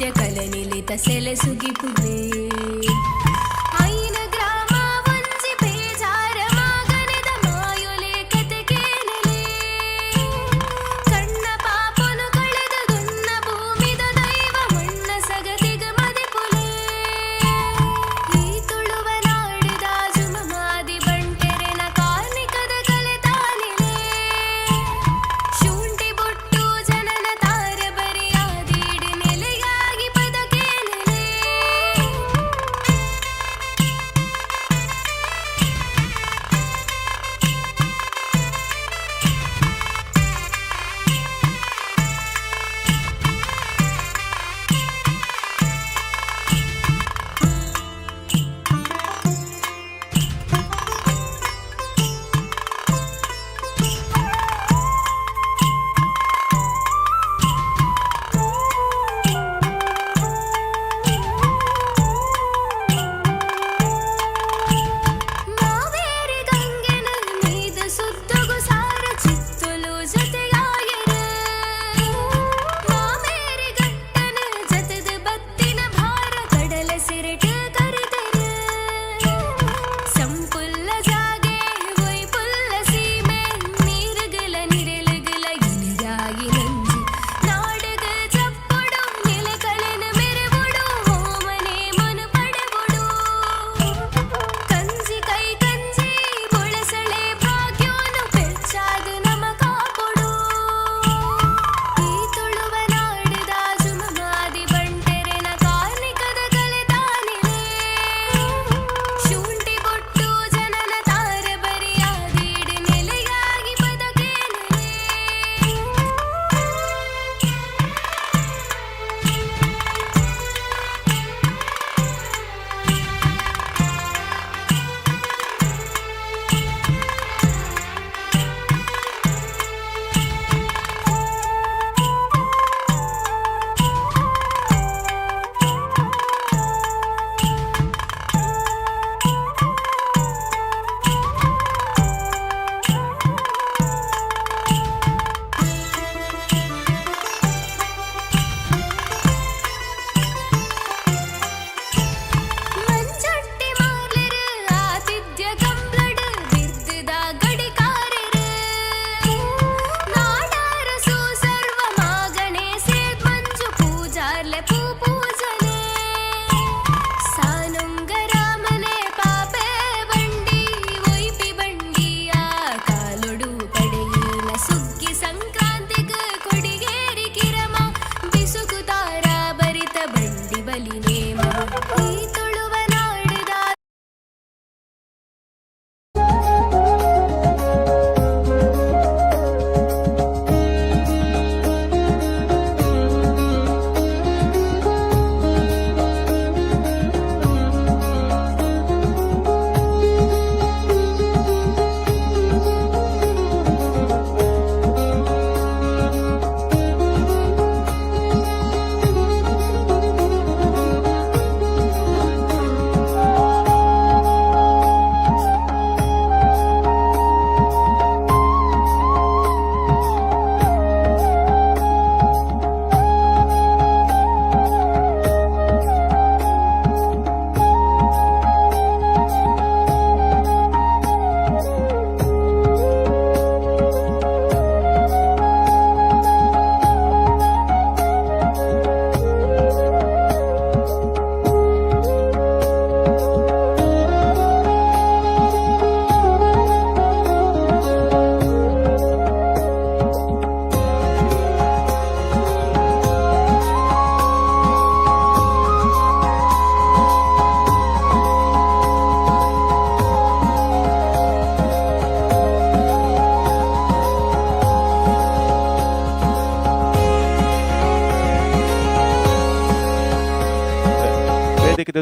ನಿತ್ಯ ಕಲನಿಲಿತ ಸೆಲೆಸುಗಿಪುವೆ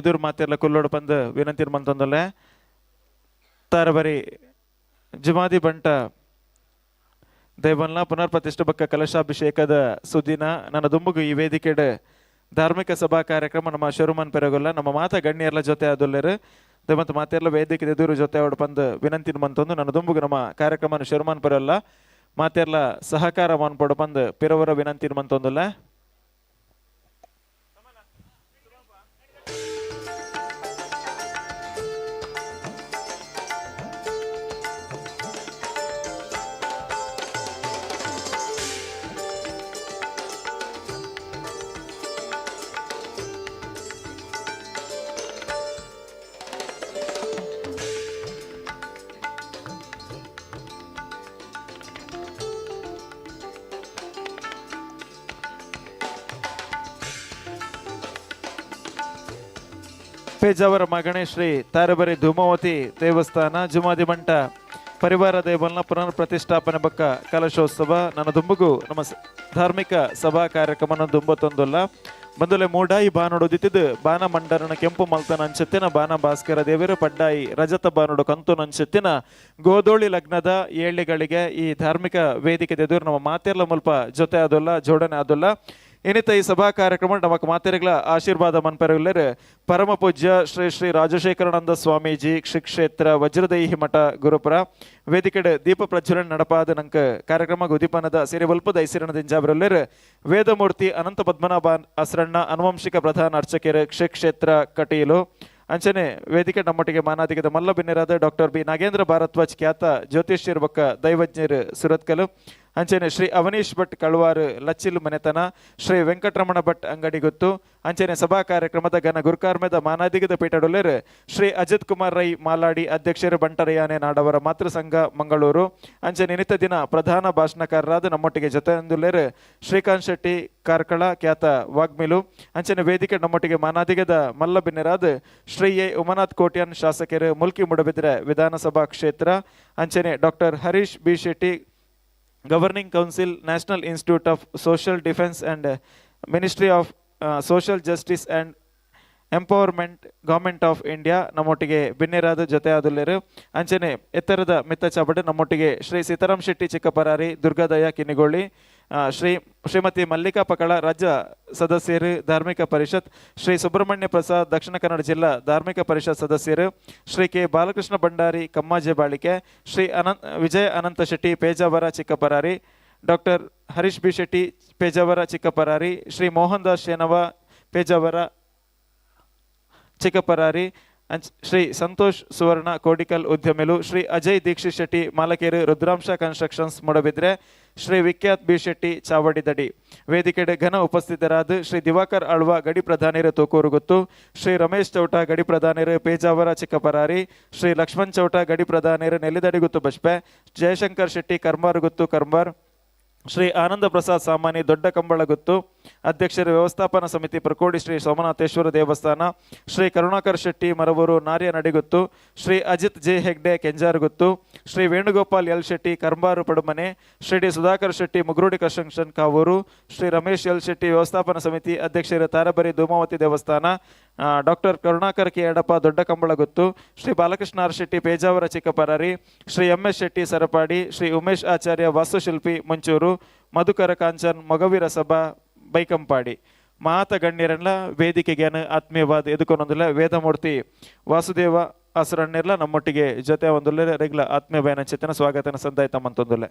ಎದುರು ಮಾತೆಲ್ಲ ಕುಲ್ಲೋಡು ಬಂದು ವಿನಂತಿ ಮಂತಂದಲ್ಲೇ ತಾರಬರಿ ಜುಮಾದಿ ಬಂಟ ದೈವಲ್ನ ಪುನರ್ ಪ್ರತಿಷ್ಠೆ ಬಕ್ಕ ಕಲಶಾಭಿಷೇಕದ ಸುದಿನ ನನ್ನ ದುಂಬುಗು ಈ ವೇದಿಕೆಡೆ ಧಾರ್ಮಿಕ ಸಭಾ ಕಾರ್ಯಕ್ರಮ ನಮ್ಮ ಶರುಮನ್ ಪೆರಗೊಲ್ಲ ನಮ್ಮ ಮಾತ ಗಣ್ಯರ್ಲ ಜೊತೆ ಆದೊಲ್ಲೆರು ಮತ್ತು ಮಾತೆಲ್ಲ ವೇದಿಕೆ ಎದುರು ಜೊತೆ ಅವಡು ಬಂದು ವಿನಂತಿ ಮಂತಂದು ನನ್ನ ದುಂಬುಗು ನಮ್ಮ ಕಾರ್ಯಕ್ರಮ ಶರುಮನ್ ಪೆರಲ್ಲ ಮಾತೆಲ್ಲ ಸಹಕಾರ ಮನ್ಪಡು ಬಂದು ಪಿರವರ ವಿನಂತಿ ಮಂತಂದುಲ್ಲ ಪೇಜಾವರ ಮಗಣೆ ಶ್ರೀ ತಾರಬರಿ ಧೂಮಾವತಿ ದೇವಸ್ಥಾನ ಜುಮಾದಿ ಮಂಟ ಪರಿವಾರ ದೇವಲ್ನ ಪುನರ್ ಪ್ರತಿಷ್ಠಾಪನೆ ಬಕ್ಕ ಕಲಶೋತ್ಸವ ನನ್ನ ದುಂಬುಗು ನಮ್ಮ ಧಾರ್ಮಿಕ ಸಭಾ ಕಾರ್ಯಕ್ರಮ ದುಂಬತ್ತೊಂದಲ್ಲ ಬಂದುಲೆ ಮೂಡಾಯಿ ಬಾನುಡು ದಿತ್ತಿದ್ದು ಬಾನ ಮಂಡರನ ಕೆಂಪು ಮಲ್ತನ ಅಂಚೆತ್ತಿನ ಬಾನ ಭಾಸ್ಕರ ದೇವರು ಪಡ್ಡಾಯಿ ರಜತ ಬಾನುಡು ಕಂತು ನಂಚೆತ್ತಿನ ಗೋಧೋಳಿ ಲಗ್ನದ ಏಳಿಗಳಿಗೆ ಈ ಧಾರ್ಮಿಕ ವೇದಿಕೆ ಎದುರು ನಮ್ಮ ಮಾತೆರ್ಲ ಮುಲ್ಪ ಜೊತೆ ಆದಲ್ಲ ಜೋಡಣೆ ಆದಲ್ಲ ಏನಿತ ಈ ಸಭಾ ಕಾರ್ಯಕ್ರಮ ನಮಕ್ ಮಾತೆರೆಗಳ ಆಶೀರ್ವಾದ ಮನ್ಪೆರಗಲರು ಪರಮ ಪೂಜ್ಯ ಶ್ರೀ ಶ್ರೀ ರಾಜಶೇಖರಾನಂದ ಸ್ವಾಮೀಜಿ ಕ್ಷೇತ್ರ ವಜ್ರದೈಹಿ ಮಠ ಗುರುಪುರ ವೇದಿಕೆ ದೀಪ ಪ್ರಜ್ವಲನೆ ನಡಪಾದ ನಂಕ ಕಾರ್ಯಕ್ರಮ ಉದಿಪನದ ಸಿರಿ ವಲ್ಪದ ಐಸಿರಣ ದಿಂಜಾಬ್ರಲ್ಲರು ವೇದಮೂರ್ತಿ ಅನಂತ ಪದ್ಮನಾಭ ಅಸರಣ್ಣ ಅನುವಂಶಿಕ ಪ್ರಧಾನ ಅರ್ಚಕರು ಕ್ಷೇತ್ರ ಕಟೀಲು ಅಂಚನೆ ವೇದಿಕೆ ನಮ್ಮೊಟ್ಟಿಗೆ ಮಾನಾದಿಗದ ಮಲ್ಲ ಬಿನ್ನಿರಾದ ಡಾಕ್ಟರ್ ಬಿ ನಾಗೇಂದ್ರ ಭಾರದ್ವಾಜ್ ಖ್ಯಾತ ಜ್ಯೋತಿಷ್ಯರ್ ಬಕ್ಕ ದೈವಜ್ಞರು ಸುರತ್ಕಲು ಅಂಚನೆ ಶ್ರೀ ಅವನೀಶ್ ಭಟ್ ಕಳ್ವಾರು ಲಚ್ಚಿಲ್ ಮನೆತನ ಶ್ರೀ ವೆಂಕಟರಮಣ ಭಟ್ ಅಂಗಡಿ ಗೊತ್ತು ಅಂಚನೆ ಸಭಾ ಕಾರ್ಯಕ್ರಮದ ಘನ ಗುರುಕಾರ್ಮೆದ ಮಾನಾದಿಗದ ಪೀಠಡೊಲ್ಲೆರು ಶ್ರೀ ಅಜಿತ್ ಕುಮಾರ್ ರೈ ಮಾಲಾಡಿ ಅಧ್ಯಕ್ಷರು ಬಂಟರಯಾನೆ ನಾಡವರ ಮಾತೃ ಸಂಘ ಮಂಗಳೂರು ಅಂಚನೆ ನಿತ್ಯ ದಿನ ಪ್ರಧಾನ ಭಾಷಣಕಾರರಾದ ನಮ್ಮೊಟ್ಟಿಗೆ ಜೊತೆಯೊಂದುಲ್ಲೇರು ಶ್ರೀಕಾಂತ್ ಶೆಟ್ಟಿ ಕಾರ್ಕಳ ಖ್ಯಾತ ವಾಗ್ಮಿಲು ಅಂಚನೆ ವೇದಿಕೆ ನಮ್ಮೊಟ್ಟಿಗೆ ಮಾನಾದಿಗದ ಮಲ್ಲ ಬಿನ್ನೆರಾದ ಶ್ರೀ ಎ ಉಮನಾಥ್ ಕೋಟ್ಯಾನ್ ಶಾಸಕರು ಮುಲ್ಕಿ ಮುಡಬಿದ್ರೆ ವಿಧಾನಸಭಾ ಕ್ಷೇತ್ರ ಅಂಚನೆ doctor Harish B Shetty governing council national institute of social defence and ministry of social justice and empowerment government of India ನಮ್ಮೊಟ್ಟಿಗೆ ಬಿನ್ನೆರಾದ ಜೊತೆ ಆದುಲ್ಲೇರು ಅಂಚನೆ ಎತ್ತರದ ಮಿತ್ತ ಚಾಬಡ್ ನಮ್ಮೊಟ್ಟಿಗೆ ಶ್ರೀ ಸೀತಾರಾಮ್ ಶೆಟ್ಟಿ ಚಿಕ್ಕಪರಾರಿ ದುರ್ಗಾದಯ ಕಿನಿಗೋಳಿ ಶ್ರೀಮತಿ ಮಲ್ಲಿಕಾ ಪಕಳ ರಾಜ್ಯ ಸದಸ್ಯರು ಧಾರ್ಮಿಕ ಪರಿಷತ್ ಶ್ರೀ ಸುಬ್ರಹ್ಮಣ್ಯ ಪ್ರಸಾದ್ ದಕ್ಷಿಣ ಕನ್ನಡ ಜಿಲ್ಲಾ ಧಾರ್ಮಿಕ ಪರಿಷತ್ ಸದಸ್ಯರು ಶ್ರೀ ಕೆ ಬಾಲಕೃಷ್ಣ ಭಂಡಾರಿ ಕಮ್ಮಾಜೆ ಬಾಳಿಕೆ ಶ್ರೀ ವಿಜಯ ಅನಂತ ಶೆಟ್ಟಿ ಪೇಜಾವರ ಚಿಕ್ಕಪರಾರಿ ಡಾಕ್ಟರ್ ಹರೀಶ್ ಬಿ ಶೆಟ್ಟಿ ಪೇಜಾವರ ಚಿಕ್ಕಪರಾರಿ ಶ್ರೀ ಮೋಹನ್ ದಾಸ್ ಶೇನವ ಪೇಜಾವರ ಚಿಕ್ಕಪರಾರಿ ಶ್ರೀ ಸಂತೋಷ್ ಸುವರ್ಣ ಕೋಡಿಕಲ್ ಉದ್ಯಮಿಲು ಶ್ರೀ ಅಜಯ್ ದೀಕ್ಷಿತ್ ಶೆಟ್ಟಿ ಮಾಲಕೇರು ರುದ್ರಾಂಶ ಕನ್ಸ್ಟ್ರಕ್ಷನ್ಸ್ ಮೂಡಬಿದ್ರೆ ಶ್ರೀ ವಿಖ್ಯಾತ್ ಬಿ ಶೆಟ್ಟಿ ಚಾವಡಿ ದಡಿ ವೇದಿಕೆಡೆ ಘನ ಉಪಸ್ಥಿತರಾದ ಶ್ರೀ ದಿವಾಕರ್ ಆಳ್ವ ಗಡಿ ಪ್ರಧಾನಿರು ತೂಕೂರು ಗೊತ್ತು ಶ್ರೀ ರಮೇಶ್ ಚೌಟ ಗಡಿ ಪ್ರಧಾನಿರು ಪೇಜಾವರ ಚಿಕ್ಕಪರಾರಿ ಶ್ರೀ ಲಕ್ಷ್ಮಣ್ ಚೌಟ ಗಡಿ ಪ್ರಧಾನಿರು ನೆಲ್ಲಿದಡಿ ಗುತ್ತು ಬಸ್ಪೆ ಜಯಶಂಕರ್ ಶೆಟ್ಟಿ ಕರ್ಮಾರ್ ಗುತ್ತು ಕರ್ಮಾರ್ ಶ್ರೀ ಆನಂದ ಪ್ರಸಾದ್ ಸಾಮಾನಿ ದೊಡ್ಡ ಕಂಬಳ ಗುತ್ತು ಅಧ್ಯಕ್ಷರು ವ್ಯವಸ್ಥಾಪನಾ ಸಮಿತಿ ಪ್ರಕೋಡಿ ಶ್ರೀ ಸೋಮನಾಥೇಶ್ವರ ದೇವಸ್ಥಾನ ಶ್ರೀ ಕರುಣಾಕರ್ ಶೆಟ್ಟಿ ಮರವೂರು ನಾರ್ಯ Nadigutthu Shri Ajit J Hegde Kenjarugutthu Shri Venugopal L Shetty Karmaru Padumane Shri D Sudhakar Shetty Mugurudi construction Kavoor Shri Ramesh L Shetty ವ್ಯವಸ್ಥಾಪನಾ ಸಮಿತಿ ಅಧ್ಯಕ್ಷರು ತಾರಬರಿ ಧೂಮಾವತಿ ದೇವಸ್ಥಾನ ಡಾಕ್ಟರ್ ಕರುಣಾಕರ್ ಕೆ ಯಡಪ ದೊಡ್ಡ ಕಂಬಳ ಗುತ್ತು ಶ್ರೀ ಬಾಲಕೃಷ್ಣ ಆರ್ ಶೆಟ್ಟಿ ಪೇಜಾವರ ಚಿಕ್ಕಪರಾರಿ ಶ್ರೀ ಎಂ ಎಸ್ ಶೆಟ್ಟಿ ಸರಪಾಡಿ ಶ್ರೀ ಉಮೇಶ್ ಆಚಾರ್ಯ ವಾಸ್ತುಶಿಲ್ಪಿ ಮುಂಚೂರು ಮಧುಕರ ಕಾಂಚನ್ ಮೊಗವೀರ ಸಭಾ ಬೈಕಂಪಾಡಿ ಮಾತ ಗಣ್ಯರೆಲ್ಲ ವೇದಿಕೆಗೆ ಆತ್ಮೀಯವಾದ ಎದುಕೊಂದೊಂದಿಲ್ಲ ವೇದಮೂರ್ತಿ ವಾಸುದೇವ ಹಸರಣ್ಣೆಲ್ಲ ನಮ್ಮೊಟ್ಟಿಗೆ ಜೊತೆ ಒಂದೊಳ್ಳೆ ರೆಗ್ಯುಲರ್ ಆತ್ಮೀಯ ಬಯನ ಚಿತ್ತನ ಸ್ವಾಗತನ ಸಂದಾಯ ತಮ್ಮಂತೊಂದೊಳ್ಳೆ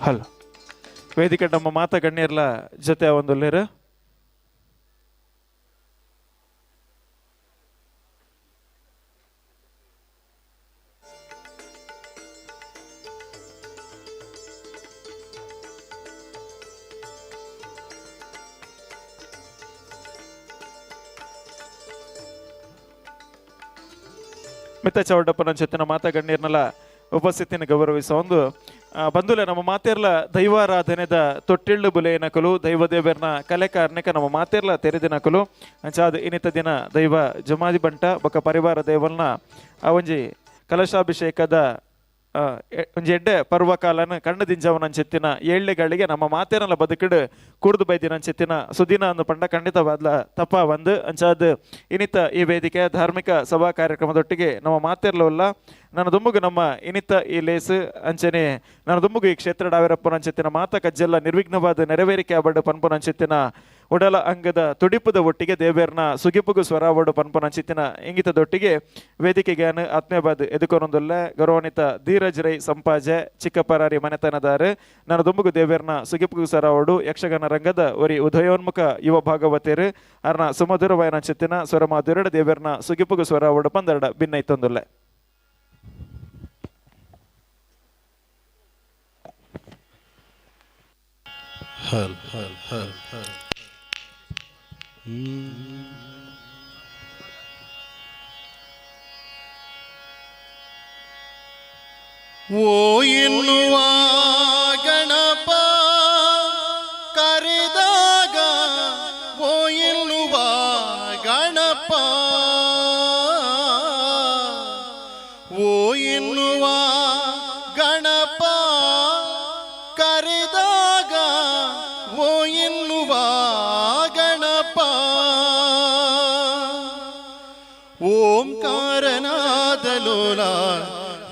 ಹಲೋ ವೇದಿಕೆ ನಮ್ಮ ಮಾತ ಗಣ್ಯರ್ಲ ಜೊತೆ ಒಂದೊಲ್ಲೇರು ಮಿತ್ತ ಚೌಡಪ್ಪನ ಜೊತೆನ ಮಾತ ಗಣ್ಯರ್ನೆಲ್ಲ ಉಪಸ್ಥಿತಿನ ಗೌರವಿಸ ಒಂದು ಬಂಧುಲೆ ನಮ್ಮ ಮಾತೆರ್ಲ ದೈವಾರಾಧನೆದ ತೊಟ್ಟಿಳ್ಳು ಬುಲೆಯನಕಲು ದೈವದೇವರ್ನ ಕಲೆ ಕಾರ್ಣಿಕ ನಮ್ಮ ಮಾತೆರ್ಲ ತೆರೆದಿನಕಲು ಅಂಚಾದ ಇನ್ನಿತ ದಿನ ದೈವ ಜಮಾದಿ ಬಂಟ ಬೊಕ್ಕ ಪರಿವಾರ ದೇವಲ್ನ ಒಂಜಿ ಕಲಶಾಭಿಷೇಕದ ಒಂಜಿ ಎಡ್ಡೆ ಪರ್ವಕಾಲನ ಕಣ್ಣು ದಿಂಜವನಂಚೆತ್ತಿನ ಏಳ್ಳೆಗಳಿಗೆ ನಮ್ಮ ಮಾತೇನಲ್ಲ ಬದುಕಿಡು ಕುಡ್ದು ಬೈದಿನಂಚೆತ್ತಿನ ಸುದಿನ ಅಂದು ಪಂಡ ಖಂಡಿತವಾದ್ಲ ತಪ್ಪ ಒಂದು ಅಂಚಾದ್ ಇನಿತ ಈ ವೇದಿಕೆ ಧಾರ್ಮಿಕ ಸಭಾ ಕಾರ್ಯಕ್ರಮದೊಟ್ಟಿಗೆ ನಮ್ಮ ಮಾತೇರ್ಲವಲ್ಲ ನನ್ನ ದುಂಬುಗು ನಮ್ಮ ಇನಿತ ಈ ಲೇಸು ಅಂಚನೆ ನನ್ನ ದುಂಬುಗು ಈ ಕ್ಷೇತ್ರ ಡಾವಿರಪ್ಪನ ಅಂಚೆತ್ತಿನ ಮಾತ ಕಜ್ಜೆಲ್ಲ ನಿರ್ವಿಘ್ನವಾದ ನೆರವೇರಿಕೆ ಆಬಡ್ಡು ಪನ್ಪುನ ಅಂಚೆತ್ತಿನ ಉಡಲ ಅಂಗದ ತುಡಿಪುದ ಒಟ್ಟಿಗೆ ದೇವೇರ್ನ ಸುಗಿಪುಗು ಸ್ವರಾವಡು ಪನ್ಪುನ ಅಂಚಿತ್ತಿನ ಇಂಗಿತದೊಟ್ಟಿಗೆ ವೇದಿಕೆಗೆ ಆತ್ಮೀಯವಾದ ಎದುಕೊನೊಂದುಲ್ಲ ಗೌರವಾನ್ವಿತ ಧೀರಜ್ ರೈ ಸಂಪಾಜೆ ಚಿಕ್ಕಪರಾರಿ ಮನೆತನದಾರ ನನ್ನ ದುಂಬುಗು ದೇವೇರ್ನ ಸುಗಿಪುಗು ಸ್ವರಾವಡು ಯಕ್ಷಗಾನ ರಂಗದ ಒರಿ ಉದಯೋನ್ಮುಖ ಯುವ ಭಾಗವತೇರು ಅರ್ನ ಸುಮಧುರವಾಯನ ಅಂಚೆತ್ತಿನ ಸ್ವರಮಾಧುರಡ ದೇವೇರ್ನ ಸುಗಿಪುಗು ಸ್ವರಾವಡು ಪಂದರಡ ಭಿನ್ನ ಇತ್ತೊಂದುಲ್ಲೆ ಹಲ್ ಹಲ್ ಹಲ್ ಹಲ್ ಓ ಎನ್ನುವ ಗಣಪ ಕರೆದಾಗ ಓ ಎನ್ನುವ ಗಣಪ ಓ ಎನ್ನುವ ಗಣಪ ಕರೆದಾಗ ಓ ಎನ್ನುವ ಗಣಪ ಓಂಕಾರನಾದ ಲೋಲ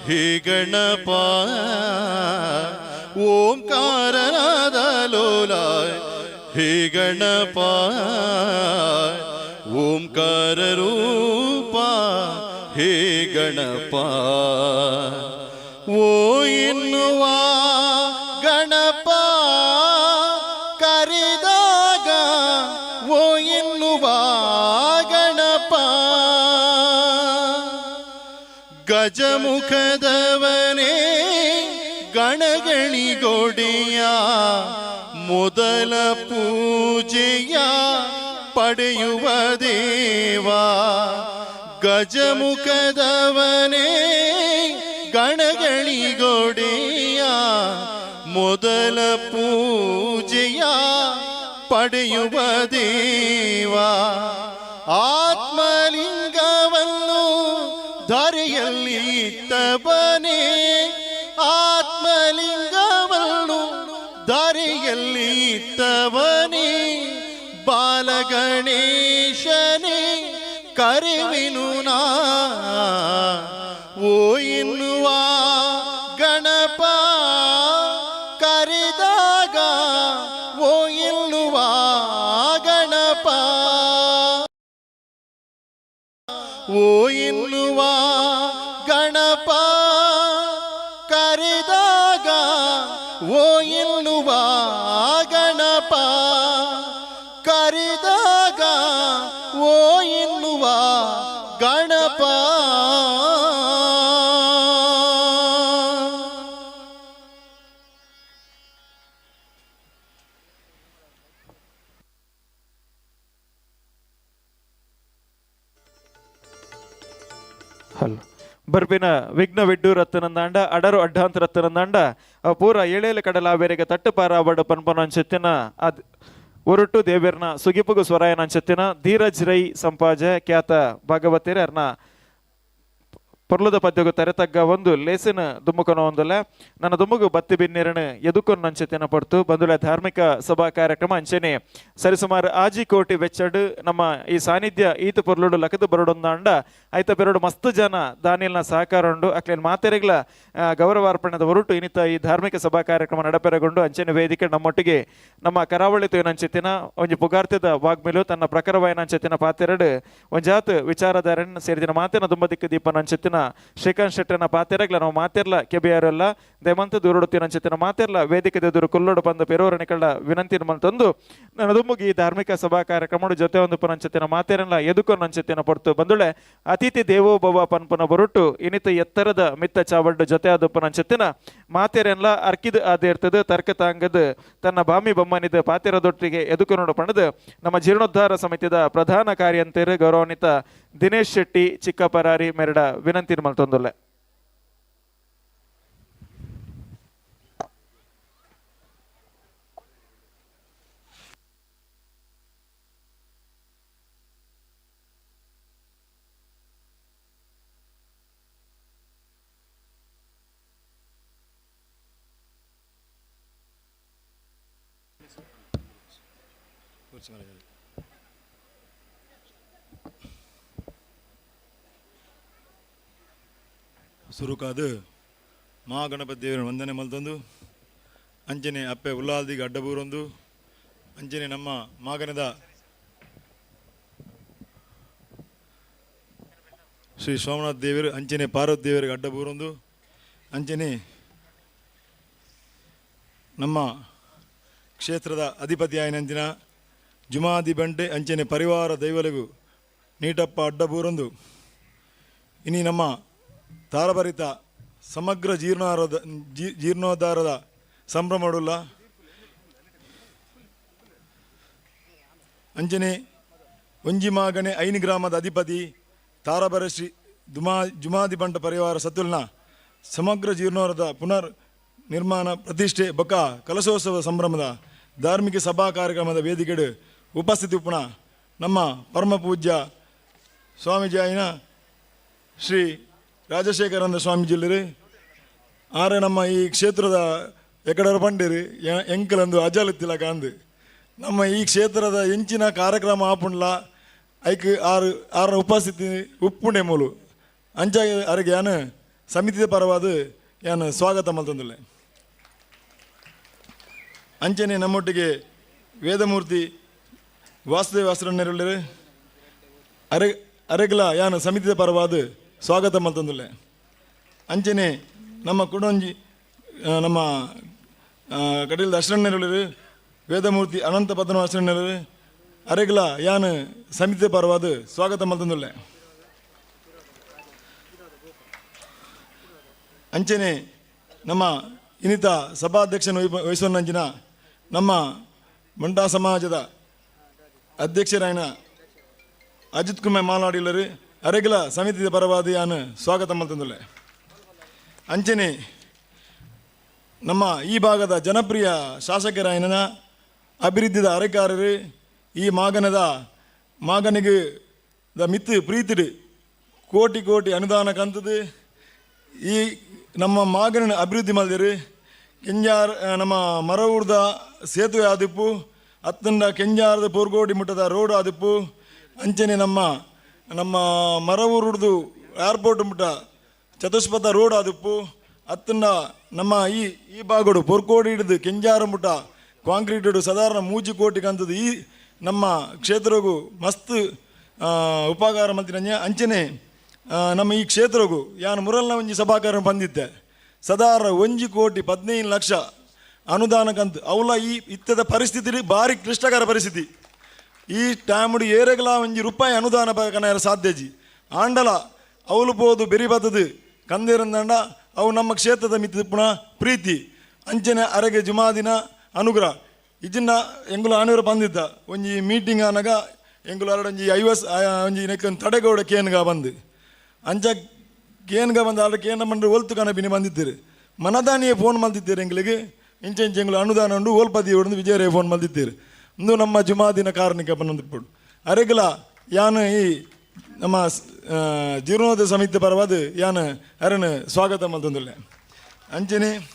ಹೇ ಗಣಪ ಓಂಕಾರನಾದ ಲೋಲ ಹೇ ಗಣಪ ಓಂಕಾರ ರೂಪ ಹೇ ಗಣಪ ಓ ಎನ್ನುವ ಗಣಪ ಕರೆದಾಗ ಓ ಎನ್ನುವ ಗಣಪ ಗಜಮುಖದವನೇ ಗಣಗಣಿಗೊಡೆಯ ಮೊದಲ ಪೂಜೆಯ ಪಡೆಯುವ ದೇವ ಗಜಮುಖದವನೇ ಗಣಗಣಿಗೊಡೆಯ ಮೊದಲ ಪೂಜೆಯ ಪಡೆಯುವ ದೇವ ಆತ್ಮಲಿಂಗವನ್ನು ಧರೆಯಲ್ಲಿ ಇತ್ತವನೇ ಆತ್ಮಲಿಂಗವನ್ನು ಧರೆಯಲ್ಲಿ ಇತ್ತವನೇ ಬಾಲಗಣೇಶನೇ ಕರೆವಿನು ನಾ ಓ ಎನ್ನುವ ಗಣಪ ಕರೆದಾಗ ಓ ಎನ್ನುವ ಗಣಪ ಓ ಎನ್ನುವ ಗಣಪ ಕರೆದಾಗ ಓ ಎನ್ನುವ ಗಣಪ ಕರೆದಾಗ ಓ ಎನ್ನುವ ಗಣಪ ಬರ್ಬಿನ ವಿಘ್ನ ವಿಡ್ಡು ರತ್ತನಂದಾಂಡ ಅಡರು ಅಡ್ಡಾಂತ ರತ್ತನಂದಾಂಡ ಪೂರ ಏಳೇಳು ಕಡಲಾವೇರಿಗೆ ತಟ್ಟುಪಾರ ಬಡ ಪನ್ಪನ ಅಂಚೆತ್ತಿನ ಅದ್ ಒರಟು ದೇವೇರ್ನ ಸುಗಿಪುಗು ಸ್ವರಾಯನ ಅಂಚೆತ್ತಿನ ಧೀರಜ್ ರೈ ಸಂಪಾಜೆ ಖ್ಯಾತ ಭಾಗವತೇರಿ ಅರ್ನ ಪೊರ್ಲುದ ಪದ್ಯಗು ತರೆತಗ್ಗ ಒಂದು ಲೇಸಿನ ದುಮ್ಮುಕೊನ ಒಂದುಲ್ಲ ನನ್ನ ದುಮ್ಮುಗು ಬತ್ತಿ ಬಿನ್ನಿರಣ ಎದುಕೊನ್ ಅಂಚೆತ್ತಿನ ಪಡ್ತು ಬಂದುಲ ಧಾರ್ಮಿಕ ಸಭಾ ಕಾರ್ಯಕ್ರಮ ಅಂಚೆನೆ ಸರಿಸುಮಾರು ಆಜಿ ಕೋಟಿ ವೆಚ್ಚಡು ನಮ್ಮ ಈ ಸಾನ್ನಿಧ್ಯ ಈತ ಪೊರ್ಲುಡು ಲಕದು ಬರಡೊಂದಾಂಡ ಐತ ಬೆರಡು ಮಸ್ತ್ ಜನ ದಾನಿಲ್ನ ಸಹಕಾರ ಉಂಡು ಅಕ್ಲೇನ್ ಮಾತೆರೆಗ್ಲ ಗೌರವಾರ್ಪಣದ ಹೊರಟು ಇನಿತ ಈ ಧಾರ್ಮಿಕ ಸಭಾ ಕಾರ್ಯಕ್ರಮ ನಡಪೆರಗೊಂಡು ಅಂಚೆನೆ ವೇದಿಕೆ ನಮ್ಮೊಟ್ಟಿಗೆ ನಮ್ಮ ಕರಾವಳಿ ತೋಯನಂಚೆತ್ತಿನ ಒಂಜಿ ಪುಗಾರ್ತಿದ ವಾಗ್ಮಿಲು ತನ್ನ ಪ್ರಖರವಾಯನಂಚೆತ್ತಿನ ಪಾತೆರಡು ಒಂಜಾತ್ ವಿಚಾರಧಾರಣ ಸೇರಿದಿನ ಮಾತಿನ ದುಂಬ ದಿಕ್ಕು ದೀಪನ ಅಂಚೆತ್ತಿನ ಶ್ರೀಕಾಂತ್ ಶೆಟ್ಟನ ಪಾತೆರಗ್ಲ ನಾವು ಮಾತೆರ್ಲ ಕೆಬಿಯಾರೆಲ್ಲ ದಯಮಂತ ದೂರಡುತ್ತಿನ ಅಂಚೆತ್ತಿನ ಮಾತೆರ್ಲ ವೇದಿಕೆ ಎದುರು ಕುಲ್ಲೋಡು ಬಂದ ಪೆರೋರಣಿಕಳ ವಿನಂತಿ ಮಂತಂದು ನನ್ನ ದುಮ್ಮುಗಿ ಈ ಧಾರ್ಮಿಕ ಸಭಾ ಕಾರ್ಯಕ್ರಮ ಜೊತೆ ಒಂದು ಪನಂಚೆತ್ತಿನ ಮಾತೆರಲ್ಲ ಎದುಕೊಂಡು ಅಂಚೆತ್ತಿನ ಪಡ್ತು ಬಂದುಳೆ ಅತಿಥಿ ದೇವೋಭವ ಪನ್ಪುನ ಬರುಟ್ಟು ಇನಿತ ಎತ್ತರದ ಮಿತ್ತ ಚಾವಡ್ಡು ಜೊತೆ ಆದಪ್ಪನ ಅಂಚೆತ್ತಿನ ಮಾತೆರೆಲ್ಲ ಅರ್ಕಿದ್ ಆದಿರ್ತದ ತರ್ಕ ತಾಂಗದ ತನ್ನ ಬಾಮಿ ಬೊಮ್ಮನಿದ ಪಾತೆರದೊಟ್ಟಿಗೆ ಎದುಕೊಂಡು ಪಣದು ನಮ್ಮ ಜೀರ್ಣೋದ್ಧಾರ ಸಮಿತಿದ ಪ್ರಧಾನ ಕಾರ್ಯಂತರು ಗೌರವಾನ್ವಿತ ದಿನೇಶ್ ಶೆಟ್ಟಿ ಚಿಕ್ಕಪರಾರಿ ಮೆರಡ ವಿನಂತಿ ಮಲ್ತೊಂದುಲ್ಲೆ ಸುರುಕಾದ ಮಹಾಗಣಪತಿ ದೇವರ ವಂದನೆ ಮಲ್ತಂದು ಅಂಚನೆ ಅಪ್ಪೆ ಉಲ್ಲಾಲ್ದಿಗೆ ಅಡ್ಡಬೂರೊಂದು ಅಂಚನೆ ನಮ್ಮ ಮಾಗನದ ಶ್ರೀ ಸೋಮನಾಥ್ ದೇವರು ಅಂಚನೆ ಪಾರ್ವತಿ ದೇವರಿಗೆ ಅಡ್ಡಬೂರೊಂದು ಅಂಚನೆ ನಮ್ಮ ಕ್ಷೇತ್ರದ ಅಧಿಪತಿ ಆಯ್ನಂಚಿನ ಜುಮಾದಿ ಬಂಡೆ ಅಂಚನೆ ಪರಿವಾರ ದೈವಲಿಗೂ ನೀಟಪ್ಪ ಅಡ್ಡಬೂರೊಂದು ಇನಿ ನಮ್ಮ ತಾರಭರಿತ ಸಮಗ್ರ ಜೀರ್ಣೋದ್ಧಾರದ ಸಂಭ್ರಮಡುಲ್ಲ ಅಂಜನೆ ಒಂಜಿ ಮಾಗಣೆ ಐನಿ ಗ್ರಾಮದ ಅಧಿಪತಿ ತಾರಬರ ಶ್ರೀ ಜುಮಾದಿ ಬಂಡ ಪರಿವಾರ ಸತುಲ್ನ ಸಮಗ್ರ ಜೀರ್ಣೋದ್ಧಾರದ ಪುನರ್ ನಿರ್ಮಾಣ ಪ್ರತಿಷ್ಠೆ ಬೊಕ್ಕ ಕಲಶೋತ್ಸವ ಸಂಭ್ರಮದ ಧಾರ್ಮಿಕ ಸಭಾ ಕಾರ್ಯಕ್ರಮದ ವೇದಿಕೆಡು ಉಪಸ್ಥಿತಿ ಉಪ್ಪಣ ನಮ್ಮ ಪರಮ ಪೂಜ್ಯ ಸ್ವಾಮೀಜಿ ಆಯ್ನ ಶ್ರೀ ರಾಜಶೇಖರಾನಂದ ಸ್ವಾಮೀಜಿಲ್ಲರು ಆರೆ ನಮ್ಮ ಈ ಕ್ಷೇತ್ರದ ಎಕಡರ ಪಂಡಿರು ಎಂಕಲಂದು ಅಜಾಲತ್ತಿಲ್ಲ ಕಾಂದು ನಮ್ಮ ಈ ಕ್ಷೇತ್ರದ ಎಂಚಿನ ಕಾರ್ಯಕ್ರಮ ಆಪುಂಡ್ಲ ಐಕ್ ಆರ ಉಪಸ್ಥಿತಿ ಉಪ್ಪುಂಡೆ ಮೂಲು ಅಂಚಾಗಿ ಅರಿಗೆ ಯಾನು ಸಮಿತಿದ ಪರವಾದ ಯಾನು ಸ್ವಾಗತ ಮಲ್ತಂದಿಲ್ಲ ಅಂಚನೆ ನಮ್ಮೊಟ್ಟಿಗೆ ವೇದಮೂರ್ತಿ ವಾಸುದೇವ ಅಸ್ರಣ್ಣರು ಅರೆಗ್ಲ ಯಾನು ಸಮಿತಿದ ಪರವಾದ ಸ್ವಾಗತ ಮಲ್ತಂದಿಲ್ಲ ಅಂಚನೆ ನಮ್ಮ ಕುಡೊಂಜಿ ನಮ್ಮ ಕಡೀಲದ ಅಶ್ರಣ್ಣರು ವೇದಮೂರ್ತಿ ಅನಂತ ಪದ್ಮ ಅಶ್ರಣ್ಣರು ಅರೆಗ್ಲ ಯಾನು ಸಮಿತಿದ ಪರವಾದ ಸ್ವಾಗತ ಮಲ್ತಂದಿಲ್ಲ ಅಂಚನೆ ನಮ್ಮ ಇನ್ನಿತ ಸಭಾಧ್ಯಕ್ಷನ ವಹಿಸೋನಂಚಿನ ನಮ್ಮ ಮಂಡಾ ಸಮಾಜದ ಅಧ್ಯಕ್ಷರಾಯನ ಅಜಿತ್ ಕುಮಾರ್ ಮಾಲಾಡಿಲ್ಲರು ಅರೆಗಲ ಸಮಿತಿಯ ಪರವಾದ ಯಾನು ಸ್ವಾಗತ ಮಲ್ತಂದಿಲ್ಲ ಅಂಚನೆ ನಮ್ಮ ಈ ಭಾಗದ ಜನಪ್ರಿಯ ಶಾಸಕರಾಯನ ಅಭಿವೃದ್ಧಿದ ಅರೆಕಾರರು ಈ ಮಾಗನಿಗೆ ಮಿತ್ತು ಪ್ರೀತಿಡು ಕೋಟಿ ಕೋಟಿ ಅನುದಾನ ಕಂತದು ಈ ನಮ್ಮ ಮಾಗನ ಅಭಿವೃದ್ಧಿ ಮಾಡಿದಿರು ಕೆಂಜಾರ್ ನಮ್ಮ ಮರವೂರ್ದ ಸೇತುವೆ ಆದಿಪ್ಪು ಅತ್ತಂಡ ಕೆಂಜಾರದ ಪೋರ್ಗೋಡಿ ಮುಟ್ಟದ ರೋಡ್ ಆದಿಪ್ಪು ಅಂಚನೆ ನಮ್ಮ ಮರವೂರುಡ್ದು ಏರ್ಪೋರ್ಟ್ ಮುಟ್ಟ ಚತುಷ್ಪಥ ರೋಡ್ ಆದಿಪ್ಪು ಅತ್ತಂಡ ನಮ್ಮ ಈ ಭಾಗಡು ಪೊರ್ಕೋಡಿ ಹಿಡಿದು ಕೆಂಜಾರ ಮುಟ್ಟ ಕಾಂಕ್ರೀಟ್ ಸಾಧಾರಣ 3 ಕೋಟಿ ಕಂತದ್ದು ಈ ನಮ್ಮ ಕ್ಷೇತ್ರಗೂ ಮಸ್ತ್ ಉಪಕಾರ ಮಂತ್ರಿ ಅಂಚನೆ ನಮ್ಮ ಈ ಕ್ಷೇತ್ರಗೂ ಯಾನು ಮುರಲ್ನ ಒಂಜಿ ಸಭಾಕಾರ ಬಂದಿದ್ದೆ ಸಾಧಾರಣ 1 ಕೋಟಿ 15 ಲಕ್ಷ ಅನುದಾನ ಕಂತು ಅವಲ ಈ ಇತ್ತದ ಪರಿಸ್ಥಿತಿ ಭಾರಿ ಕ್ಲಿಷ್ಟಕರ ಪರಿಸ್ಥಿತಿ ಈ ಟೈಮಡು ಏರೆಗಲ ಒಂಜಿ ರೂಪಾಯಿ ಅನುದಾನ ಕನಾಯರ ಸಾಧ್ಯಜಿ ಆಂಡಲ ಅವಲು ಪೋದು ಬೆರಿ ಬತ್ತದು ಕಂದೇರಂದಂಡ ಅವು ನಮ್ಮ ಕ್ಷೇತ್ರದ ಮಿತ್ತ ಪುನಃ ಪ್ರೀತಿ ಅಂಚನೆ ಅರೆಗೆ ಜುಮಾದಿನ ಅನುಗ್ರಹ ಇದನ್ನ ಎಂಗುಲು ಆನೂರು ಬಂದಿದ್ದ ಒಂಜಿ ಮೀಟಿಂಗ್ ಆನಾಗ ಎಂಗುಲು ಅರಡೊಂಜಿ 50 ಒಂಜಿ ನೆಕ್ಕೊಂದು ತಡೆಗೋಡ ಕೇನ್ಗ ಬಂದು ಅಂಚ ಕೇನ್ಗ ಬಂದು ಅಲ್ಲ ಕೇನ ಮಂಡ್ರೆ ಒಲ್ತು ಕನಪಿನಿ ಬಂದಿದ್ದೀರಿ ಮನದಾನಿಯೇ ಫೋನ್ ಮಲ್ತಿದ್ದೀರಿ ಎಂಗ್ಲಿಗೆ ಇಂಚೆ ಎಂಗ್ಲು ಅನುದಾನ ಉಂಡು ಓಲ್ಪದಿ ಹೊಡೆದು ವಿಜಯರೇ ಫೋನ್ ಮಲ್ತಿದ್ದೀರಿ ಇಂದು ನಮ್ಮ ಜುಮಾದಿನ ಕಾರಣಕ್ಕೆ ಬಂದಿಪ್ಪಡು ಅರೆಗಲ ಯಾನು ಈ ನಮ್ಮ ಜೀರ್ಣೋದ್ಧಾರ ಸಮಿತಿ ಪರವಾದ ಯಾನು ಅರನ್ನು ಸ್ವಾಗತ ಮಲ್ತಂದಿಲ್ಲ ಅಂಚನೆ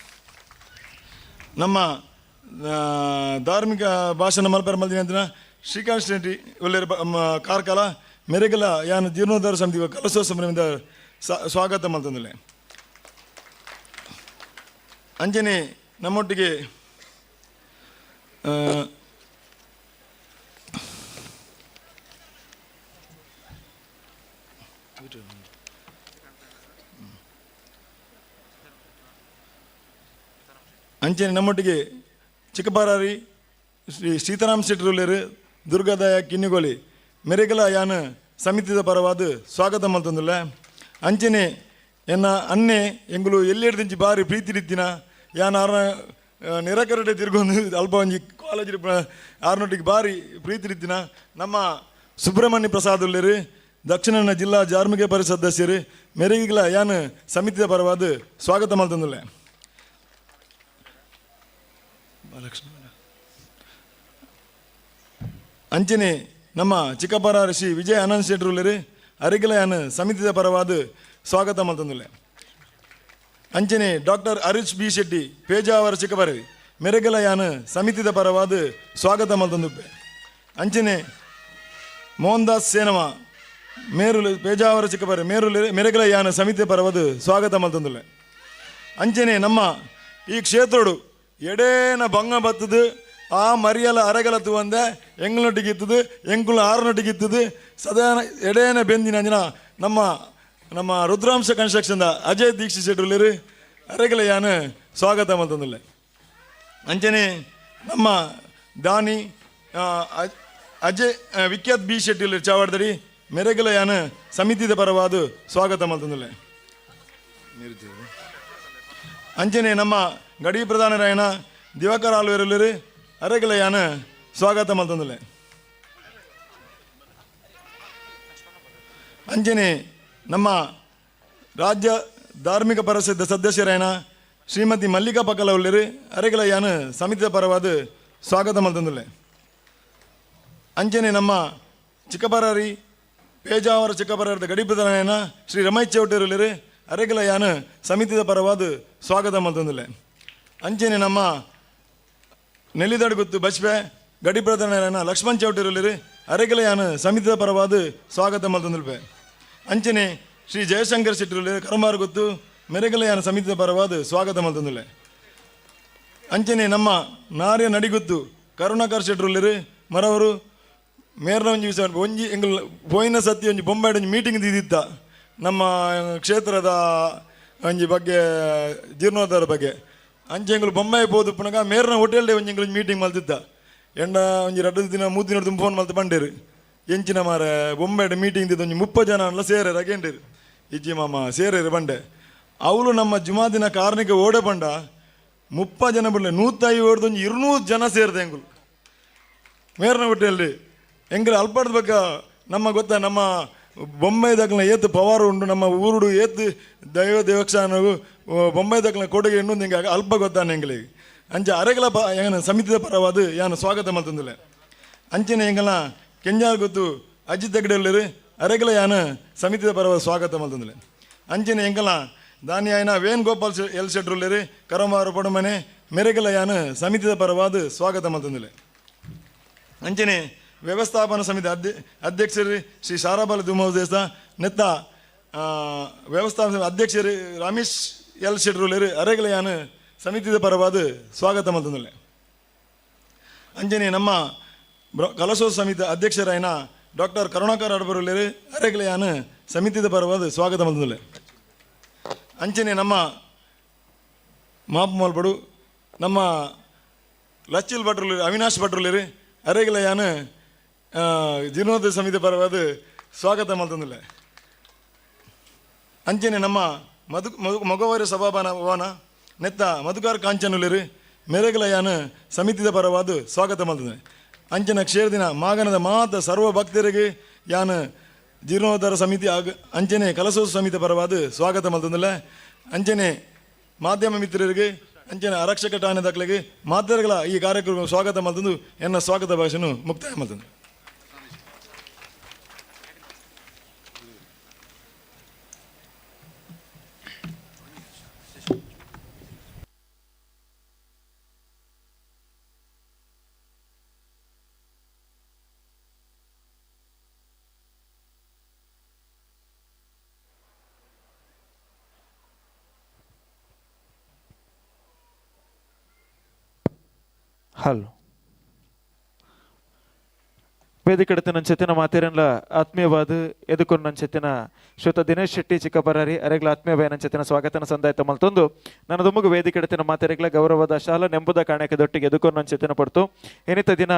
ನಮ್ಮ ಧಾರ್ಮಿಕ ಭಾಷಣ ಮಲ್ಪರ ಮಲ್ದಿನ ಶ್ರೀಕಾಂತ್ ಶೆಟ್ಟಿ ಒಳ್ಳೆಯ ಕಾರ್ಕಲ ಮೆರೆಗಲ ಯಾನು ಜೀರ್ಣೋದ್ಧಾರ ಸಮಿತಿ ಕಲಶೋತ್ಸವದಿಂದ ಸ್ವಾಗತ ಮಲ್ತಂದಿಲ್ಲ ಅಂಜನೆ ನಮ್ಮೊಟ್ಟಿಗೆ ಅಂಚನೆ ನಮ್ಮೊಟ್ಟಿಗೆ ಚಿಕ್ಕಬಾರಾರಿ ಶ್ರೀ ಸೀತಾರಾಮ್ ಶೆಟ್ಟರುಳ್ಳರು ದುರ್ಗಾದಾಯ ಕಿನ್ನಿಗೋಳಿ ಮೆರೆಗಲ ಯಾನು ಸಮಿತಿದ ಪರವಾದ ಸ್ವಾಗತ ಮಲ್ತಂದಿಲ್ಲ ಅಂಚನೆ ಎನ್ನ ಅನ್ನೆ ಎಂಗುಲು ಎಲ್ಲಿಡ್ದಿಂಚಿ ಬಾರಿ ಪ್ರೀತಿ ರೀತಿನ ಯಾನು ಆರ ನಿರಾಕರಡೆ ತಿರ್ಗೊಂಡು ಅಲ್ಪ ಒಂಜಿ ಕಾಲೇಜ್ ಆರ್ನೊಟ್ಟಿಗೆ ಬಾರಿ ಪ್ರೀತಿ ರೀತಿನ ನಮ್ಮ ಸುಬ್ರಹ್ಮಣ್ಯ ಪ್ರಸಾದ್ ಉಳ್ಳರು ದಕ್ಷಿಣ ಜಿಲ್ಲಾ ಧಾರ್ಮಿಕ ಪರಿಷತ್ ಸದಸ್ಯರು ಮೆರೆಗಿಗಳ ಯಾನು ಸಮಿತಿಯ ಪರವಾದ ಸ್ವಾಗತ ಮಲ್ತಂದಿಲ್ಲ ಅಂಚನೆ ನಮ್ಮ ಚಿಕ್ಕಬಾರ ಶ್ರೀ ವಿಜಯ ಅನಂತ್ ಶೆಟ್ಟರುಳ್ಳರು ಅರೆಗಿಲ ಯಾನು ಸಮಿತಿಯ ಪರವಾದ ಸ್ವಾಗತ ಮಲ್ತಂದಿಲ್ಲ ಅಂಚನೆ ಡಾಕ್ಟರ್ ಹರೀಶ್ ಬಿ ಶೆಟ್ಟಿ ಪೇಜಾವರ ಚಿಕ್ಕಬಾರಿ ಮೆರೆಗಲ ಯಾನು ಸಮಿತಿಯ ಪರವಾದ ಸ್ವಾಗತ ಮಲ್ತಂದುಪ್ಪೆ ಅಂಚನೆ ಮೋಹನ್ ದಾಸ್ ಸೇನವ ಮೇರುಲು ಪೇಜಾವರ ಚಿಕ್ಕಪರೆ ಮೇರುಲು ಮೆರೆಗಲ ಯಾನ ಸಮಿತಿ ಪರವದು ಸ್ವಾಗತ ಮಲ್ತಂದುಲ್ಲೆ. ಅಂಚನೆ ನಮ್ಮ ಈ ಕ್ಷೇತ್ರಡು ಎಡೇನ ಭಂಗ ಬತ್ತದು ಆ ಮರಿಯಲ ಅರಗಲತ್ತು ಒಂದೆ ಎಂಗಳೊಟ್ಟಿಗೆ ಇತ್ತದು ಎಂಕುಲ ಆರುನೊಟ್ಟಿಗೆ ಇತ್ತದು ಸದಾ ಎಡೇನ ಬೆಂದಿನ ಅಂಜನ ನಮ್ಮ ನಮ್ಮ ರುದ್ರಾಂಶ ಕನ್ಸ್ಟ್ರಕ್ಷನ್ ಅಜಯ್ ದೀಕ್ಷಿತ್ ಶೆಟ್ಟರು ಅರಗಲ ಯಾನ ಸ್ವಾಗತ ಮಲ್ತಂದುಲ್ಲೆ. ಅಂಚನೆ ನಮ್ಮ ದಾನಿ ಅಜಯ್ ವಿಖ್ಯಾತ್ ಬಿ ಶೆಟ್ಟಿ ಚಾವಾಡ್ದಡಿ ಮೆರೆಗಲ ಯಾನ ಸಮಿತಿದ ಪರವಾದ ಸ್ವಾಗತ ಮಲ್ತಂದುಲ್ಲೆ. ಅಂಚನೆ ನಮ್ಮ ಗಡಿ ಪ್ರಧಾನರಾಯಣ ದಿವಾಕರ್ ಆಳ್ವೇರು ಅರೆಗಲ ಯಾನ ಸ್ವಾಗತ ಮಲ್ತಂದುಲ್ಲೆ. ಅಂಚನೆ ನಮ್ಮ ರಾಜ್ಯ ಧಾರ್ಮಿಕ ಪರಿಷತ್ ಸದಸ್ಯರಾಯಣ ಶ್ರೀಮತಿ ಮಲ್ಲಿಕಾ ಪಕ್ಕಲವಳ್ಳರು ಅರೆಗಲ ಯಾನ ಸಮಿತಿಯ ಪರವಾದ ಸ್ವಾಗತ ಮಲ್ತಂದುಲ್ಲೆ. ಅಂಚನೆ ನಮ್ಮ ಚಿಕ್ಕಪರಾರಿ ಪೇಜಾವರ ಚಿಕ್ಕಪರಾರದ ಗಡಿ ಪ್ರಧಾನ ಶ್ರೀ ರಮೇಶ್ ಚೌಟರು ಅರೆಗಲ ಯಾನ ಸಮಿತಿಯ ಪರವಾದ ಸ್ವಾಗತ ಮಲ್ತಂದುಲ್ಲೆ. ಅಂಚನೆ ನಮ್ಮ ನೆಲ್ಲಿದಡುಗುತ್ತು ಬಸ್ಪೆ ಗಡಿ ಪ್ರಧಾನ ಲಕ್ಷ್ಮಣ್ ಚೌಟರು ಅರೆಗಲ ಯಾನ ಸಮಿತಿಯ ಪರವಾದ ಸ್ವಾಗತ ಮಲ್ತಂದುಲ್ಪೆ. ಅಂಚನೆ ಶ್ರೀ ಜಯಶಂಕರ್ ಶೆಟ್ಟರು ಕರಮಾರು ಗೊತ್ತು ಮೆರೆಗಲ ಯಾನ ಸಮಿತಿಯ ಪರವಾದ ಸ್ವಾಗತ ಮಲ್ತಂದುಲ್ಲೆ. ಅಂಚನೆ ನಮ್ಮ ನಾರ್ಯ ನಡಿಗುತ್ತು ಕರುಣಾಕರ್ ಶೆಟ್ಟರು ಮರವರು ಮೇರ್ನ ಒಂಜಿ ವಿಷಯ ಒಂಜಿ ಎಂಗಲ್ ಪೋಯಿನ ಸತಿ ಒಂಜಿ ಬೊಂಬಾಯ್ಡ ಒಂಜಿ ಮೀಟಿಂಗ್ ದಿದಿತ್ತ ನಮ್ಮ ಕ್ಷೇತ್ರದ ಒಂಜಿ ಬಗ್ಗೆ ಜೀರ್ಣೋದ್ಧಾರ ಬಗ್ಗೆ ಅಂಚೆ ಎಂಗಳು ಬೊಂಬಾಯಿ ಪೋದು ಪುನಗ ಮೇರ್ನ ಹೋಟೆಲ್ಡೆ ಒಂಜಿ ಎಂಗಳು ಮೀಟಿಂಗ್ ಮಲ್ತಿದ್ದ ಎಂಡ ಒಂಜಿ 2 ದಿನ 3 ದಿನ ತುಂಬ ಫೋನ್ ಮಲ್ತು ಬಂಡೇರು ಎಂಚಿನ ಮಾರ ಬೊಂಬಾಯ್ಡ ಮೀಟಿಂಗ್ ದಿದ್ದು ಒಂಜಿ 30 ಜನ ಅಲ್ಲ ಸೇರೇರು ಅಗೇಂಡೇರು ಇಜ್ಜಿ ಮಾಮ ಸೇರೇರು ಬಂಡೆ ಅವಳು ನಮ್ಮ ಜುಮಾ ದಿನ ಕಾರ್ನಿಗೆ ಓಡೆ ಬಂಡ 30 ಜನ ಬಿಡಲೆ 150 ಒಂಜಿ 200 ಜನ ಸೇರಿದೆ ಎಂಗಳು ಮೇರ್ನ ಹೋಟೆಲ್ಡೆ ಎಂಗ್ರೆ ಅಲ್ಪಾಡ್ದ ಬಗ್ಗೆ ನಮ್ಮ ಗೊತ್ತಾ ನಮ್ಮ ಬೊಂಬೈದಾಗಲ ಏತ್ ಪವಾರ ಉಂಡು ನಮ್ಮ ಊರುಡು ಏತ್ ದೈವ ದೇವಕ್ಷಾನವು ಬೊಂಬೈದಾಗಲ ಕೊಡುಗೆ ಇನ್ನೊಂದು ಹಿಂಗೆ ಅಲ್ಪ ಗೊತ್ತಾನೆ ಎಂಗಳಿಗೆ ಅಂಚೆ ಅರೆಗಲ ಏನು ಸಮಿತಿಯ ಪರವಾದ ಯಾನು ಸ್ವಾಗತ ಮಲ್ತಂದಿಲ್ಲ. ಅಂಚನೆ ಎಂಗಲ ಕೆಂಜಾಲ್ ಗೊತ್ತು ಅಜಿತ್ ದಗಡೆಲ್ಲರು ಅರೆಗಲ ಯಾನು ಸಮಿತಿಯ ಪರವಾದ ಸ್ವಾಗತ ಮಲ್ತಂದಿಲ್ಲ. ಅಂಚನೆ ಎಂಗಲ ದಾನಿ ಆಯ್ನ ವೇಣುಗೋಪಾಲ್ ಎಲ್ ಶೆಟ್ರುಲ್ಲರು ಕರಮಾರು ಪಡುಮನೆ ಮೆರೆಗಲ ಯಾನು ಸಮಿತಿಯ ಪರವಾದ ಸ್ವಾಗತ ಮಲ್ತಂದಿಲ್ಲ. ಅಂಚನೆ ವ್ಯವಸ್ಥಾಪನಾ ಸಮಿತಿ ಅಧ್ಯಕ್ಷರು ಶ್ರೀ ಶಾರಾಬಾಲ ದುಮೋದೇಶ ನೆತ್ತ ವ್ಯವಸ್ಥಾಪನಾ ಅಧ್ಯಕ್ಷರು ರಮೇಶ್ ಎಲ್ ಶೆಟ್ರುಲ್ಲರು ಅರೆಗಲ ಯಾನು ಸಮಿತಿಯ ಪರವಾದ ಸ್ವಾಗತ ಮಲ್ತಂದಿಲ್ಲ. ಅಂಜನೆ ನಮ್ಮ ಕಲಶೋತ್ಸವ ಸಮಿತಿ ಅಧ್ಯಕ್ಷರಾಯನ ಡಾಕ್ಟರ್ ಕರುಣಾಕರ್ ಅಡಬರುಲ್ಲರು ಅರೆಗಲ ಯಾನು ಸಮಿತಿಯ ಪರವಾದ ಸ್ವಾಗತ ಮಲ್ತಂದಿಲ್ಲ. ಅಂಚನೆ ನಮ್ಮ ಮಾಪ್ ಮಲ್ಪಡು ನಮ್ಮ ಲಚ್ಚಿಲ್ ಭಟ್ರು ಅವಿನಾಶ್ ಭಟ್ರುಲ್ಲರು ಅರೆಗಲ ಯಾನು ಜೀರ್ಣೋದ್ಧಾರ ಸಮಿತಿ ಪರವಾದ ಸ್ವಾಗತ ಮಲ್ತಂದಿಲ್ಲ. ಅಂಚನೆ ನಮ್ಮ ಮಗವರ ಸಭಾಭವನ ನೆತ್ತ ಮಧುಕಾರ್ ಕಾಂಚನುಲ್ಲರು ಮೆರೆಗಲ ಯಾನು ಸಮಿತಿಯ ಪರವಾದ ಸ್ವಾಗತ ಮಲ್ತಂದಿಲ್ಲ. ಅಂಚನ ಕ್ಷೇತ್ರದಿನ ಮಾಗನದ ಮಾತ ಸರ್ವ ಭಕ್ತರಿಗೆ ಯಾನು ಜೀರ್ಣೋದ್ಧಾರ ಸಮಿತಿ ಅಂಚನೆ ಕಲಶೋತ್ಸವ ಸಮಿತಿ ಪರವಾದ ಸ್ವಾಗತ ಮಲ್ತಂದಿಲ್ಲ. ಅಂಚನೆ ಮಾಧ್ಯಮ ಮಿತ್ರರಿಗೆ ಅಂಚನೆ ಆರಕ್ಷಕ ಠಾಣೆ ದಾಖಲೆಗೆ ಮಾಧ್ಯಮಗಳ ಈ ಕಾರ್ಯಕ್ರಮ ಸ್ವಾಗತ ಮಲ್ತಂದು ಎನ್ನ ಸ್ವಾಗತ ಭಾಷೆಯನ್ನು ಮುಕ್ತಾಯ ಮಲ್ತಂದು. ಹಲೋ ವೇದಿಕೆ ನಂಚೆತ್ತಿನ ಮಾತೇರನ್ಲ ಆತ್ಮೀಯವಾದ ಎದುಕೊಂಡು ನಂಚೆತ್ತಿನ ಶ್ರೀಯುತ ದಿನೇಶ್ ಶೆಟ್ಟಿ ಚಿಕ್ಕಪರಾರಿ ಅರೆಗ್ಲ ಆತ್ಮೀಯ ಭಯ ನಂಚೆತ್ತಿನ ಸ್ವಾಗತನ ಸಂದಾಯತ ಮಲ್ತೊಂದು ನನ್ನ ದುಮ್ಮಗು ವೇದಿಕೆ ಎಡತಿನ ಮಾತೇರೆಗ್ಲ ಗೌರವದ ಶಾಲಾ ನೆಂಬುದ ಕಾಣಕ್ಕೆ ದೊಟ್ಟಿಗೆ ಎದುಕೊಂಡು ನಂಚೆತ್ತಿನ ಪಡ್ತು ಏನಿತ ದಿನ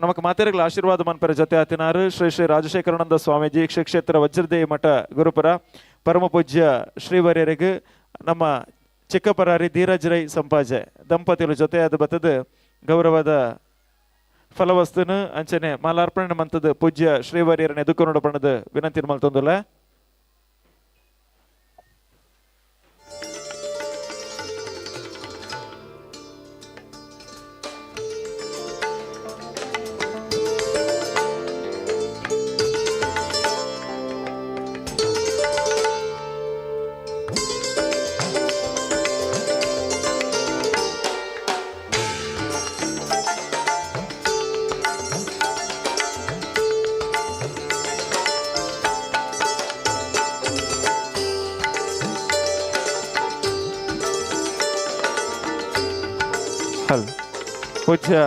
ನಮಕ್ ಮಾತೇರೆಗ್ಲ ಆಶೀರ್ವಾದ ಮನ್ಪರ ಜೊತೆ ಆತಿನಾರು ಶ್ರೀ ಶ್ರೀ ರಾಜಶೇಖರಾನಂದ ಸ್ವಾಮೀಜಿ ಶ್ರೀ ಕ್ಷೇತ್ರ ವಜ್ರದೇವಿ ಮಠ ಗುರುಪುರ ಪರಮ ಪೂಜ್ಯ ಶ್ರೀವರ್ಯರಿಗೆ ನಮ್ಮ ಚಿಕ್ಕಪರಾರಿ ಧೀರಜ್ ರೈ ಸಂಪಾಜೆ ದಂಪತಿಗಳ ಜೊತೆಯಾದ ಬತ್ತದ ಗೌರವದ ಫಲವಸ್ತುನ ಅಂಚನೆ ಮಾಲಾರ್ಪಣೆ ಮಂತದ ಪೂಜ್ಯ ಶ್ರೀವರ್ಯರನ್ನ ಎದುಕೊಂಡು ಬಣ್ಣದ ವಿನಂತಿ ಮಲ್ತೊಂದುಲ್ಲ. ಪೂಜ್ಯ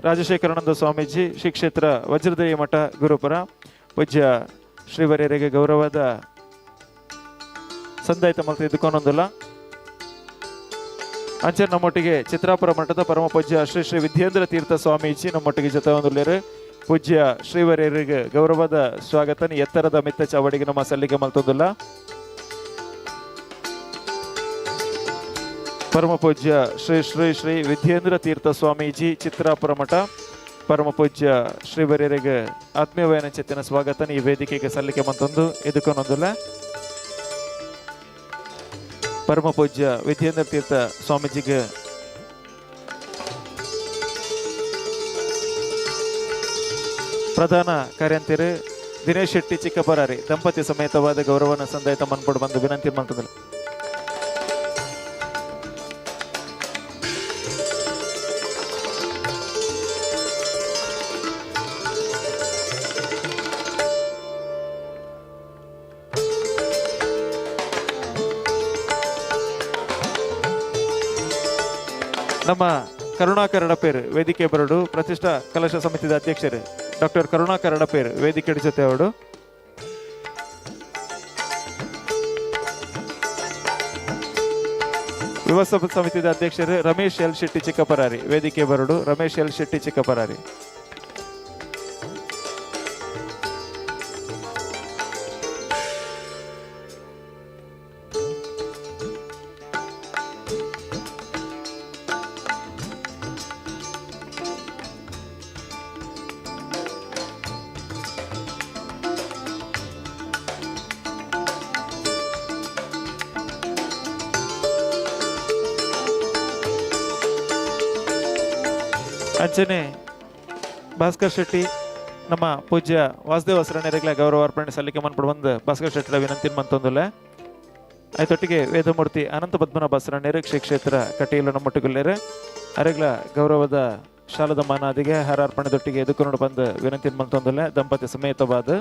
ರಾಜಶೇಖರಾನಂದ ಸ್ವಾಮೀಜಿ ಶ್ರೀ ಕ್ಷೇತ್ರ ವಜ್ರದೇವಿ ಮಠ ಗುರುಪುರ ಪೂಜ್ಯ ಶ್ರೀವರ್ಯರಿಗೆ ಗೌರವದ ಸಂದಾಯಿತ ಮಲ್ತ ಇದ್ದುಕೊಂಡೊಂದಿಲ್ಲ. ಅಂಚೆ ನಮ್ಮೊಟ್ಟಿಗೆ ಚಿತ್ರಾಪುರ ಮಠದ ಪರಮ ಪೂಜ್ಯ ಶ್ರೀ ಶ್ರೀ ವಿದ್ಯೇಂದ್ರ ತೀರ್ಥ ಸ್ವಾಮೀಜಿ ನಮ್ಮೊಟ್ಟಿಗೆ ಜೊತೆ ಹೊಂದಿದ್ದಾರೆ. ಪೂಜ್ಯ ಶ್ರೀವರ್ಯರಿಗೆ ಗೌರವದ ಸ್ವಾಗತ ಎತ್ತರದ ಮಿತ್ತ ಚಾವಡಿಗೆ ನಮ್ಮ ಸಲ್ಲಿಗೆ ಮಲ್ತೊಂದಿಲ್ಲ. ಪರಮ ಪೂಜ್ಯ ಶ್ರೀ ಶ್ರೀ ಶ್ರೀ ವಿದ್ಯೇಂದ್ರ ತೀರ್ಥ ಸ್ವಾಮೀಜಿ ಚಿತ್ರಾಪುರ ಮಠ ಪರಮ ಪೂಜ್ಯ ಶ್ರೀವರ್ಯರಿಗೆ ಆತ್ಮೀಯವಾದ ಚೆತ್ತಿನ ಸ್ವಾಗತ ಈ ವೇದಿಕೆಗೆ ಸಲ್ಲಿಕೆ ಮಂತೊಂದು ಇದಕ್ಕೊಂದೊಂದಿಲ್ಲ. ಪರಮ ಪೂಜ್ಯ ವಿದ್ಯೇಂದ್ರ ತೀರ್ಥ ಸ್ವಾಮೀಜಿಗೆ ಪ್ರಧಾನ ಕಾರ್ಯಂತಿರು ದಿನೇಶ್ ಶೆಟ್ಟಿ ಚಿಕ್ಕಪರಾರಿ ದಂಪತಿ ಸಮೇತವಾದ ಗೌರವನ ಸಂದಾಯಿತ ಮನ್ಪಡು ಬಂದು ವಿನಂತಿ ಮಾಡ್ತದಿಲ್ಲ. ನಮ್ಮ ಕರುಣಾಕರ್ ಅಡಪೇರ್ ವೇದಿಕೆ ಬರಡು ಪ್ರತಿಷ್ಠಾ ಕಲಶ ಸಮಿತಿದ ಅಧ್ಯಕ್ಷರು ಡಾಕ್ಟರ್ ಕರುಣಾಕರ್ ಅಡಪೇರ್ ವೇದಿಕೆ ಜೊತೆ ಅವಡು ವ್ಯವಸ್ಥಾಪಕ ಸಮಿತಿದ ಅಧ್ಯಕ್ಷರು ರಮೇಶ್ ಎಲ್ ಶೆಟ್ಟಿ ಚಿಕ್ಕಪರಾರಿ ವೇದಿಕೆ ಬರಡು ರಮೇಶ್ ಎಲ್ ಶೆಟ್ಟಿ ಚಿಕ್ಕಪರಾರಿ. ಅಂಚನೆ ಭಾಸ್ಕರ್ ಶೆಟ್ಟಿ ನಮ್ಮ ಪೂಜ್ಯ ವಾಸುದೇವ ಹಸರಣ್ಣರಿಗಳ ಗೌರವ ಅರ್ಪಣೆ ಸಲ್ಲಿಕೆ ಮನ್ಪಡು ಬಂದು ಭಾಸ್ಕರ್ ಶೆಟ್ಟಿರ ವಿನಂತಿ ಮಂತೊಂದಿಲ್ಲ. ಆಯ್ತೊಟ್ಟಿಗೆ ವೇದಮೂರ್ತಿ ಅನಂತ ಪದ್ಮನಾಭ ಹಸರಣ್ಣರು ಶ್ರೀ ಕ್ಷೇತ್ರ ಕಟೀಲು ನಮ್ಮೊಟ್ಟಿಗುಲ್ಲೇರು ಅರೆಗ್ಲ ಗೌರವದ ಶಾಲದ ಮಾನಾದಿಗೆ ಹಾರ ಅರ್ಪಣೆದೊಟ್ಟಿಗೆ ಎದುಕೊಂಡು ಬಂದು ವಿನಂತಿ ಮಂತೊಂದಿಲ್ಲ. ದಂಪತಿ ಸಮೇತವಾದ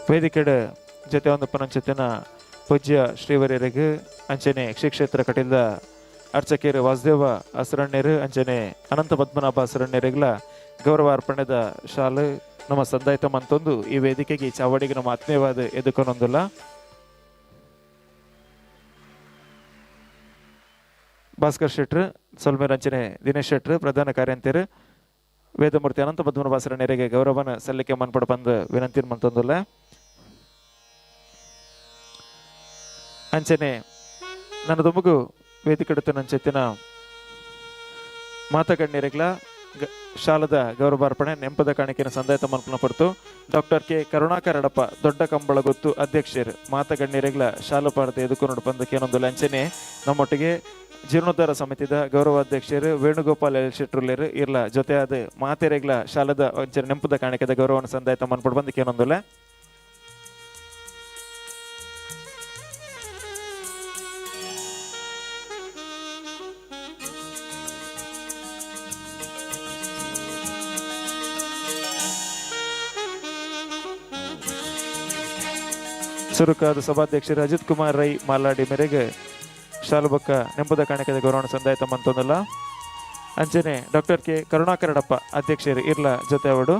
ವೇದಿಕೆಡ ಜೊತೆ ಒಂದು ಪನಂಚತಿನ ಪೂಜ್ಯ ಶ್ರೀವರ್ಯರಿಗೆ ಅಂಚನೆ ಶ್ರೀ ಕ್ಷೇತ್ರ ಕಟೀಲ್ದ ಅರ್ಚಕೇರು ವಾಸುದೇವ ಹಸರಣ್ಯರು ಅಂಚನೆ ಅನಂತ ಪದ್ಮನಾಭ ಹಸರಣ್ಯರಿಗಳ ಗೌರವ ಅರ್ಪಣೆದ ಶಾಲೆ ನಮ್ಮ ಸಂದಾಯಿತ ಮಂತೊಂದು ಈ ವೇದಿಕೆಗೆ ಚಾವಡಿಗೆ ನಮ್ಮ ಆತ್ಮೀಯವಾದ ಎದುಕೊಂದೊಂದಿಲ್ಲ. ಭಾಸ್ಕರ್ ಶೆಟ್ರು ಸೊಲ್ಮೇರ್ ಅಂಚನೆ ದಿನೇಶ್ ಶೆಟ್ರು ಪ್ರಧಾನ ಕಾರ್ಯಂತಿರು ವೇದಮೂರ್ತಿ ಅನಂತ ಪದ್ಮನಾಭ ಹಸರಣ್ಯರಿಗೆ ಗೌರವನ ಸಲ್ಲಿಕೆ ಮನ್ಪಡು ಬಂದು ವಿನಂತಿ ಮಂತೊಂದಿಲ್ಲ. ಅಂಚನೆ ನನ್ನ ದುಮಗು ವೇದಿಕೆಡುತ್ತ ನನ್ನ ಚೆತ್ತಿನ ಮಾತಗಣ್ಯರಿಗಳ ಶಾಲದ ಗೌರವಾರ್ಪಣೆ ನೆಂಪದ ಕಾಣಿಕೆನ ಸಂದಾಯಿತ ಮನ್ಪನ ಪಡ್ತು ಡಾಕ್ಟರ್ ಕೆ ಕರುಣಾಕರ್ ಅಡಪ ದೊಡ್ಡ ಕಂಬಳ ಗೊತ್ತು ಅಧ್ಯಕ್ಷರು ಮಾತಗಣ್ಯರಿಗಳ ಶಾಲು ಪಾಡದೆ ಎದುಕೊಂಡು ಬಂದು ಕೇನೊಂದು ಅಂಚನೆ ನಮ್ಮೊಟ್ಟಿಗೆ ಜೀರ್ಣೋದ್ಧಾರ ಸಮಿತಿದ ಗೌರವ ಅಧ್ಯಕ್ಷರು ವೇಣುಗೋಪಾಲ್ ಎಲ್ ಶೆಟ್ರುಲೇರು ಇರ್ಲ ಜೊತೆ ಆದ ಮಾತೆರೆಗಳ ಶಾಲದ ನೆಂಪದ ಕಾಣಿಕೆದ ಗೌರವನ ಸಂದಾಯಿತ ಮನ್ಪಡು ಬಂದು ಕೇನೊಂದುಲ್ಲ. ಸುರುಕಾದ ಸಭಾಧ್ಯಕ್ಷರು ಅಜಿತ್ ಕುಮಾರ್ ರೈ ಮಾಲಾಡಿ ಮೇರೆಗೆ ಶಾಲುಬಕ್ಕ ನೆಂಪದ ಕಾಣಿಕೆದ ಗೌರವ ಸಂದಾಯಿತ ಮಂತೊಂದಲ್ಲ. ಅಂಚನೆ ಡಾಕ್ಟರ್ ಕೆ ಕರುಣಾಕರ್ ಅಡಪ ಅಧ್ಯಕ್ಷರು ಇರ್ಲ ಜೊತೆ ಅವಡು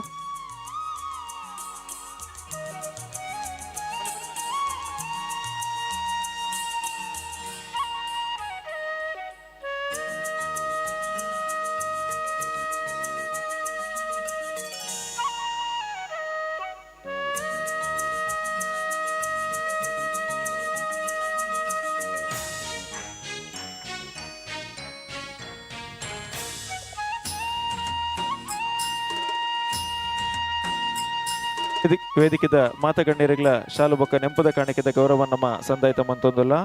ವೇದಿಕೆದ ಮಾತಗಣ್ಯರಿಗಳ ಶಾಲು ಬೊಕ್ಕ ನೆಂಪದ ಕಾಣಿಕೆದ ಗೌರವ ನಮ್ಮ ಸಂದಾಯಿತ ಮಂತೊಂದುಲ್ಲ.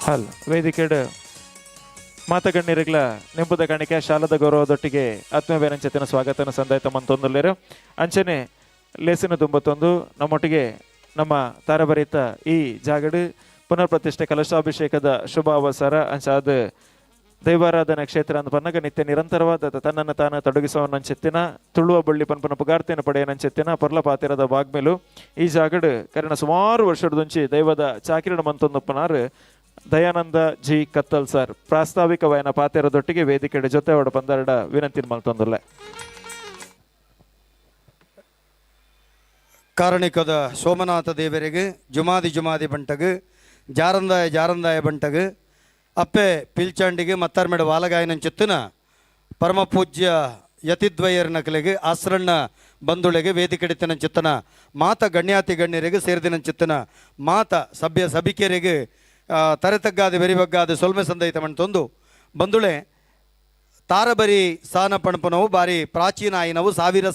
ಹಲ್ ವೇದಿಕೆಡ್ ಮಾತಗಣ್ಯರಿಗಳ ನೆಂಪದ ಕಾಣಿಕೆ ಶಾಲದ ಗೌರವದೊಟ್ಟಿಗೆ ಆತ್ಮೀಯವೇನಂಚೆತ್ತಿನ ಸ್ವಾಗತನ ಸಂದಾಯಿತ ಮಂತೊಂದುಲ್ಲೇರು. ಅಂಚನೆ ಲೇಸಿನ ತುಂಬತ್ತೊಂದು ನಮ್ಮೊಟ್ಟಿಗೆ ನಮ್ಮ ತಾರಬರಿತ ಈ ಜಾಗಡು ಪುನರ್ ಪ್ರತಿಷ್ಠೆ ಕಲಶಾಭಿಷೇಕದ ಶುಭ ಅವಸರ ಅಂಚಾದ ದೈವಾರಾಧನಾ ಕ್ಷೇತ್ರ ಅಂತ ಪನ್ನಗ ನಿತ್ಯ ನಿರಂತರವಾದ ತನ್ನನ್ನು ತಾನು ತೊಡಗಿಸುವನಂಚೆತ್ತಿನ ತುಳುವ ಬಳ್ಳಿ ಪನ್ಪನ ಪುಗಾರ್ತಿನ ಪಡೆಯನಂಚೆತ್ತಿನ ಪೊರ್ಲ ಪಾತಿರದ ಬಾಗ್ಮೇಲು ಈ ಜಾಗಡು ಕರಿನ ಸುಮಾರು ವರ್ಷದಂಚಿ ದೈವದ ಚಾಕಿರಣ ಮಂತೊಂದಪ್ಪನಾರು ದಯಾನಂದ ಜಿ ಕತ್ತಲ್ ಸರ್ ಪ್ರಾಸ್ತಾವಿಕವಾಯನ ಪಾತೆರದೊಟ್ಟಿಗೆ ವೇದಿಕೆಡೆ ಜೊತೆ ಹೊಡ ಪಂದರಡ ವಿನಂತಿ ಮಲ್ತೊಂದುಲ್ಲೆ. ಕಾರಣಿಕದ ಸೋಮನಾಥ ದೇವರಿಗೆ ಜುಮಾದಿ ಬಂಟಗು ಜಾರಂದಾಯ ಬಂಟಗು ಅಪ್ಪೆ ಪಿಲ್ಚಾಂಡಿಗೆ ಮತ್ತಾರ್ಮೆಡ ವಾಲಗಾಯನ ಚಿತ್ತನ ಪರಮ ಪೂಜ್ಯ ಯತಿದ್ವಯರ ನಕಲಿಗೆ ಆಸ್ರಣ್ಣ ಬಂಧುಳೆಗೆ ವೇದಿಕೆಡಿತನ ಚಿತ್ತನ ಮಾತ ಗಣ್ಯಾತಿ ಗಣ್ಯರಿಗೆ ಸೇರಿದಿನ ಚಿತ್ತನ ಮಾತ ಸಭ್ಯ ಸಭಿಕೆಯರಿಗೆ ತರೆತಗ್ಗಾದ ಬೆರಿಬಗ್ಗಾದ ಸೊಲ್ಮೆ ಸಂದೈತ ಮಣ್ತೊಂದು ಬಂಧುಳೆ ತಾರಬರಿ ಸಾನ ಪಣಪನವು ಬಾರಿ ಪ್ರಾಚೀನ ಆಯಿನವು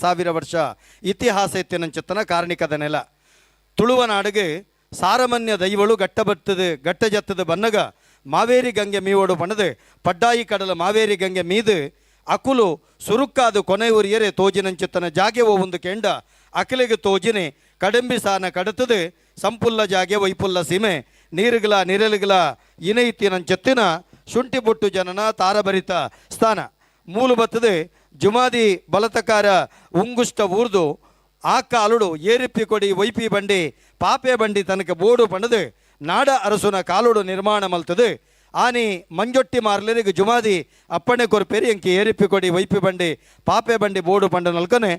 ಸಾವಿರ ವರ್ಷ ಇತಿಹಾಸ ಎತ್ತಿನ ಚಿತ್ತನ ಕಾರಣಿಕದ ನೆಲ ತುಳುವ ನಾಡಿಗೆ ಸಾರಮನ್ಯ ದೈವಳು ಗಟ್ಟ ಜತ್ತದ ಬನ್ನಗ ಮಾವೇರಿ ಗಂಗೆ ಮೀವೋಡು ಪಣದು ಪಡ್ಡಾಯಿ ಕಡಲ ಮಾವೇರಿ ಗಂಗೆ ಮೀದು ಅಕುಲು ಸುರುಕ್ಕಾದು ಕೊನೆಯೂರಿಯರೆ ತೋಜಿನಂಚಿತ್ತನ ಜಾಗೆ ಒಂದು ಕೆಂಡ ಅಕಲಿಗೆ ತೋಜಿನೆ ಕಡಂಬಿ ಸಾನ ಕಡತದು ಸಂಪುಲ್ಲ ಜಾಗೆ ವೈಪುಲ್ಲ ಸೀಮೆ ನೀರುಗಳ ನಿರಳುಗಳ ಇನೈತಿನಂಚೆತ್ತಿನ ಶುಂಠಿ ಬೊಟ್ಟು ಜನನ ತಾರಭರಿತ ಸ್ಥಾನ ಮೂಲು ಬತ್ತದು ಜುಮಾದಿ ಬಲತಕಾರ ಉಂಗುಷ್ಟ ಊರ್ದು ಆ ಕಾಲುಡು ಏರಿಪ್ಪಿ ಕೊಡಿ ವೈಪಿ ಬಂಡಿ ಪಾಪೆ ಬಂಡಿ ತನಕ ಬೋಡು ಪಣದು ನಾಡ ಅರಸುನ ಕಾಲುಡು ನಿರ್ಮಾಣ ಮಲ್ತದು ಆನಿ ಮಂಜೊಟ್ಟಿ ಮಾರ್ಲರಿಗೆ ಜುಮಾದಿ ಅಪ್ಪಣೆ ಕೊರ್ಪೇರಿ ಎಂಕಿ ಏರಿಪ್ಪಿ ಕೊಡಿ ವೈಪಿ ಬಂಡಿ ಪಾಪೆ ಬಂಡಿ ಬೋಡು ಪಂಡ ನಲ್ಕನೆ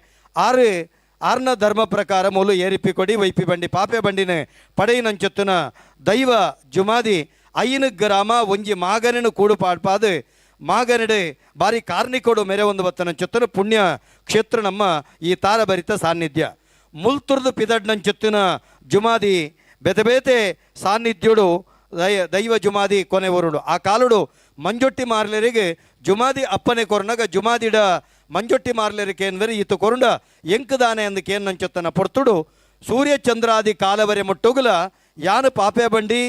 ಆರ್ನ ಧರ್ಮ ಪ್ರಕಾರ ಮೂಲು ಏರಿಪ್ಪಿ ಕೊಡಿ ವೈಪಿ ಬಂಡಿ ಪಾಪೆ ಬಂಡಿನ ಪಡೆಯಿನಂಚೆತ್ತುನ ದೈವ ಜುಮಾದಿ ಐನ ಗ್ರಾಮ ಒಂಜಿ ಮಾಗನಿನ ಕೂಡು ಪಾಡ್ಪಾದು ಮಾಗನಡೆ ಬಾರಿ ಕಾರ್ಣಿಕೋಡು ಮೆರೆ ಒಂದು ಬತ್ತನ ಚೊತ್ತನ ಪುಣ್ಯ ಕ್ಷೇತ್ರ ನಮ್ಮ ಈ ತಾರಭರಿತ ಸಾನ್ನಿಧ್ಯ ಮುಲ್ತುರ್ದು ಪಿದಡ್ನಂಚೆತ್ತಿನ ಜುಮಾದಿ ಬೆದಬೇತೆ ಸಾನ್ನಿಧ್ಯುಡು ದೈವ ಜುಮಾದಿ ಕೊನೆ ಒರುಡು ಆ ಕಾಲುಡು ಮಂಜೊಟ್ಟಿ ಮಾರ್ಲರಿಗೆ ಜುಮಾದಿ ಅಪ್ಪನೆ ಕೊರನಾಗ ಜುಮಾದಿಡ ಮಂಜೊಟ್ಟಿ ಮಾರ್ಲರಿಗೆ ಏನ್ವರಿ ಈತು ಕೊರುಂಡ ಎಂಕದಾನೆ ಅಂದಕ್ಕೆ ಏನಂಚೊತ್ತನ ಪೊರ್ತುಡು ಸೂರ್ಯ ಚಂದ್ರಾದಿ ಕಾಲವರೆ ಮುಟ್ಟುಗುಲ ಯಾನು ಪಾಪೆ ಬಂಡಿ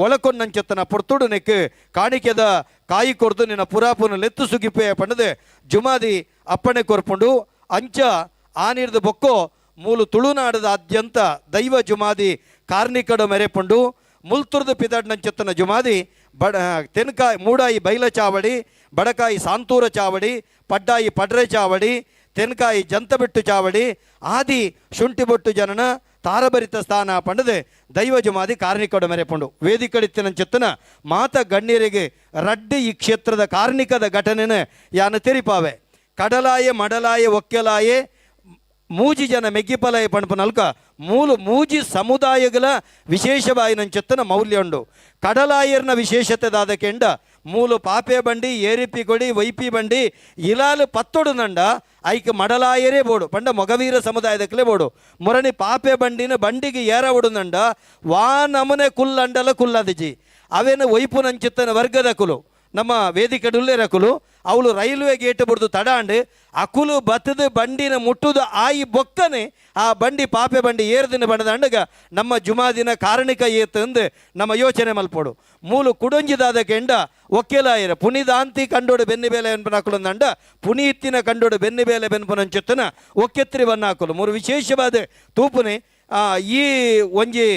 ಒಳಕೊಂಡಂಚೆತ್ತನ ಪೊರ್ತುಡು ನೆಕ್ ಕಾಣಿಕೆದ ಕಾಯಿ ಕೊರ್ದು ನಿನ್ನ ಪುರಾಪುನ ಲೆತ್ತು ಸುಗಿಪೆ ಪಂಡದೆ ಜುಮಾದಿ ಅಪ್ಪಣೆ ಕೊರ್ಪುಂಡು ಅಂಚ ಆನಿರ್ದು ಬೊಕ್ಕೋ ಮೂಲು ತುಳುನಾಡದಾದ್ಯಂತ ದೈವ ಜುಮಾದಿ ಕಾರ್ಣಿಕಡು ಮೆರೆಪುಂಡು ಮುಲ್ತುರ್ದು ಪಿದಡ್ನಂಚೆತ್ತನ ಜುಮಾದಿ ತೆನ್ಕಾಯಿ ಮೂಡಾಯಿ ಬೈಲ ಚಾವಡಿ ಬಡಕಾಯಿ ಸಾಂತೂರ ಚಾವಡಿ ಪಡ್ಡಾಯಿ ಪಡ್ರೆ ಚಾವಡಿ ತೆನ್ಕಾಯಿ ಜಂತಬೆಟ್ಟು ಚಾವಡಿ ಆದಿ ಶುಂಠಿ ಬೊಟ್ಟು ಜನನ ತಾರಭರಿತ ಸ್ಥಾನ ಪಂಡದೆ ದೈವ ಜುಮಾದಿ ಕಾರ್ಣಿಕಡು ಮೆರೆಪುಂಡು ವೇದಿಕಡಿತ್ತಿನ ಚಿತ್ತನ ಮಾತ ಗಣ್ಯರಿಗೆ ರಡ್ಡಿ ಈ ಕ್ಷೇತ್ರದ ಕಾರ್ಣಿಕದ ಘಟನೆನ ಯಾನ ತೆರಿಪಾವೆ ಕಡಲಾಯೆ ಮಡಲಾಯೆ ಒಕ್ಕೆಲಾಯೆ ಮೂಜಿ ಜನ ಮೆಗ್ಗಿಪಲಾಯ ಪಣಪನಲ್ಕ ಮೂಜಿ ಸಮುದಾಯಗಳ ವಿಶೇಷವಾಗಿ ನಂಚೆತ್ತನ ಮೌಲ್ಯ ಉಂಡು ಕಡಲಾಯರ್ನ ವಿಶೇಷತೆದಾದ ಕೆಂಡ ಮೂಲು ಪಾಪೆ ಬಂಡಿ ಏರಿಪಿ ಕೊಡಿ ವೈಪಿ ಬಂಡಿ ಇಲಾಲು ಪತ್ತೊಡು ನಂಡ ಐಕ್ ಮಡಲಾಯರೇ ಬೋಡು ಪಂಡ ಮೊಗವೀರ ಸಮುದಾಯದಕ್ಕಲೇ ಬೋಡು ಮೊರಣಿ ಪಾಪೆ ಬಂಡಿನ ಬಂಡಿಗೆ ಏರ ಉಡುನಂಡ ವಾ ನಮನೆ ಕುಲ್ಲಂಡಲ ಕುಲ್ಲದಿಜಿ ಅವೇನು ವೈಪು ನಂಚಿತ್ತನ ವರ್ಗದ ಕುಲು ನಮ್ಮ ವೇದಿಕೆಡುಲ್ಲೇ ರಕುಲು ಅವಳು ರೈಲ್ವೆ ಗೇಟ್ ಬಿಡ್ದು ತಡಾಂಡು ಅಕುಲು ಬತ್ತದ ಬಂಡಿನ ಮುಟ್ಟುದು ಆಯಿ ಬೊಕ್ಕನೆ ಆ ಬಂಡಿ ಪಾಪೆ ಬಂಡಿ ಏರ್ದಿನ ಬಣ್ಣದ ಅಂಡಗ ನಮ್ಮ ಜುಮಾದಿನ ಕಾರಣಿಕ ಏತಂದು ನಮ್ಮ ಯೋಚನೆ ಮಲ್ಪೋಡು ಮೂಲು ಕುಡಂಜಿದಾದ ಕೆಂಡ ಒಕ್ಕೆಲಾಯರ ಪುನಿದಾಂತಿ ಕಂಡೋಡು ಬೆನ್ನಿ ಬೇಲೆ ಬೆನ್ಪನಾಕುಲು ಅಂಡ ಪುನೀತಿನ ಕಂಡೋಡು ಬೆನ್ನಿ ಬೇಲೆ ಬೆನ್ಪನಂಚೆತ್ತನ ಒಕ್ಕೆತ್ರಿ ಬನ್ನಾಕುಲು ಮೂರು ವಿಶೇಷವಾದ ತೂಪುನೆ ಈ ಒಂಜಿ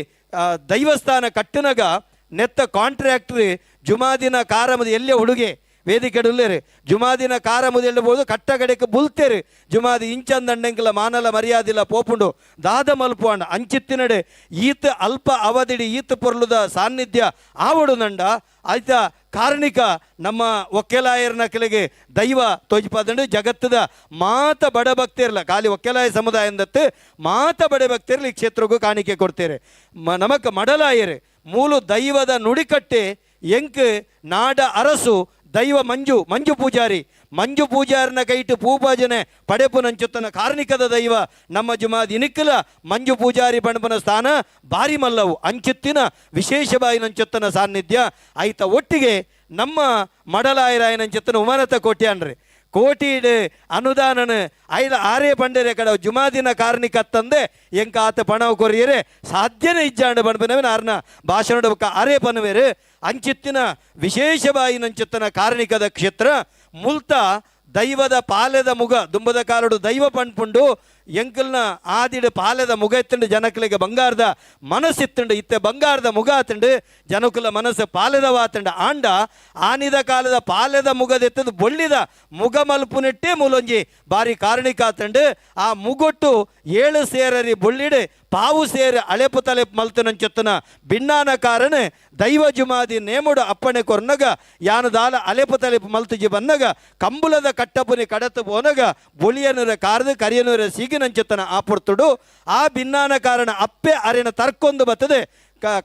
ದೈವಸ್ಥಾನ ಕಟ್ಟನಗ ನೆತ್ತ ಕಾಂಟ್ರಾಕ್ಟ್ರಿ ಜುಮಾದಿನ ಕಾರಮದ ಎಲ್ಲೇ ಹುಡುಗೆ ವೇದಿಕೆ ಉಳ್ಳೇರು ಜುಮಾದಿನ ಕಾರಮದ ಎಳ್ಳಬಹುದು ಕಟ್ಟಗಡೆಗೆ ಬುಲ್ತೇರು ಜುಮಾದಿ ಇಂಚಂದಂಡೆಂಕಲ ಮಾನಲ ಮರ್ಯಾದಿಲ್ಲ ಪೋಪುಂಡು ದಾದ ಮಲ್ಪುಂಡ ಅಂಚಿತ್ತಿನಡೆ ಈತ ಅಲ್ಪ ಅವಧಿಡಿ ಈತ ಪೊರ್ಲುದ ಸಾನ್ನಿಧ್ಯ ಆವಡು ನಂಡ ಆಯ್ತ ಕಾರಣಿಕ ನಮ್ಮ ಒಕ್ಕೆಲಾಯರ್ನ ಕೆಳಗೆ ದೈವ ತೋಜ್ಪದಂಡು ಜಗತ್ತದ ಮಾತ ಬಡ ಭಕ್ತಿರ್ಲ ಖಾಲಿ ಒಕ್ಕೆಲಾಯ ಸಮುದಾಯದತ್ತು ಮಾತ ಬಡ ಭಕ್ತಿರ್ಲಿ ಈ ಕ್ಷೇತ್ರಕ್ಕೂ ಕಾಣಿಕೆ ಕೊಡ್ತೇರೆ ನಮಕ್ ಮಡಲಾಯರು ಮೂಲು ದೈವದ ನುಡಿಕಟ್ಟೆ ಎಂಕ್ ನಾಡ ಅರಸು ದೈವ ಮಂಜು ಪೂಜಾರಿನ ಕೈಟು ಭೂಭಜನೆ ಪಡೆಪು ನಂಚುತ್ತನ ಕಾರ್ಣಿಕದ ದೈವ ನಮ್ಮ ಜುಮಾದಿ ಇನಿಕ್ಕಲ ಮಂಜು ಪೂಜಾರಿ ಪಣಪನ ಸ್ಥಾನ ಭಾರಿ ಮಲ್ಲವು ಅಂಚುತ್ತಿನ ವಿಶೇಷವಾಗಿ ನಂಚುತ್ತನ ಸಾನ್ನಿಧ್ಯ ಆಯ್ತ ಒಟ್ಟಿಗೆ ನಮ್ಮ ಮಡಲಾಯರಾಯನಂಚುತ್ತನ ಉಮರತ ಕೋಟ್ಯಾನ್ರಿ ಕೋಟಿಡ್ ಅನುದಾನನ ಐಲ ಆರೇ ಪಂಡರೆ ಕಡ ಜುಮಾದಿನ ಕಾರಣಿಕತ್ತಂದೆ ಎಂಕ ಆತ ಪಣವು ಕೊರಿಯರೆ ಸಾಧ್ಯನೇ ಇಜ್ಜಾಂಡ ಪಣಪನವೇ ಆರ್ನ ಭಾಷಣ ಆರೇ ಪನವೇರು ಅಂಚಿತ್ತಿನ ವಿಶೇಷವಾಗಿ ನಂಚುತ್ತನ ಕಾರಣಿಕದ ಕ್ಷೇತ್ರ ಮುಲ್ತ ದೈವದ ಪಾಲೆದ ಮುಗ ದುಂಬದ ಕಾಲಡು ದೈವ ಪಣ್ಪುಂಡು ಎಂಕಲ್ನ ಆದಿಡು ಪಾಲೆದ ಮುಗ ಎತ್ತಂಡು ಜನಕಲಿಗೆ ಬಂಗಾರದ ಮನಸ್ಸಿತ್ತಂಡು ಇತ್ತೆ ಬಂಗಾರದ ಮುಗ ಆತಂಡು ಜನಕುಲ ಮನಸ್ಸು ಪಾಲೆದ ವಾತಂಡು ಆಂಡ ಆನಿದ ಕಾಲದ ಪಾಲೆದ ಮುಗದೆತ್ತದು ಬೊಳ್ಳಿದ ಮುಗ ಮಲ್ಪುನೆಟ್ಟೆ ಮೂಲೊಂಜಿ ಬಾರಿ ಕಾರಣಿಕ ಆತಂಡು ಆ ಮುಗೊಟ್ಟು 7 ಸೇರರಿ ಬೊಳ್ಳಿಡು ಪಾವು ಸೇರಿ ಅಳೆಪು ತಲೆಪು ಮಲ್ತನಂಚೊತ್ತನ ಭಿನ್ನಾನ ಕಾರಣ ದೈವ ಜುಮಾದಿ ನೇಮುಡು ಅಪ್ಪಣೆ ಕೊರ್ನಗ ಯಾನು ದಾಲ ಅಲೆಪು ತಲೆಪು ಮಲ್ತುಜಿ ಬನ್ನಗ ಕಂಬುಲದ ಕಟ್ಟಪುನಿ ಕಡತು ಬೋನಗ ಬುಳಿಯನೂರ ಕಾರ್ದು ಕರಿಯನೂರ ಸಿಗಿನಂಚೊತ್ತನ ಆಪುರ್ತುಡು ಆ ಭಿನ್ನಾನ ಕಾರಣ ಅಪ್ಪೆ ಅರೆನ ತರ್ಕೊಂದು ಬತ್ತದೆ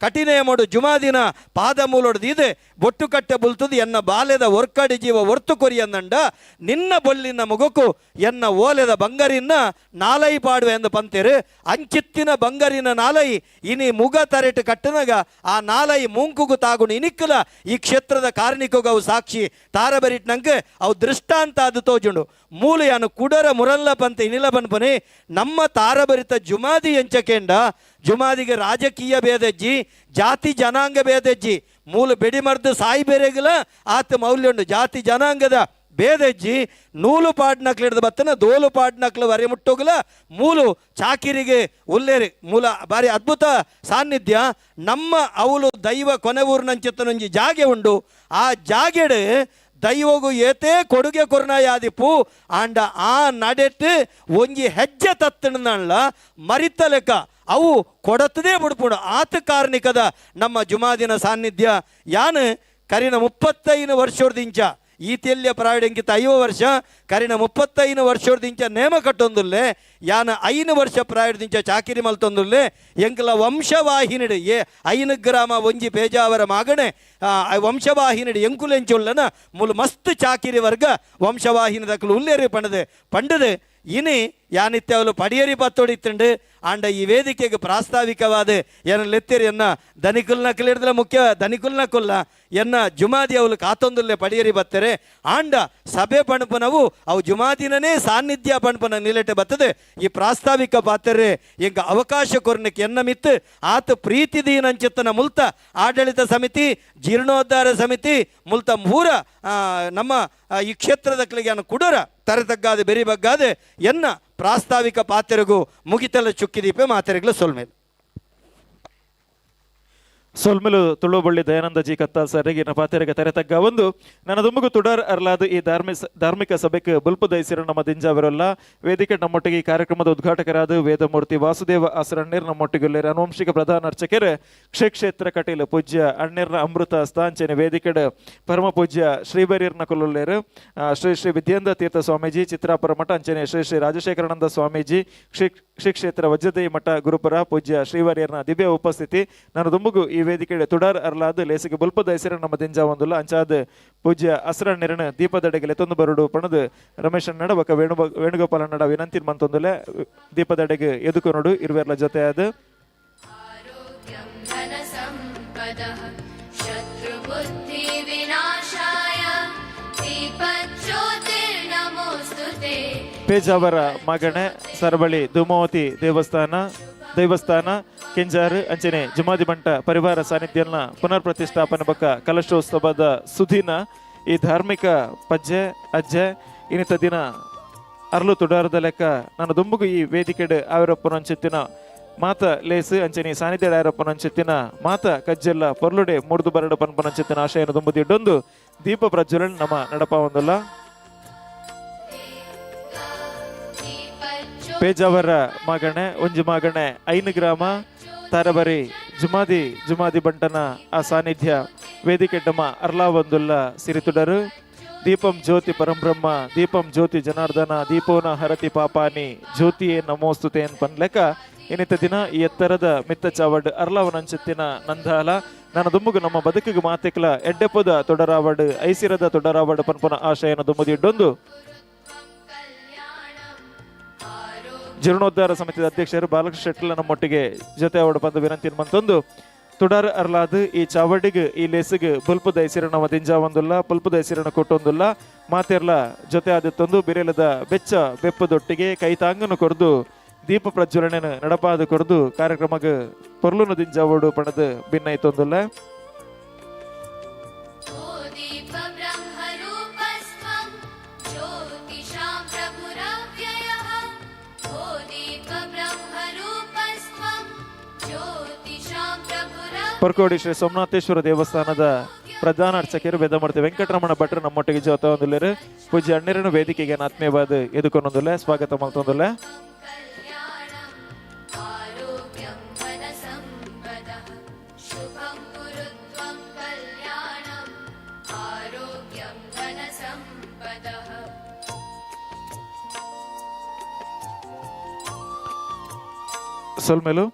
ಕಠಿಣೆ ಮಾಡು ಜುಮಾದಿನ ಪಾದ ಮೂಲೊಡ್ದು ಇದೆ ಬೊಟ್ಟು ಕಟ್ಟೆ ಬುಲ್ತದು ಎನ್ನ ಬಾಲ್ಯದ ಒರ್ಕಡಿ ಜೀವ ಒರ್ತು ಕೊರಿಯಂದಂಡ ನಿನ್ನ ಬೊಲ್ಲಿನ ಮುಗಕು ಎನ್ನ ಓಲೆದ ಬಂಗರಿನ ನಾಲೈ ಪಾಡುವೆ ಎಂದು ಪಂತೇರು ಅಂಚಿತ್ತಿನ ಬಂಗರಿನ ನಾಲೈ ಇನಿ ಮುಗ ತರೆಟು ಕಟ್ಟನಾಗ ಆ ನಾಲೈ ಮುಂಕುಗು ತಾಗುಣು ಇನಿಕ್ಕಲ ಈ ಕ್ಷೇತ್ರದ ಕಾರ್ಣಿಕಗ ಅವು ಸಾಕ್ಷಿ ತಾರಬರಿಟ್ನಂಗೆ ಅವು ದೃಷ್ಟಾಂತ ಅದು ತೋಜುಂಡು ಮೂಲ ಯಾನು ಕುಡರ ಮುರಲ್ಲ ಪಂತ ಇನಿಲ ಬನ್ಪನೆ ನಮ್ಮ ತಾರಬರಿತ ಜುಮಾದಿ ಎಂಚಕೆಂಡ ಜುಮಾದಿಗೆ ರಾಜಕೀಯ ಭೇದಜ್ಜಿ ಜಾತಿ ಜನಾಂಗ ಭೇದಜ್ಜಿ ಮೂಲ ಬೆಡಿಮರ್ದು ಸಾಯಿ ಬೇರೆಗಲ ಆತ ಮೌಲ್ಯ ಉಂಡು ಜಾತಿ ಜನಾಂಗದ ಭೇದಜ್ಜಿ ನೂಲು ಪಾಡ್ನಕ್ಲು ಹಿಡಿದು ಬತ್ತನ ದೋಲು ಪಾಡ್ನಕ್ಲು ವರೆ ಮುಟ್ಟೋಗಲ ಮೂಲು ಚಾಕಿರಿಗೆ ಉಲ್ಲೇರಿ ಮೂಲ ಬಾರಿ ಅದ್ಭುತ ಸಾನ್ನಿಧ್ಯ ನಮ್ಮ ಅವಳು ದೈವ ಕೊನೆ ಊರಿನಂಚಿತ್ತನೊಂಜಿ ಜಾಗೆ ಉಂಡು ಆ ಜಾಗೆಡು ದೈವಗು ಏತೇ ಕೊಡುಗೆ ಕೊರ್ನಾಯಾದಿಪು ಆಂಡ ಆ ನಡೆಟ್ಟು ಒಂಜಿ ಹೆಜ್ಜೆ ತತ್ತಣ್ಣ ಮರಿತ ಲೆಕ್ಕ ಅವು ಕೊಡತದೇ ಬಿಡ್ಪುಂಡು ಆತ ಕಾರ್ಣಿಕದ ನಮ್ಮ ಜುಮಾದಿನ ಸಾನ್ನಿಧ್ಯ ಯಾನು ಕರಿನ 35 ವರ್ಷೋರ್ದಿಂಚ ಈತಿಯಲ್ಯ ಪ್ರಾಯಡೆಂಕಿತ 5 ವರ್ಷ ಕರಿನ 35 ವರ್ಷೋರ್ದಿಂಚ ನೇಮ ಕಟ್ಟೊಂದುಲ್ಲೆ ಯಾನ 5 ವರ್ಷ ಪ್ರಾಯಡ್ದಿಂಚ ಚಾಕಿರಿ ಮಲ್ತೊಂದುಲ್ಲೆ ಎಂಕಲ ವಂಶವಾಹಿನಿಡು 5 ಗ್ರಾಮ ಒಂಜಿ ಪೇಜಾವರ ಮಾಗಣೆ ವಂಶವಾಹಿನಿಡು ಎಂಕುಲೆಂಚುಳ್ಳನ ಮುಲು ಮಸ್ತ್ ಚಾಕಿರಿ ವರ್ಗ ವಂಶವಾಹಿನದಕ್ಕಲು ಉಲ್ಲೇರಿ ಪಂಡದೆ ಇನಿ ಯಾನಿತ್ಯ ಅವಳು ಪಡಿಯರಿ ಪತ್ತೊಡಿತ್ತಂಡು ಆಂಡ ಈ ವೇದಿಕೆಗೆ ಪ್ರಾಸ್ತಾವಿಕವಾದ ಎನ್ನ ಲೆತ್ತೇರಿ ಎನ್ನ ಧನಿಕುಲ್ನ ಕಿಲಿಡ್ದಲ ಮುಖ್ಯ ಧನಿಕುಲ್ನ ಕೊಲ್ಲ ಎನ್ನ ಜುಮಾದಿ ಅವಳು ಕಾತೊಂದುಲ್ಲೆ ಪಡಿಯರಿ ಬತ್ತರೆ ಆಂಡ ಸಭೆ ಪಣಪನವು ಅವು ಜುಮಾದಿನೇ ಸಾನ್ನಿಧ್ಯ ಪಣಪನ ನಿಲೆಟೆ ಬರ್ತದೆ ಈ ಪ್ರಾಸ್ತಾವಿಕ ಪಾತ್ರೆ ಎಂಗ ಅವಕಾಶ ಕೊರ್ನಕ್ಕೆ ಎನ್ನ ಮಿತ್ತು ಆತ ಪ್ರೀತಿ ದೀನಂಚಿತ್ತನ ಮುಲ್ತ ಆಡಳಿತ ಸಮಿತಿ ಜೀರ್ಣೋದ್ಧಾರ ಸಮಿತಿ ಮುಲ್ತ ಮೂರ ನಮ್ಮ ಈ ಕ್ಷೇತ್ರದ ಕಲಿಗೆ ಕುಡರ ತರತಗ್ಗಾದೆ ಬೆರಿ ಬಗ್ಗಾದೆ ಎನ್ನ ಪ್ರಾಸ್ತಾವಿಕ ಪಾತ್ರೆಗೂ ಮುಗಿತಲ್ಲ ಚುಕ್ಕಿದೀಪೆ ಮಾತೆರೆಗಳು ಸೊಲ್ಮೆಲು ತುಳುಬಳ್ಳಿ ದಯಾನಂದ ಜಿ ಕತ್ತಾಲ್ ಸರಿಗಿನ ಪಾತೆರೆಗೆ ತೆರೆತಗ್ಗ ಒಂದು ನನ್ನ ದುಮ್ಮಗು ತುಡರ್ ಅರ್ಲಾದು ಈ ಧಾರ್ಮಿಕ ಸಭೆಗೆ ಬುಲ್ಪು ದಯಸಿರು ನಮ್ಮ ದಿಂಜಾವರಲ್ಲ ವೇದಿಕೆ ನಮ್ಮೊಟ್ಟಿಗೆ ಈ ಕಾರ್ಯಕ್ರಮದ ಉದ್ಘಾಟಕರಾದ ವೇದಮೂರ್ತಿ ವಾಸುದೇವ ಆಸರಣ್ಯರ್ ನಮ್ಮೊಟ್ಟಿಗೆ ಅನುವಂಶಿಕ ಪ್ರಧಾನ ಅರ್ಚಕರು ಕ್ಷೇತ್ರ ಕಟೀಲು ಪೂಜ್ಯ ಅಣ್ಣಿರ್ನ ಅಮೃತ ಸ್ತಾಂಚನೆ ವೇದಿಕೆ ಪರಮ ಪೂಜ್ಯ ಶ್ರೀಬರಿಯರ್ನ ಕೊಲ್ಲುಲ್ಲೇರು ಶ್ರೀ ಶ್ರೀ ವಿದ್ಯೇಂದ್ರ ತೀರ್ಥ ಸ್ವಾಮೀಜಿ ಚಿತ್ರಾಪುರ ಮಠ ಅಂಚನೆ ಶ್ರೀ ಶ್ರೀ ರಾಜಶೇಖರಾನಂದ ಸ್ವಾಮೀಜಿ ಶ್ರೀ ಕ್ಷೇತ್ರ ವಜ್ರದೇಯಿ ಮಠ ಗುರುಪುರ ಪೂಜ್ಯ ಶ್ರೀವರ್ಯರ್ನ ದಿವ್ಯ ಉಪಸ್ಥಿತಿ ನನ್ನ ದುಮ್ಮಗು ಈ ವೇದಿಕೆ ತುಡಾರ್ ಅರ್ಲಾದ ಲೇಸಿಗೆ ಬುಲ್ಪದ ಹೆಸರು ನಮ್ಮ ದಿಂಜ ಒಂದುಲ್ಲ ಅಂಚಾದ ಪೂಜ್ಯ ಅಸರಣ್ಯರನ ದೀಪದಡೆಗೆ ತೊಂದು ಬರುಡು ಪಣದು ರಮೇಶ್ ನಡಬಕ ವೇಣುಗೋಪಾಲ ನಡ ವಿನಂತಿ ಮಂತೊಂದುಲೆ ದೀಪದಡೆಗೆ ಎದುಕು ನೋಡು ಇರುವೆರ್ಲ ಜೊತೆ ಆದ ಪೇಜಾವರ ಮಗಣೆ ಸರಬಳಿ ಧೂಮಾವತಿ ದೇವಸ್ಥಾನ ಕೆಂಜಾರು ಅಂಚನೆ ಜುಮಾದಿ ಬಂಟ ಪರಿವಾರ ಸಾನ್ನಿಧ್ಯನ ಪುನರ್ ಪ್ರತಿಷ್ಠಾಪನೆ ಬಕ್ಕ ಕಲಶೋತ್ಸವದ ಸುದಿನ ಈ ಧಾರ್ಮಿಕ ಪಜ್ಜೆ ಅಜ್ಜೆ ಇನ್ನಿತ ದಿನ ಅರ್ಲು ತುಡಾರದ ಲೆಕ್ಕ ನನ್ನ ದುಂಬುಗು ಈ ವೇದಿಕೆ ಆವಿರಪ್ಪನಂಚಿತ್ತಿನ ಮಾತ ಲೇಸು ಅಂಚನೆ ಸಾನ್ನಿಧ್ಯ ಡಾಯರಪ್ಪನಂಚಿತ್ತಿನ ಮಾತ ಕಜ್ಜೆಲ್ಲ ಪೊರ್ಲುಡೆ ಮುರಿದು ಬರಡು ಪನ್ಪನಂಚಿತ್ತಿನ ಆಶಯನ ದುಂಬುದಿಡ್ಡೊಂದು ದೀಪ ಪ್ರಜ್ವಲನ್ ನಮ್ಮ ನಡಪ ಒಂದಲ್ಲ ಪೇಜಾವರ ಮಗಣೆ ಒಂಜಿ ಮಗಣೆ 5 ಗ್ರಾಮ ತಾರಬರಿ ಜುಮಾದಿ ಬಂಟನ ಆ ಸಾನ್ನಿಧ್ಯ ವೇದಿಕೆಡ್ಡಮ ಅರ್ಲಾ ಒಂದುಲ್ಲ ಸಿರಿತುಡರು ದೀಪಂ ಜ್ಯೋತಿ ಪರಂಬ್ರಹ್ಮ ದೀಪಂ ಜ್ಯೋತಿ ಜನಾರ್ದನ ದೀಪೋನ ಹರತಿ ಪಾಪಾನಿ ಜ್ಯೋತಿಯೇ ನಮೋಸ್ತುತೆ ಪನ್ಲೆಕ್ಕ ಇನ್ನಿತ ದಿನ ಈ ಎತ್ತರದ ಮಿತ್ತ ಚಾವಡ್ ಅರ್ಲವನಂಚಿತ್ತಿನ ನಂದಾಲ ನನ್ನ ದುಮ್ಮುಗು ನಮ್ಮ ಬದುಕಿಗೆ ಮಾತೆಕ್ಲ ಎಡ್ಡೆಪ್ಪದ ತೊಡರಾವಡ್ ಐಸಿರದ ತೊಡರಾವಡ್ ಪನ್ಪುನ ಆಶಯನ ದುಮ್ಮುದಿಡ್ಡೊಂದು ಜೀರ್ಣೋದ್ಧಾರ ಸಮಿತಿಯ ಅಧ್ಯಕ್ಷರು ಬಾಲಕೃಷ್ಣ ಶೆಟ್ಟಲ ನಮ್ಮೊಟ್ಟಿಗೆ ಜೊತೆ ಅವಡು ಬಂದು ವಿನಂತಿ ಮಂತೊಂದು ತುಡಾರ್ ಅರ್ಲಾದ್ ಈ ಚಾವಡಿಗೆ ಈ ಲೇಸಿಗೆ ಬುಲ್ಪದ ಹೆಸರಿನ ದಿಂಜ ಒಂದುಲ್ಲ ಪುಲ್ಪದ ಹೆಸರಿನ ಕೊಟ್ಟೊಂದುಲ್ಲ ಮಾತೆರ್ಲ ಜೊತೆ ಆದಿತ್ತೊಂದು ಬಿರೇಲದ ಬೆಚ್ಚ ಬೆಪ್ಪದೊಟ್ಟಿಗೆ ಕೈ ತಾಂಗನು ಕೊರ್ದು ದೀಪ ಪ್ರಜ್ವಲನೆನ ನಡಪಾದ ಕೊರ್ದು ಕಾರ್ಯಕ್ರಮಕ್ಕೆ ಪೊರ್ಲುನ ದಿಂಜ ಓಡು ಪಣದ ಭಿನ್ನ ಐತೊಂದುಲ್ಲ ಪರ್ಕೋಡಿ ಶ್ರೀ ಸೋಮನಾಥೇಶ್ವರ ದೇವಸ್ಥಾನದ ಪ್ರಧಾನ ಅರ್ಚಕರು ವೇದಮೂರ್ತಿ ವೆಂಕಟರಮಣ ಭಟ್ರು ನಮ್ಮೊಟ್ಟಿಗೆ ಜೊತೆ ಒಂದಿಲ್ಲರು ಪೂಜ್ಯ ಅಣ್ಣಿರನ ವೇದಿಕೆಗೆ ಆತ್ಮೀಯವಾದ ಎದುಕೊಂದೊಂದಿಲ್ಲ ಸ್ವಾಗತ ಮಾಡ್ತೊಂದಿಲ್ಲ ಸೊಲ್ಮೇಲು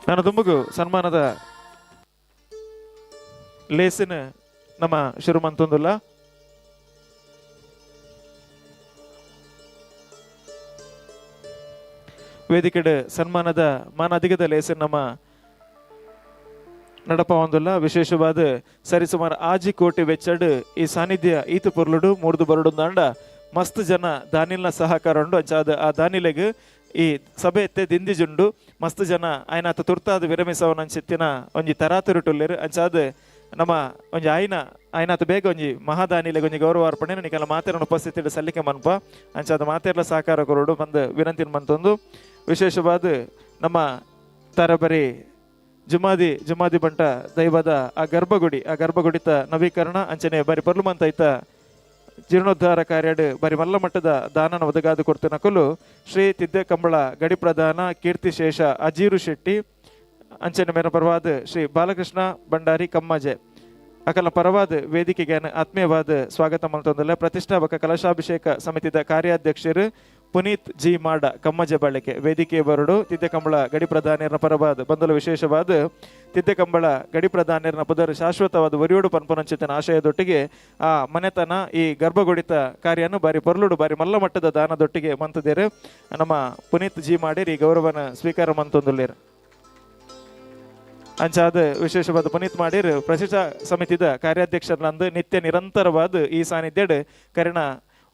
ನಾನು ದುಂಬುಗು ಸನ್ಮಾನದ ಲೇಸಿನ ನಮ್ಮ ಶುರು ಮಂತೊಂದುಲ್ಲ ವೇದಿಕೆಡ್ ಸನ್ಮಾನದ ಮಾನಾಧಿಗದ ಲೇಸಿನ ನಮ್ಮ ನಡಪ ಒಂದುಲ್ಲ ವಿಶೇಷವಾದ ಸರಿಸುಮಾರು ಆಜಿ ಕೋಟಿ ವೆಚ್ಚಡ್ ಈ ಸಾನ್ನಿಧ್ಯ ಈತು ಪೊರ್ಲುಡು ಮೂರ್ದು ಬರಡು ದಾಂಡ ಮಸ್ತ್ ಜನ ದಾನಿಲ್ನ ಸಹಕಾರ ಉಂಡು ಅಂಚಾದ ಆ ದಾನಿಲೆಗ್ ಈ ಸಭೆ ಎತ್ತೆ ದಿಂದಿಜುಂಡು ಮಸ್ತ್ ಜನ ಆಯ್ನಾತ ತುರ್ತಾದ ವಿರಮಿಸವನಂಚಿತ್ತಿನ ಒಂಜಿ ತರಾತುರುಟುಲ್ಲೇರು ಅಂಚಾದ ನಮ್ಮ ಒಂಜಿ ಆಯ್ನಾತ ಬೇಗ ಒಂಜಿ ಮಹಾದಾನಿಲೆಗ್ ಒಂಜಿ ಗೌರವ ಅರ್ಪಣೆ ನಿಕಲ ಮಾತೆರನ ಉಪಸ್ಥಿತಿ ಸಲ್ಲಿಕೆ ಮನ್ಪ ಅಂಚಾದ ಮಾತೆರ್ಲ ಸಹಕಾರ ಕೊರಡು ಬಂದು ವಿನಂತಿನ ಮಂತೊಂದು ವಿಶೇಷವಾದ ನಮ್ಮ ತರಬರಿ ಜುಮಾದಿ ಬಂಟ ದೈವದ ಆ ಗರ್ಭಗುಡಿತ ನವೀಕರಣ ಅಂಚನೆ ಬಾರಿ ಪರ್ಲುಮಂತ ಐತ ಜೀರ್ಣೋದ್ಧಾರ ಕಾರ್ಯಡ್ ಬಾರಿ ಮಲ್ಲ ಮಟ್ಟದ ದಾನನ ಒದಗಾದು ಕೊಡ್ತಿನ ಕೊಲು ಶ್ರೀ ತಿದ್ದೆ ಕಂಬಳ ಗಡಿ ಪ್ರಧಾನ ಕೀರ್ತಿಶೇಷ ಅಜೀರು ಶೆಟ್ಟಿ ಅಂಚನೆ ಮೇರ ಪರವಾದ ಶ್ರೀ ಬಾಲಕೃಷ್ಣ ಭಂಡಾರಿ ಕಮ್ಮಜೆ ಅಕಲ ಪರವಾದ ವೇದಿಕೆಗೆ ಆತ್ಮೀಯವಾದ ಸ್ವಾಗತ ಮಲ್ತೊಂದಲ್ಲ ಪ್ರತಿಷ್ಠಾಪಕ ಕಲಶಾಭಿಷೇಕ ಸಮಿತಿದ ಕಾರ್ಯಾಧ್ಯಕ್ಷರು ಪುನೀತ್ ಜಿ ಮಾಡ ಕಮ್ಮಜೆ ಬಾಳಿಕೆ ವೇದಿಕೆ ಬರಡು ತಿದ್ದೆ ಕಂಬಳ ಗಡಿ ಪ್ರಧಾನಿಯರ್ನ ಪರವಾದ ಬಂದಲು ವಿಶೇಷವಾದ ತಿದ್ದೆ ಕಂಬಳ ಗಡಿ ಪ್ರಧಾನಿಯರ್ನ ಪುದರ್ ಶಾಶ್ವತವಾದ ಒರಿಯೋಡು ಪನ್ಪುನಂಚಿತನ ಆಶಯದೊಟ್ಟಿಗೆ ಆ ಮನೆತನ ಈ ಗರ್ಭಗುಡಿತ ಕಾರ್ಯನು ಬಾರಿ ಪೊರ್ಲುಡು ಬಾರಿ ಮಲ್ಲ ಮಟ್ಟದ ದಾನದೊಟ್ಟಿಗೆ ಮಂತದೇರು ನಮ್ಮ ಪುನೀತ್ ಜಿ ಮಾಡಿರ್ ಈ ಗೌರವನ ಸ್ವೀಕಾರ ಮಂತೊಂದುಲ್ಲೇರು ಅಂಚಾದ ವಿಶೇಷವಾದ ಪುನೀತ್ ಮಾಡಿರ್ ಪ್ರತಿಷ್ಠಾ ಸಮಿತಿದ ಕಾರ್ಯಾಧ್ಯಕ್ಷರಂದು ನಿತ್ಯ ನಿರಂತರವಾದ ಈ ಸಾನ್ನಿಧ್ಯಡ್ ಕರಿಣ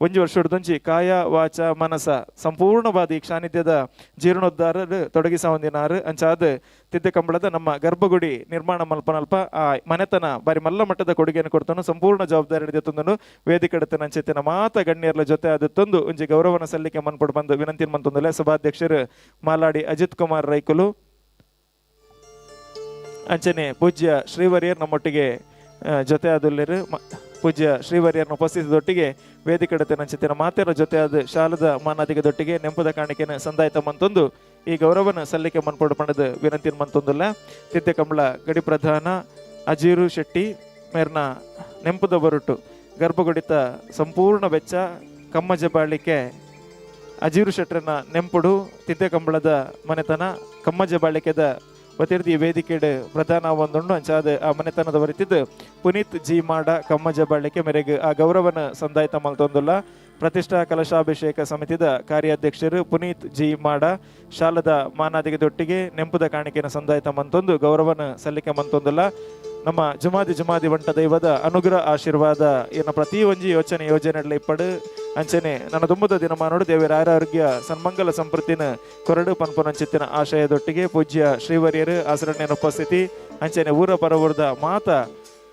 ಒಂಜಿ ವರ್ಷದೊಂಜಿ ಕಾಯ ವಾಚ ಮನಸ ಸಂಪೂರ್ಣವಾದ ಈ ಸಾನ್ನಿಧ್ಯದ ಜೀರ್ಣೋದ್ಧಾರ ತೊಡಗಿಸ ಹೊಂದಿನಾರು ಅಂಚಾದ ತಿದ್ದೆ ಕಂಬಳದ ನಮ್ಮ ಗರ್ಭಗುಡಿ ನಿರ್ಮಾಣ ಮಲ್ಪನಲ್ಪ ಆ ಮನೆತನ ಬಾರಿ ಮಲ್ಲ ಮಟ್ಟದ ಕೊಡುಗೆಯನ್ನು ಕೊಡ್ತಾನು ಸಂಪೂರ್ಣ ಜವಾಬ್ದಾರಿ ಹಿಡಿದೊಂದನು ವೇದಿಕೆ ಅಂಚೆತ್ತಿನ ಮಾತ ಗಣ್ಯರ್ಲ ಜೊತೆ ಆದತ್ತೊಂದು ಒಂಜಿ ಗೌರವನ ಸಲ್ಲಿಕೆ ಮನ್ಪಡು ಬಂದು ವಿನಂತಿ ಮಂತೊಂದಲ್ಲ ಸಭಾಧ್ಯಕ್ಷರು ಮಾಲಾಡಿ ಅಜಿತ್ ಕುಮಾರ್ ರೈಕುಲು ಅಂಚನೆ ಪೂಜ್ಯ ಶ್ರೀವರ್ಯರ್ ನಮ್ಮೊಟ್ಟಿಗೆ ಜೊತೆ ಆದುಲ್ಲೇರು ಪೂಜ್ಯ ಶ್ರೀವರ್ಯರ್ನ ಉಪಸ್ಥಿತಿದೊಟ್ಟಿಗೆ ವೇದಿಕೆ ನಂಚಿತ್ತಿನ ಮಾತೆರ ಜೊತೆ ಆದ ಶಾಲದ ಮಾನಾದಿಗದೊಟ್ಟಿಗೆ ನೆಂಪದ ಕಾಣಿಕೆನ ಸಂದಾಯಿತ ಮಂತೊಂದು ಈ ಗೌರವನ ಸಲ್ಲಿಕೆ ಮನ್ಪಡು ಪಣದ ವಿನಂತಿ ಮಂತೊಂದುಲ್ಲ ತಿದ್ದೆ ಕಂಬಳ ಗಡಿ ಪ್ರಧಾನ ಅಜೀರು ಶೆಟ್ಟಿ ಮೇರ್ನ ನೆಂಪದ ಬರುಟು ಗರ್ಭಗುಡಿತ ಸಂಪೂರ್ಣ ವೆಚ್ಚ ಕಮ್ಮಜೆ ಬಾಳಿಕೆ ಅಜೀರು ಶೆಟ್ರನ ನೆಂಪುಡು ತಿದ್ದೆ ಕಂಬಳದ ಮನೆತನ ಕಮ್ಮಜೆ ಬಾಳಿಕೆದ ವತಿರ್ದಿ ವೇದಿಕೆಡ್ ಪ್ರಧಾನ ಒಂದುಂಡು ಅಂಚಾದ ಆ ಮನೆತನದ ವರಿತಿದ್ದು ಪುನೀತ್ ಜಿ ಮಾಡ ಕಮ್ಮಜ ಬಾಳಿಕೆ ಮೇರೆಗೆ ಆ ಗೌರವನ ಸಂದಾಯಿತ ಮಲ್ತೊಂದುಲ್ಲ ಪ್ರತಿಷ್ಠಾ ಕಲಶಾಭಿಷೇಕ ಸಮಿತಿದ ಕಾರ್ಯಾಧ್ಯಕ್ಷರು ಪುನೀತ್ ಜಿ ಮಾಡ ಶಾಲದ ಮಾನಾದಿಗದೊಟ್ಟಿಗೆ ನೆಂಪುದ ಕಾಣಿಕೆನ ಸಂದಾಯಿತ ಮಂತೊಂದು ಗೌರವನ ಸಲ್ಲಿಕೆ ಮಂತೊಂದುಲ್ಲ ನಮ್ಮ ಜುಮಾದಿ ಬಂಟ ದೈವದ ಅನುಗ್ರಹ ಆಶೀರ್ವಾದ ಏನ ಪ್ರತಿ ಒಂಜಿ ಯೋಜನೆಗಳ ಇಪ್ಪಡು ಅಂಚನೆ ನನ್ನ ದುಂಬದ ದಿನಮಾನೋಡು ದೇವರ ಆರೋಗ್ಯ ಸನ್ಮಂಗಲ ಸಂಪೃತ್ತಿನ ಕೊರಡು ಪನ್ಪುನಂಚಿತ್ತಿನ ಆಶಯದೊಟ್ಟಿಗೆ ಪೂಜ್ಯ ಶ್ರೀವರ್ಯರು ಆಸರಣ್ಯನ ಉಪಸ್ಥಿತಿ ಅಂಚನೆ ಊರ ಪರವೂರ್ದ ಮಾತ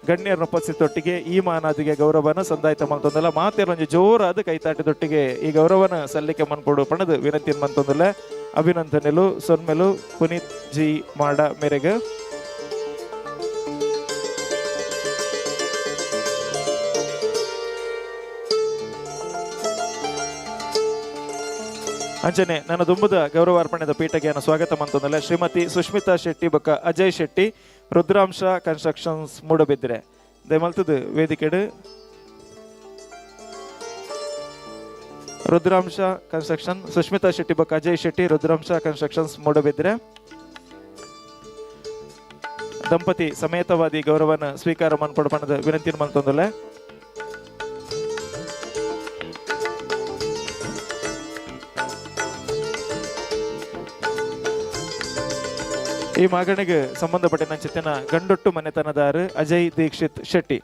ಗಣ್ಯರ ಉಪಸ್ಥಿತೊಟ್ಟಿಗೆ ಈ ಮಾನಾದಿಗೆ ಗೌರವನ ಸಂದಾಯಿತ ಮಂತೊಂದಲ್ಲ ಮಾತೇರ ಒಂಜಿ ಜೋರಾದ ಕೈತಾಟದೊಟ್ಟಿಗೆ ಈ ಗೌರವನ ಸಲ್ಲಿಕೆ ಮನ್ಪೊಡು ಪಣದು ವಿನಂತಿ ಮಂತೊಂದಲ್ಲ ಅಭಿನಂದನೆಲು ಸೊನ್ಮೆಲು ಪುನೀತ್ ಜಿ ಮಾಡ ಮೇರೆಗೆ ಅಂಚನೆ ನನ್ನ ದುಂಬುದ ಗೌರವಾರ್ಪಣೆದ ಪೀಠಗೆ ಸ್ವಾಗತ ಮಂತಂದಲ್ಲ ಶ್ರೀಮತಿ ಸುಷ್ಮಿತಾ ಶೆಟ್ಟಿ ಬೊಕ್ಕ ಅಜಯ್ ಶೆಟ್ಟಿ ರುದ್ರಾಂಶ ಕನ್ಸ್ಟ್ರಕ್ಷನ್ಸ್ ಮೂಡಬಿದ್ರೆ ದಯಮಲ್ತದ ವೇದಿಕೆಡು ರುದ್ರಾಂಶ ಕನ್ಸ್ಟ್ರಕ್ಷನ್ ಸುಷ್ಮಿತಾ ಶೆಟ್ಟಿ ಬೊಕ್ಕ ಅಜಯ್ ಶೆಟ್ಟಿ ರುದ್ರಾಂಶ ಕನ್ಸ್ಟ್ರಕ್ಷನ್ಸ್ ಮೂಡಬಿದ್ರೆ ದಂಪತಿ ಸಮೇತವಾದಿ ಗೌರವನ ಸ್ವೀಕಾರ ಮನ್ಪಡಪಣದ ವಿನಂತಿ ಮಂತಂದಲ್ಲ ಈ ಮಗನಿಗೆ ಸಂಬಂಧಪಟ್ಟ ನಂಚಿತ್ತಿನ ಗಂಡೊಟ್ಟು ಮನೆತನದಾರ ಅಜಯ್ ದೀಕ್ಷಿತ್ ಶೆಟ್ಟಿ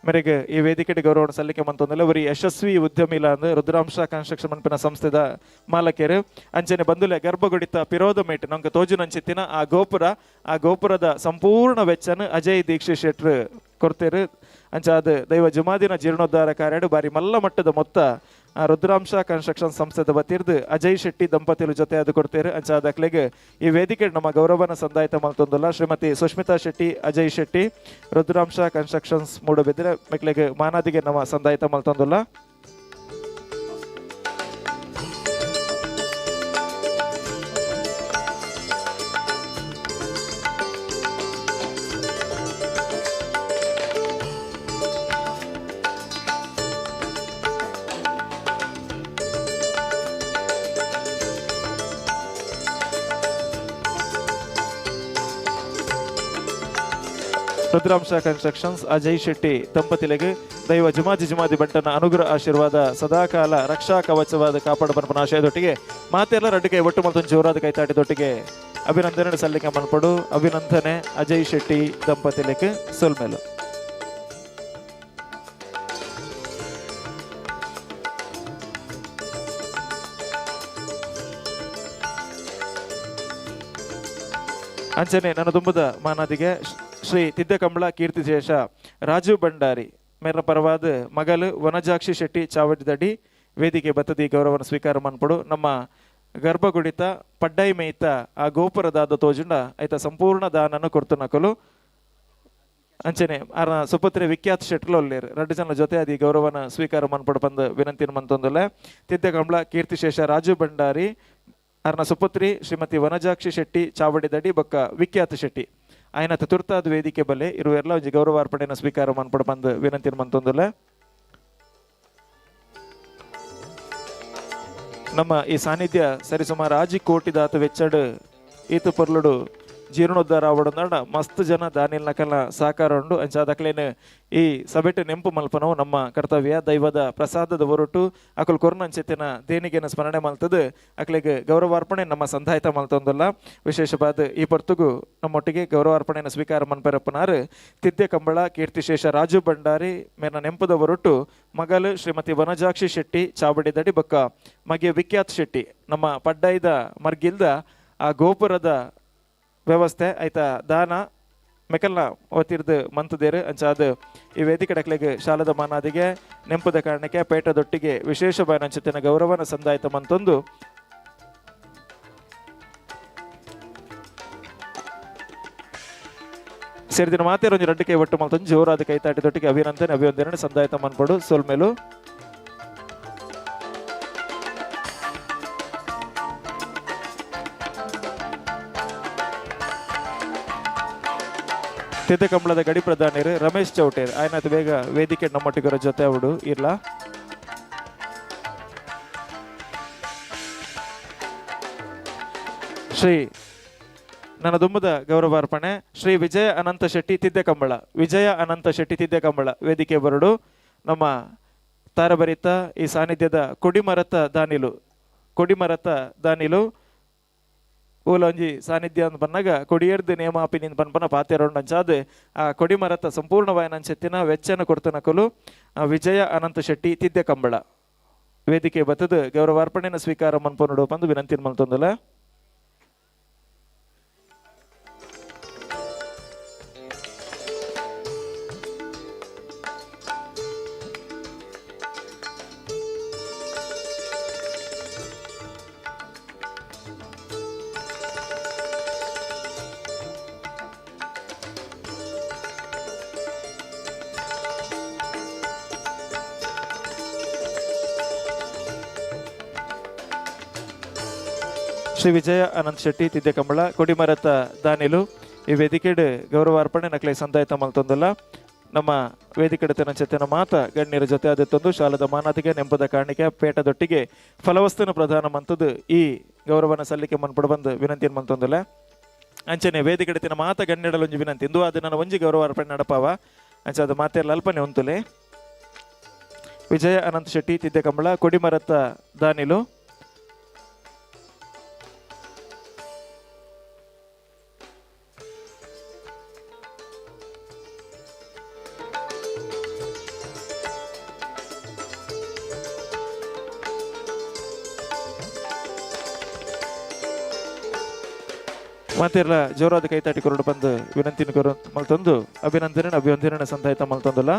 ಮೇರೆಗೆ ಈ ವೇದಿಕೆ ಗೌರವ ಸಲ್ಲಿಕೆ ಮಂತೊಂದಲ್ಲ ಅವರಿ ಯಶಸ್ವಿ ಉದ್ಯಮಿಲ ಅಂದ್ ರುದ್ರಾಂಶ ಕನ್ಸ್ಟ್ರಕ್ಷನ್ ಮನ್ಪಿನ ಸಂಸ್ಥೆದ ಮಾಲಕರು ಅಂಚನೆ ಬಂದುಲೆ ಗರ್ಭಗುಡಿತ ಪಿರೋದ ಮೇಟ್ ನಮ್ಗೆ ತೋಜು ನಂಚಿತ್ತಿನ ಆ ಗೋಪುರದ ಸಂಪೂರ್ಣ ವೆಚ್ಚನ ಅಜಯ್ ದೀಕ್ಷಿತ್ ಶೆಟ್ರು ಕೊಡ್ತೇರು ಅಂಚ ಅದು ದೈವ ಜುಮಾದಿನ ಜೀರ್ಣೋದ್ಧಾರ ಕಾರ್ಯ ಬಾರಿ ಮಲ್ಲ ಮಟ್ಟದ ಮೊತ್ತ ರುದ್ರಾಂಶ ಕನ್ಸ್ಟ್ರಕ್ಷನ್ ಸಂಸ್ಥೆದ ಬತ್ತಿರ್ದು ಅಜಯ್ ಶೆಟ್ಟಿ ದಂಪತಿಗಳ ಜೊತೆ ಅದು ಕೊಡ್ತೇವೆ ಅಂಚ ಅದಕ್ಲೆಗೆ ಈ ವೇದಿಕೆ ನಮ್ಮ ಗೌರವನ ಸಂದಾಯಿತ ಮಲ್ತೊಂದಲ್ಲ ಶ್ರೀಮತಿ ಸುಷ್ಮಿತಾ ಶೆಟ್ಟಿ ಅಜಯ್ ಶೆಟ್ಟಿ ರುದ್ರಾಂಶ ಕನ್ಸ್ಟ್ರಕ್ಷನ್ಸ್ ಮೂಡಬಿದ್ರೆ ಮೆಕ್ಲೆಗೆ ಮಾನಾದಿಗೆ ನಮ್ಮ ಸಂದಾಯಿತ ಮಲ್ತೊಂದಲ್ಲ ರುದ್ರಾಂಶ ಕನ್ಸ್ಟ್ರಕ್ಷನ್ಸ್ ಅಜಯ್ ಶೆಟ್ಟಿ ದಂಪತಿಗಳಿಗೆ ದೈವ ಜುಮಾದಿ ಬಂಟನ ಅನುಗ್ರಹ ಆಶೀರ್ವಾದ ಸದಾಕಾಲ ರಕ್ಷಾ ಕವಚವಾದ ಕಾಪಾಡು ಬನ್ಪನ ಆಶಯದೊಟ್ಟಿಗೆ ಮಾತೆಲ್ಲ ರಡ್ಡಿಗೆ ಒಟ್ಟು ಮತ್ತೊಂದು ಜೋರಾದ ಕೈತಾಟಿದೊಟ್ಟಿಗೆ ಅಭಿನಂದನೆ ಸಲ್ಲಿಕೆ ಮನ್ಪಡು ಅಭಿನಂದನೆ ಅಜಯ್ ಶೆಟ್ಟಿ ದಂಪತಿಗಳಿಗೆ ಸೊಲ್ಮೇಲು ಅಂಚನೆ ನನ್ನ ದುಂಬದ ಮಾನಾದಿಗೆ ಶ್ರೀ ತಿದ್ದಕಂಬಳ ಕೀರ್ತಿಶೇಷ ರಾಜು ಭಂಡಾರಿ ಮೇರ ಪರವಾದ ಮಗಲು ವನಜಾಕ್ಷಿ ಶೆಟ್ಟಿ ಚಾವಡಿದಡಿ ವೇದಿಕೆ ಬತ್ತದಿ ಗೌರವನ ಸ್ವೀಕಾರ ಮನ್ಪಡು ನಮ್ಮ ಗರ್ಭಗುಡಿತ ಪಡ್ಡೈ ಮೇಯ್ತ ಆ ಗೋಪುರದಾದ ತೋಜುಂಡ ಐತ ಸಂಪೂರ್ಣ ದಾನನು ಕೊರ್ತು ನಕಲು ಅಂಚನೆ ಅರ ಸುಪುತ್ರೆ ವಿಖ್ಯಾತ್ ಶೆಟ್ಲು ಒಲ್ಲೇರು 2 ಜನ ಜೊತೆ ಅದಿ ಗೌರವನ ಸ್ವೀಕಾರ ಮನ್ಪಡು ಬಂದು ವಿನಂತಿನ ಮಂತೊಂದಲ್ಲ ತಿದ್ದಕಂಬಳ ಕೀರ್ತಿಶೇಷ ರಾಜು ಭಂಡಾರಿ ಅರ್ನ ಸುಪುತ್ರಿ ಶ್ರೀಮತಿ ವನಜಾಕ್ಷಿ ಶೆಟ್ಟಿ ಚಾವಡಿದಡಿ ಬೊಕ್ಕ ವಿಖ್ಯಾತ ಶೆಟ್ಟಿ ఆయన ತುರ್ತಾದ ವೇದಿಕೆ ಬಲೆ ಇರುವೆಲ್ಲ ಒಂಜಿ ಗೌರವಾರ್ಪಣೆನ ಸ್ವೀಕಾರ ಮನ್ಪಡು ಬಂದು ವಿನಂತಿನ ಮಂತೊಂದಲ್ಲ ನಮ್ಮ ಈ ಸಾನ್ನಿಧ್ಯ ಸರಿಸುಮಾರು 6 ಕೋಟಿ ದಾತ ವೆಚ್ಚಡು ಈತ ಪೊರ್ಲುಡು ಜೀರ್ಣೋದ್ಧಾರ ಆವಡಂದ ಮಸ್ತ್ ಜನ ದಾನಿಲ್ ನಕಲ್ನ ಸಹಕಾರ ಉಂಡು ಅಂಚಾದಕ್ಲೇನು ಈ ಸಭೆಟ್ ನೆಂಪು ಮಲ್ಪನವು ನಮ್ಮ ಕರ್ತವ್ಯ ದೈವದ ಪ್ರಸಾದದ ಹೊರಟು ಅಕಲ್ ಕೊರ್ನಂಚೆತ್ತಿನ ದೇಣಿಗೆನ ಸ್ಮರಣೆ ಮಲ್ತದು ಅಕ್ಲೆಗೆ ಗೌರವಾರ್ಪಣೆ ನಮ್ಮ ಸಂದಾಯಿತ ಮಲ್ತೊಂದಲ್ಲ ವಿಶೇಷವಾದ ಈ ಪೊರ್ತುಗು ನಮ್ಮೊಟ್ಟಿಗೆ ಗೌರವಾರ್ಪಣೆನ ಸ್ವೀಕಾರ ಮನ್ಪೆರಪ್ಪನಾರು ತಿದ್ದೆ ಕಂಬಳ ಕೀರ್ತಿಶೇಷ ರಾಜು ಭಂಡಾರಿ ಮೇನ ನೆಂಪದ ಹೊರಟು ಮಗಲು ಶ್ರೀಮತಿ ವನಜಾಕ್ಷಿ ಶೆಟ್ಟಿ ಚಾವಡಿದಡಿ ಬೊಕ್ಕ ಮಗೆ ವಿಖ್ಯಾತ್ ಶೆಟ್ಟಿ ನಮ್ಮ ಪಡ್ಡೈದ ಮರ್ಗಿಲ್ದ ಆ ಗೋಪುರದ ವ್ಯವಸ್ಥೆ ಆಯ್ತಾ ದಾನ ಮೆಕಲ್ನ ಓದ್ತಿರ್ದು ಮಂತದೇರು ಅಂಚಾದ ಈ ವೇದಿಕೆ ಡಕ್ಲೆಗೆ ಶಾಲದ ಮಾನಾದಿಗೆ ನೆಂಪದ ಕಾರಣಕ್ಕೆ ಪೇಟದೊಟ್ಟಿಗೆ ವಿಶೇಷ ಬಾಯನಂಚಿನ ಗೌರವನ ಸಂದಾಯಿತ ಮಂತೊಂದು ಸೇರಿದಿನ ಮಾತೇರು ಒಂದು 2 ಕೈ ಒಟ್ಟು ಮಲ್ತೊಂದು ಜೋರಾದ ಕೈತಾಟಿದೊಟ್ಟಿಗೆ ಅಭಿನಂದನೆ ಸಂದಾಯಿತ ಮನ್ಪಡು ಸೋಲ್ಮೇಲು ತಿದ್ದಕಂಬಳದ ಗಡಿ ಪ್ರಧಾನಿರು ರಮೇಶ್ ಚೌಟೇರ್ ఆయన ಬೇಗ ವೇದಿಕೆ ನಮ್ಮೊಟ್ಟಿಗರ ಜೊತೆ ಅವಡು ಇರ್ಲ ಶ್ರೀ ನನ್ನ ದುಂಬದ ಗೌರವಾರ್ಪಣೆ ಶ್ರೀ ವಿಜಯ ಅನಂತ ಶೆಟ್ಟಿ ತಿದ್ದಕಂಬಳ ವೇದಿಕೆ ಬರಡು ನಮ್ಮ ತಾರಬರಿತ ಈ ಸಾನ್ನಿಧ್ಯದ ಕೊಡಿಮರತ ದಾನಿಲು ಊಲೊಂಜಿ ಸಾನ್ನಿಧ್ಯ ಅಂತ ಬಂದಾಗ ಕೊಡಿಯರ್ದು ನೇಮಾಪಿನಿಂದ ಪನ್ಪನ ಪಾತ್ಯರೊಂಡು ಅಂಚಾದ ಆ ಕೊಡಿಮರತ ಸಂಪೂರ್ಣವಾಯನಂಚೆತ್ತಿನ ವೆಚ್ಚನ ಕೊಡ್ತನಕಲು ವಿಜಯ ಅನಂತ ಶೆಟ್ಟಿ ತಿದ್ದಕಂಬಳ ವೇದಿಕೆ ಬತ್ತದ ಗೌರವಾರ್ಪಣೆನ ಸ್ವೀಕಾರ ಮನ್ಪೊಂಡು ಬಂದು ವಿನಂತಿನ ಮಲ್ತೊಂದಲ್ಲ ಶ್ರೀ ವಿಜಯ ಅನಂತ್ ಶೆಟ್ಟಿ ತಿದ್ದೆಕಂಬಳ ಕೊಡಿಮರತ ದಾನಿಲು ಈ ವೇದಿಕೆಡ್ ಗೌರವ ಅರ್ಪಣೆ ನಕಲೆ ಸಂದಾಯಿತ ಮಲ್ತೊಂದಲ್ಲ ನಮ್ಮ ವೇದಿಕೆಡತನ ಚೆತ್ತಿನ ಮಾತ ಗಣ್ಯರ ಜೊತೆ ಆದಿತ್ತೊಂದು ಶಾಲದ ಮಾನಾತಿಗೆ ನೆಂಪದ ಕಾಣಿಕೆ ಪೇಟದೊಟ್ಟಿಗೆ ಫಲವಸ್ತುನ ಪ್ರದಾನ ಮಂತದ್ದು ಈ ಗೌರವನ ಸಲ್ಲಿಕೆ ಮನ್ಪಡ ಬಂದು ವಿನಂತಿಯನ್ನು ಮಂತೊಂದಲ್ಲ ಅಂಚನೆ ವೇದಿಕೆಡತಿನ ಮಾತ ಗಣ್ಯಡಲೊಂಜಿ ವಿನಂತಿ ಇಂದು ಅದು ನನ್ನ ಒಂಜಿ ಗೌರವ ಅರ್ಪಣೆ ನಡಪಾವ ಅಂಚ ಅದು ಮಾತೆಲ್ಲ ಅಲ್ಪನೆ ಹೊಂತುಲೆ ವಿಜಯ ಅನಂತ್ ಶೆಟ್ಟಿ ತಿದ್ದೆಕಂಬಳ ಕೊಡಿಮರತ್ತ ದಾನಿಲು ಮಾತೆಲ್ಲ ಜೋರಾದ ಕೈತಾಟಿ ಕೊರಡು ಬಂದು ವಿನಂತಿನ ಕೊರ ಮಲ್ತೊಂದು ಅಭಿನಂದನೆ ಸಂದಾಯಿತ ಮಲ್ತೊಂದಲ್ಲ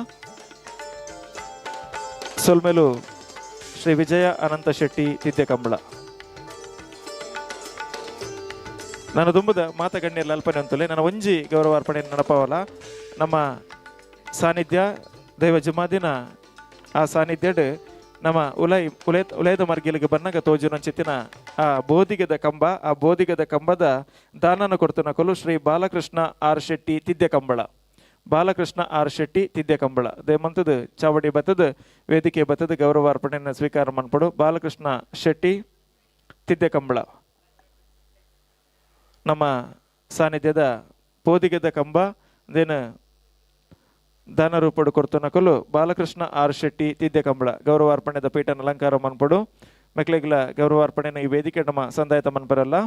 ಸೊಲ್ಮೇಲು ಶ್ರೀ ವಿಜಯ ಅನಂತ ಶೆಟ್ಟಿ ತಿದ್ದೆಕಂಬಳ ನಾನು ತುಂಬದ ಮಾತ ಗಣ್ಯಲ್ಲ ಅಲ್ಪನೆ ಅಂತಲೇ ನನ್ನ ಒಂಜಿ ಗೌರವ ಅರ್ಪಣೆ ನಡಪವಲ್ಲ ನಮ್ಮ ಸಾನ್ನಿಧ್ಯ ದೈವ ಜುಮಾದಿನ ಆ ಸಾನ್ನಿಧ್ಯಡ್ ನಮ್ಮ ಉಲಯದ ಮರ್ಗಿಲಿಗೆ ಬನ್ನಗ ತೋಜುನ ಚಿತ್ತಿನ ಆ ಬೋಧಿಗದ ಕಂಬದ ದಾನನ ಕೊಡ್ತನ ಕೊಲು ಶ್ರೀ ಬಾಲಕೃಷ್ಣ ಆರ್ ಶೆಟ್ಟಿ ತಿದ್ದೆಕಂಬಳ ಬಾಲಕೃಷ್ಣ ಆರ್ ಶೆಟ್ಟಿ ತಿದ್ದೆಕಂಬಳ ದೇಮಂತದ ಚಾವಡಿ ಬತ್ತದ ವೇದಿಕೆ ಬತ್ತದ ಗೌರವ ಅರ್ಪಣೆಯನ್ನು ಸ್ವೀಕಾರ ಮಾಡ್ಪಡು ಬಾಲಕೃಷ್ಣ ಶೆಟ್ಟಿ ತಿದ್ದೆಕಂಬಳ ನಮ್ಮ ಸಾನ್ನಿಧ್ಯದ ಬೋಧಿಗದ ಕಂಬ ದೇನ ದಾನ ರೂಪಡು ಕೊಡ್ತನ ಕೊಲು ಬಾಲಕೃಷ್ಣ ಆರ್ ಶೆಟ್ಟಿ ತಿದ್ದೆಕಂಬಳ ಗೌರವ ಅರ್ಪಣೆದ ಪೀಠನ ಅಲಂಕಾರ ಮನ್ಪಡು ಮೆಕ್ಲೆಗ್ಲ ಗೌರವ ಅರ್ಪಣೆನ ಈ ವೇದಿಕೆ ನಮ್ಮ ಸಂದಾಯಿತ ಮನ್ಪರಲ್ಲ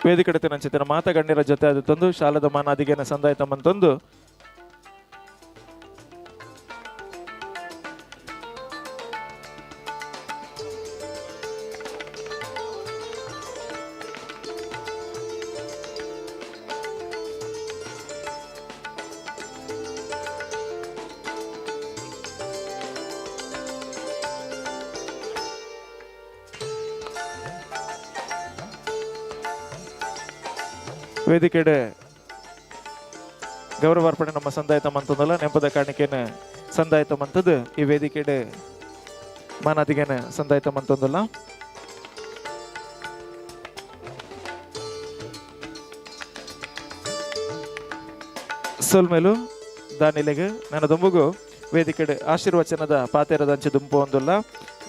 ವೇದಿಕೆ ನಂಚಿನ ಮಾತ ಗಣ್ಯರ ಜೊತೆ ಅದು ತಂದು ಶಾಲದ ಮಾನಾದಿಗೆನ ಸಂದಾಯಿತ ಮಂತೊಂದು ವೇದಿಕೆಡೆ ಗೌರವ ಅರ್ಪಣೆ ನಮ್ಮ ಸಂದಾಯಿತ ಮಂತದಲ್ಲ ನೆಂಪದ ಕಾಣಿಕೆನ ಸಂದಾಯಿತ ಮಂತದ್ದು ಈ ವೇದಿಕೆಡೆ ಮಾನಾದಿಗೆನ ಸಂದಾಯಿತ ಮಂತೊಂದಲ್ಲ ಸೊಲ್ಮೇಲು ದಾನಿಲೆಗೆ ನನ್ನ ದುಂಬುಗು ವೇದಿಕೆಡೆ ಆಶೀರ್ವಚನದ ಪಾತೆರದ ಅಂಚೆ ದುಂಪು ಒಂದಲ್ಲ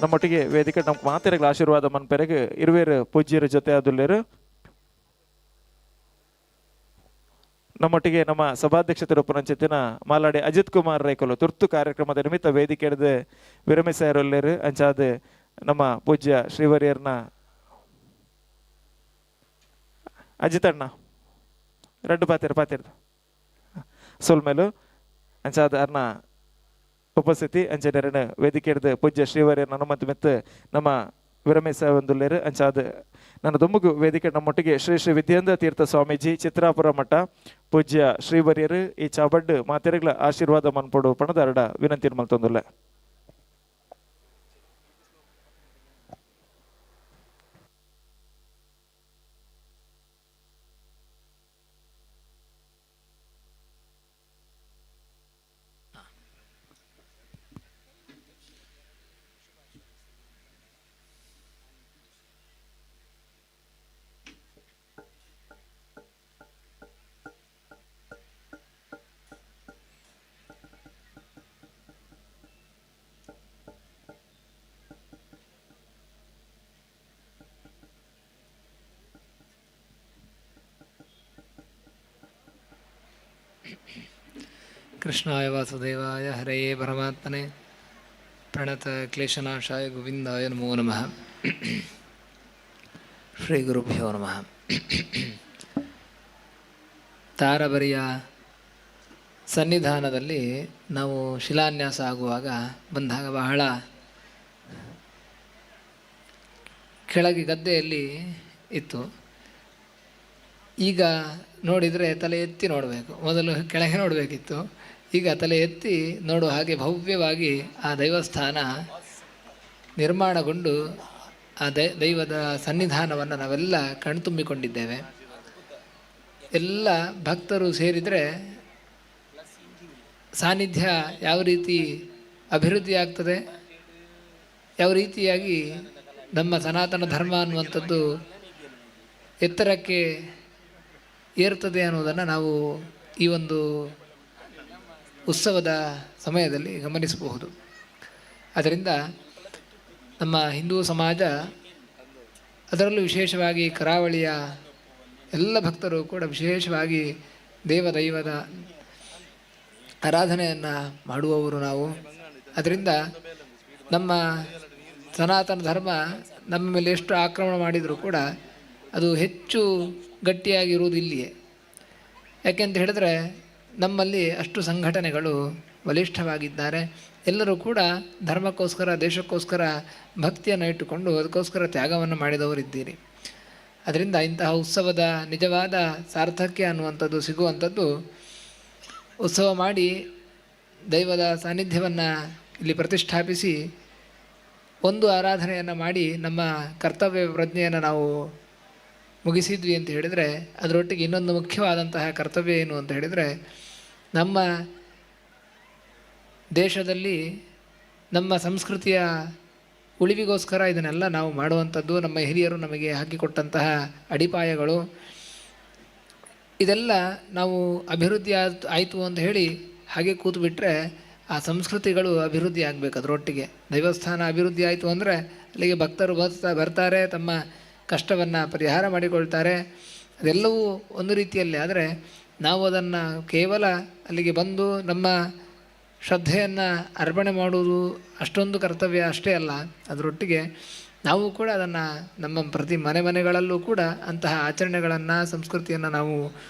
ನಮ್ಮೊಟ್ಟಿಗೆ ವೇದಿಕೆ ನಮ್ಮ ಮಾತೆರೆಗಳ ಆಶೀರ್ವಾದ ಮನ್ಪೆರೆಗೆ ಇರುವೇರು ಪೂಜ್ಯರ ಜೊತೆ ಅದುಲ್ಲೇರು ನಮ್ಮೊಟ್ಟಿಗೆ ನಮ್ಮ ಸಭಾಧ್ಯಕ್ಷತೆ ರೂಪನಂಚಿತ್ತಿನ ಮಾಲಾಡಿ ಅಜಿತ್ ಕುಮಾರ್ ರೈಕಲು ತುರ್ತು ಕಾರ್ಯಕ್ರಮದ ನಿಮಿತ್ತ ವೇದಿಕೆ ಹಿಡಿದು ವಿರಮಿಸಾಯರೊಲ್ಲೇರು ಅಂಚಾದ ನಮ್ಮ ಪೂಜ್ಯ ಶ್ರೀವರ್ಯರ್ನ ಅಜಿತ್ ಅಣ್ಣ ರೆಡ್ಡು ಪಾತಿರ್ದು ಸೋಲ್ಮೇಲು ಅಂಚಾದ ಅರ್ನ ಉಪಸ್ಥಿತಿ ಅಂಚೆರನ ವೇದಿಕೆ ಹಿಡಿದು ಪೂಜ್ಯ ಶ್ರೀವರ್ಯರ್ನ ಅನುಮತಿ ಮೆತ್ತು ನಮ್ಮ ವಿರಮಿಸ ಒಂದುಲ್ಲೇರು ಅಂಚಾದ ನನ್ನ ದುಮ್ಮಗು ವೇದಿಕೆ ನಮ್ಮೊಟ್ಟಿಗೆ ಶ್ರೀ ಶ್ರೀ ವಿದ್ಯೇಂದ್ರ ತೀರ್ಥ ಸ್ವಾಮೀಜಿ ಚಿತ್ರಾಪುರ ಮಠ ಪೂಜ್ಯ ಶ್ರೀವರ್ಯರು ಈ ಚಾಬಡ್ ಮಾತೆರೆಗಳ ಆಶೀರ್ವಾದ ಮನ್ಪಡು ಪಣದ ಅರಡ ವಿನಂತಿ ಮಲ್ತೊಂದುಲ್ಲ ಕೃಷ್ಣಾಯ ವಾಸುದೇವಾಯ ಹರೇ ಪರಮಾತ್ಮನೆ ಪ್ರಣತ ಕ್ಲೇಶನಾಶಾಯ ಗೋವಿಂದಾಯ ನಮೋ ನಮಃ. ಶ್ರೀ ಗುರುಭ್ಯೋ ನಮಃ. ತಾರಬರಿಯ ಸನ್ನಿಧಾನದಲ್ಲಿ ನಾವು ಶಿಲಾನ್ಯಾಸ ಆಗುವಾಗ ಬಂದಾಗ ಬಹಳ ಕೆಳಗೆ ಗದ್ದೆಯಲ್ಲಿ ಇತ್ತು. ಈಗ ನೋಡಿದರೆ ತಲೆ ಎತ್ತಿ ನೋಡಬೇಕು, ಮೊದಲು ಕೆಳಗೆ ನೋಡಬೇಕಿತ್ತು, ಈಗ ತಲೆ ಎತ್ತಿ ನೋಡುವ ಹಾಗೆ ಭವ್ಯವಾಗಿ ಆ ದೈವಸ್ಥಾನ ನಿರ್ಮಾಣಗೊಂಡು ಆ ದೈವದ ಸನ್ನಿಧಾನವನ್ನು ನಾವೆಲ್ಲ ಕಣ್ತುಂಬಿಕೊಂಡಿದ್ದೇವೆ. ಎಲ್ಲ ಭಕ್ತರು ಸೇರಿದರೆ ಸಾನ್ನಿಧ್ಯ ಯಾವ ರೀತಿ ಅಭಿವೃದ್ಧಿ ಆಗ್ತದೆ, ಯಾವ ರೀತಿಯಾಗಿ ನಮ್ಮ ಸನಾತನ ಧರ್ಮ ಅನ್ನುವಂಥದ್ದು ಎತ್ತರಕ್ಕೆ ಏರ್ತದೆ ಅನ್ನೋದನ್ನು ನಾವು ಈ ಒಂದು ಉತ್ಸವದ ಸಮಯದಲ್ಲಿ ಗಮನಿಸಬಹುದು. ಅದರಿಂದ ನಮ್ಮ ಹಿಂದೂ ಸಮಾಜ, ಅದರಲ್ಲೂ ವಿಶೇಷವಾಗಿ ಕರಾವಳಿಯ ಎಲ್ಲ ಭಕ್ತರು ಕೂಡ ವಿಶೇಷವಾಗಿ ದೈವದ ಆರಾಧನೆಯನ್ನು ಮಾಡುವವರು ನಾವು. ಅದರಿಂದ ನಮ್ಮ ಸನಾತನ ಧರ್ಮ ನಮ್ಮ ಮೇಲೆ ಎಷ್ಟು ಆಕ್ರಮಣ ಮಾಡಿದರೂ ಕೂಡ ಅದು ಹೆಚ್ಚು ಗಟ್ಟಿಯಾಗಿರುವುದು ಇಲ್ಲಿಯೇ. ಯಾಕೆಂತ ಹೇಳಿದ್ರೆ ನಮ್ಮಲ್ಲಿ ಅಷ್ಟು ಸಂಘಟನೆಗಳು ಬಲಿಷ್ಠವಾಗಿದ್ದಾರೆ. ಎಲ್ಲರೂ ಕೂಡ ಧರ್ಮಕ್ಕೋಸ್ಕರ, ದೇಶಕ್ಕೋಸ್ಕರ ಭಕ್ತಿಯನ್ನು ಇಟ್ಟುಕೊಂಡು ಅದಕ್ಕೋಸ್ಕರ ತ್ಯಾಗವನ್ನು ಮಾಡಿದವರಿದ್ದೀರಿ. ಅದರಿಂದ ಇಂತಹ ಉತ್ಸವದ ನಿಜವಾದ ಸಾರ್ಥಕ್ಯ ಅನ್ನುವಂಥದ್ದು ಸಿಗುವಂಥದ್ದು ಉತ್ಸವ ಮಾಡಿ ದೈವದ ಸಾನ್ನಿಧ್ಯವನ್ನು ಇಲ್ಲಿ ಪ್ರತಿಷ್ಠಾಪಿಸಿ ಒಂದು ಆರಾಧನೆಯನ್ನು ಮಾಡಿ ನಮ್ಮ ಕರ್ತವ್ಯ ಪ್ರಜ್ಞೆಯನ್ನು ನಾವು ಮುಗಿಸಿದ್ವಿ ಅಂತ ಹೇಳಿದರೆ, ಅದರೊಟ್ಟಿಗೆ ಇನ್ನೊಂದು ಮುಖ್ಯವಾದಂತಹ ಕರ್ತವ್ಯ ಏನು ಅಂತ ಹೇಳಿದರೆ, ನಮ್ಮ ದೇಶದಲ್ಲಿ ನಮ್ಮ ಸಂಸ್ಕೃತಿಯ ಉಳಿವಿಗೋಸ್ಕರ ಇದನ್ನೆಲ್ಲ ನಾವು ಮಾಡುವಂಥದ್ದು. ನಮ್ಮ ಹಿರಿಯರು ನಮಗೆ ಹಾಕಿಕೊಟ್ಟಂತಹ ಅಡಿಪಾಯಗಳು ಇದೆಲ್ಲ ನಾವು ಅಭಿವೃದ್ಧಿ ಆಯಿತು ಅಂತ ಹೇಳಿ ಹಾಗೆ ಕೂತ್ಬಿಟ್ರೆ ಆ ಸಂಸ್ಕೃತಿಗಳು ಅಭಿವೃದ್ಧಿ ಆಗಬೇಕು. ಅದರೊಟ್ಟಿಗೆ ದೈವಸ್ಥಾನ ಅಭಿವೃದ್ಧಿ ಆಯಿತು ಅಂದರೆ ಅಲ್ಲಿಗೆ ಭಕ್ತರು ಬರ್ತಾರೆ, ತಮ್ಮ ಕಷ್ಟವನ್ನು ಪರಿಹಾರ ಮಾಡಿಕೊಳ್ತಾರೆ. ಅದೆಲ್ಲವೂ ಒಂದು ರೀತಿಯಲ್ಲಿ. ಆದರೆ ನಾವು ಅದನ್ನು ಕೇವಲ ಅಲ್ಲಿಗೆ ಬಂದು ನಮ್ಮ ಶ್ರದ್ಧೆಯನ್ನು ಅರ್ಪಣೆ ಮಾಡುವುದು ಅಷ್ಟೊಂದು ಕರ್ತವ್ಯ ಅಷ್ಟೇ ಅಲ್ಲ, ಅದರೊಟ್ಟಿಗೆ ನಾವು ಕೂಡ ಅದನ್ನು ನಮ್ಮ ಪ್ರತಿ ಮನೆಗಳಲ್ಲೂ ಕೂಡ ಅಂತಹ ಆಚರಣೆಗಳನ್ನು, ಸಂಸ್ಕೃತಿಯನ್ನು ನಾವು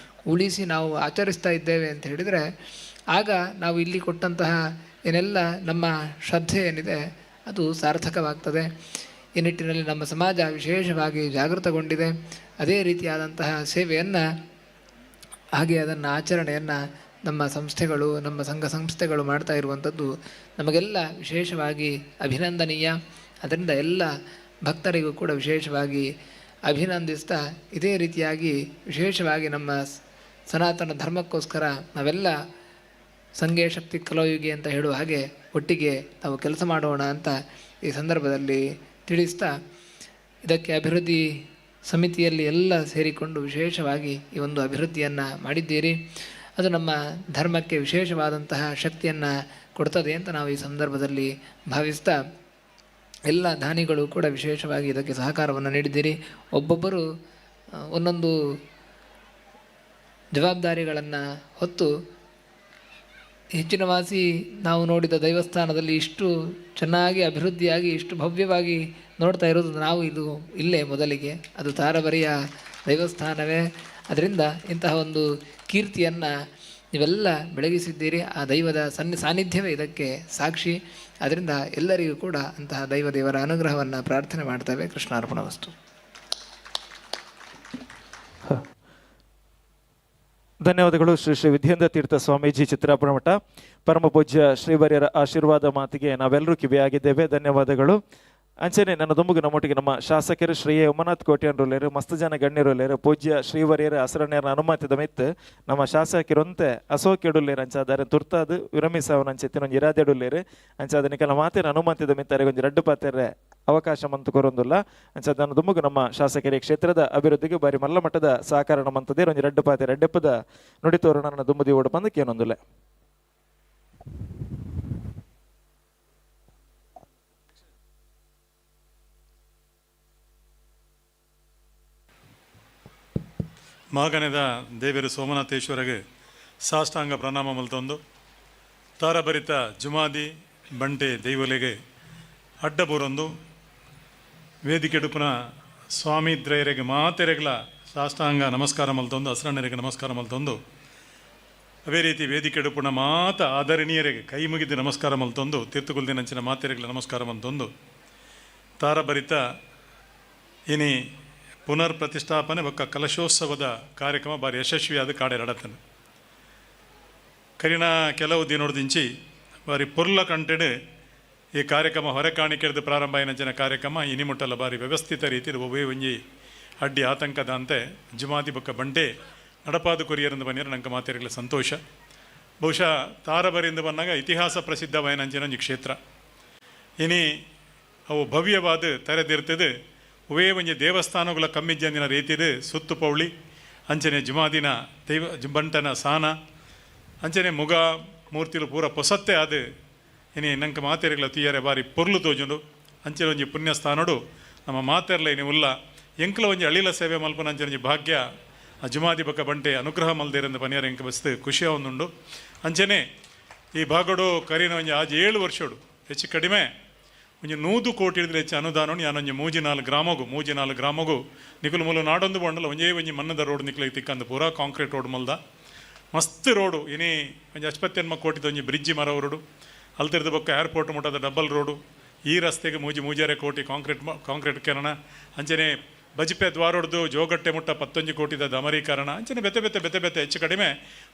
ಉಳಿಸಿ ನಾವು ಆಚರಿಸ್ತಾ ಇದ್ದೇವೆ ಅಂತ ಹೇಳಿದರೆ ಆಗ ನಾವು ಇಲ್ಲಿ ಕೊಟ್ಟಂತಹ ಏನೆಲ್ಲ ನಮ್ಮ ಶ್ರದ್ಧೆ ಏನಿದೆ ಅದು ಸಾರ್ಥಕವಾಗ್ತದೆ. ಈ ನಿಟ್ಟಿನಲ್ಲಿ ನಮ್ಮ ಸಮಾಜ ವಿಶೇಷವಾಗಿ ಜಾಗೃತಗೊಂಡಿದೆ. ಅದೇ ರೀತಿಯಾದಂತಹ ಸೇವೆಯನ್ನು, ಹಾಗೆ ಅದನ್ನು ಆಚರಣೆಯನ್ನು ನಮ್ಮ ಸಂಸ್ಥೆಗಳು, ನಮ್ಮ ಸಂಘ ಸಂಸ್ಥೆಗಳು ಮಾಡ್ತಾ ಇರುವಂಥದ್ದು ನಮಗೆಲ್ಲ ವಿಶೇಷವಾಗಿ ಅಭಿನಂದನೀಯ. ಅದರಿಂದ ಎಲ್ಲ ಭಕ್ತರಿಗೂ ಕೂಡ ವಿಶೇಷವಾಗಿ ಅಭಿನಂದಿಸ್ತಾ, ಇದೇ ರೀತಿಯಾಗಿ ವಿಶೇಷವಾಗಿ ನಮ್ಮ ಸನಾತನ ಧರ್ಮಕ್ಕೋಸ್ಕರ ನಾವೆಲ್ಲ ಸಂಘೇ ಶಕ್ತಿ ಕಲೋಯುಗಿ ಅಂತ ಹೇಳುವ ಹಾಗೆ ಒಟ್ಟಿಗೆ ನಾವು ಕೆಲಸ ಮಾಡೋಣ ಅಂತ ಈ ಸಂದರ್ಭದಲ್ಲಿ ತಿಳಿಸ್ತಾ, ಇದಕ್ಕೆ ಅಭಿವೃದ್ಧಿ ಸಮಿತಿಯಲ್ಲಿ ಎಲ್ಲ ಸೇರಿಕೊಂಡು ವಿಶೇಷವಾಗಿ ಈ ಒಂದು ಅಭಿವೃದ್ಧಿಯನ್ನು ಮಾಡಿದ್ದೀರಿ. ಅದು ನಮ್ಮ ಧರ್ಮಕ್ಕೆ ವಿಶೇಷವಾದಂತಹ ಶಕ್ತಿಯನ್ನು ಕೊಡ್ತದೆ ಅಂತ ನಾವು ಈ ಸಂದರ್ಭದಲ್ಲಿ ಭಾವಿಸ್ತಾ, ಎಲ್ಲ ದಾನಿಗಳು ಕೂಡ ವಿಶೇಷವಾಗಿ ಇದಕ್ಕೆ ಸಹಕಾರವನ್ನು ನೀಡಿದ್ದೀರಿ. ಒಬ್ಬೊಬ್ಬರು ಒಂದೊಂದು ಜವಾಬ್ದಾರಿಗಳನ್ನು ಹೊತ್ತು ಹೆಚ್ಚಿನವಾಸಿ ನಾವು ನೋಡಿದ ದೈವಸ್ಥಾನದಲ್ಲಿ ಇಷ್ಟು ಚೆನ್ನಾಗಿ ಅಭಿವೃದ್ಧಿಯಾಗಿ ಇಷ್ಟು ಭವ್ಯವಾಗಿ ನೋಡ್ತಾ ಇರೋದು ನಾವು ಇಲ್ಲೇ ಮೊದಲಿಗೆ. ಅದು ತಾರಬರಿಯ ದೈವಸ್ಥಾನವೇ. ಅದರಿಂದ ಇಂತಹ ಒಂದು ಕೀರ್ತಿಯನ್ನು ನೀವೆಲ್ಲ ಬೆಳಗಿಸಿದ್ದೀರಿ. ಆ ದೈವದ ಸಾನ್ನಿಧ್ಯವೇ ಇದಕ್ಕೆ ಸಾಕ್ಷಿ. ಅದರಿಂದ ಎಲ್ಲರಿಗೂ ಕೂಡ ಅಂತಹ ದೇವರ ಅನುಗ್ರಹವನ್ನು ಪ್ರಾರ್ಥನೆ ಮಾಡ್ತೇವೆ. ಕೃಷ್ಣಾರ್ಪಣವಸ್ತು. ಧನ್ಯವಾದಗಳು ಶ್ರೀ ಶ್ರೀ ವಿದ್ಯೇಂದ್ರ ತೀರ್ಥ ಸ್ವಾಮೀಜಿ ಚಿತ್ರಾಪುರ ಮಠ. ಪರಮ ಪೂಜ್ಯ ಶ್ರೀವರ್ಯರ ಆಶೀರ್ವಾದ ಮಾತಿಗೆ ನಾವೆಲ್ಲರೂ ಕಿವಿಯಾಗಿದ್ದೇವೆ. ಧನ್ಯವಾದಗಳು. ಅಂಚನೆ ನನ್ನ ದುಂಬುಗು ನಮ್ಮೊಟ್ಟಿಗೆ ನಮ್ಮ ಶಾಸಕರು ಶ್ರೀ ಉಮನಾಥ್ ಕೋಟ್ಯಾನ್ರುಲೇರು, ಮಸ್ತ್ ಜನ ಗಣ್ಯರುಲೇರು, ಪೂಜ್ಯ ಶ್ರೀವರ್ಯರ ಹಸರಣ್ಯರ ಅನುಮತಿದ ಮಿತ್ ನಮ್ಮ ಶಾಸಕರೊಂತೆ ಅಸೋಕೆಡುಲ್ಲೇರು ಅಂಚಾದಾರೆ ತುರ್ತಾದು ವಿರಮಿಸವನಂಚೆತ್ತಿನೊಂದು ಇರಾದೆಡುಲ್ಲೇರು ಅಂಚಾದ ನಿಕಲ ಮಾತಿನ ಅನುಮತಿದ ಮಿತ್ತಾರೆ ಒಂಜಿ ರಡ್ಡು ಪಾತೆರೆ ಅವಕಾಶ ಮಂತು ಕೊರೊಂದುಲ್ಲ ಅಂಚಾದ ನನ್ನ ದುಂಬುಗು ನಮ್ಮ ಶಾಸಕರ ಕ್ಷೇತ್ರದ ಅಭಿವೃದ್ಧಿಗೆ ಬಾರಿ ಮಲ್ಲ ಮಟ್ಟದ ಸಹಕಾರ ಮಂತದೆ ಒಂಜಿ ರಡ್ಡು ಪಾತೆ ರೆಡ್ಡೆಪ್ಪದ ನುಡಿತೋರು ನನ್ನ ದುಂಬುದಿ ಓಡ ಬಂದಕ್ಕೆ ಏನೊಂದುಲೆ. ಮಾಗನೆದ ದೇವರು ಸೋಮನಾಥೇಶ್ವರಗೆ ಸಾಷ್ಟಾಂಗ ಪ್ರಣಾಮ ಮಲ್ತೊಂದು ತಾರಭರಿತ ಜುಮಾದಿ ಬಂಟೆ ದೈವಲೆಗೆ ಅಡ್ಡಬೂರೊಂದು ವೇದಿಕೆಡುಪುನ ಸ್ವಾಮಿದ್ರಯರಿಗೆ ಮಾತೆರೆಗಳ ಸಾಷ್ಟಾಂಗ ನಮಸ್ಕಾರ ಮಲ್ತೊಂದು ಹಸರಣ್ಣರಿಗೆ ನಮಸ್ಕಾರ ಮಲ್ತೊಂದು ಅದೇ ರೀತಿ ವೇದಿಕೆಡುಪುನ ಮಾತ ಆದರಣೀಯರಿಗೆ ಕೈ ಮುಗಿದು ನಮಸ್ಕಾರ ಮಲ್ತೊಂದು ತೀರ್ಥಗುಲ್ದಿನಂಚಿನ ಮಾತೆರೆಗಳ ನಮಸ್ಕಾರ ಮಲ್ತೊಂದು ತಾರಭರಿತ ಇನಿ ಪುನರ್ ಪ್ರತಿಷ್ಠಾಪನೆ ಒಕ್ಕ ಕಲಶೋತ್ಸವದ ಕಾರ್ಯಕ್ರಮ ಬಾರಿ ಯಶಸ್ವಿಯಾದ ಕಾಡೆ ನಡತನೆ ಕರಿನ ಕೆಲವು ದಿನೋಡ್ದಿಂಚಿ ಬಾರಿ ಪುರ್ಲ ಕಂಟೆಡ್ ಈ ಕಾರ್ಯಕ್ರಮ ಹೊರೆ ಕಾಣಿಕೆಡ್ದು ಪ್ರಾರಂಭ ಏನಂಚಿನ ಕಾರ್ಯಕ್ರಮ ಇನಿಮುಟ್ಟಲ ಬಾರಿ ವ್ಯವಸ್ಥಿತ ರೀತಿಯಲ್ಲಿ ಒಬ್ಬೇ ಒಂಜಿ ಅಡ್ಡಿ ಆತಂಕದ ಅಂತೆ ಜುಮಾದಿ ಬೊಕ್ಕ ಬಂಟೆ ನಡಪಾದು ಕೊರಿಯರಿಂದ ಬನ್ನಿರ ನಂಗೆ ಮಾತಿರಲಿ ಸಂತೋಷ. ಬಹುಶಃ ತಾರಬರಿಂದ ಬಂದಾಗ ಇತಿಹಾಸ ಪ್ರಸಿದ್ಧವಾಯಿನಂಚಿನ ಕ್ಷೇತ್ರ ಇನಿ ಅವು ಭವ್ಯವಾದ ತೆರೆದಿರ್ತದೆ ಉವೇ ಒಂಜಿ ದೇವಸ್ಥಾನಗಳ ಕಮ್ಮಿಜ್ಜಂದಿನ ರೀತಿದು ಸುತ್ತು ಪೌಳಿ ಅಂಚನೆ ಜುಮಾದಿನ ದೈವ ಬಂಟನ ಸಾನ ಅಂಚನೆ ಮುಗ ಮೂರ್ತಿಲು ಪೂರ ಪೊಸತ್ತೆ ಆದು ಇನಿ ನಂಗೆ ಮಾತೆರೆಗಳ ತೀಯರೆ ಬಾರಿ ಪೊರ್ಲು ತೋಜುಂಡು ಅಂಚನೆ ಒಂಜಿ ಪುಣ್ಯಸ್ಥಾನಡು ನಮ್ಮ ಮಾತೆರ್ಲ ಇನಿ ಉಲ್ಲ ಎಂಕ್ಲ ಒಂಜಿ ಅಳಿಲ ಸೇವೆ ಮಲ್ಪನ ಅಂಚನೆ ಒಂಜಿ ಭಾಗ್ಯ ಆ ಜುಮಾದಿ ಬಕ್ಕ ಬಂಟೆ ಅನುಗ್ರಹ ಮಲ್ದೇರಂದು ಪನಿಯರ ಎಂಕ ಬಸ್ತು ಖುಷಿ ಒಂದುಂಡು ಅಂಚನೆ ಈ ಭಾಗಡು ಕರಿನ ಒಂಜಿ ಆಜ್ 7 ವರ್ಷಡು ಹೆಚ್ಚು ಕಡಿಮೆ ಒಂಜಿ 100 ಕೋಟಿ ಹಿಡಿದ್ರೆ ಹೆಚ್ಚು ಅನುದಾನ ಯಾನೊಂಜಿ ಮೂಜಿ 4 ಗ್ರಾಮಗು ನಿಕುಲು ಮೂಲ ನಾಡೊಂದು ಬಂಡಲ ಒಂಜಿ ಮಣ್ಣದ ರೋಡ್ ನಿಕ್ಲಿಗೆ ತಿಕ್ಕಂದು ಪೂರ ಕಾಂಕ್ರೀಟ್ ರೋಡ್ ಮಲ್ದ ಮಸ್ತ್ ರೋಡು ಇನಿ ಒಂಜಿ 80 ಕೋಟಿದ ಒಂಜಿ ಬ್ರಿಡ್ಜಿ ಮರ ಹೊರಡು ಅಲ್ತಿರ್ದ ಬೊಕ್ಕ ಏರ್ಪೋರ್ಟ್ ಮುಟ್ಟದ ಡಬಲ್ ರೋಡು ಈ ರಸ್ತೆಗೆ ಮೂಜರೆ ಕೋಟಿ ಕಾಂಕ್ರೀಟ್ ಕಿರಣ ಅಂಚನೆ ಬಜಿಪೆ ದ್ವಾರೊಡ್ದು ಜೋಗಟ್ಟೆ ಮುಟ್ಟ 11 ಕೋಟಿದ ದಮರೀಕರಣ ಅಂಚನೆ ಬೆತೆ ಹೆಚ್ಚು ಕಡಿಮೆ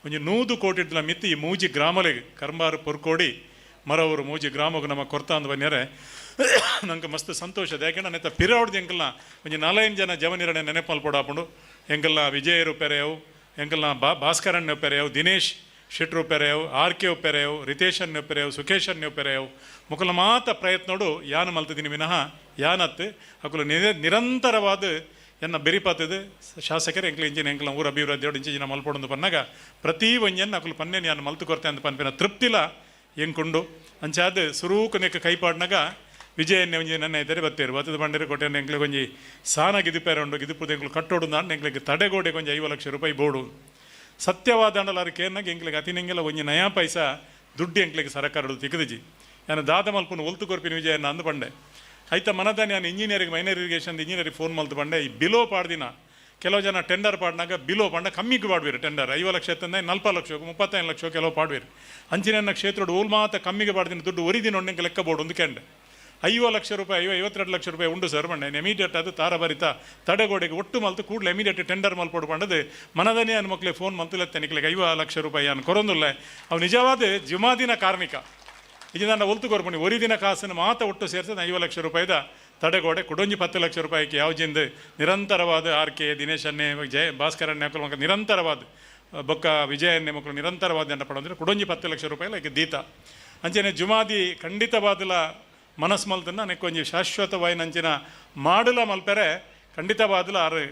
ಒಂಜಿ 100 ಕೋಟಿ ಮಿತ್ತಿ ಈ ಮೂಜಿ ಗ್ರಾಮಲಿಗೆ ಕರ್ಮಾರು ಪೊರ್ಕೋಡಿ ಮರವರು ಮೂಜಿ ಗ್ರಾಮಗೂ ನಮ್ಮ ಕೊರ್ತಾ ಅಂದು ಬನ್ನಿಯರೆ ನಂಗೆ ಮಸ್ತ್ ಸಂತೋಷದ ಯಾಕೆಂದ್ರೆ ನೆತ್ತ ಪಿರಾವಡ್ದು ಎಂಕಲ್ನ ಒಂಜಿ 4 ಜನ ಜವನಿರನೆ ನೆನಪಲ್ಪಡಾಪುಂಡು ಎಂಕಲ್ನ ವಿಜಯರು ಪೆರೆಯವು ಎಂಕಲ್ನ ಭಾಸ್ಕರಣ್ಯ ಪೆರೆಯವು ದಿನೇಶ್ ಶೆಟ್ರು ಪೆರೆಯವು ಆರ್ಕೆ ಪೆರೆಯವು ರಿತೇಶನ್ ಪೆರೆಯವು ಸುಖೇಶನ್ ಪೆರೆಯವು ಮುಕುಲ ಮಾತ ಪ್ರಯತ್ನೋಡು ಯಾನ ಮಲ್ತಿದ್ದೀನಿ ವಿನಃ ಯಾನತ್ ಅಕುಲು ನಿರಂತರವಾದ ಎನ್ನ ಬೆರಿಪಾತದು ಶಾಸಕರು ಎಂಕ್ಲ ಇಂಚಿನ ಎಂಕ್ಲ ಊರ ಅಭಿವೃದ್ಧಿಯೋಡು ಇಂಚಿನ ಮಲ್ಪೊಂದು ಪನ್ನಾಗ ಪ್ರತಿ ಒಂಜನ್ನು ಅಕುಲು ಪನ್ನೇನು ಯಾನು ಮಲ್ತು ಕೊರತೆ ಅಂತ ಪನ್ಪಿನ ತೃಪ್ತಿಲ ಎಂಕೊಂಡು ಅಂಚಾದ ಸುರೂಕು ನೆಕ್ಕ ಕೈಪಾಡ್ನಾಗ ವಿಜಯನ್ನೇ ಒಂಜಿ ನನ್ನ ಇದ್ದರೆ ಬತ್ತೇರು ಬತ್ತದ ಬಂಡೇರು ಕೊಟ್ಟೆ ಎಂಕ್ಲಿಗೆ ಒಂಜಿ ಸಾನ ಗಿದಿಪೇರ ಉಂಡು ಗಿದಿಪುದು ಎಂಕ್ಲು ಕಟ್ಟೋಡು ನಾನು ಎಂಕ್ಲಿಗೆ ತಡೆಗೋಡೆಗೆ ಒಂಜಿ 5 ಲಕ್ಷ ರೂಪಾಯಿ ಬೋಡು ಸತ್ಯವಾದ ಅಂಡಲಾರು ಕೇರ್ನಾಗ ಎಂಕ್ಲಿಗೆ ಅತಿನೆಂಗೆಲ್ಲ ಒಂಜಿ ನಯಾ ಪೈಸಾ ದುಡ್ಡು ಎಂಕ್ಲಿಗೆ ಸರ್ಕಾರಡು ತಿಕ್ಕದಿಜಿ ನಾನು ದಾದ ಮಲ್ಪನು ಒಲ್ತು ಕೊರ್ಪಿನ ವಿಜಯನ ಅಂದು ಬಂಡೆ ಆಯ್ತ ಮನದಾನೆ ನಾನು engineering minor irrigation engineering phone ಮಲ್ತು ಬಂಡೆ ಈ ಬಿಲೋ ಪಾಡ್ದಿನ ಕೆಲವು ಜನ ಟೆಂಡರ್ ಪಾಡ್ನಾಗ ಬಿಲೋ ಪಾಡ್ನ ಕಮ್ಮಿಗೆ ಪಾಡ್ವೀರು ಟೆಂಡರ್ 5 ಲಕ್ಷ ಎತ್ತಂದ 40 ಲಕ್ಷ 35 ಲಕ್ಷ ಕೆಲವು ಪಾಡ್ವೀರು ಅಂಚಿನ ಕ್ಷೇತ್ರಡು ಊಲ್ ಮಾತ ಕಮ್ಮಿಗೆ ಪಾಡ್ದಿನ ದುಡ್ಡು ಒರಿದಿನ ಒಣ್ಣೆಂಗೆ ಲೆಕ್ಕ ಬೋರ್ಡು ಒಂದು ಕೆಂಡೆ 5 ಲಕ್ಷ ರೂಪಾಯಿ 52 ಲಕ್ಷ ರೂಪಾಯಿ ಉಂಡು ಸರ್ ಬಂಡೆ ಇಮಿಡಿಯೇಟ್ ಅದು ತಾರಬರಿತ ತಡೆಗೋಡೆಗೆ ಒಟ್ಟು ಮಲ್ತು ಕೂಡಲೇ ಇಮಿಡಿಯೇಟ್ ಟೆಂಡರ್ ಮಲ್ಪೊಡು ಬಂಡದು ಮನದನೇ ಅನ್ನ ಮಕ್ಳಿಗೆ ಫೋನ್ ಮಲ್ತಿಲತ್ತೆ ನಿಕ್ಲಿಗೆ 5 ಲಕ್ಷ ರೂಪಾಯಿ ಅನ್ನು ಕೊರೊಂದುಲ್ಲ ಅವು ನಿಜವಾದ ಜುಮಾದಿನ ಕಾರ್ಮಿಕ ಇದು ನನ್ನ ಒಲ್ತು ಕೊರ್ಪಣಿ ಒರಿದಿನ ಕಾಸನ್ನು ಮಾತ ಒಟ್ಟು ಸೇರಿಸೋದು 5 ಲಕ್ಷ ರೂಪಾಯಿದ ತಡೆಗೋಡೆ ಕುಡೊಂಜಿ 10 ಲಕ್ಷ ರೂಪಾಯಿಗೆ ಯಾವ್ಜಿಂದು ನಿರಂತರವಾದ ಆರ್ಕೆ ದಿನೇಶನ್ನೇ ಭಾಸ್ಕರನ್ನೇ ಮಕ್ಕಳು ನಿರಂತರವಾದ ಬೊಕ್ಕ ವಿಜಯನ್ನೇ ಮಕ್ಕಳು ನಿರಂತರವಾದ ಎಂಡ ಪಡೋದ್ರೆ ಕುಡೊಂಜಿ 10 ಲಕ್ಷ ರೂಪಾಯಿ ಲೈಕ್ ದೀತ ಅಂಚನೆ ಜುಮಾದಿ ಖಂಡಿತವಾದಲ ಮನಸ್ಸು ಮಲ್ತನ್ನ ನೆಕ್ಕೊಂಜಿ ಶಾಶ್ವತವಾಯಿ ನಂಚಿನ ಮಾಡಲ ಮಲ್ಪೆರೆ ಖಂಡಿತವಾದಲ ಆರು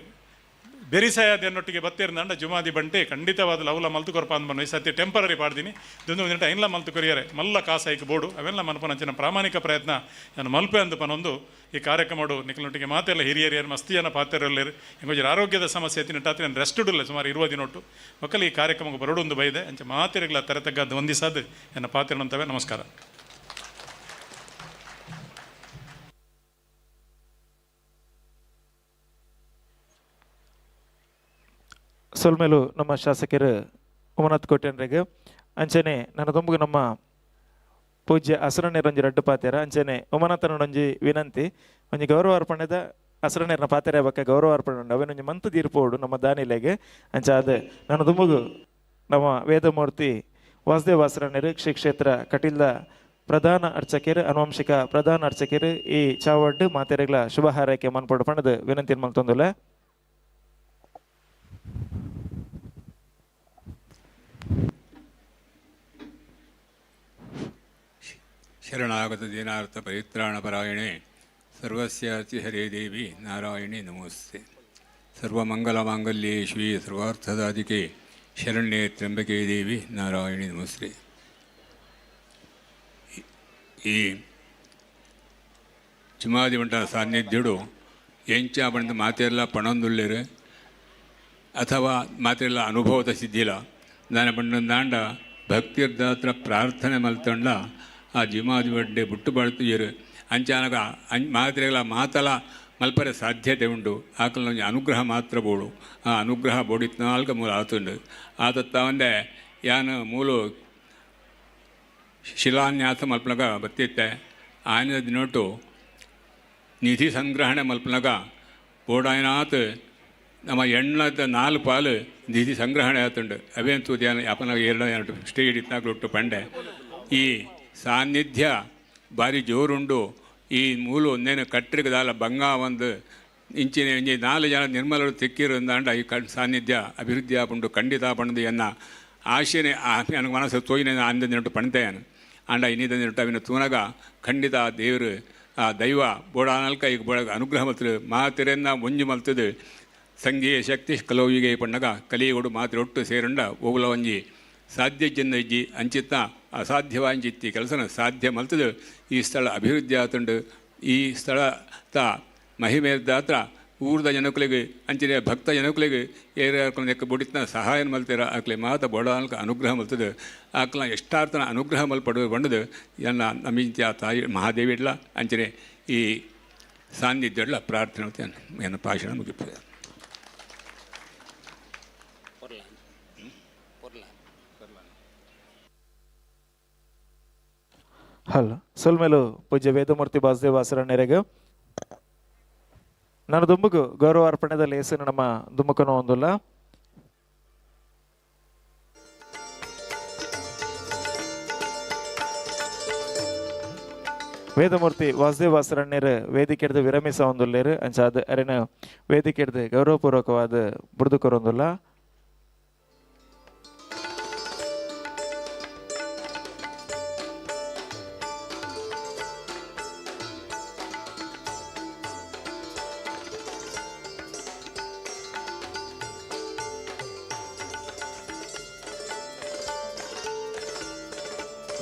ಬೆರಿಸಾಯದನ್ನೊಟ್ಟಿಗೆ ಬತ್ತೇರ್ನಂಡ ಜುಮಾದಿ ಬಂಟೆ ಖಂಡಿತವಾದಲು ಅವಲ ಮಲ್ತು ಕೊರಪ ಅಂದ್ಬಂದು ಈ ಸತಿ ಟೆಂಪರರಿ ಪಾಡ್ದಿನಿ ಇದೊಂದು ಒಂದಿಟ ಐನ್ಲ ಮಲ್ತು ಕೊರಿಯರೆ ಮಲ್ಲ ಕಾಸಾಯ್ಕೆ ಬೋಡು ಅವೆಲ್ಲ ಮಲ್ಪನಂಚಿನ ಪ್ರಾಮಾಣಿಕ ಪ್ರಯತ್ನ ನಾನು ಮಲ್ಪೆ ಅಂದು ಪನೊಂದು ಈ ಕಾರ್ಯಕ್ರಮಡು ನಿಖಲೊಟ್ಟಿಗೆ ಮಾತೆಲ್ಲ ಹಿರಿಯರಿಯರು ಮಸ್ತಿಯನ್ನ ಪಾತ್ರರಲ್ಲೇರು ಇಂಕೊಂಚ ಆರೋಗ್ಯದ ಸಮಸ್ಯೆ ಎತ್ತಿನಟ್ಟಾತಿ ನಾನು ರೆಸ್ಟ್ ಇಡಲ್ಲ ಸುಮಾರು 20 ದಿನೊಟ್ಟು ಒಕ್ಕಲ್ಲಿ ಈ ಕಾರ್ಯಕ್ರಮಕ್ಕೆ ಬರೋಡೊಂದು ಬೈದೆ ಅಂಚೆ ಮಾತೆರೆಗಳ ತರತಗ್ಗದ್ದು ಹೊಂದಿಸಾದು ಎನ್ನ ಪಾತ್ರನಂತವೆ ನಮಸ್ಕಾರ. ಸೊಲ್ಮೇಲು ನಮ್ಮ ಶಾಸಕರು ಉಮನಾಥ್ ಕೋಟ್ಯನ್ರಿಗೆ ಅಂಚನೆ ನನ್ನ ತುಂಬು ನಮ್ಮ ಪೂಜ್ಯ ಹಸರಣ್ಣೇರೊಂಜಿ ರಡ್ಡು ಪಾತ್ಯರ ಅಂಚನೆ ಉಮನಾಥನೊಂಜಿ ವಿನಂತಿ ಒಂಜಿ ಗೌರವ ಅರ್ಪಣೆದ ಹಸರಣ್ಣೇರನ ಪಾತ್ರೆ ಬಗ್ಗೆ ಗೌರವ ಅರ್ಪಣೆ ಉಂಡು ಅವೇನೊಂಜಿ ಮಂತು ತೀರ್ಪೋಡು ನಮ್ಮ ದಾನಿಲೆಗೆ ಅಂಚ ಅದು ನನ್ನ ತುಂಬುಗು ನಮ್ಮ ವೇದಮೂರ್ತಿ ವಾಸುದೇವ ಹಸರಣ್ಣೇರು ಶ್ರೀ ಕ್ಷೇತ್ರ ಕಟೀಲ್ದ ಪ್ರಧಾನ ಅರ್ಚಕರು ಅನುವಂಶಿಕ ಪ್ರಧಾನ ಅರ್ಚಕರು ಈ ಚಾವಡ್ಡು ಮಾತೆರೆಗಳ ಶುಭ ಹಾರೈಕೆ ಮನ್ಪೊಡು ಪಣದು ವಿನಂತಿ ಮಲ್ತೊಂದುಲ್ಲ. ಶರಣಾಗತ ದೀನಾರ್ಥ ಪರಿತ್ರಾಣಪರಾಯಣೆ ಸರ್ವಸ್ಯಾತಿ ಹರೇ ದೇವಿ ನಾರಾಯಣಿ ನಮೋಸ್ತೆ. ಸರ್ವಮಂಗಲಮಾಂಗಲ್ಯೇ ಶ್ರೀ ಸರ್ವಾರ್ಥದಾಧಿಕೆ ಶರಣ್ಯೇ ತ್ರ್ಯಂಬಕೆ ದೇವಿ ನಾರಾಯಣಿ ನಮಸ್ತೆ. ಈ ಜುಮಾದಿ ಬಂಟ ಸಾನ್ನಿಧ್ಯಡು ಎಂಚ ಬಂದ ಮಾತೆಲ್ಲ ಪಣೊಂದುಳ್ಳೇರು ಅಥವಾ ಮಾತೆಲ್ಲ ಅನುಭವದ ಸಿದ್ಧಿಲ್ಲ ದಾನ ಬಂಡಂದಾಂಡ ಭಕ್ತಿರ್ದಾತ್ರ ಪ್ರಾರ್ಥನೆ ಮಲ್ತಂಡ ಆ ಜುಮಾದಿ ಬಡ್ಡೆ ಬುಟ್ಟು ಬಾಳ್ತು ಇರು ಅಂಚಾನಗ ಮಾತ್ರೆಗಳ ಮಾತಲ ಮಲ್ಪರೆ ಸಾಧ್ಯತೆ ಉಂಡು ಆಕಲ ಅನುಗ್ರಹ ಮಾತ್ರ ಬೋಡು ಆ ಅನುಗ್ರಹ ಬೋಡಿತ್ನಾಲ್ಕ ಮೂಲ ಆತುಂಡು ಆತತ್ತಾವಂದೆ ಯಾನು ಮೂಲು ಶಿಲಾನ್ಯಾಸ ಮಲ್ಪನಗ ಬತ್ತಿತ್ತೆ ಆಯ್ನ ದಿನೊಟ್ಟು ನಿಧಿ ಸಂಗ್ರಹಣೆ ಮಲ್ಪನಗ ಬೋಡಾಯನಾತ್ ನಮ್ಮ ಎಣ್ಣದ 4 ಪಾಲು ನಿಧಿ ಸಂಗ್ರಹಣೆ ಆತುಂಡು ಅವೇನು ತೂದ್ಯಾನ ಯಾಪನಾಗ 2 ಸ್ಟೇಡ್ ಇತ್ನಾಗ್ಲೊಟ್ಟು ಪಂಡೆ ಈ ಸಾನ್ನಿಧ್ಯ ಭಾರಿ ಜೋರುಂಡು. ಈ ಮೂಲು ಒಂದೇನು ಕಟ್ಟರಿಗೆ ದಾಲ ಬಂಗ ಒಂದು ಇಂಚಿನ 4 ಜನ ನಿರ್ಮಲರು ತೆಕ್ಕಿರಂದಾಂಡ ಈ ಸಾನ್ನಿಧ್ಯ ಅಭಿವೃದ್ಧಿ ಆಪುಂಡು ಖಂಡಿತ ಪಂಡು ಎನ್ನ ಆಶೆನೆ ನನಗೆ ಮನಸ್ಸು ತೋಯಿನ ಅಂದಿಟ್ಟು ಪಣಿತೆಯನು ಅಂಡ ಇನ್ನಿಟ್ಟು ಅವಿನ ತೂನಗ ಖಂಡಿತ ದೇವರು ಆ ದೈವ ಬೋಡಾನಲ್ಕ ಈಗ ಬೋಡ ಅನುಗ್ರಹ ಮಲ್ತದು ಮಾತಿರನ್ನ ಮುಂಜು ಮಲ್ತದು ಸಂಘೀಯ ಶಕ್ತಿ ಕಲೋವಿಗೆ ಪಣ್ಣಗ ಕಲಿಯೋಡು ಮಾತಿರೊಟ್ಟು ಸೇರಂಡ ಓಗುಲ ಒಂಜಿ ಸಾಧ್ಯ ಜನ ಇಜ್ಜಿ ಅಂಚಿತ್ತ ಅಸಾಧ್ಯವಾಂಚಿತ್ತಿ ಕೆಲಸನ ಸಾಧ್ಯ ಮಲ್ತದು ಈ ಸ್ಥಳ ಅಭಿವೃದ್ಧಿ ಆತುಂಡು ಈ ಸ್ಥಳ ತ ಮಹಿಮೇದಾತ್ರ ಊರ್ದ ಜನಕುಲಿಗೆ ಅಂಚಿನ ಭಕ್ತ ಜನಕುಲಿಗೆ ಏರ್ಯಾಕ ಬುಡಿತನ ಸಹಾಯ ಮಲ್ತೀರ ಆಕಲೆ ಮಾತ ಬೋಡಾನಲ್ಕ ಅನುಗ್ರಹ ಮಲ್ತದು ಆಕಲ ಎಷ್ಟಾರ್ತನ ಅನುಗ್ರಹ ಮಲ್ಪಡು ಬಂಡದು ಎನ್ನ ನಮಿಂಚ ತಾಯಿ ಮಹಾದೇವಿ ಇಡ್ಲ ಅಂಚನೆ ಈ ಸಾನ್ನಿಧ್ಯ ಇಡ್ಲ ಪ್ರಾರ್ಥನೆ ಅಂತ ಎನ್ನ ಭಾಷಣ ಮುಗಿಸ್ತದೆ. ಹಲ್ ಸೊಲ್ಮೇಲು ಪೂಜ್ಯ ವೇದಮೂರ್ತಿ ಬಾಸುದೇವ ಆಸರಣ್ಯರಿಗೆ ನಾನು ದುಂಬುಗು ಗೌರವ ಅರ್ಪಣೆದಲ್ಲಿ ಹೆಸರು ನಮ್ಮ ದುಮ್ಮಕನೋ ಒಂದಿಲ್ಲ ವೇದಮೂರ್ತಿ ವಾಸುದೇವ ಆಸರಣ್ಯರು ವೇದಿಕೆ ಹಿಡಿದು ವಿರಮಿಸ ಒಂದಿಲ್ಲೇರು ಅಂಚಾದ ಅರೆನ ವೇದಿಕೆ ಹಿಡಿದು ಗೌರವಪೂರ್ವಕವಾದ ಬುಡ್ದುಕೊರೊಂದಿಲ್ಲ.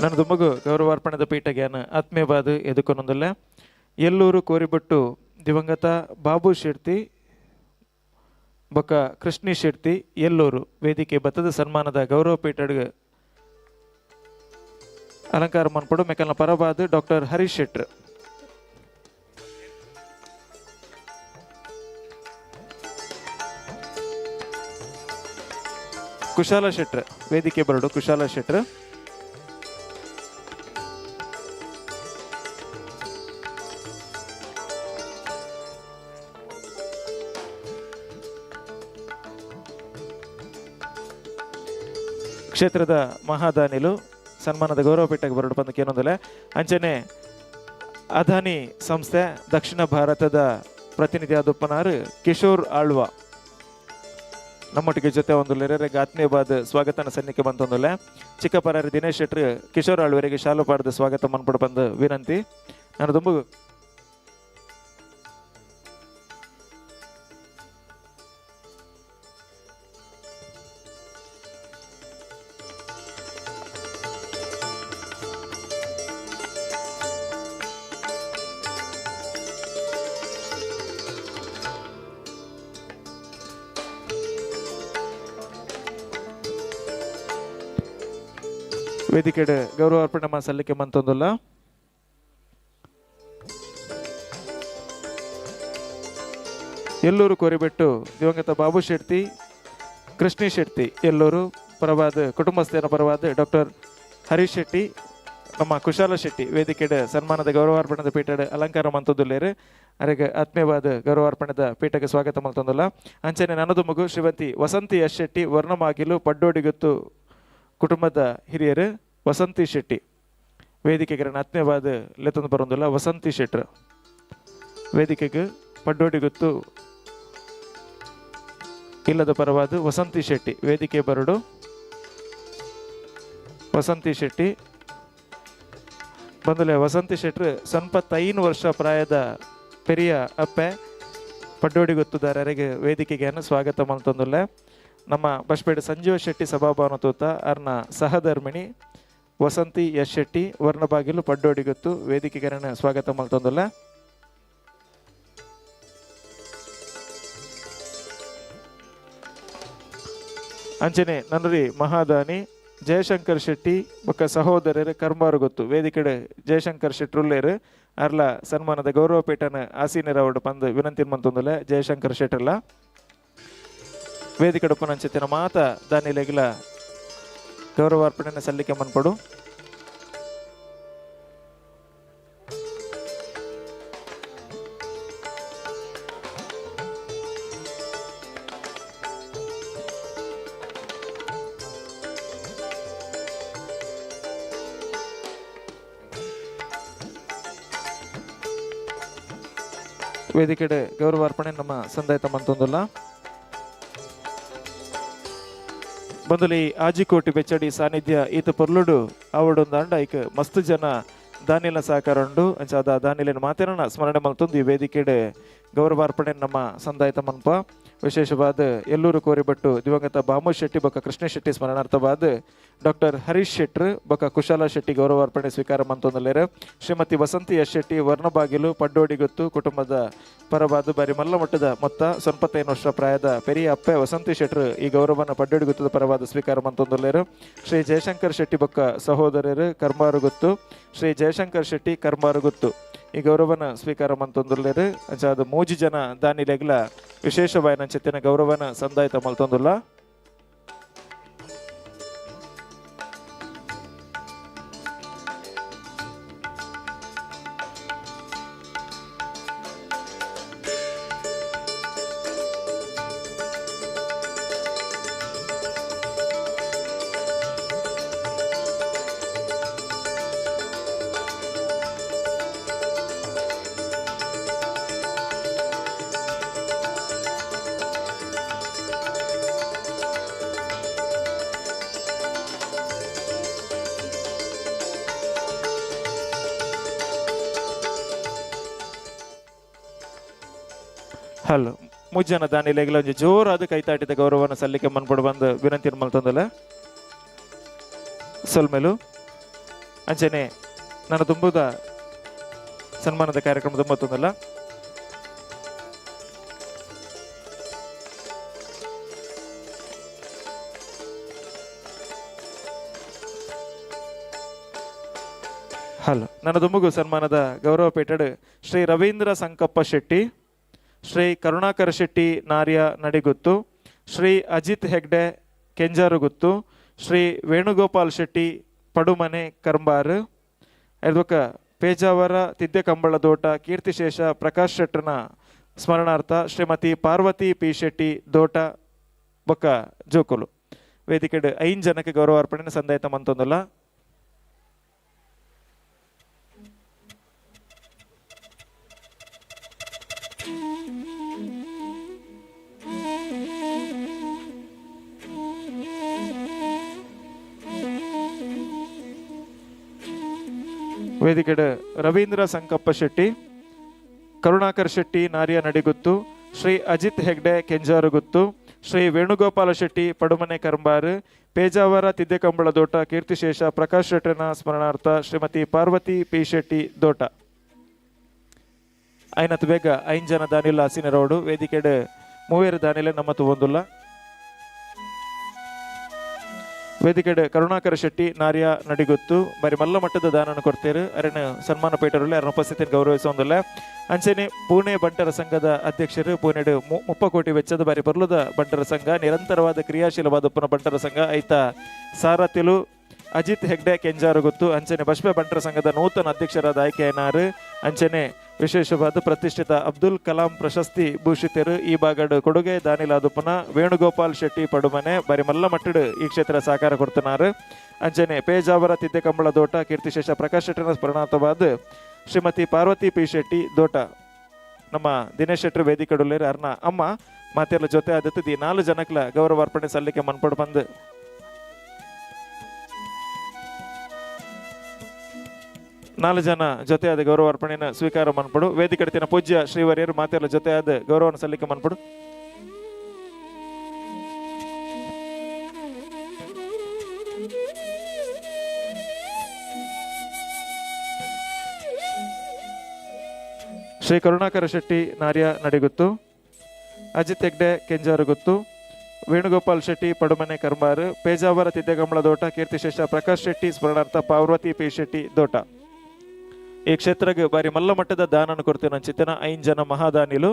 ನನ್ನ ದುಮ್ಮಗು ಗೌರವಾರ್ಪಣದ ಪೀಠಗ್ಯಾನ ಆತ್ಮೀಯವಾದ ಎದುಕೊನೊಂದಿಲ್ಲ ಎಲ್ಲೂರು ಕೋರಿಬಟ್ಟು ದಿವಂಗತ ಬಾಬು ಶೆಟ್ಟಿ ಬೊಕ್ಕ ಕೃಷ್ಣಿ ಶೆಟ್ಟಿ ಎಲ್ಲೂರು ವೇದಿಕೆ ಬತ್ತದ ಸನ್ಮಾನದ ಗೌರವ ಪೀಠಡ್ಗೆ ಅಲಂಕಾರ ಮನ್ಪಡು ಮೆಕಲ್ನ ಪರಬಾದ ಡಾಕ್ಟರ್ ಹರೀಶ್ ಶೆಟ್ರ್ ಕುಶಾಲ ಶೆಟ್ರ್ ವೇದಿಕೆ ಬರಡು ಕುಶಾಲ ಶೆಟ್ರ್ ಕ್ಷೇತ್ರದ ಮಹಾದಾನಿಲು ಸನ್ಮಾನದ ಗೌರವ ಪೀಠಕ್ಕೆ ಬರಡು ಬಂದಕ್ಕೆ ಏನೊಂದಲ್ಲ ಅಂಚನೆ ಅದಾನಿ ಸಂಸ್ಥೆ ದಕ್ಷಿಣ ಭಾರತದ ಪ್ರತಿನಿಧಿ ಆದಪ್ಪನಾರು ಕಿಶೋರ್ ಆಳ್ವ ನಮ್ಮೊಟ್ಟಿಗೆ ಜೊತೆ ಒಂದುಲ್ಲೆರೆ ಆತ್ಮೀಯವಾದ ಸ್ವಾಗತನ ಸನ್ನಿಕೆ ಬಂತೊಂದುಲ್ಲೆ ಚಿಕ್ಕಪರಾರಿ ದಿನೇಶ್ ಶೆಟ್ರು ಕಿಶೋರ್ ಆಳ್ವರಿಗೆ ಶಾಲು ಪಾಡ್ದು ಸ್ವಾಗತ ಮನ್ಪಡು ಬಂದು ವಿನಂತಿ. ನಾನು ತುಂಬ ವೇದಿಕೆ ಗೌರವ ಅರ್ಪಣೆ ಸಲ್ಲಿಕೆ ಮಂತೊಂದುಲ್ಲ ಎಲ್ಲೂರು ಕೋರಿಬೆಟ್ಟು ದಿವಂಗತ ಬಾಬು ಶೆಟ್ಟಿ ಕೃಷ್ಣಿ ಶೆಟ್ಟಿ ಎಲ್ಲೂರು ಪರವಾದ ಕುಟುಂಬಸ್ಥರ ಪರವಾದ ಡಾಕ್ಟರ್ ಹರೀಶ್ ಶೆಟ್ಟಿ ನಮ್ಮ ಕುಶಾಲ ಶೆಟ್ಟಿ ವೇದಿಕೆ ಸನ್ಮಾನದ ಗೌರವಾರ್ಪಣದ ಪೀಠದ ಅಲಂಕಾರ ಮಂತೊಂದುಲ್ಲೇರು ಅರೆಗೆ ಆತ್ಮೀಯವಾದ ಗೌರವಾರ್ಪಣದ ಪೀಠಕ್ಕೆ ಸ್ವಾಗತ ಮಂತೊಂದುಲ್ಲ ಅಂಚನೆ ನನ್ನದು ಮಗು ಶ್ರೀಮತಿ ವಸಂತಿ ಎಸ್ ಶೆಟ್ಟಿ ವರ್ಣಮಾಗಿಲು ಪಡ್ಡೋಡಿಗುತ್ತು ಕುಟುಂಬದ ಹಿರಿಯರು ವಸಂತಿ ಶೆಟ್ಟಿ ವೇದಿಕೆಗೆ ಆತ್ಮೀಯವಾದ ಲೆತ್ತೊಂದು ಬರೋದಿಲ್ಲ ವಸಂತಿ ಶೆಟ್ರು ವೇದಿಕೆಗೆ ಪಡ್ಡೋಡಿಗುತ್ತು ಇಲ್ಲದ ಪರವಾದ ವಸಂತಿ ಶೆಟ್ಟಿ ವೇದಿಕೆ ಬರಡು ವಸಂತಿ ಶೆಟ್ಟಿ ಬಂದಲೆ ವಸಂತಿ ಶೆಟ್ರು ಸ್ವಲ್ಪ 5 ವರ್ಷ ಪ್ರಾಯದ ಪೆರಿಯ ಅಪ್ಪೆ ಪಡ್ಡೋಡಿ ಗೊತ್ತುದಾರರಿಗೆ ವೇದಿಕೆಗೆ ಸ್ವಾಗತ ಮಲ್ತೊಂದುಲ್ಲೆ ನಮ್ಮ ಬಸ್ಪೇಟೆ ಸಂಜೀವ ಶೆಟ್ಟಿ ಸಭಾಭವನ ತೂತ ಅರ್ನ ಸಹಧರ್ಮಿಣಿ ವಸಂತಿ ಎಸ್ ಶೆಟ್ಟಿ ವರ್ಣಬಾಗಿಲು ಪಡ್ಡೋಡಿ ಗೊತ್ತು ವೇದಿಕೆಗೆ ಸ್ವಾಗತ ಮಲ್ತೊಂದುಲ್ಲೆ ಅಂಚನೆ ನನ್ನರಿ ಮಹಾದಾನಿ ಜಯಶಂಕರ್ ಶೆಟ್ಟಿ ಬೊಕ್ಕ ಸಹೋದರರು ಕರ್ಮಾರು ಗೊತ್ತು ವೇದಿಕೆ ಜಯಶಂಕರ್ ಶೆಟ್ರುಲ್ಲೇರು ಅರ್ಲ ಸನ್ಮಾನದ ಗೌರವ ಪೀಠನ ಆಸೀನರವಡು ಬಂದು ವಿನಂತಿ ಮಂತೊಂದುಲ್ಲೆ ಜಯಶಂಕರ್ ಶೆಟ್ರಲ್ಲ ವೇದಿಕೆ ಉಪನಂಚಿತಿನ ಮಾತ ದಾನಿಲೆಗಿಲ ಗೌರವಾರ್ಪಣೆನ ಸಲ್ಲಿಕೆ ಮನ್ಪಡು ವೇದಿಕೆ ಗೌರವಾರ್ಪಣೆ ನಮ್ಮ ಸಂದಾಯಿತ ಮಂತೊಂದುಲ್ಲ ಬಂದುಲಿ ಆಜಿಕೋಟಿ ಬೆಚ್ಚಡಿ ಸಾನ್ನಿಧ್ಯ ಈತ ಪೊರ್ಲುಡು ಆವಡೊಂದಾಂಡ ಐಕ್ ಮಸ್ತ್ ಜನ ದಾನಿಲ ಸಹಕಾರ ಉಂಡು ಅಂಚಾದ ದಾನಿಲಿನ ಮಾತೇನ ಸ್ಮರಣೆ ಮಲ್ತೊಂದು ಈ ವೇದಿಕೆಡೆ ಗೌರವಾರ್ಪಣೆ ನಮ್ಮ ಸಂದಾಯಿತ ಮನ್ಪ ವಿಶೇಷವಾದ ಎಲ್ಲೂರು ಕೋರಿಬಟ್ಟು ದಿವಂಗತ ಬಾಮು ಶೆಟ್ಟಿ ಬೊಕ್ಕ ಕೃಷ್ಣ ಶೆಟ್ಟಿ ಸ್ಮರಣಾರ್ಥವಾದ ಡಾಕ್ಟರ್ ಹರೀಶ್ ಶೆಟ್ರ್ ಬೊಕ್ಕ ಕುಶಾಲ ಶೆಟ್ಟಿ ಗೌರವಾರ್ಪಣೆ ಸ್ವೀಕಾರ ಮಂತೊಂದಲೇರ ಶ್ರೀಮತಿ ವಸಂತಿ ಎಸ್ ಶೆಟ್ಟಿ ವರ್ಣಬಾಗಿಲು ಪಡ್ಡೋಡಿಗೊತ್ತು ಕುಟುಂಬದ ಪರವಾದ ಬಾರಿ ಮಲ್ಲ ಮಟ್ಟದ ಮೊತ್ತ 95 ವರ್ಷ ಪ್ರಾಯದ ಪೆರಿಯ ಅಪ್ಪೆ ವಸಂತಿ ಶೆಟ್ರ್ ಈ ಗೌರವನ ಪಡ್ಡೋಡಿಗೊತ್ತದ ಪರವಾದ ಸ್ವೀಕಾರ ಮಂತೊಂದಲೇರು ಶ್ರೀ ಜಯಶಂಕರ್ ಶೆಟ್ಟಿ ಬೊಕ್ಕ ಸಹೋದರರು ಕರ್ಮಾರುಗುತ್ತು ಶ್ರೀ ಜಯಶಂಕರ್ ಶೆಟ್ಟಿ ಕರ್ಮಾರುಗುತ್ತು ಈ ಗೌರವನ ಸ್ವೀಕಾರ ಮಂತೊಂದುಲ್ಲೇರು ಅಂಚಾದ ಮೂಜಿ ಜನ ದಾನಿಲೆಗ್ಲ ವಿಶೇಷವಾಯಿನ ಚೆತ್ತಿನ ಗೌರವನ ಸಂದಾಯಿತ ಮಲ್ತೊಂದುಲ್ಲ ಹಲೋ ಮುಜ್ಜನ ದಾನಿಲೆಗ್ಲ ಒಂಜಿ ಜೋರಾದ ಕೈತಾಟಿದ ಗೌರವನ ಸಲ್ಲಿಕೆ ಮನ್ಪಡು ಬಂದು ವಿನಂತಿ ಮಲ್ತೊಂದಲ್ಲ ಸೊಲ್ಮೇಲು ಅಂಚನೆ ನನ್ನ ತುಂಬುದ ಸನ್ಮಾನದ ಕಾರ್ಯಕ್ರಮ ತುಂಬತ್ತೊಂದಲ್ಲ ಹಲೋ ನನ್ನ ದುಂಬುಗು ಸನ್ಮಾನದ ಗೌರವ ಪೇಟಡ್ ಶ್ರೀ ರವೀಂದ್ರ ಸಂಕಪ್ಪ ಶೆಟ್ಟಿ, ಶ್ರೀ ಕರುಣಾಕರ ಶೆಟ್ಟಿ ನಾರ್ಯ ನಡಿಗುತ್ತು, ಶ್ರೀ ಅಜಿತ್ ಹೆಗ್ಡೆ ಕೆಂಜಾರುಗುತ್ತು, ಶ್ರೀ ವೇಣುಗೋಪಾಲ್ ಶೆಟ್ಟಿ ಪಡುಮನೆ ಕಂಬಾರ್ ಎರ್ದೊಕ್ಕ ಪೇಜಾವರ ತಿದ್ದೆ ಕಂಬಳದೋಟ ಕೀರ್ತಿಶೇಷ ಪ್ರಕಾಶ್ ಶೆಟ್ಟರ್ನ ಸ್ಮರಣಾರ್ಥ ಶ್ರೀಮತಿ ಪಾರ್ವತಿ ಪಿ ಶೆಟ್ಟಿ ದೋಟ ಬೊಕ್ಕ ಜೋಕುಲು ವೇದಿಕೆಡ್ 5 ಜನಕ್ಕೆ ಗೌರವಾರ್ಪಣೆ ಸಂದಾಯಿತ ಮಂತೊಂದಲ್ಲ ವೇದಿಕೆಡ್ ರವೀಂದ್ರ ಸಂಕಪ್ಪ ಶೆಟ್ಟಿ, ಕರುಣಾಕರ್ ಶೆಟ್ಟಿ ನಾರ್ಯ ನಡಿಗುತ್ತು, ಶ್ರೀ ಅಜಿತ್ ಹೆಗ್ಡೆ ಕೆಂಜಾರುಗುತ್ತು, ಶ್ರೀ ವೇಣುಗೋಪಾಲ ಶೆಟ್ಟಿ ಪಡುಮನೆ ಕಂಬಾರ್, ಪೇಜಾವರ ತಿದ್ದೆ ಕಂಬಳದೋಟ ಕೀರ್ತಿಶೇಷ ಪ್ರಕಾಶ್ ಶೆಟ್ಟರ್ನ ಸ್ಮರಣಾರ್ಥ ಶ್ರೀಮತಿ ಪಾರ್ವತಿ ಪಿ ಶೆಟ್ಟಿ ದೋಟ ಐನತ್ ಬೇಗ 5 ಜನ ದಾನಿಲ್ಲ ಹಸಿನ ರೋಡು ವೇದಿಕೆಡ್ 3 ದಾನಿಲೆ ನಮ್ಮತ್ತು ಒಂದುಲ್ಲ ವೇದಿಕೆಡ್ ಕರುಣಾಕರ ಶೆಟ್ಟಿ ನಾರ್ಯ ನಡಿಗುತ್ತು ಬರೀ ಮಲ್ಲ ಮಟ್ಟದ ದಾನನ ಕೊಡ್ತೇರು ಅರಣ್ಯ ಸನ್ಮಾನ ಪೇಟರಲ್ಲಿ ಅರಣ್ಯ ಉಪಸ್ಥಿತಿಯನ್ನು ಗೌರವಿಸೋದಿಲ್ಲ ಅಂಚನೆ ಪುಣೆ ಬಂಟರ ಸಂಘದ ಅಧ್ಯಕ್ಷರು ಪುಣೆಡ್ 30 ಕೋಟಿ ವೆಚ್ಚದ ಬಾರಿ ಬರ್ಲದ ಬಂಟರ ಸಂಘ ನಿರಂತರವಾದ ಕ್ರಿಯಾಶೀಲವಾದ ಉಪ್ಪನ ಬಂಟರ ಸಂಘ ಐತ ಸಾರಥಿಲು ಅಜಿತ್ ಹೆಗ್ಡೆ ಕೆಂಜಾರುಗುತ್ತು ಅಂಚನೆ ಬಶ್ಪೆ ಬಂಟರ ಸಂಘದ ನೂತನ ಅಧ್ಯಕ್ಷರಾದ ಆಯ್ಕೆಯನಾರು ಅಂಚನೆ ವಿಶೇಷವಾದ ಪ್ರತಿಷ್ಠಿತ ಅಬ್ದುಲ್ ಕಲಾಂ ಪ್ರಶಸ್ತಿ ಭೂಷಿತರು ಈ ಭಾಗಡ್ ಕೊಡುಗೆ ದಾನಿಲಾದುಪನ ವೇಣುಗೋಪಾಲ್ ಶೆಟ್ಟಿ ಪಡುಮನೆ ಬರಿ ಮಲ್ಲ ಮಟ್ಟಡ್ ಈ ಕ್ಷೇತ್ರ ಸಹಕಾರ ಕೊಡ್ತನಾರು ಅಂಚನೆ ಪೇಜಾವರ ತಿದ್ದೆ ಕಂಬಳ ದೋಟ ಕೀರ್ತಿಶೇಷ ಪ್ರಕಾಶ್ ಶೆಟ್ಟರ್ನ ಸ್ಮರಣಾರ್ಥವಾದ ಶ್ರೀಮತಿ ಪಾರ್ವತಿ ಪಿ ಶೆಟ್ಟಿ ದೋಟ ನಮ್ಮ ದಿನೇಶ್ ಶೆಟ್ಟರ್ ವೇದಿಕೆಡುಲ್ಲೇರು ಅರ್ನ ಅಮ್ಮ ಮಾತೆಲ್ಲ ಜೊತೆ ಆದತ್ತು ಈ 4 ಜನಕ್ಲ ಗೌರವಾರ್ಪಣೆ ಸಲ್ಲಿಕೆ ಮನ್ಪಡು ಬಂದು 4 ಜನ ಜೊತೆಯಾದ ಗೌರವಾರ್ಪಣೆಯನ್ನು ಸ್ವೀಕಾರ ಮನ್ಪಡು ವೇದಿಕೆ ಪೂಜ್ಯ ಶ್ರೀವರ್ಯರು ಮಾತೆಲ್ಲ ಜೊತೆಯಾದ ಗೌರವವನ್ನು ಸಲ್ಲಿಕೆ ಮನ್ಪಡು ಶ್ರೀ ಕರುಣಾಕರ ಶೆಟ್ಟಿ ನಾರ್ಯ ನಡಿಗುತ್ತು, ಅಜಿತ್ ಹೆಗ್ಡೆ ಕೆಂಜಾರುಗುತ್ತು, ವೇಣುಗೋಪಾಲ್ ಶೆಟ್ಟಿ ಪಡುಮನೆ ಕಂಬಾರ್, ಪೇಜಾವರ ತಿದ್ದೆಗಂಬಳ ದೋಟ ಕೀರ್ತಿಶೇಷ ಪ್ರಕಾಶ್ ಶೆಟ್ಟಿ ಸ್ಮರಣಾರ್ಥ ಪಾರ್ವತಿ ಪಿ ಶೆಟ್ಟಿ ದೋಟ ಈ ಕ್ಷೇತ್ರಕ್ಕೆ ಬಾರಿ ಮಲ್ಲ ಮಟ್ಟದ ದಾನನ ಕೊಡ್ತೇನೆ ಅಂಚಿತ್ತನ 5 ಜನ ಮಹಾದಾನಿಲು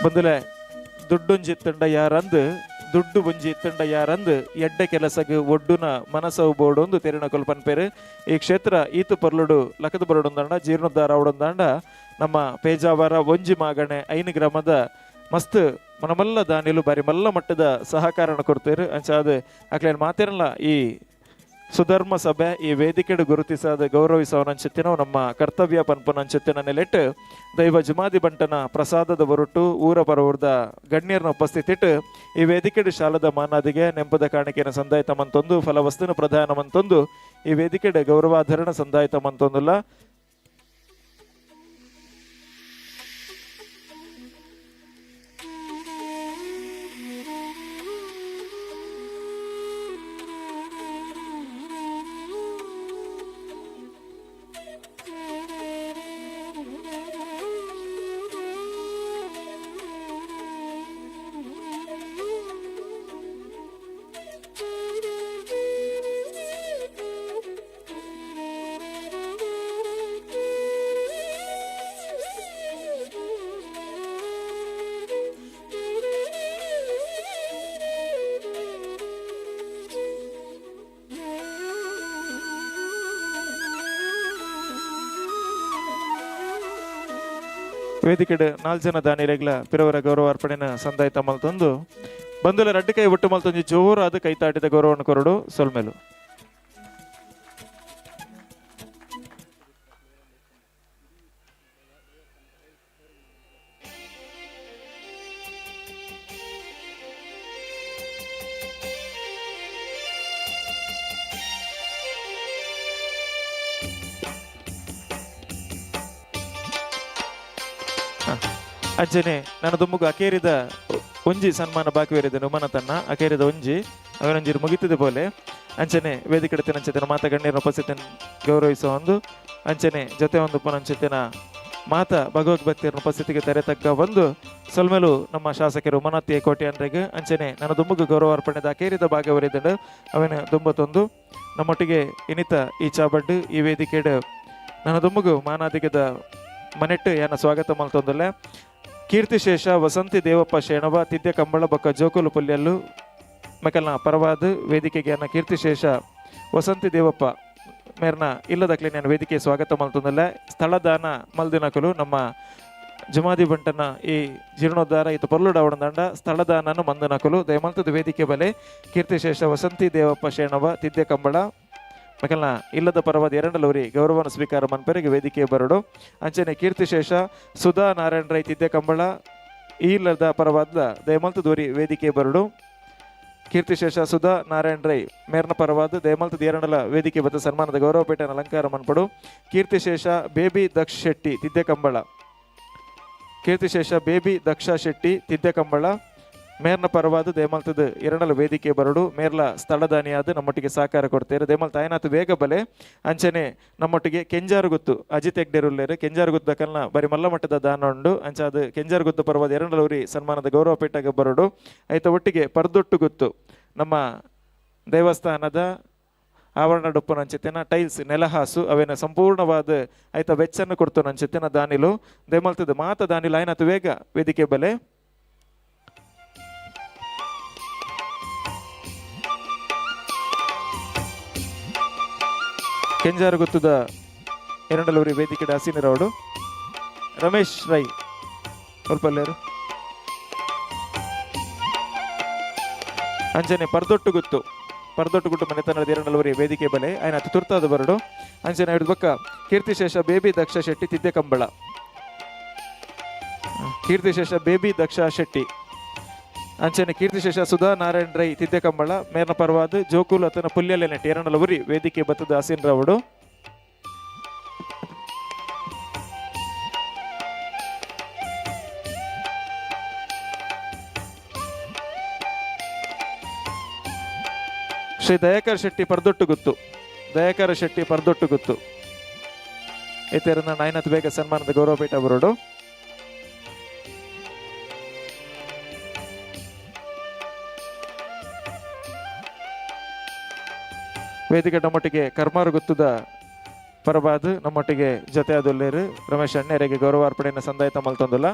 ಬಂದಲೆ ದುಡ್ಡುಂಜಿ ತಂಡ ಯಾರಂದು ದುಡ್ಡು ಬುಂಜಿ ತಂಡ ಯಾರಂದು ಎಡ್ಡೆ ಕೆಲಸಗೆ ಒಡ್ಡುನ ಮನಸವು ಬೋಡೊಂದು ತೆರಿನ ಕೊಲ್ಪನ್ಪೇರು ಈ ಕ್ಷೇತ್ರ ಈತು ಪರ್ಲುಡು ಲಕದ ಬರೋಡೊಂದಾಂಡ ಜೀರ್ಣೋದ್ಧಾರ ಅವಡೊಂದಾಂಡ ನಮ್ಮ ಪೇಜಾವರ ಒಂಜಿ ಮಾಗಣೆ 5 ಗ್ರಾಮದ ಮಸ್ತ್ ಮನಮಲ್ಲ ದಾನಿಲು ಬಾರಿ ಮಲ್ಲ ಮಟ್ಟದ ಸಹಕಾರನ ಕೊಡ್ತೇರು ಅಂಚಾದ ಅಕ್ಲೇನು ಮಾತೇನಲ್ಲ ಈ ಸುಧರ್ಮ ಸಭೆ ಈ ವೇದಿಕೆಡು ಗುರುತಿಸಾದ ಗೌರವಿಸವನಂಚಿತ್ತಿನ ನಮ್ಮ ಕರ್ತವ್ಯ ಪನ್ಪುನಂಚಿತ್ತಿನ ನೆಲೆಟ್ಟು ದೈವ ಜುಮಾದಿ ಬಂಟನ ಪ್ರಸಾದದ ಹೊರಟು ಊರ ಪರವರ್ದ ಗಣ್ಯರನ್ನ ಉಪಸ್ಥಿತಿಟ್ಟು ಈ ವೇದಿಕೆಡು ಶಾಲದ ಮಾನಾದಿಗೆ ನೆಂಪದ ಕಾಣಿಕೆನ ಸಂದಾಯಿತ ಮಂತೊಂದು ಫಲವಸ್ತುನ ಪ್ರಧಾನ ಮಂತೊಂದು ಈ ವೇದಿಕೆಡು ಗೌರವಾಧರಣ ಸಂದಾಯಿತ ಮಂತೊಂದುಲ್ಲ ವೇದಿಕೆಡು 4 ಜನ ದಾನಿರೆಗ್ಲ ಪಿರವರ ಗೌರವ ಅರ್ಪಣೆನ ಸಂದಾಯಿತ ಮಲ್ತೊಂದು ಬಂಧುಲ ರಡ್ಡು ಕೈ ಒಟ್ಟು ಮಲ್ತೊಂದು ಜೋರಾದ ಕೈತಾಟಿದ ಗೌರವವನ್ನು ಕೊರಡು ಸೊಲ್ಮೆಲು ಅಂಚನೆ ನನ್ನ ದುಮ್ಮುಗು ಅಕೇರಿದ ಒಂಜಿ ಸನ್ಮಾನ ಬಾಕಿ ಬೇರಿದೆ ನುಮನ ತನ್ನ ಅಕೇರಿದ ಒಂಜಿ ಅವನೊಂಜಿರು ಮುಗಿತದೆ ಬೋಲೆ ಅಂಚನೆ ವೇದಿಕೆ ಅಂಚೆತಿನ ಮಾತ ಗಣ್ಯರ ಉಪಸ್ಥಿತಿಯನ್ನು ಗೌರವಿಸುವ ಒಂದು ಅಂಚನೆ ಜೊತೆ ಒಂದು ಪುನಂಚೆತಿನ ಮಾತ ಭಗವದ್ಭಕ್ತಿಯರ ಉಪಸ್ಥಿತಿಗೆ ತೆರೆತಕ್ಕ ಒಂದು ಸೊಲ್ಮೆಲು ನಮ್ಮ ಶಾಸಕರು ಉಮನತ್ತಿ ಕೋಟೆ ಅಂದ್ರೆಗೆ ಅಂಚನೆ ನನ್ನ ದುಮ್ಮುಗು ಗೌರವ ಅರ್ಪಣೆದ ಅಕೇರಿದ ಭಾಗವರಿದ್ದ ಅವನ ದುಂಬತ್ತೊಂದು ನಮ್ಮೊಟ್ಟಿಗೆ ಇನಿತ ಈ ಚಾಬಡ್ಡು ಈ ವೇದಿಕೆಡು ನನ್ನ ದುಮ್ಮುಗು ಮಾನಾದಿಗದ ಮನೆಟ್ಟು ಏನ ಸ್ವಾಗತ ಮಲ್ತೊಂದಲ್ಲ ಕೀರ್ತಿಶೇಷ ವಸಂತಿ ದೇವಪ್ಪ ಶೇಣವ ತಿದ್ದೆ ಕಂಬಳ ಬೊಕ್ಕ ಜೋಕುಲು ಪುಲ್ಯಲ್ಲು ಮಕಲ್ನ ಪರವಾದ ವೇದಿಕೆಗೆ ಅನ್ನ ಕೀರ್ತಿಶೇಷ ವಸಂತಿ ದೇವಪ್ಪ ಮೇರ್ನ ಇಲ್ಲದಕ್ಲೆ ನಾನು ವೇದಿಕೆ ಸ್ವಾಗತ ಮಲ್ತೊಂದಲ್ಲ ಸ್ಥಳದಾನ ಮಲ್ದಿನಕಲು ನಮ್ಮ ಜುಮಾದಿ ಬಂಟನ ಈ ಜೀರ್ಣೋದ್ಧಾರ ಇದು ಪೊರ್ಲುಡ ಅವಡಂದಂಡ ಸ್ಥಳದಾನನು ಮಂದನಕಲು ದಯಮಲ್ತದ ವೇದಿಕೆ ಬಲೆ ಕೀರ್ತಿಶೇಷ ವಸಂತಿ ದೇವಪ್ಪ ಶೇಣವ ತಿದ್ದೆ ಕಂಬಳ ಮಕಲ್ನ ಇಲ್ಲದ ಪರವಾದ ಎರಡಲವರಿ ಗೌರವನ ಸ್ವೀಕಾರ ಮನ್ಪೆರೆಗೆ ವೇದಿಕೆ ಬರಡು ಅಂಚನೆ ಕೀರ್ತಿಶೇಷ ಸುಧಾ ನಾರಾಯಣ ರೈ ತಿದ್ದೆ ಕಂಬಳ ಈ ಇಲ್ಲದ ಪರವಾದ ದಯಮಲ್ತ ದೋರಿ ವೇದಿಕೆ ಬರಡು ಕೀರ್ತಿಶೇಷ ಸುಧಾ ನಾರಾಯಣ ರೈ ಮೇರ್ನ ಪರವಾದ ದಯಮಲ್ತದ ಎರಡಲ ವೇದಿಕೆ ಬದ್ದ ಸನ್ಮಾನದ ಗೌರವಪೇಟೆನ ಅಲಂಕಾರ ಮನ್ಪಡು ಕೀರ್ತಿಶೇಷ ಬೇಬಿ ದಕ್ಷ ಶೆಟ್ಟಿ ತಿದ್ದೆ ಕಂಬಳ ಕೀರ್ತಿಶೇಷ ಬೇಬಿ ದಕ್ಷ ಶೆಟ್ಟಿ ತಿದ್ದೆ ಕಂಬಳ ಮೇರ್ನ ಪರವಾದ ದೇಮಲ್ತದ ಎರಡಲ ವೇದಿಕೆ ಬರಡು ಮೇರ್ಲ ಸ್ಥಳದಾನಿಯಾದ ನಮ್ಮೊಟ್ಟಿಗೆ ಸಹಕಾರ ಕೊಡ್ತೇವೆ ದೇಮಲ್ ತಾಯನಾಥ ವೇಗ ಬಲೆ ಅಂಚನೆ ನಮ್ಮೊಟ್ಟಿಗೆ ಕೆಂಜಾರುಗುತ್ತು ಅಜಿತ್ ಹೆಗ್ಡೆರುಲ್ಲೇರು ಕೆಂಜಾರುಗುತ್ತ ಕಲ್ನ ಬರೀ ಮಲ್ಲ ಮಟ್ಟದ ದಾನ ಉಂಡು ಅಂಚಾದ ಕೆಂಜಾರುಗುತ್ತು ಪರವಾದ ಎರಡಲವರಿ ಸನ್ಮಾನದ ಗೌರವ ಪೇಟೆಗೆ ಬರಡು ಆಯ್ತ ಒಟ್ಟಿಗೆ ಪರ್ದೊಟ್ಟು ಗುತ್ತು ನಮ್ಮ ದೇವಸ್ಥಾನದ ಆವರಣ ಡುಪ್ಪು ನಂಚಿತ್ತಿನ ಟೈಲ್ಸ್ ನೆಲಹಾಸು ಅವೇನ ಸಂಪೂರ್ಣವಾದ ಆಯ್ತ ವೆಚ್ಚನ್ನು ಕೊಡ್ತು ನಂಚಿತ್ತಿನ ದಾನಿಲು ದೇಮಲ್ತದ ಮಾತ ದಾನಿಲು ಆಯ್ನಾಥ ವೇಗ ವೇದಿಕೆ ಬಲೆ ಕೆಂಜಾರು ಗೊತ್ತದ ಎರಡಲವರಿ ವೇದಿಕೆ ಹಸೀನರವಡು ರಮೇಶ್ ರೈ ಸ್ವಲ್ಪಲ್ಲೇರು ಅಂಚನೆ ಪರ್ದೊಟ್ಟು ಗುಟ್ಟು ಮನೆತನದ ಎರಡಲವರಿ ವೇದಿಕೆ ಬಲೆ ಆಯ್ನ ಅತಿ ತುರ್ತಾದ ಬರಡು ಅಂಚನೆ ಹಿಡಿದ ಬಕ್ಕ ಕೀರ್ತಿಶೇಷ ಬೇಬಿ ದಕ್ಷ ಶೆಟ್ಟಿ ತಿದ್ದೆ ಕಂಬಳ ಕೀರ್ತಿಶೇಷ ಬೇಬಿ ದಕ್ಷ ಶೆಟ್ಟಿ ಅಂಚನೆ ಕೀರ್ತಿಶೇಷ ಸುಧಾ ನಾರಾಯಣ ರೈ ತಿದ್ದೆ ಕಂಬಳ ಮೇರ್ನ ಪರವಾದ ಜೋಕುಲು ಅತನ ಪುಲ್ಯಲೆ ನೆಟ್ಟಿ ಎರಡಲವರಿ ವೇದಿಕೆ ಬತ್ತದ ಹಸೀನರವಡು ಶ್ರೀ ದಯಾಕರ್ ಶೆಟ್ಟಿ ಪರ್ದೊಟ್ಟು ಗುತ್ತು ಇತರ ನಾಯನತ್ ಬೇಗ ಸನ್ಮಾನದ ಗೌರವಪೀಠ ಬರೋಡು ವೇದಿಕೆ ನಮ್ಮೊಟ್ಟಿಗೆ ಕರ್ಮಾರು ಗುತ್ತದ ಪರವಾದ ನಮ್ಮೊಟ್ಟಿಗೆ ಜೊತೆ ಆದೊಲ್ಲೇರು ರಮೇಶ್ ಅಣ್ಣೆರೆಗೆ ಗೌರವಾರ್ಪಣೆಯನ್ನು ಸಂದಾಯಿತ ಮಲ್ತೊಂದುಲ್ಲ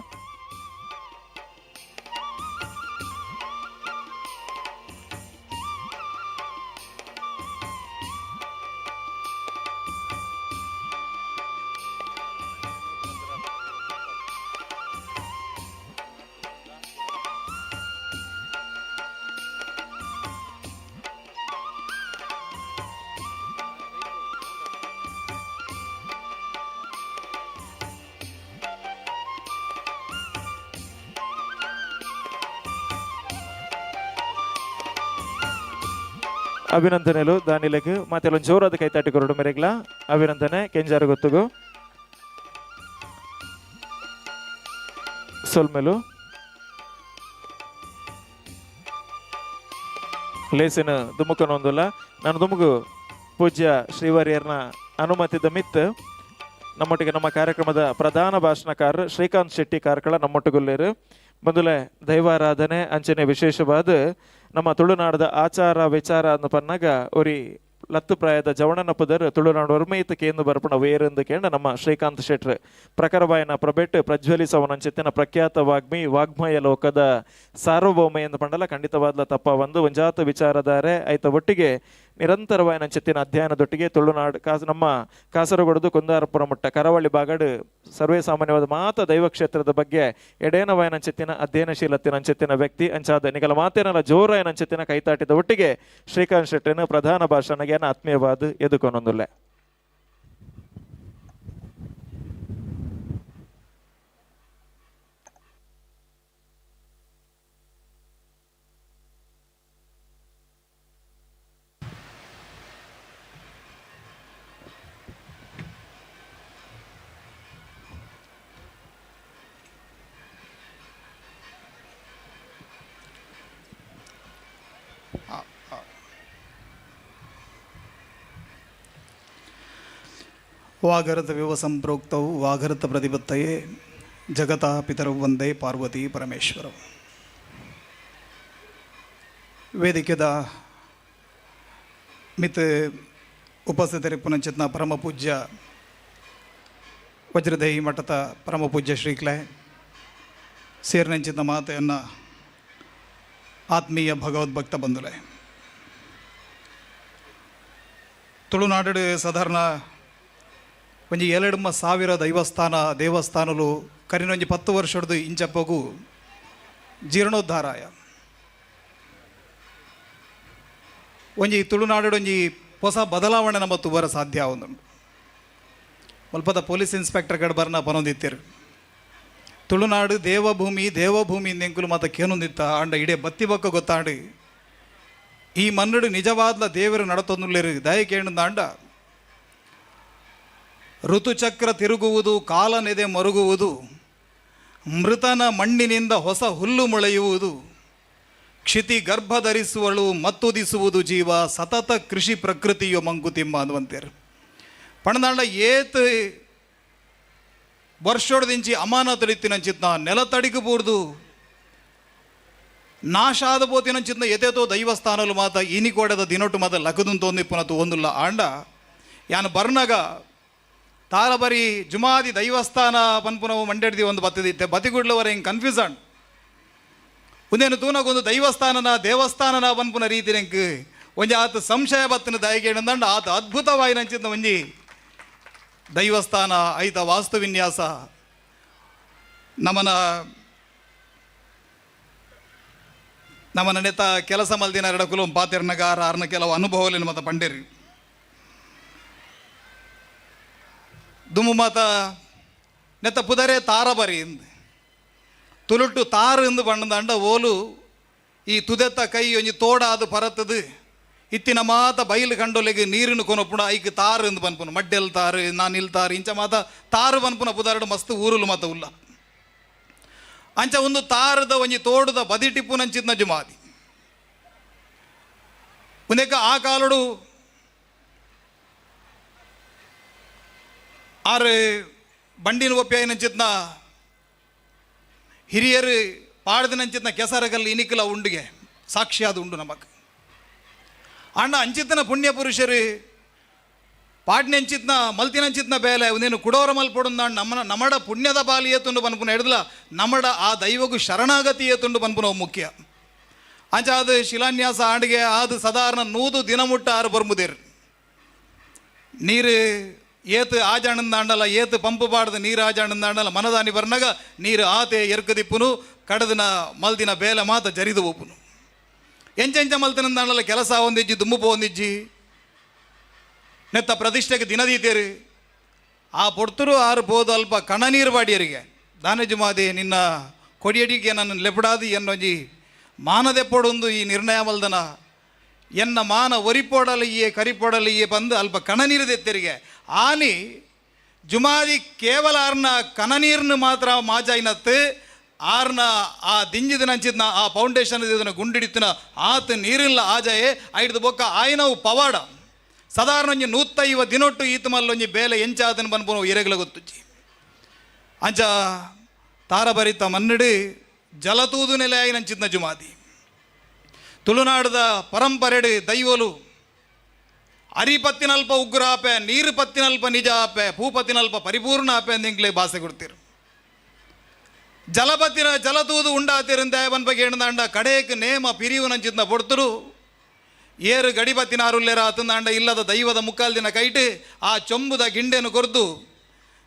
ಅಭಿನಂದನೆలు దానిలకు ಮಾತೆಲ್ಲ ಜೋರಾದ ಕೈತಾಟಿ ಕೊರಡು ಮೇರೆಗ್ಲ ಅಭಿನಂದನೆ ಕೆಂಜಾರು ಗೊತ್ತುಗು ಸೊಲ್ಮೆಲು ಲೇಸಿನ ದುಮುಕನೊಂದುಲ್ಲ ನಾನು ದುಮುಗು ಪೂಜ್ಯ ಶ್ರೀವಾರ್ಯರ್ನ ಅನುಮತಿದ ಮಿತ್ ನಮ್ಮೊಟ್ಟಿಗೆ ನಮ್ಮ ಕಾರ್ಯಕ್ರಮದ ಪ್ರಧಾನ ಭಾಷಣಕಾರರು ಶ್ರೀಕಾಂತ್ ಶೆಟ್ಟಿ ಕಾರ್ಕಳ ನಮ್ಮೊಟ್ಟಿಗುಲ್ಲೇರು ಮೊದಲೇ ದೈವಾರಾಧನೆ ಅಂಚನೆ ವಿಶೇಷವಾದ ನಮ್ಮ ತುಳುನಾಡದ ಆಚಾರ ವಿಚಾರ ಅನ್ನು ಪನ್ನಾಗ ಒರಿ ಲತ್ತು ಪ್ರಾಯದ ಜವಣನ ಪುದರ್ ತುಳುನಾಡು ವರ್ಮೈತ ಕೇಂದ್ರ ಬರ್ಪಣ ವೇರೆಂದು ಕೇಂದ್ರ ನಮ್ಮ ಶ್ರೀಕಾಂತ್ ಶೆಟ್ರ್ ಪ್ರಖರವಾಯನ ಪ್ರಬೆಟ್ ಪ್ರಜ್ವಲಿಸವನಂಚಿತ್ತಿನ ಪ್ರಖ್ಯಾತ ವಾಗ್ಮಯ ಲೋಕದ ಸಾರ್ವಭೌಮ ಎಂದು ಪಂಡಲ ಖಂಡಿತವಾದ ತಪ್ಪ ಒಂದು ಒಂಜಾತ ವಿಚಾರಧಾರೆ ಆಯ್ತ ಒಟ್ಟಿಗೆ ನಿರಂತರವಾಯನ ಚಿತ್ತಿನ ಅಧ್ಯಯನದೊಟ್ಟಿಗೆ ತುಳುನಾಡು ನಮ್ಮ ಕಾಸರಗೋಡು ಕುಂದಾರಪುರ ಮುಟ್ಟ ಕರಾವಳಿ ಬಾಗಡು ಸರ್ವೇ ಸಾಮಾನ್ಯವಾದ ಮಾತ ದೈವ ಕ್ಷೇತ್ರದ ಬಗ್ಗೆ ಎಡೇನವಾಯನ ಚಿತ್ತಿನ ಅಧ್ಯಯನಶೀಲತ್ತಿನ ಅಂಚೆತ್ತಿನ ವ್ಯಕ್ತಿ ಅಂಚಾದ ನಿಗಲ ಮಾತೇನಲ್ಲ ಜೋರಾಯನ ಅಂಚೆತ್ತಿನ ಕೈತಾಟಿದ ಒಟ್ಟಿಗೆ ಶ್ರೀಕಾಂತ್ ಶೆಟ್ಟಿನ ಪ್ರಧಾನ ಭಾಷಣಗೆ ಆತ್ಮೀಯವಾದ ಎದುಕೊನೊಂದುಲ್ಲೆ ವಾಗರತ ವಿವ ಸಂಪ್ರೋಕ್ತವು ವಾಗರತ ಪ್ರತಿಪತ್ತಯೇ ಜಗತಾ ಪಿತರವು ವಂದೇ ಪಾರ್ವತಿ ಪರಮೇಶ್ವರ. ವೇದಿಕೆದ ಮಿತ್ ಉಪಸ್ಥಿತರಿಪ್ಪುನಂಚಿತ್ನ ಪರಮ ಪೂಜ್ಯ ವಜ್ರದೇಹಿ ಮಠದ ಪರಮ ಪೂಜ್ಯ ಶ್ರೀಕ್ಲೆ ಸೇರ್ನಂಚಿತ್ನ ಮಾತೆಯನ್ನು ಆತ್ಮೀಯ ಭಗವದ್ಭಕ್ತ ಬಂಧುಲೆ ತುಳುನಾಡು ಸಾಧಾರಣ ಒಂಜಿ 2,000 ದೇವಸ್ಥಾನಲು ಕರಿನೊಂಜಿ 10 ವರ್ಷದ್ದು ಇಂಚಪ್ಪಗೂ ಜೀರ್ಣೋದ್ಧಾರಾಯ ಒಂಜಿ ತುಳುನಾಡು ಒಂಜಿ ಹೊಸ ಬದಲಾವಣೆ ನಮ್ಮ ತುವರ ಸಾಧ್ಯ ಆವೊಂದುಂಡು. ಮಲ್ಪದ ಪೊಲೀಸ್ ಇನ್ಸ್ಪೆಕ್ಟರ್ ಕಡೆ ಬರ್ನ ಪನೊಂದಿತ್ತೇರು ತುಳುನಾಡು ದೇವಭೂಮಿ ಇಂದೆಂಕುಲು ಮಾತ ಕೇನೊಂದಿತ್ತ ಅಂಡ ಇಡೇ ಬತ್ತಿ ಬಕ್ಕ ಗೊತ್ತಾಂಡು ಈ ಮನ್ನಡು ನಿಜವಾದ ದೇವರು ನಡತೊಂದುಲ್ಲೇರು ದಯ ಕೇಳುಂದ ಅಂಡ ಋತುಚಕ್ರ ತಿರುಗುವುದು, ಕಾಲನೆದೆ ಮರುಗುವುದು, ಮೃತನ ಮಣ್ಣಿನಿಂದ ಹೊಸ ಹುಲ್ಲು ಮೊಳೆಯುವುದು, ಕ್ಷಿತಿ ಗರ್ಭ ಧರಿಸುವಳು ಮತ್ತುದಿಸುವುದು ಜೀವ, ಸತತ ಕೃಷಿ ಪ್ರಕೃತಿಯೋ ಮಂಕುತಿಮ್ಮ ಅನ್ನುವಂತೇರು ಪಣದಾಂಡ ಏತ್ ವರ್ಷೋಡದಿಂಚಿ ಅಮಾನತುಲಿತ್ತಿನಂಚಿತ್ನ ನೆಲ ತಡಿಕಬೂರ್ದು ನಾಶ ಆದ ಬೋತಿನಂಚಿತ್ನ ಎತೆತೋ ದೈವಸ್ಥಾನಲು ಮಾತ ಇನಿಕೋಡದ ದಿನೊಟ್ಟು ಮಾತ ಲಗದುನ್ ತೊಂದಿಪ್ಪುನತು ಒಂದುಲ್ಲ ಆಂಡ ಯಾನು ಬರ್ನಾಗ ತಾರ ಬರೀ ಜುಮಾದಿ ದೈವಸ್ಥಾನ ಪನ್ಪುನವು ಮಂಡ್ಯಡ್ದಿ ಒಂದು ಬತ್ತದಿತ್ತೆ ಬತಿಗುಡ್ಲವರ ಹಿಂಗೆ ಕನ್ಫ್ಯೂಸನ್ ಒಂದೇನು ತೂನಗೊಂದು ದೇವಸ್ಥಾನನ ಪನ್ಪುನ ರೀತಿ ನಂಗೆ ಒಂಜಿ ಆತ ಸಂಶಯ ಬತ್ತನ ದಯಗೇಣಂದಂಡ ಆತ ಅದ್ಭುತವಾಗಿ ನಂಚಿದ್ದ ಒಂಜಿ ದೈವಸ್ಥಾನ ಐತ ವಾಸ್ತು ವಿನ್ಯಾಸ ನಮ್ಮನ ನೆತ್ತ ಕೆಲಸ ಮಲ್ದಿನ ಎರಡಕುಲು ಪಾತೆರ್ನಗಾರ ಆರ್ನ ಕೆಲವು ಅನುಭವಲಿನ ಮತ ಪಂಡೇರಿ ದುಮ್ಮು ಮಾತ ನೆತ್ತ ಪುದರೆ ತಾರ ಬರಿ ತುಳುಟ್ಟು ತಾರು ಎಂದು ಬಣ್ಣದಂಡ ಓಲು ಈ ತುದೆತ್ತ ಕೈ ಒಂಜಿ ತೋಡಾದು ಪರತದು ಇತ್ತಿನ ಮಾತ ಬೈಲು ಕಂಡೊಲೆಗೆ ನೀರಿನ ಕೊನಪುಣ ಐಕ್ ತಾರು ಎಂದು ಬನ್ಪುನ ಮಡ್ಡೆಲ್ ತಾರು ನಾನು ಇಲ್ತಾರು ಇಂಚ ಮಾತ ತಾರು ಬನ್ಪುನ ಪುದಾರಡು ಮಸ್ತ್ ಊರುಲು ಮಾತ ಉಲ್ಲ ಅಂಚ ಒಂದು ತಾರದ ಒಂಜಿ ತೋಡದ ಬದಿಟಿಪ್ಪು ನಂಚಿದ್ನ ಜುಮಾದಿ ಉಂದೆಕ್ಕ ಆ ಕಾಲಡು ಆರು ಬಂಡಿನ ಒಪ್ಪಿಯ ನಂಚಿದ್ನ ಹಿರಿಯರು ಪಾಡ್ದಿನಂಚಿತ್ನ ಕೆಸರಗಲ್ಲಿ ಇನಿಕಲ ಉಂಡಿಗೆ ಸಾಕ್ಷಿಯಾದ ಉಂಡು ನಮಕ್ ಅಣ್ಣ ಅಂಚಿತ್ನ ಪುಣ್ಯ ಪುರುಷರು ಪಾಡ್ನೆಂಚಿತ್ನ ಮಲ್ತಿನಂಚಿತ್ನ ಬೇಲೆ ಒಂದೇನು ಕುಡೋರ ಮಲ್ಪೊಡುಂದ ನಮ್ಮಡ ಪುಣ್ಯದ ಬಾಲಿ ಏತುಂಡು ಬನ್ಪುನ ಹಿಡಿದ್ಲ ನಮ್ಮಡ ಆ ದೈವಗೂ ಶರಣಾಗತಿ ಏತುಂಡು ಬನ್ಪುನ ಮುಖ್ಯ ಅಂಚ ಅದು ಶಿಲಾನ್ಯಾಸ ಆಂಡಿಗೆ ಅದು ಸಾಧಾರಣ 100 ದಿನ ಮುಟ್ಟ ಆರು ಬರ್ಮುದೇರು ನೀರು ಏತು ಆಜಾಣಂದಾಂಡಲ ಏತು ಪಂಪು ಪಾಡ್ದು ನೀರು ಆಜಾಣಂದಾಂಡಲ ಮನದಾನಿ ಬರ್ನಾಗ ನೀರು ಆತೆ ಎರ್ಕದಿಪ್ಪುನು ಕಡದಿನ ಮಲ್ದಿನ ಬೇಲೆ ಮಾತ ಜರಿದು ಒಪ್ಪುನು ಎಂಚೆಂಚ ಮಲ್ತಿನಂದಾಂಡಲ ಕೆಲಸ ಹೊಂದಿಜ್ಜಿ ದುಮ್ಮುಪ ಹೊಂದಿಜ್ಜಿ ನೆತ್ತ ಪ್ರತಿಷ್ಠೆಗೆ ದಿನದೀತೇರು ಆ ಪೊಡ್ತರು ಆರು ಬೋದು ಅಲ್ಪ ಕಣ ನೀರು ಬಾಡಿಯರಿಗೆ ದಾನಜುಮಾದಿ ನಿನ್ನ ಕೊಡಿಯಡಿಗೆ ನನ್ನ ಲೆಪಡಾದಿ ಎನ್ನೊಂಜಿ ಮಾನದೆಪ್ಪೊಡೊಂದು ಈ ನಿರ್ಣಯ ಮಲ್ದನ ಎನ್ನ ಮಾನ ಒರಿಪೋಡಲಿಯೇ ಕರಿಪೋಡಲಿಯೇ ಬಂದು ಅಲ್ಪ ಕಣನೀರದೆತ್ತರಿಗೆ ಆನಿ ಜುಮಾದಿ ಕೇವಲ ಆರ್ನ ಕಣನೀರ್ನ ಮಾತ್ರ ಮಾಜಾಯಿನತ್ತು ಆರ್ನ ಆ ದಿಂಜಿದ ನಂಚಿದ್ನ ಆ ಫೌಂಡೇಶನ್ ಇದನ್ನು ಗುಂಡಿಡಿತಿನ ಆತ ನೀರಿಲ್ಲ ಆಜಾಯೇ ಐಡ್ದು ಬೊಕ್ಕ ಆಯ್ನವು ಪವಾಡ ಸಾಧಾರಣ ಒಂಜಿ 150 ದಿನೊಟ್ಟು ಈತ ಮಲ್ಲೊಂಜಿ ಬೇಲೆ ಎಂಚಾದನ್ ಬನ್ಪುನ ಇರೆಗ್ಲ ಗೊತ್ತುಜ್ಜಿ ಅಂಚ ತಾರಭರಿತ ಮನ್ನಡು ಜಲತೂದು ನೆಲೆಯಾಗಿ ನಂಚಿದ್ನ ಜುಮಾದಿ ತುಳುನಾಡದ ಪರಂಪರೆಡು ದೈವಲು ಅರಿಪತ್ತಿನಲ್ಪ ಉಗ್ರ ಆಪೆ ನೀರು ಪತ್ತಿನಲ್ಪ ನಿಜ ಆಪೆ ಭೂಪತ್ತಿನಲ್ಪ ಪರಿಪೂರ್ಣ ಆಪೆ ಅಂದಿಂಗ್ಲೇ ಭಾಷೆ ಕೊಡ್ತೀರು ಜಲಪತ್ತಿನ ಜಲತೂದು ಉಂಡಾತಿರಂದ ಅವನ ಬಗ್ಗೆ ಎಣ್ದಾಂಡ ಕಡೆಯಕ್ಕೆ ನೇಮ ಪಿರಿವು ನಂಚಿದ್ನ ಪೊಡ್ತರು ಏರು ಗಡಿಪತ್ತಿನಾರುಲ್ಲೇರ ಆತಂದಾಂಡ ಇಲ್ಲದ ದೈವದ ಮುಕ್ಕಾಲು ದಿನ ಕೈಟು ಆ ಚೊಂಬುದ ಗಿಂಡೆನು ಕೊರ್ದು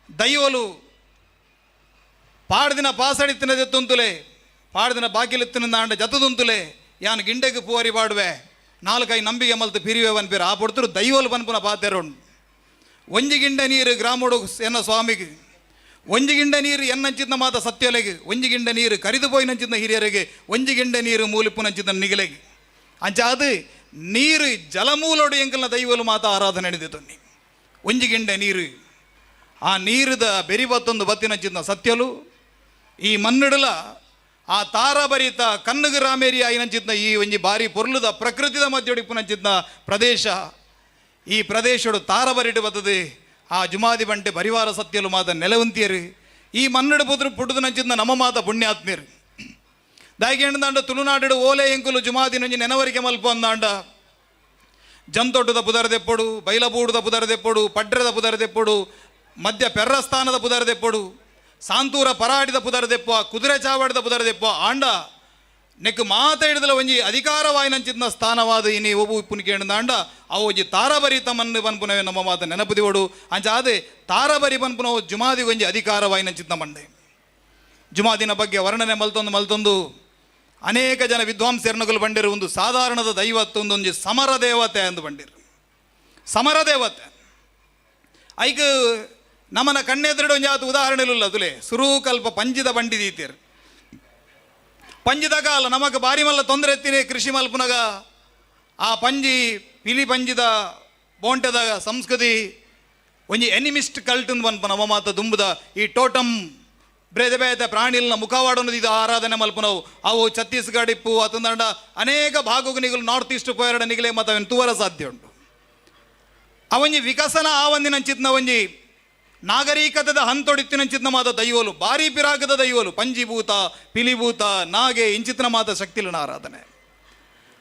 ದೈವಲು ಪಾಡ್ದಿನ ಪಾಸಡಿತ್ತಿನದೆ ತುಂತುಲೆ ಪಾಡ್ದಿನ ಬಾಕಿಲಿತ್ತಿನಿಂದಾಂಡ ಜತದುಂತುಲೆ ಯಾನ್ ಗಿಂಡೆಗೆ ಪೂವರಿ ಪಾಡುವೆ 4-5 ನಂಬಿಗೆ ಮಲ್ತು ಪಿರಿವೆ ಬನ್ಪೇರು ಆ ಪೊಡ್ತರು ದೈವಲು ಬನ್ಪುನ ಪಾತೆರೋಣ್ ಒಂಜಿ ಗಿಂಡೆ ನೀರು ಗ್ರಾಮೋಡು ಎನ್ನ ಸ್ವಾಮಿಗೆ ಒಂಜಿ ಗಿಂಡೆ ನೀರು ಎನ್ನಂಚಿದ್ನ ಮಾತ ಸತ್ಯಲೆಗೆ ಒಂಜಿ ಗಿಂಡೆ ನೀರು ಕರಿದು ಪೋಯಿ ನಂಚಿದ್ನ ಹಿರಿಯರಿಗೆ ಒಂಜಿ ಗಿಂಡೆ ನೀರು ಮೂಲಿಪ್ಪು ನಂಚಿದ್ನ ನಿಗಲೆಗೆ ಅಂಚ ಅದು ನೀರು ಜಲಮೂಲೋಡು ಎಂಕಲ್ನ ದೈವಲು ಮಾತ ಆರಾಧನೆ ನಡೆದಿತ್ತು ನೀ ಒಂಜಿ ಗಿಂಡೆ ನೀರು ಆ ನೀರದ ಬೆರಿಬತ್ತೊಂದು ಬತ್ತಿನಂಚಿದ್ನ ಸತ್ಯಲು ಈ ಮನ್ನಿಡಲ ಆ ತಾರಭರಿತ ಕನ್ನಗ ರಾಮೇರಿ ಆಯ್ನಂಚಿದ್ನ ಈ ಒಂಜಿ ಬಾರಿ ಪೊರ್ಲುದ ಪ್ರಕೃತಿದ ಮಧ್ಯೊಡಿಪ್ಪುನಂಚಿದ್ನ ಪ್ರದೇಶ ಈ ಪ್ರದೇಶಡು ತಾರಬರಿಡು ಬತ್ತದೆ ಆ ಜುಮಾದಿ ಬಂಟೆ ಪರಿವಾರ ಸತ್ಯಲು ಮಾತ ನೆಲವಂತಿಯರು ಈ ಮನ್ನಡು ಪುಡುದು ನಂಚಿದ್ನ ನಮ್ಮ ಮಾತ ಪುಣ್ಯಾತ್ಮೀರು ದಾಯಿಗೆ ಎಣ್ದಾಂಡ ತುಳುನಾಡು ಓಲೆ ಎಂಕುಲು ಜುಮಾದಿ ನಂಜಿ ನೆನವರಿಕೆ ಮಲ್ಪ ಅಂದಾಂಡ ಜಂತೊಟ್ಟದ ಪುದರದೆಪ್ಪಡು ಬೈಲಬೂಡದ ಪುದರದೆಪ್ಪಡು ಪಡ್ರದ ಪುದರದೆಪ್ಪಡು ಮಧ್ಯ ಪೆರ್ರಸ್ಥಾನದ ಪುದರದೆಪ್ಪಡು ಸಾಂತೂರ ಪರಾಡಿದ ಪುದರದೆಪ್ಪ ಕುದುರೆ ಚಾವಡದ ಪುದರದೆಪ್ಪ ಆಂಡ ನೆಕ್ ಮಾತ ಹಿಡಿದಲ ಒಂಜಿ ಅಧಿಕಾರವಾಯಿ ನಂಚಿದ್ನ ಸ್ಥಾನವಾದ ಇನಿ ಒಬ್ಬು ಇಪ್ಪುನಿಕೆ ಎಣ್ದಾಂಡ ಅವು ಒಂಜಿ ತಾರಬರಿತ ಮಣ್ಣು ಬನ್ಪುನವೆ ನಮ್ಮ ಮಾತ ನೆನಪುದಿವಡು ಅಂಚ ಅದೇ ತಾರಬರಿ ಬನ್ಪುನವು ಜುಮಾದಿ ಒಂಜಿ ಅಧಿಕಾರವಾಯಿ ನಂಚಿದ್ನ ಮಂಡೆ ಜುಮಾದಿನ ಬಗ್ಗೆ ವರ್ಣನೆ ಮಲ್ತೊಂದು ಅನೇಕ ಜನ ವಿದ್ವಾಂಸರ್ನಗಳು ಬಂದಿರು ಒಂದು ಸಾಧಾರಣದ ದೈವತ್ತು ಒಂದೊಂದು ಸಮರ ದೇವತೆ ಅಂದು ಬಂದಿರು ಸಮರ ದೇವತೆ ಐಕ ನಮ್ಮನ ಕಣ್ಣೆದುರುಡು ಒಂಜಿ ಆತು ಉದಾಹರಣೆಲ್ಲ ತುಲೆ ಸುರೂಕಲ್ಪ ಪಂಜಿದ ಬಂಡಿದೀತೀರು ಪಂಜಿದ ಕಾಲ ನಮಗೆ ಬಾರಿ ಮಲ್ಲ ತೊಂದರೆ ಎತ್ತಿನಿ ಕೃಷಿ ಮಲ್ಪುನಗ ಆ ಪಂಜಿ ಪಿಲಿ ಪಂಜಿದ ಬೋಂಟದ ಸಂಸ್ಕೃತಿ ಒಂಜಿ ಎನಿಮಿಸ್ಟ್ ಕಲ್ಟ್ ಬನ್ಪ ನಮ್ಮ ಮಾತ ದುಂಬುದ ಈ ಟೋಟಮ್ ಬೇರೆ ಬೇರೆ ಪ್ರಾಣಿಲ್ನ ಮುಖವಾಡೋದು ಇದು ಆರಾಧನೆ ಮಲ್ಪನವು ಅವು ಛತ್ತೀಸ್ಗಢ ಇಪ್ಪು ಅತಂದಂಡ ಅನೇಕ ಭಾಗಗಳು ನಿಗಲು ನಾರ್ತ್ ಈಸ್ಟ್ ಪೋಯರಡ ನಿಗಲೆ ಮತ್ತು ಅವನು ತೂವರ ಸಾಧ್ಯ ಉಂಟು ಅವೊಂಜಿ ವಿಕಸನ ಆವಂದಿನಂಚಿತ್ನ ಒಂಜಿ ನಾಗರಿಕತದ ಹಂತೊಡಿತ್ತಿನಂಚಿತ್ನ ಮಾತ ದೈವಲು ಭಾರಿ ಪಿರಾಗದ ದೈವಲು ಪಂಜಿಭೂತ ಪಿಲಿಭೂತ ನಾಗೆ ಇಂಚಿತ್ನ ಮಾತ ಶಕ್ತಿಲನ ಆರಾಧನೆ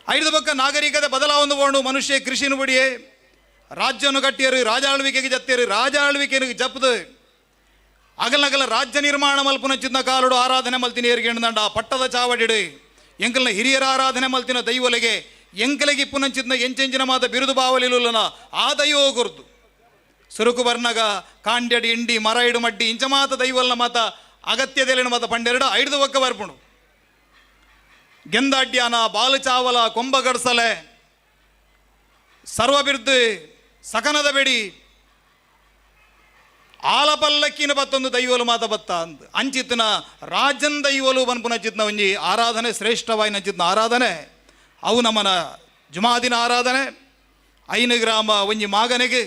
ಐದು ಪಕ್ಕ ನಾಗರಿಕತೆ ಬದಲಾವಣೆ ಬೋಂಡು ಮನುಷ್ಯ ಕೃಷಿನ ಬಡಿಯೇ ರಾಜ್ಯವನ್ನು ಕಟ್ಟಿಯರು ರಾಜಾಳ್ವಿಕೆಗೆ ಜತ್ತೇರು ರಾಜಾಳ್ವಿಕೆಗೆ ಜಪ್ಪದು ಅಗಲಗಲ ರಾಜ್ಯ ನಿರ್ಮಾಣ ಮಲ್ಪುನಂಚಿದ್ನ ಕಾಲುಡು ಆರಾಧನೆ ಮಲ್ತಿನ ಏರ್ಗೆಂಡ ಪಟ್ಟದ ಚಾವಡಿಡು ಎಂಕಲ್ನ ಹಿರಿಯರ ಆರಾಧನೆ ಮಲ್ತಿನ ದೈವಲೆಗೆ ಎಂಕಲೆಗೆ ಇಪ್ಪುನಂಚಿದ್ನ ಎಂಚೆಂಚಿನ ಮಾತ ಬಿರುದು ಬಾವಲಿಲುಲ್ಲನ ಆ ದೈವ ಗುರುತು ಸುರುಕು ಬರ್ನಗ ಕಾಂಡ್ಯಡಿ ಇಂಡಿ ಮರ ಇಡು ಮಡ್ಡಿ ಇಂಚ ಮಾತ ದೈವಲ್ನ ಮಾತ ಅಗತ್ಯದಲ್ಲಿನ ಮಾತ ಪಂಡೆರಡು ಐದು ಒಕ್ಕ ಬರ್ಪುಣು ಗೆಂದಾಡ್ಯಾನ ಬಾಲು ಚಾವಲ ಕೊಂಬಗಡ್ಸಲೆ ಸರ್ವಬಿರ್ದು ಸಕನದ ಬೆಡಿ ಆಲಪಲ್ಲಕ್ಕಿನ ಬತ್ತೊಂದು ದೈವಲು ಮಾತ ಬತ್ತ ಅಂತ ಅಂಚಿತ್ನ ರಾಜನ್ ದೈವಲು ಬನ್ಪುನಚಿತ್ನ ಒಂಜಿ ಆರಾಧನೆ ಶ್ರೇಷ್ಠವಾಯಿ ನಚಿತ್ನ ಆರಾಧನೆ ಅವು ನಮ್ಮನ ಜುಮಾದಿನ ಆರಾಧನೆ 5 ಗ್ರಾಮ ಒಂಜಿ ಮಾಗನೆಗೆ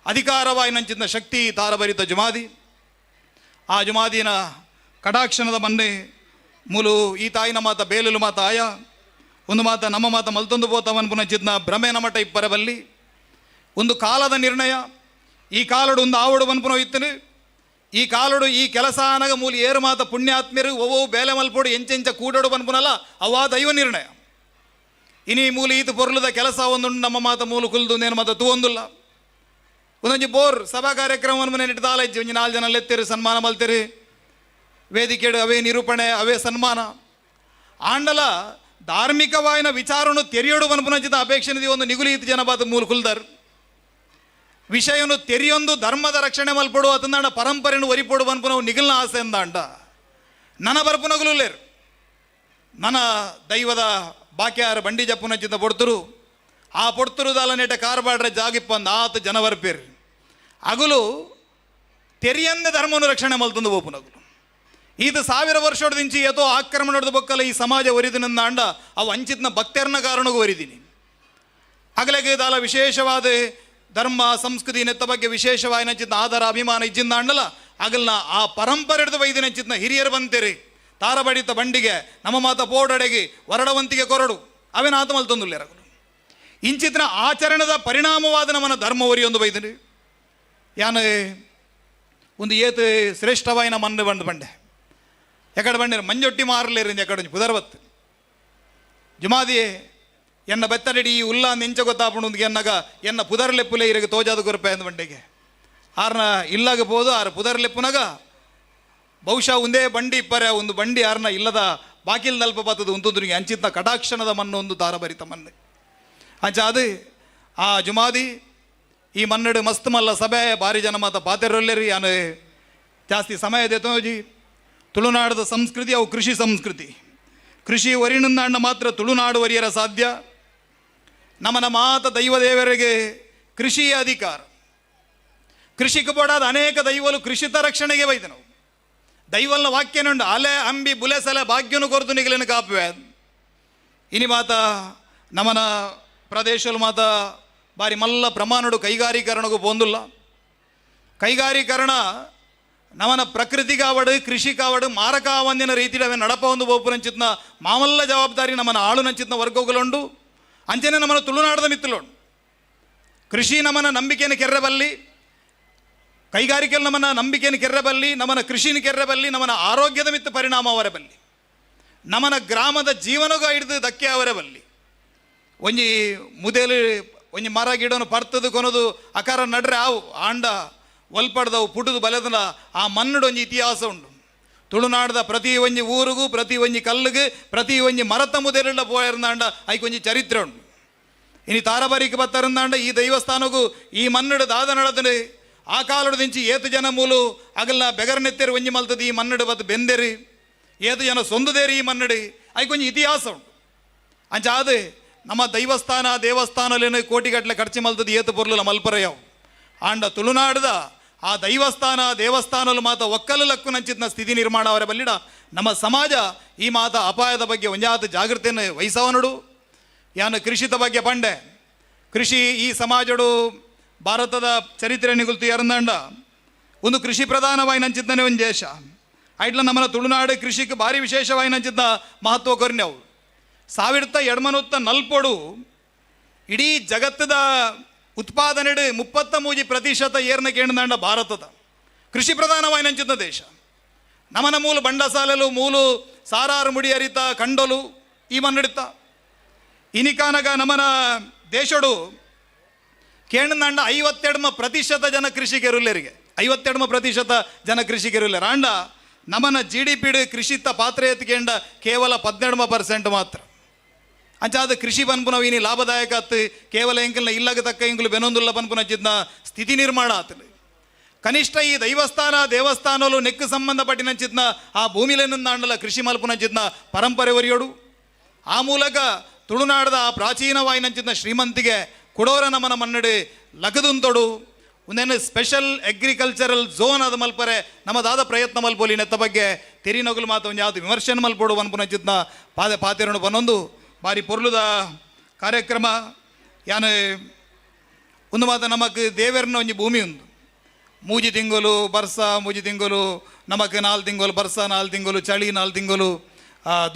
ಅಧಿಕಾರವಾಯಿ ನಂಚಿತ್ನ ಶಕ್ತಿ ತಾರಭರಿತ ಜುಮಾದಿ ಆ ಜುಮಾದಿನ ಕಟಾಕ್ಷಣದ ಮನ್ನೆ ಮೂಲು ಈ ತಾಯಿನ ಮಾತ ಬೇಲಲು ಮಾತ ಆಯ ಒಂದು ಮಾತ ನಮ್ಮ ಮಾತ ಮಲ್ತೊಂದು ಪೋತ ಬನ್ಪುನಚಿತ್ನ ಭ್ರಮೆನ ಮಠ ಇಪ್ಪರಬಲ್ಲಿ ಒಂದು ಕಾಲದ ನಿರ್ಣಯ ಈ ಕಾಲಡು ಒಂದು ಆವಡು ಬನ್ಪುನೋ ಇತ್ತನು ಈ ಕಾಲಡು ಈ ಕೆಲಸ ಅನಗ ಮೂಲಿ ಏರು ಮಾತ ಪುಣ್ಯಾತ್ಮ್ಯರು ಒವ್ವು ಬೇಲೆ ಮಲ್ಪೋಡು ಎಂಚೆಂಚ ಕೂಡೋಡು ಬನ್ಪುನಲ್ಲ ಅವಾ ದೈವ ನಿರ್ಣಯ ಇನಿ ಮೂಲಿ ಈತ ಪೊರ್ಲದ ಕೆಲಸ ಒಂದುಂಡು ನಮ್ಮ ಮಾತ ಮೂಲು ಕುಲ್ದು ನೇನು ಮಾತ ತೂವೊಂದುಲ್ಲ ಒಂದೊಂಜಿ ಬೋರ್ ಸಭಾ ಕಾರ್ಯಕ್ರಮವನ್ನು ನೆಟ್ಟಿದಾಲ ಇಜ್ಜಿ ಒಂಜಿ 4 ಜನ ಎತ್ತೇರಿ ಸನ್ಮಾನ ಮಲ್ತೇರಿ ವೇದಿಕೆಡು ಅವೇ ನಿರೂಪಣೆ ಅವೇ ಸನ್ಮಾನ ಆಂಡಲ ಧಾರ್ಮಿಕವಾಯಿನ ವಿಚಾರನು ತೆರೆಯೋಡು ಬನ್ಪುನಂಚಿತ ಅಪೇಕ್ಷೆ ಒಂದು ನಿಗುಲಿ ಈತ ಜನ ಬಾತ ಮೂಲು ಕುಲ್ದಾರ್ ವಿಷಯನು ತೆರೆಯೊಂದು ಧರ್ಮದ ರಕ್ಷಣೆ ಮಲ್ಪಡು ಅತಂದಾಂಡ ಪರಂಪರೆಯನ್ನು ಒರಿಪೋಡು ಬನ್ಪು ನಾವು ನಿಗಲ್ನ ಆಸೆ ಅಂದಾಂಡ ನನ್ನ ಬರ್ಪುನಗಲೇರು ನನ್ನ ದೈವದ ಬಾಕ್ಯಾರ ಬಂಡಿ ಜಪ್ಪುನಂಚಿತ ಪೊಡ್ತರು ಆ ಪೊಡ್ತರುದಾಲ ನೆಟ ಕಾರ್ಬಾಡ್ರೆ ಜಾಗಿಪ್ಪಂದು ಆತ ಜನ ಬರ್ಪೇರು ಅಗಲು ತೆರೆಯಂದ ಧರ್ಮವನ್ನು ರಕ್ಷಣೆ ಮಲ್ತಂದು ಓಪುನಗಲು ಇದು 1000 ವರ್ಷದಿಂಚಿ ಯಥೋ ಆಕ್ರಮಣದ ಬೊಕ್ಕಲ್ಲ ಈ ಸಮಾಜ ಒರಿದಿನಂದ ಅಂಡ ಅವು ಅಂಚಿತ್ನ ಭಕ್ತರ್ನ ಕಾರಣಗೂ ಒರಿದೀನಿ ಅಗಲೆಗೆ ದಾಲ ವಿಶೇಷವಾದ ಧರ್ಮ ಸಂಸ್ಕೃತಿ ನೆತ್ತ ಬಗ್ಗೆ ವಿಶೇಷವಾಗಿ ನಂಚಿದ್ದ ಆಧಾರ ಅಭಿಮಾನ ಇಜ್ಜಿಂದ ಅಂಡಲ್ಲ ಅಗಲ್ನ ಆ ಪರಂಪರೆ ಹಿಡಿದು ವೈದ್ಯ ನಂಚಿದ್ನ ಹಿರಿಯರು ಬಂತೀರಿ ತಾರಬಡಿತ ಬಂಡಿಗೆ ನಮ್ಮ ಮಾತ ಪೋಡಡೆಗೆ ವರಡವಂತಿಗೆ ಕೊರಡು ಅವೇನ ಆತಮಲ್ ತಂದುಲ್ಲೇರಗಳು ಇಂಚಿತ್ನ ಆಚರಣದ ಪರಿಣಾಮವಾದ ನಮ್ಮನ ಧರ್ಮ ಒರಿಯೊಂದು ಬೈದ್ರಿ ಯಾನು ಒಂದು ಏತು ಶ್ರೇಷ್ಠವಾಯಿನ ಮಣ್ಣು ಬಂದು ಬಂಡೆ ಎಕಡೆ ಬಂಡೆ ಮಂಜೊಟ್ಟಿ ಮಾರಲೇರಿಂದ ಎಕಡೆ ಪುದರ್ವತ್ತು ಜುಮಾದಿ ಎನ್ನ ಬೆತ್ತರಡಿ ಈ ಉಲ್ಲಾ ನೆಂಚ ಗೊತ್ತಾಪುಂದು ಎನ್ನಗ ಎನ್ನ ಪುದರ್ಲೆಪ್ಪುಲೆ ಇರಗೆ ತೋಜಾದ ಗುರುಪೆ ಅಂದ ಬಂಡೆಗೆ ಆರ್ನ ಇಲ್ಲಾಗ ಪೋದು ಆರು ಪುದರ್ಲೆಪ್ಪುನಗ ಬಹುಶಃ ಒಂದೇ ಬಂಡಿ ಇಪ್ಪರೆ ಒಂದು ಬಂಡಿ ಆರ್ನ ಇಲ್ಲದ ಬಾಕಿಲ್ ನಲ್ಪ ಬತ್ತದು ಉಂತುದ್ರಿಗೆ ಅಂಚಿತ್ನ ಕಟಾಕ್ಷಣದ ಮಣ್ಣು ಒಂದು ದಾರಭರಿತ ಮಣ್ಣು ಅಂಚ ಅದು ಆ ಜುಮಾದಿ ಈ ಮನ್ನಡು ಮಸ್ತ್ ಮಲ್ಲ ಸಭೆ ಭಾರಿ ಜನ ಮಾತ ಪಾತೆರೊಲ್ಲೇರಿ ಯಾನು ಜಾಸ್ತಿ ಸಮಯ ದೇತೋಜಿ ತುಳುನಾಡದ ಸಂಸ್ಕೃತಿ ಅವು ಕೃಷಿ ಸಂಸ್ಕೃತಿ ಕೃಷಿ ಒರಿನಂದಾಂಡ ಮಾತ್ರ ತುಳುನಾಡು ಒರಿಯರ ಸಾಧ್ಯ ನಮ್ಮನ ಮಾತ ದೈವ ದೇವರಿಗೆ ಕೃಷಿಯ ಅಧಿಕಾರ ಕೃಷಿಗೆ ಬೋಡಾದ ಅನೇಕ ದೈವಲು ಕೃಷಿತ ರಕ್ಷಣೆಗೆ ಬೈದ ನಾವು ದೈವಲ್ನ ವಾಕ್ಯನುಂಡು ಅಲೆ ಅಂಬಿ ಬುಲೆಸಲೆ ಭಾಗ್ಯನು ಕೊರತು ನಿಗಲಿನ ಕಾಪುವೆ ಇನಿ ಮಾತ ನಮ್ಮನ ಪ್ರದೇಶಲು ಮಾತ ಬಾರಿ ಮಲ್ಲ ಪ್ರಮಾಣಡು ಕೈಗಾರೀಕರಣಗೂ ಪೋಂದುಲ್ಲ ಕೈಗಾರೀಕರಣ ನಮನ ಪ್ರಕೃತಿ ಕಾವಡು ಕೃಷಿ ಕಾವಡು ಮಾರಕ ಆವಂದಿನ ರೀತಿ ಅವೆ ನಡಪ ಒಂದು ಬೋಪುರಂಚಿತ್ನ ಮಾಮಲ್ಲ ಜವಾಬ್ದಾರಿ ನಮ್ಮನ ಆಳು ನಂಚಿತ್ನ ವರ್ಗಗಳುಂಡು ಅಂಚನೆ ನಮ್ಮನ ತುಳುನಾಡದ ಮಿತ್ತಲುಂಡು ಕೃಷಿ ನಮ್ಮನ ನಂಬಿಕೆಯನ್ನು ಕೆರ್ರಬಲ್ಲಿ ಕೈಗಾರಿಕೆಯಲ್ಲಿ ನಮ್ಮನ ನಂಬಿಕೆಯನ್ನು ಕೆರ್ರಬಲ್ಲಿ ನಮ್ಮನ ಕೃಷಿನ ಕೆರ್ರಬಲ್ಲಿ ನಮ್ಮನ ಆರೋಗ್ಯದ ಮಿತ್ತ ಪರಿಣಾಮ ಅವರಬಲ್ಲಿ ನಮ್ಮನ ಗ್ರಾಮದ ಜೀವನಗ ಹಿಡಿದು ಧಕ್ಕೆ ಅವರಬಲ್ಲಿ ಒಂಜಿ ಮುದೇಲು ಒಂಜಿ ಮರ ಗಿಡನು ಪರ್ತದು ಕೊನದು ಅಕಾರ ನಡ್ರೆ ಆವು ಆಂಡ ಒಲ್ಪಡ್ದವು ಪುಟದು ಬಲೆದನ ಆ ಮಣ್ಣುಡು ಒಂಜಿ ಇತಿಹಾಸ ಉಂಡು ತುಳುನಾಡದ ಪ್ರತಿ ಒಂಜಿ ಊರಿಗೂ ಪ್ರತಿ ಒಂಜಿ ಕಲ್ಲಿಗೆ ಪ್ರತಿ ಒಂಜಿ ಮರತ ಮುದೇಲಿಲ್ಲ ಪೋಯರ್ನಾಂಡ ಐಕೊಂಜಿ ಚರಿತ್ರೆ ಉಂಡು ಇನಿ ತಾರಬರಿಗೆ ಬತ್ತರಂದಾಂಡ ಈ ದೈವಸ್ಥಾನಗೂ ಈ ಮಣ್ಣುಡು ದಾದ ನಡದನೆ ಆ ಕಾಲಡು ದಿಂಚಿ ಏತು ಜನ ಮೂಲು ಅಗಲ್ನ ಬೆಗರ್ನೆತ್ತೇರಿ ಒಂಜಿ ಮಲ್ತದ ಈ ಮಣ್ಣುಡು ಬತ್ತು ಬೆಂದೇರಿ ಏತು ಜನ ಸೊಂದುದೇರಿ ಈ ಮಣ್ಣುಡಿ ಐಕೊಂಜಿ ಇತಿಹಾಸ ಉಂಟು ಅಂಚ ಅದು ನಮ್ಮ ದೈವಸ್ಥಾನ ದೇವಸ್ಥಾನಲೇನು ಕೋಟಿಗಟ್ಟಲೆ ಖರ್ಚು ಮಲ್ತದ ಏತು ಪೊರ್ಲ ಮಲ್ಪರೆಯವು ಆಂಡ ತುಳುನಾಡದ ಆ ದೈವಸ್ಥಾನ ದೇವಸ್ಥಾನಲು ಮಾತ ಒಕ್ಕಲು ಲಕ್ಕು ನಂಚಿದ್ನ ಸ್ಥಿತಿ ನಿರ್ಮಾಣ ಅವರ ಬಲ್ಲಿಡ ನಮ್ಮ ಸಮಾಜ ಈ ಮಾತ ಅಪಾಯದ ಬಗ್ಗೆ ಒಂಜಾತ ಜಾಗೃತಿಯನ್ನು ವಹಿಸವನಡು ಯಾನು ಕೃಷಿತ ಬಗ್ಗೆ ಪಂಡೆ ಕೃಷಿ ಈ ಸಮಾಜಡು ಭಾರತದ ಚರಿತ್ರೆ ನಿಗುಲ್ತು ಎರದಂಡ ಒಂದು ಕೃಷಿ ಪ್ರಧಾನವಾಗಿ ನಂಚಿದ್ದನೇ ಒಂದು ದೇಶ ಐಟ್ಲ ನಮ್ಮನ ತುಳುನಾಡು ಕೃಷಿಗೆ ಭಾರಿ ವಿಶೇಷವಾಗಿ ನಂಚಿದ್ದ ಮಹತ್ವ ಕೊರ್ನೆವು 1740 ಇಡೀ ಜಗತ್ತದ ಉತ್ಪಾದನೆ 33% ಏರ್ನ ಕೇಂದ್ರಾಂಡ ಭಾರತದ ಕೃಷಿ ಪ್ರಧಾನವಾಗಿ ನಂಚಿದ್ದ ದೇಶ ನಮನ ಮೂಲ ಬಂಡಸಾಲೆಲು ಮೂಲು ಸಾರಾರು ಮುಡಿ ಅರಿತ ಕಂಡೋಲು ಈ ಮನ್ನಡಿತ ಇನಿಕಾನಗ ನಮನ ದೇಶಡು ಕೇಂದ್ರಾಂಡ 52% ಜನ ಕೃಷಿಗೆರುಲ್ಲರಿಗೆ 52% ಜನ ಕೃಷಿಗೆರುಲ್ಲರ ಆಂಡ ನಮನ GDP ಕೃಷಿತ ಪಾತ್ರ ಎತ್ಕೇಂಡ ಕೇವಲ 12% ಮಾತ್ರ ಅಂಚಾದ ಕೃಷಿ ಪನ್ಪುನ ಇನಿ ಲಾಭದಾಯಕ ಆತು ಕೇವಲ ಎಂಕಲ್ನ ಇಲ್ಲಗ ತಕ್ಕ ಇಂಕಲು ಬೆನೊಂದುಲ್ಲ ಪನ್ಪುನ ಜಿದ್ನ ಸ್ಥಿತಿ ನಿರ್ಮಾಣ ಆತಲು ಕನಿಷ್ಠ ಈ ದೈವಸ್ಥಾನ ದೇವಸ್ಥಾನಲು ನೆಕ್ಕು ಸಂಬಂಧಪಟ್ಟಿನ ಚಿತ್ನ ಆ ಭೂಮಿಲೇನಂದಾಂಡಲ ಕೃಷಿ ಮಲ್ಪುನ ಜಿದ್ನ ಪರಂಪರೆ ಒರಿಯೋಡು ಆ ಮೂಲಕ ತುಳುನಾಡದ ಆ ಪ್ರಾಚೀನವಾಯಿನ ಚಿತ್ನ ಶ್ರೀಮಂತಿಗೆ ಕುಡೋರ ನಮನ ಮನ್ನಡೆ ಲಗದುಂತೊಡು ಒಂದೇನು ಸ್ಪೆಷಲ್ ಅಗ್ರಿಕಲ್ಚರಲ್ ಝೋನ್ ಅದು ಮಲ್ಪರೆ ನಮ್ಮದಾದ ಪ್ರಯತ್ನ ಮಲ್ಪೋಲಿ ನೆತ್ತ ಬಗ್ಗೆ ತೆರಿನೊಗಲು ಮಾತು ಒಂದು ಯಾವುದು ವಿಮರ್ಶನ ಮಲ್ಪೋಡು ಅನ್ಪುನ ಚಿತ್ನ ಪಾತೆರನು ಬನ್ನೊಂದು ಭಾರಿ ಪೊರ್ಲುದ ಕಾರ್ಯಕ್ರಮ ಯಾನು ಒಂದು ಮಾತ ನಮಕ್ ದೇವರನ್ನ ಒಂಜಿ ಭೂಮಿ ಉಂದು ಮೂಜಿ ತಿಂಗಳು ಬರ್ಸ ಮೂಜಿ ತಿಂಗಳು ನಮಕ್ 4 ತಿಂಗಳು ಬರ್ಸ 4 ತಿಂಗಳು ಚಳಿ 4 ತಿಂಗಳು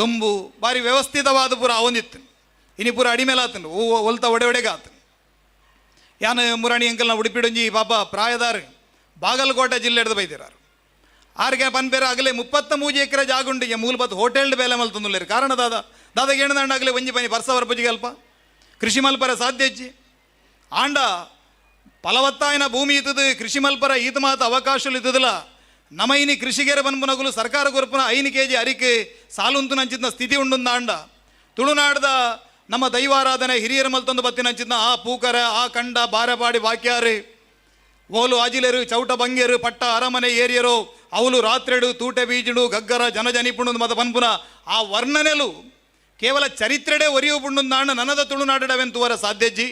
ದೊಂಬು ಭಾರಿ ವ್ಯವಸ್ಥಿತವಾದ ಪೂರ ಅವೊಂದಿತ್ತು ಇನಿ ಪೂರ ಅಡಿಮೇಲೆ ಆತನು ಹೊಲ್ತ ಒಡೆಗೆ ಆತನು ಯಾನು ಮುರಾಣಿ ಅಂಕಲ್ನ ಉಡುಪಿಡೊಂಜಿ ಪಾಪ ಪ್ರಾಯದಾರ ಬಾಗಲಕೋಟೆ ಜಿಲ್ಲೆ ಹಿಡಿದು ಬೈದಿರಾರು ಆರ್ಗೆ ಪನ್ಪೇರ ಆಗಲೇ 33 ಎಕರೆ ಜಾಗುಂಡು ಮೂಲಭೂತ ಹೋಟೆಲ್ ಬೇಲೆ ಮಲ್ತಂದುಲ್ಲೇರು ಕಾರಣ ದಾದಾಗೆ ಏನದಂಡ ಆಗಲೇ ಒಂಜಿ ಪನಿ ಬರ್ಸ ವರ್ಪಜಿಗೆ ಅಲ್ಪ ಕೃಷಿ ಮಲ್ಪರ ಸಾಧ್ಯ ಇಜ್ಜಿ ಆಂಡ ಫಲವತ್ತಾಯಿನ ಭೂಮಿ ಇದ್ದದು ಕೃಷಿ ಮಲ್ಪರ ಈತ ಮಾತ ಅವಕಾಶಲು ಇದ್ದದಿಲ್ಲ ನಮ್ಮ ಇನಿ ಕೃಷಿಗೆರೆ ಬನ್ಪುನಗುಲು ಸರ್ಕಾರ ಗುರುಪುನ 5 kg ಅರಿಕೆ ಸಾಲುಂತು ನಂಚಿದ್ನ ಸ್ಥಿತಿ ಉಂಡುಂದ ಆಂಡ ತುಳುನಾಡದ ನಮ್ಮ ದೈವಾರಾಧನೆ ಹಿರಿಯರ ಮಲ್ತೊಂದು ಬತ್ತಿನ ನಂಚಿದ್ನ ಆ ಪೂಕರ ಆ ಕಂಡ ಬಾರಪಾಡಿ ವಾಕ್ಯಾರು ಓಲು ಆಜಿಲೆರು ಚೌಟ ಬಂಗೇರು ಪಟ್ಟ ಅರಮನೆ ಏರಿಯರು ಅವಳು ರಾತ್ರೆಡು ತೂಟೆ ಬೀಜಡು ಗಗ್ಗರ ಜನಜನಿಪುಂಡು ಮತ ಪನ್ಪುನ ಆ ವರ್ಣನೆಲು ಕೇವಲ ಚರಿತ್ರೆಡೆ ಒರಿಯು ಪುಂಡುಂದಾಂಡ ನನದ ತುಳುನಾಡವೆಂತುವರ ಸಾಧ್ಯಜ್ಜಿ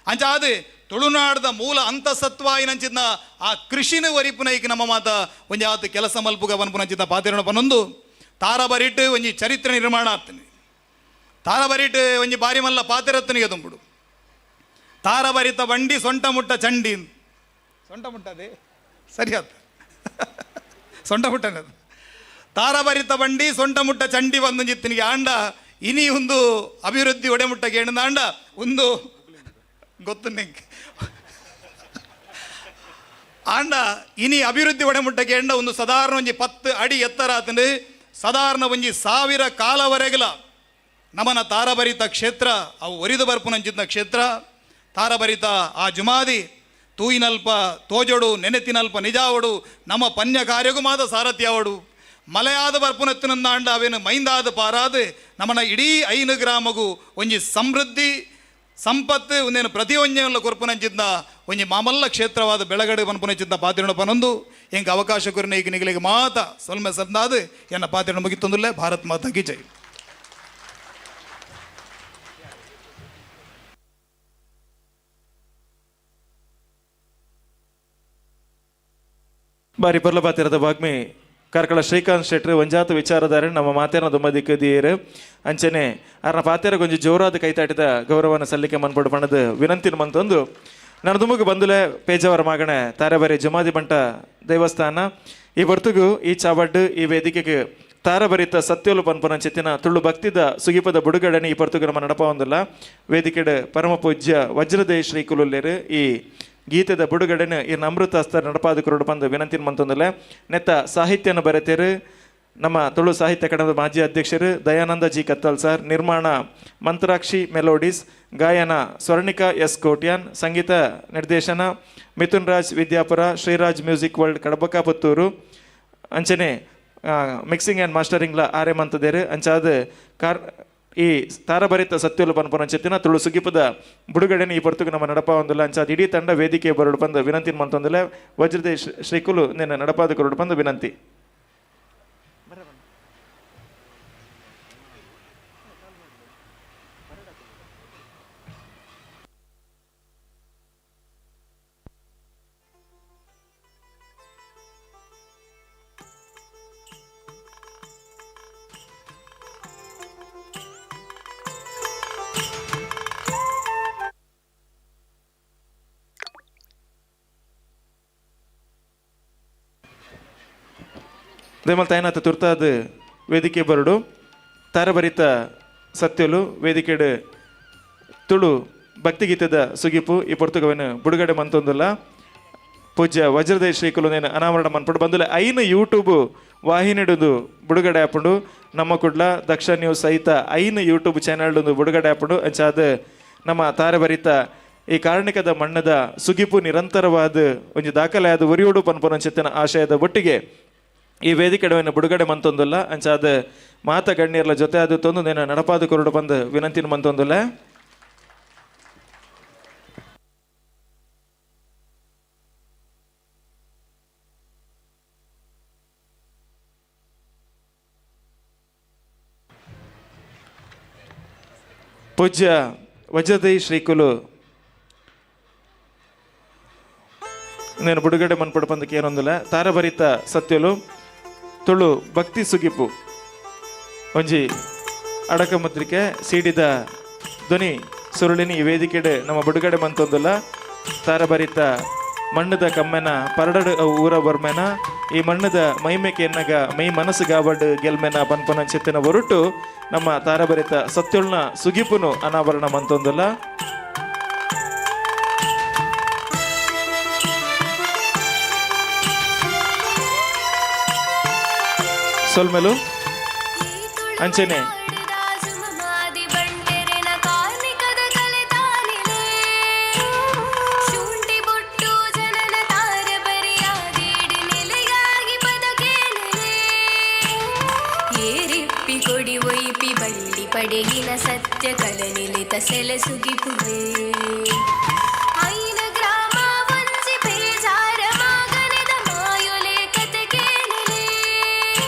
ಅಂಚಾದು ತುಳುನಾಡದ ಮೂಲ ಅಂತಸತ್ವಾಯಿನಂಚಿದ್ನ ಆ ಕೃಷಿನ ಒರಿಪುನೈಕ್ ನಮ್ಮ ಮಾತ ಒಂಜಿ ಆತು ಕೆಲಸ ಮಲ್ಪುಗ ಪನ್ಪುನಂಚಿದ್ದ ಪಾತಿರಣ ಪನ್ನೊಂದು ತಾರ ಬರಿಟ್ಟು ಒಂಜಿ ಚರಿತ್ರೆ ನಿರ್ಮಾಣ ಆಗ್ತೀನಿ ತಾರ ಬರಿಟ್ಟು ಒಂಜಿ ಬಾರಿ ಮಲ್ಲ ಪಾತಿರತ್ತನಿಗೆ ತುಂಬಿಡು ತಾರಭರಿತ ಬಂಡಿ ಸೊಂಟ ಮುಟ್ಟ ಚಂಡಿ. ಸೊಂಟ ಮುಟ್ಟದೆ ಸರಿ ಆತ ಸೊಂಟ ಮುಟ್ಟನದು. ತಾರಭರಿತ ಬಂಡಿ ಸೊಂಟ ಮುಟ್ಟ ಚಂಡಿ ಒಂದು ಜಿತ್ತಿನಿಗೆ ಆಂಡ ಇನಿ ಒಂದು ಅಭಿವೃದ್ಧಿ ಒಡೆಮುಟ್ಟಗೆ ಎಣ್ಣದಾಂಡ ಒಂದು ಗೊತ್ತು ನಿಂಗೆ ಆಂಡ ಇನಿ ಅಭಿವೃದ್ಧಿ ಒಡೆಮುಟ್ಟಗೆ ಎಂಡ ಒಂದು ಸಾಧಾರಣ ಒಂಜಿ 10 ಅಡಿ ಎತ್ತರ ಆತಂದು ಸಾಧಾರಣ ಒಂಜಿ 1000 ಕಾಲವರೆಗಲ ನಮನ ತಾರಭರಿತ ಕ್ಷೇತ್ರ ಅವು ಒರಿದು ಬರ್ಪುನಂಚಿದ್ದ ಕ್ಷೇತ್ರ ತಾರಭರಿತ ಆ ಜುಮಾದಿ ತೂಯಿನಲ್ಪ ತೋಜೋಡು ನೆನೆತಿನಲ್ಪ ನಿಜಾವಡು ನಮ್ಮ ಪನ್ಯ ಕಾರ್ಯಗೂ ಮಾದ ಸಾರಥ್ಯಾವಡು ಮಲೆಯಾದ ಬರ್ಪುನತ್ತಿನಂದಾಂಡ ಅವೇನು ಮೈಂದಾದ ಪಾರಾದು ನಮ್ಮನ ಇಡೀ 5 ಗ್ರಾಮಗೂ ಒಂಜಿ ಸಮೃದ್ಧಿ ಸಂಪತ್ತು ಒಂದೇನು ಪ್ರತಿಯೊಂಜೆಲ್ಲ ಕೊರ್ಪುನಂಚಿದ್ದ ಒಂಜಿ ಮಾಮಲ್ಲ ಕ್ಷೇತ್ರವಾದ ಬೆಳಗಡೆ ಪನ್ಪುನಂಚಿದ್ದ ಪಾತ್ರೆಯನ್ನು ಪನೊಂದು ಹೆಂಗೆ ಅವಕಾಶ ಕೊರಿನ ಈಗ ನಿಗಲಿಗೆ ಮಾತ ಸೊಲ್ಮೆ ಸಂದಾದು ಎನ್ನ ಪಾತ್ರೆಯನ್ನು ಮುಗಿತೊಂದುಲ್ಲೆ. ಭಾರತ್ ಮಾತಾ ಕಿ ಜೈ. ಬಾರಿ ಪರ್ಲ ಪಾತಿರದ ಬಾಗ್ಮಿ ಕಾರ್ಕಳ ಶ್ರೀಕಾಂತ್ ಶೆಟ್ರು ಒಂಜಾತ ವಿಚಾರಧಾರೆ ನಮ್ಮ ಮಾತೇನ ದುಮ್ಮ ದಿಕ್ಕದಿಯರು ಅಂಚನೆ ಅರ್ನ ಪಾತೆರ ಕೊಂಚ ಜೋರಾದ ಕೈತಾಟಿದ ಗೌರವನ ಸಲ್ಲಿಕೆ ಮನ್ಪಡು ಪಣದ ವಿನಂತಿನ ಮಂತೊಂದು ನನ್ನ ದುಮ್ಮಗ ಬಂದುಲೆ ಪೇಜಾವರ ಮಾಗಣೆ ತಾರಬರಿ ಜಮಾದಿ ಬಂಟ ದೇವಸ್ಥಾನ ಈ ಹೊರ್ತುಗು ಈ ಚಾವಡ್ಡು ಈ ವೇದಿಕೆಗೆ ತಾರಭರಿತ ಸತ್ಯೋಲು ಪನ್ಪನ ಚಿತ್ತಿನ ತುಳು ಭಕ್ತಿದ ಸುಗಿಪದ ಬುಡುಗಡನೆ ಈ ಪರ್ತುಗು ನಮ್ಮ ನಡಪ ಹೊಂದಿಲ್ಲ. ವೇದಿಕೆಡೆ ಪರಮ ಪೂಜ್ಯ ವಜ್ರದೇಶ್ ಶ್ರೀ ಕುಲುಲ್ಲೇರು ಈ ಗೀತೆದ ಬುಡುಗಡೆನ ಈ ಅಮೃತ ಹಸ್ತ ನಡಪಾದ ಕುರುಡು ಬಂದು ವಿನಂತಿನ ಮಂತೊಂದಲ್ಲ. ನೆತ್ತ ಸಾಹಿತ್ಯನ ಬರೆತೇರು ನಮ್ಮ ತುಳು ಸಾಹಿತ್ಯ ಅಕಾಡೆಮಿ ಮಾಜಿ ಅಧ್ಯಕ್ಷರು ದಯಾನಂದ ಜಿ ಕತ್ತಲ್ ಸರ್, ನಿರ್ಮಾಣ ಮಂತ್ರಾಕ್ಷಿ ಮೆಲೋಡೀಸ್, ಗಾಯನ ಸ್ವರ್ಣಿಕಾ ಎಸ್ ಕೋಟ್ಯಾನ್, ಸಂಗೀತ ನಿರ್ದೇಶನ ಮಿಥುನ್ ರಾಜ್ ವಿದ್ಯಾಪುರ, ಶ್ರೀರಾಜ್ ಮ್ಯೂಸಿಕ್ ವರ್ಲ್ಡ್ ಕಡಬಕ ಪುತ್ತೂರು, ಅಂಚನೆ ಮಿಕ್ಸಿಂಗ್ ಆ್ಯಂಡ್ ಮಾಸ್ಟರಿಂಗ್ಲ ಆರೆ ಮಂತದೇರು ಅಂಚಾದ ಈ ತಾರಭರಿತ ಸತ್ಯೋಲು ಪನ್ಪನ ಚೆತ್ತಿನ ತುಳು ಸುಗಿಪದ ಬುಡುಗಡೆನ ಈ ಪರ್ತುಗೆ ನಮ್ಮ ನಡಪ ಹೊಂದಿಲ್ಲ. ಅಂಚಾದ ಇಡೀ ತಂಡ ವೇದಿಕೆ ಬರಡು ಬಂದು ವಿನಂತಿನ ಮಂತೊಂದಿಲ್ಲ. ವಜ್ರದೇಶ್ ಶ್ರೀಕುಲು ನಿನ್ನ ನಡಪಾದ ಕೊರಡು ಬಂದು ವಿನಂತಿ. ದೇಮಲ್ ತಾಯಿನಾಥ ತುರ್ತಾದ ವೇದಿಕೆ ಬರಡು ತಾರಭರಿತ ಸತ್ಯಲು ವೇದಿಕೆಡು ತುಳು ಭಕ್ತಿಗೀತದ ಸುಗಿಪು ಈ ಪೊರ್ತುಗವನು ಬುಡುಗಡೆ ಮಂತೊಂದಿಲ್ಲ. ಪೂಜ್ಯ ವಜ್ರದೇಶ್ ಶ್ರೀಕುಲನೇನು ಅನಾವರಣ ಮನ್ಪಡು ಬಂದುಲೆ 5 ಯೂಟ್ಯೂಬ್ ವಾಹಿನಿಡುದು ಬುಡುಗಡೆ ಆಪುಂಡು. ನಮ್ಮ ಕುಡ್ಲ ದಕ್ಷ ನ್ಯೂಸ್ ಸಹಿತ 5 ಯೂಟ್ಯೂಬ್ ಚಾನಲ್ದು ಬುಡುಗಡೆ ಆಪುಂಡು. ಅಂಚಾದ ನಮ್ಮ ತಾರಭರಿತ ಈ ಕಾರಣಿಕದ ಮಣ್ಣದ ಸುಗಿಪು ನಿರಂತರವಾದ ಒಂದು ದಾಖಲೆಯಾದ ಉರಿಯೋಡು ಪನ್ಪನ ಚಿತ್ತನ ಆಶಯದ ಒಟ್ಟಿಗೆ ಈ ವೇದಿಕೆಡವನ್ನು ಬುಡುಗಡೆ ಮಂತೊಂದಿಲ್ಲ. ಅಂಚಾದ ಮಾತ ಗಣ್ಯರ್ಲ ಜೊತೆ ಅದು ತಂದು ನೇನು ನಡಪಾದ ಕೊರಡು ಬಂದು ವಿನಂತಿನ ಮಂತೊಂದಿಲ್ಲ. ಪೂಜ್ಯ ವಜ್ರದೇಶ್ ಶ್ರೀಕುಲು నేను బుడుగಡೆ ಮನ್ಪಡು ಬಂದಕ್ಕೆ ಏನೊಂದಿಲ್ಲ. ತಾರಭರಿತ ಸತ್ಯಲು ತುಳು ಭಕ್ತಿ ಸುಗಿಪು ಒಂಜಿ ಅಡಕ ಮುದ್ರಿಕೆ ಸೀಡಿದ ಧ್ವನಿ ಸುರುಳಿನಿ ಈ ವೇದಿಕೆಡೆ ನಮ್ಮ ಬುಡುಗಡೆ ಮಂತೊಂದಿಲ್ಲ. ತಾರಭರಿತ ಮಣ್ಣದ ಕಮ್ಮೆನ ಪರಡಡು ಊರ ಬರ್ಮೆನ ಈ ಮಣ್ಣದ ಮೈಮೆಕೆ ಎನ್ನಗ ಮೈ ಮನಸ್ಸು ಗಾಬಡ್ ಗೆಲ್ಮೆನ ಪನ್ಪನ ಚಿತ್ತಿನ ಹೊರಟು ನಮ್ಮ ತಾರಭರಿತ ಸತ್ಯುಳ್ನ ಸುಗಿಪುನು ಅನಾವರಣ ಮಂತೊಂದಿಲ್ಲ. ಸೊಲ್ಮೆಲು ಅಂಚನೆ ಕೊಡಿ ಒಯ್ಪಿ ಬಳ್ಳಿ ಪಡೆಗಿನ ಸತ್ಯ ಕಲ ನಿಲಿತ ಸೆಲೆಸುಗಿಪುವೆ ಐನ ಗ್ರಾಮ ವಂಚಿ ಬೇಜಾರ ಮಗನದ ಮಾಯೊಲೆ ಕತೆ ಕೇಳಲೆ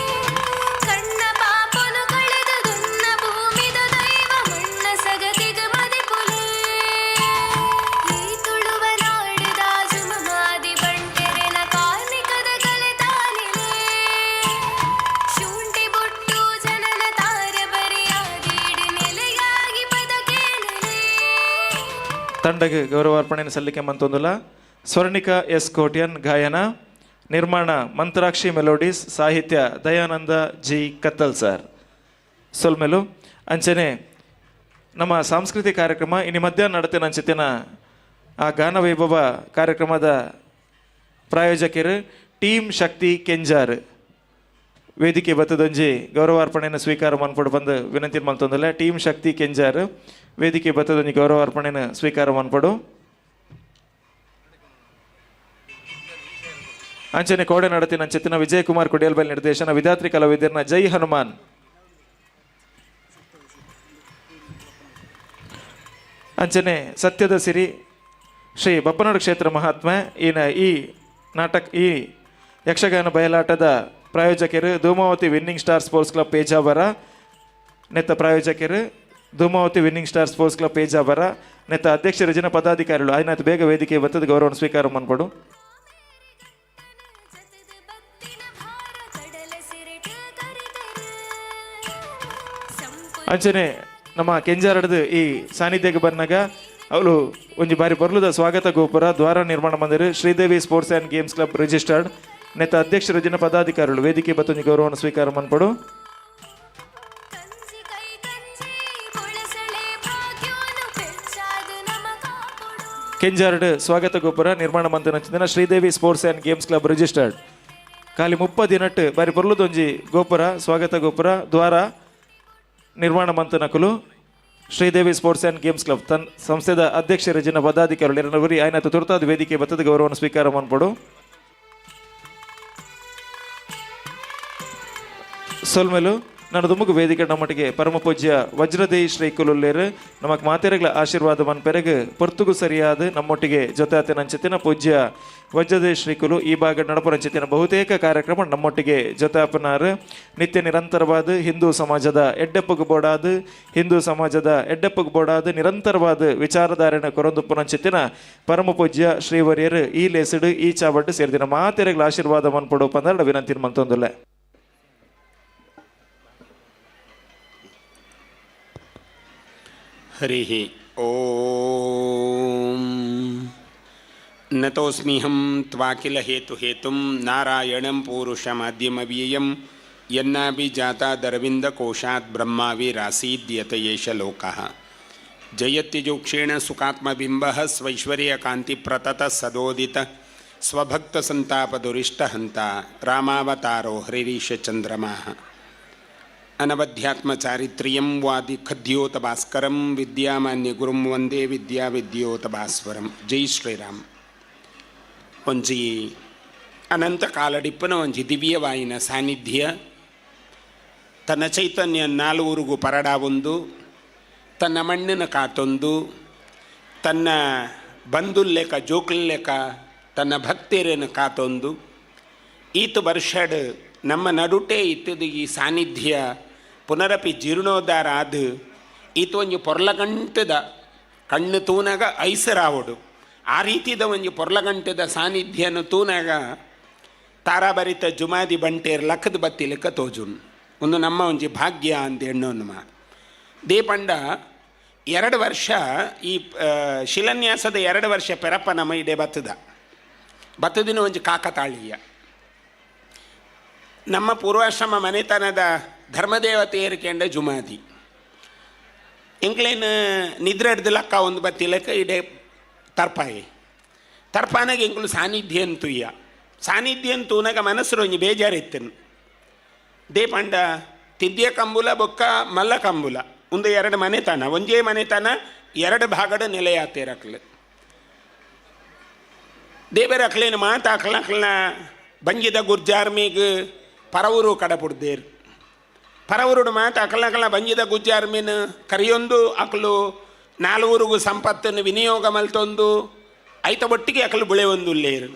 ಕಣ್ಣ ಪಾಪನು ಕಳೆದ ದುನ್ನ ಭೂಮಿದ ದೈವ ಮಣ್ಣ ಸಗತಿಗ ಮದಿಪುಲೆ ಈ ತುಳುವ ನಾಡಿದ ಜುಮಮಾದಿ ಬಂಟೆರೆನ ಕಾರ್ಮಿಕದ ಕಲೆ ತಾನಿಲೆ ಶುಂಠಿ ಬೊಟ್ಟು ಜನನ ತಾರ ಬರಿಯಾಗಿಡಿ ನೆಲೆಯಾಗಿ ಪದ ಕೇಳಲೆ ತಂಡಗೆ ಗೌರವಾರ್ಪಣೆಯನ್ನು ಸಲ್ಲಿಕೆ ಮಂತೊಂದುಲ ಸ್ವರ್ಣಿಕಾ ಎಸ್ ಕೋಟ್ಯನ್ ಗಾಯನ, ನಿರ್ಮಾಣ ಮಂತ್ರಾಕ್ಷಿ ಮೆಲೋಡೀಸ್, ಸಾಹಿತ್ಯ ದಯಾನಂದ ಜಿ ಕತ್ತಲ್ ಸರ್. ಸೊಲ್ಮೆಲು ಅಂಚನೆ ನಮ್ಮ ಸಾಂಸ್ಕೃತಿಕ ಕಾರ್ಯಕ್ರಮ ಇನ್ನು ಮಧ್ಯಾಹ್ನ ನಡತಿನ ಅಂಚೆತಿನ ಆ ಗಾನ ವೈಭವ ಕಾರ್ಯಕ್ರಮದ ಪ್ರಾಯೋಜಕರು ಟೀಮ್ ಶಕ್ತಿ ಕೆಂಜಾರ್. ವೇದಿಕೆ ಬತ್ತದೊಂಜಿ ಗೌರವಾರ್ಪಣೆಯನ್ನು ಸ್ವೀಕಾರ ಮನ್ಪಡು ಬಂದು ವಿನಂತಿ ಮಲ್ತೊಂದಲ್ಲ. ಟೀಮ್ ಶಕ್ತಿ ಕೆಂಜಾರ್ ವೇದಿಕೆ ಬತ್ತದೊಂಜಿ ಗೌರವಾರ್ಪಣೆಯನ್ನು ಸ್ವೀಕಾರ ಮನ್ಪಡು. ಅಂಚನೆ ಕೋಡೆ ನಡತಿನ ಅಂಚೆತಿನ ವಿಜಯಕುಮಾರ್ ಕುಡಿಯಲ್ಬೈಲ್ ನಿರ್ದೇಶನ, ವಿಧಾತ್ರಿ ಕಲಾವಿದರ್ನ ಜೈ ಹನುಮಾನ್. ಅಂಚನೆ ಸತ್ಯದ ಸಿರಿ ಶ್ರೀ ಬಪ್ಪನಾಡು ಕ್ಷೇತ್ರ ಮಹಾತ್ಮ ಈ ನಾಟಕ ಈ ಯಕ್ಷಗಾನ ಬಯಲಾಟದ ಪ್ರಾಯೋಜಕರು Dhumavati winning star sports club Pejavara ನೆತ್ತ ಪ್ರಾಯೋಜಕರು Dhumavati winning star sports club Pejavara ನೆತ್ತ ಅಧ್ಯಕ್ಷರು ಜನ ಪದಾಧಿಕಾರಿಗಳು ಆಯ್ನಾಯ್ತು ಬೇಗ ವೇದಿಕೆ ಬತ್ತದ ಗೌರವ ಸ್ವೀಕಾರ ಮಾಡ್ಕೊಡು. ಅಂಚನೆ ನಮ್ಮ ಕೆಂಜಾರಡ್ದು ಈ ಸಾನ್ನಿಧ್ಯಕ್ಕೆ ಬಂದಾಗ ಅವಳು ಒಂಜಿ ಬಾರಿ ಬರ್ಲುದ ಸ್ವಾಗತ ಗೋಪುರ ದ್ವಾರ ನಿರ್ಮಾಣ ಮಂದಿರ Sridevi sports and games club registered ನೆತ್ತ ಅಧ್ಯಕ್ಷರು ಜನ ಪದಾಧಿಕಾರಿಗಳು ವೇದಿಕೆ ಬತ್ತೊಂಜಿ ಗೌರವವನ್ನು ಸ್ವೀಕಾರ ಮಾಡ್ಕೊಡು. ಕೆಂಜಾರಡ್ ಸ್ವಾಗತ ಗೋಪುರ ನಿರ್ಮಾಣ ಮಂದಿರ Sridevi sports and games club registered ಖಾಲಿ 30 ದಿನಟ್ಟು ಬಾರಿ ಬರ್ಲುದೊಂಜಿ ಗೋಪುರ ಸ್ವಾಗತ ಗೋಪುರ ದ್ವಾರ ನಿರ್ಮಾಣ ಮಂತನಕಲು Sridevi sports and games club ತನ್ನ ಸಂಸ್ಥೆದ ಅಧ್ಯಕ್ಷರ ಜನ ಪದಾಧಿಕಾರಿಗಳು ಎರಡವರಿ ಆಯ್ನ ತುರ್ತಾದ ವೇದಿಕೆ ಬತ್ತದ ಗೌರವವನ್ನು ಸ್ವೀಕಾರ ಮಾಡ್ಕೊಡು. ಸೊಲ್ಮೆಲು ನಾನು ದುಮ್ಮಗು ವೇದಿಕೆ ನಮ್ಮಟಿಗೆ ಪರಮ ಪೂಜ್ಯ ವಜ್ರದೇಯಿ ಶ್ರೀ ಕುಲುಲ್ಲೇರು ನಮಕ್ ಮಾತೆರೆಗಳ ಆಶೀರ್ವಾದ ಮನ್ಪೆರಗ್ ಪೊರ್ತುಗು ಸರಿಯಾದ ನಮ್ಮೊಟ್ಟಿಗೆ ಜೊತೆ ಆತನಂಚೆತಿನ ಪೂಜ್ಯ ವಜ್ರದೇಯಿ ಶ್ರೀ ಕುಲು ಈ ಭಾಗ ನಡಪರಂಚೆತಿನ ಬಹುತೇಕ ಕಾರ್ಯಕ್ರಮ ನಮ್ಮೊಟ್ಟಿಗೆ ಜೊತೆ ಆಪನಾರು ನಿತ್ಯ ನಿರಂತರವಾದ ಹಿಂದೂ ಸಮಾಜದ ಎಡ್ಡೆಪ್ಪುಗು ಬೋಡಾದ ನಿರಂತರವಾದ ವಿಚಾರಧಾರೆನ ಕೊರೊಂದುಪ್ಪುನಂಚೆತಿನ ಪರಮ ಪೂಜ್ಯ ಶ್ರೀವರ್ಯರು ಈ ಲೇಸಿಡು ಈ ಚಾವಟ್ಟು ಸೇರಿದಿನ ಮಾತೆರೆಗಳ ಆಶೀರ್ವಾದ ಮನ್ಪಡು ಪಂದರ ವಿನಂತಿ ಮಂತೊಂದುಲ್ಲ. हरिः ॐ नतोऽस्म्यहं त्वाखिलहेतुहेतुं नारायणं पूरुषमाद्यमव्ययं यन्नाभिजातादरविन्दकोशात् ब्रह्माविरासीद्यत एष लोकः जयत्यजोक्षेण सुखात्मबिम्बः स्वैश्वर्यकान्तिप्रततः सदोदितः स्वभक्तसन्तापदुरिष्टहन्ता रामावतारो हरिरीशचन्द्रमाः अनवध्यात्मचारित्र्यं वादि खद्योतभास्करं विद्यामान्यगुरुं वंदे विद्याविद्योतभास्वरं. जय श्रीराम. ಒಂಜಿ ಅನಂತ ಕಾಲಡಿಪ್ಪನ ಒಂಜಿ ದಿವ್ಯವಾಯಿನ ಸಾನ್ನಿಧ್ಯ ತನ್ನ ಚೈತನ್ಯ ನಾಲ್ವರಿಗೂ ಪರಡಾವೊಂದು ತನ್ನ ಮಣ್ಣಿನ ಕಾತೊಂದು ತನ್ನ ಬಂಧುಲ್ಲೆಕ ಜೋಕ್ಲೆಕ ತನ್ನ ಭಕ್ತಿಯರನ್ನು ಕಾತೊಂದು ಈತ ವರ್ಷಡ್ ನಮ್ಮ ನಡುಟೆ ಇತ್ತದು ಈ ಸಾನ್ನಿಧ್ಯ ಪುನರಪಿ ಜೀರ್ಣೋದ್ಧಾರ ಆದ ಈತ ಒಂಜಿ ಪೊರ್ಲಗಂಟದ ಕಣ್ಣು ತೂನಾಗ ಐಸರಾವಡು ಆ ರೀತಿದ ಒಂಜಿ ಪೊರ್ಲಗಂಟದ ಸಾನ್ನಿಧ್ಯನ ತೂನಾಗ ತಾರಾಭರಿತ ಜುಮಾದಿ ಬಂಟೇರ್ ಲಕ್ಕದ ಬತ್ತಿ ಲೆಕ್ಕ ತೋಜುನ್ ಒಂದು ನಮ್ಮ ಒಂಜಿ ಭಾಗ್ಯ ಅಂತ ಎಣ್ಣೋನ್ಮ ದೇಪಂಡ 2 ವರ್ಷ ಈ ಶಿಲಾನ್ಯಾಸದ 2 ವರ್ಷ ಪೆರಪ್ಪ ನಮ್ಮ ಇಡೆ ಬತ್ತದಿನ ಒಂಜಿ ಕಾಕತಾಳೀಯ ನಮ್ಮ ಪೂರ್ವಾಶ್ರಮ ಮನೆತನದ ಧರ್ಮದೇವತೆಯರು ಕೆಂಡ ಜುಮಾದಿ ಎಂಕ್ಲೇನು ನಿದ್ರೆ ಹಿಡ್ದು ಲಕ್ಕ ಒಂದು ಬತ್ತಿ ಲೆಕ್ಕ ಇಡೆ ತರ್ಪಾನಾಗ ಎಂಕ್ಲು ಸಾನ್ನಿಧ್ಯ ಅಂತೂಯ್ಯ ಸಾನ್ನಿಧ್ಯ ಅಂತೂನಾಗ ಮನಸ್ಸು ಒಂಜಿ ಬೇಜಾರಿತ್ತನು ದೇಪಂಡ ತಿದ್ಯ ಕಂಬುಲ ಬೊಕ್ಕ ಮಲ್ಲ ಕಂಬುಲ ಒಂದು 2 ಮನೆತನ ಒಂಜೇ ಮನೆತನ 2 ಭಾಗದ ನೆಲೆಯಾತೇರಕ್ಲು ದೇವರ ಅಕ್ಲೇನು ಮಾತಾಕ್ಲಕ್ಲ ಬಂಜಿದ ಗುರ್ಜಾರ್ಮಿಗೆ ಪರವರು ಕಡಪುಡ್ದೇರು ಪರವರುಡು ಮಾತು ಅಕಲಕಲ ಬಂಜಿದ ಗುಜ್ಜಾರ್ಮೀನು ಕರಿಯೊಂದು ಅಕಲು 4 ಸಂಪತ್ತನ್ನು ವಿನಿಯೋಗ ಮಲ್ತೊಂದು ಐತ ಒಟ್ಟಿಗೆ ಅಕಲು ಬುಳೆ ಒಂದು ಲೇರು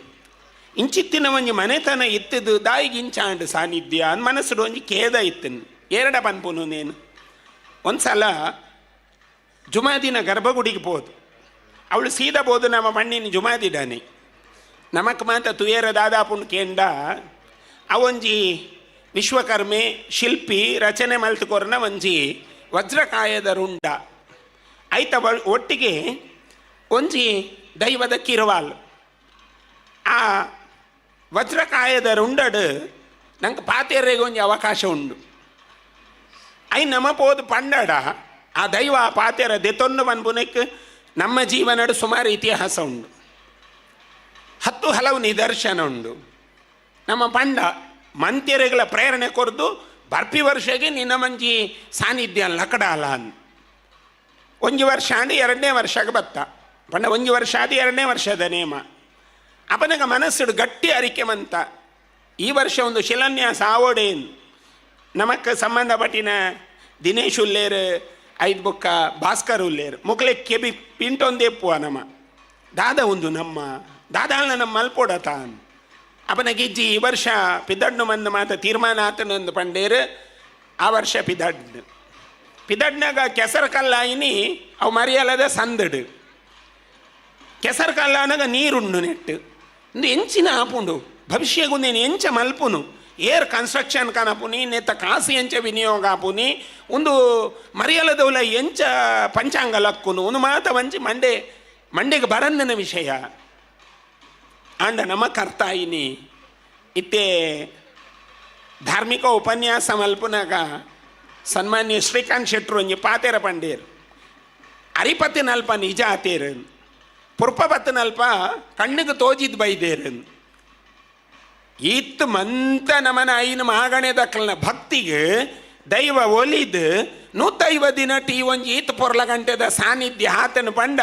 ಇಂಚಿತ್ತಿನ ಒಂಜಿ ಮನೆತನ ಇತ್ತದು ದಾಯಿಗೆ ಇಂಚಾಂಡು ಸಾನ್ನಿಧ್ಯ ಅಂದ್ ಮನಸ್ಸು ಒಂಜಿ ಖೇದ ಇತ್ತನು 2 ಪನ್ಪುನು ನೇನು ಒಂದು ಸಲ ಜುಮಾದಿನ ಗರ್ಭಗುಡಿಗೆ ಹೋದು ಅವಳು ಸೀದಾ ಬೋದು ನಮ್ಮ ಮಣ್ಣಿನ ಜುಮಾದಿಡಾನೆ ನಮಕ್ ಮಾತ ತುಯರ ದಾದಾಪುಂಡು ಕೇಂಡ ಅವೊಂಜಿ ವಿಶ್ವಕರ್ಮೆ ಶಿಲ್ಪಿ ರಚನೆ ಮಲ್ತುಕೊರ್ನ ಒಂಜಿ ವಜ್ರಕಾಯದ ರುಂಡ ಐತ ಒಟ್ಟಿಗೆ ಒಂಜಿ ದೈವದ ಕಿರುವಾಲ್ ಆ ವಜ್ರಕಾಯದ ರುಂಡಡು ನಂಗೆ ಪಾತೆರೆಗೆ ಒಂಜಿ ಅವಕಾಶ ಉಂಡು ಐ ನಮ ಪೋದು ಪಂಡಡ ಆ ದೈವ ಪಾತೆರ ದೆತೊಂದು ಬನ್ಪುನಕ್ಕೆ ನಮ್ಮ ಜೀವನಡು ಸುಮಾರು ಇತಿಹಾಸ ಉಂಡು 10 ಹಲವು ನಿದರ್ಶನ ಉಂಡು ನಮ್ಮ ಪಂಡ ಮಂತ್ಯರೆಗಳ ಪ್ರೇರಣೆ ಕೊರ್ದು ಬರ್ಪಿ ವರ್ಷಗೆ ನಿನ್ನ ಮಂಜಿ ಸಾನ್ನಿಧ್ಯ ಲಕಡಾಲ ಅನ್ ಒಂಜಿ ವರ್ಷ ಅಂದು 2ನೇ ವರ್ಷಕ್ಕೆ ಬತ್ತ ಪಂಡ ಒಂಜಿ ವರ್ಷ ಆದಿ 2ನೇ ವರ್ಷದ ನೇಮ ಅಪನಗ ಮನಸ್ಸುಡು ಗಟ್ಟಿ ಅರಿಕೆ ಮಂತ ಈ ವರ್ಷ ಒಂದು ಶಿಲಾನ್ಯಾಸ ಆವೋಡೇನು ನಮಕ್ಕೆ ಸಂಬಂಧಪಟ್ಟಿನ ದಿನೇಶ್ ಉಲ್ಲೇರು 5 ಬುಕ್ಕ ಭಾಸ್ಕರ್ ಉಲ್ಲೇರು ಮುಕ್ಲೆ ಕೆಬಿ ಪಿಂಟೊಂದೇಪ್ಪುವ ನಮ್ಮ ದಾದ ಒಂದು ನಮ್ಮ ದಾದಾಲ್ನ ನಮ್ಮ ಮಲ್ಪೋಡತ ಅಪನ ಗಿಜ್ಜಿ ಈ ವರ್ಷ ಪಿದಡ್ನು ಮಂದು ಮಾತ ತೀರ್ಮಾನ ಆತನೊಂದು ಪಂಡೇರು ಆ ವರ್ಷ ಪಿದಡ್ನಾಗ ಕೆಸರು ಕಲ್ಲಾಯಿನಿ ಅವು ಮರಿಯಲ್ಲದ ಸಂದಡು ಕೆಸರು ಕಲ್ಲಾನಾಗ ನೀರುಂಡು ನೆಟ್ಟು ಒಂದು ಎಂಚಿನ ಆಪುಂಡು ಭವಿಷ್ಯಗೂ నేను ಎಂಚ ಮಲ್ಪುನು ಏರ್ ಕನ್ಸ್ಟ್ರಕ್ಷನ್ ಕನಪುನಿ ನೆತ್ತ ಕಾಸು ಎಂಚ ವಿನಿಯೋಗ ಆಪುನಿ ಒಂದು ಮರಿಯಲದವಲ ಎಂಚ ಪಂಚಾಂಗ ಲಕ್ಕುನು ಒಂದು ಮಾತ ವಂಚಿ ಮಂಡೆಗೆ ಬರಂದನ ವಿಷಯ ಆಂಡ ನಮ್ಮ ಕರ್ತಾಯಿನಿ ಇತ್ತೆ ಧಾರ್ಮಿಕ ಉಪನ್ಯಾಸ ಮಲ್ಪುನಾಗ ಸನ್ಮಾನ್ಯ ಶ್ರೀಕಾಂತ್ ಶೆಟ್ರು ಒಂಜಿ ಪಾತೆರ ಪಂಡೇರು ಅರಿಪತ್ತಿನಲ್ಪ ನಿಜ ಆತೇರು ಪುರ್ಪಪತ್ತಿನಲ್ಪ ಕಣ್ಣಿಗೆ ತೋಜಿದ್ ಬೈದೇರು ಈತ್ ಮಂತ ನಮನ ಐನ ಮಾಗಣೆ ದಕ್ಕಲ್ನ ಭಕ್ತಿಗೆ ದೈವ ಒಲಿದು 150 ದಿನ ಟಿ ಒಂಜಿ ಈತ್ ಪೊರ್ಲ ಗಂಟೆದ ಸಾನ್ನಿಧ್ಯ ಹಾತನ ಪಂಡ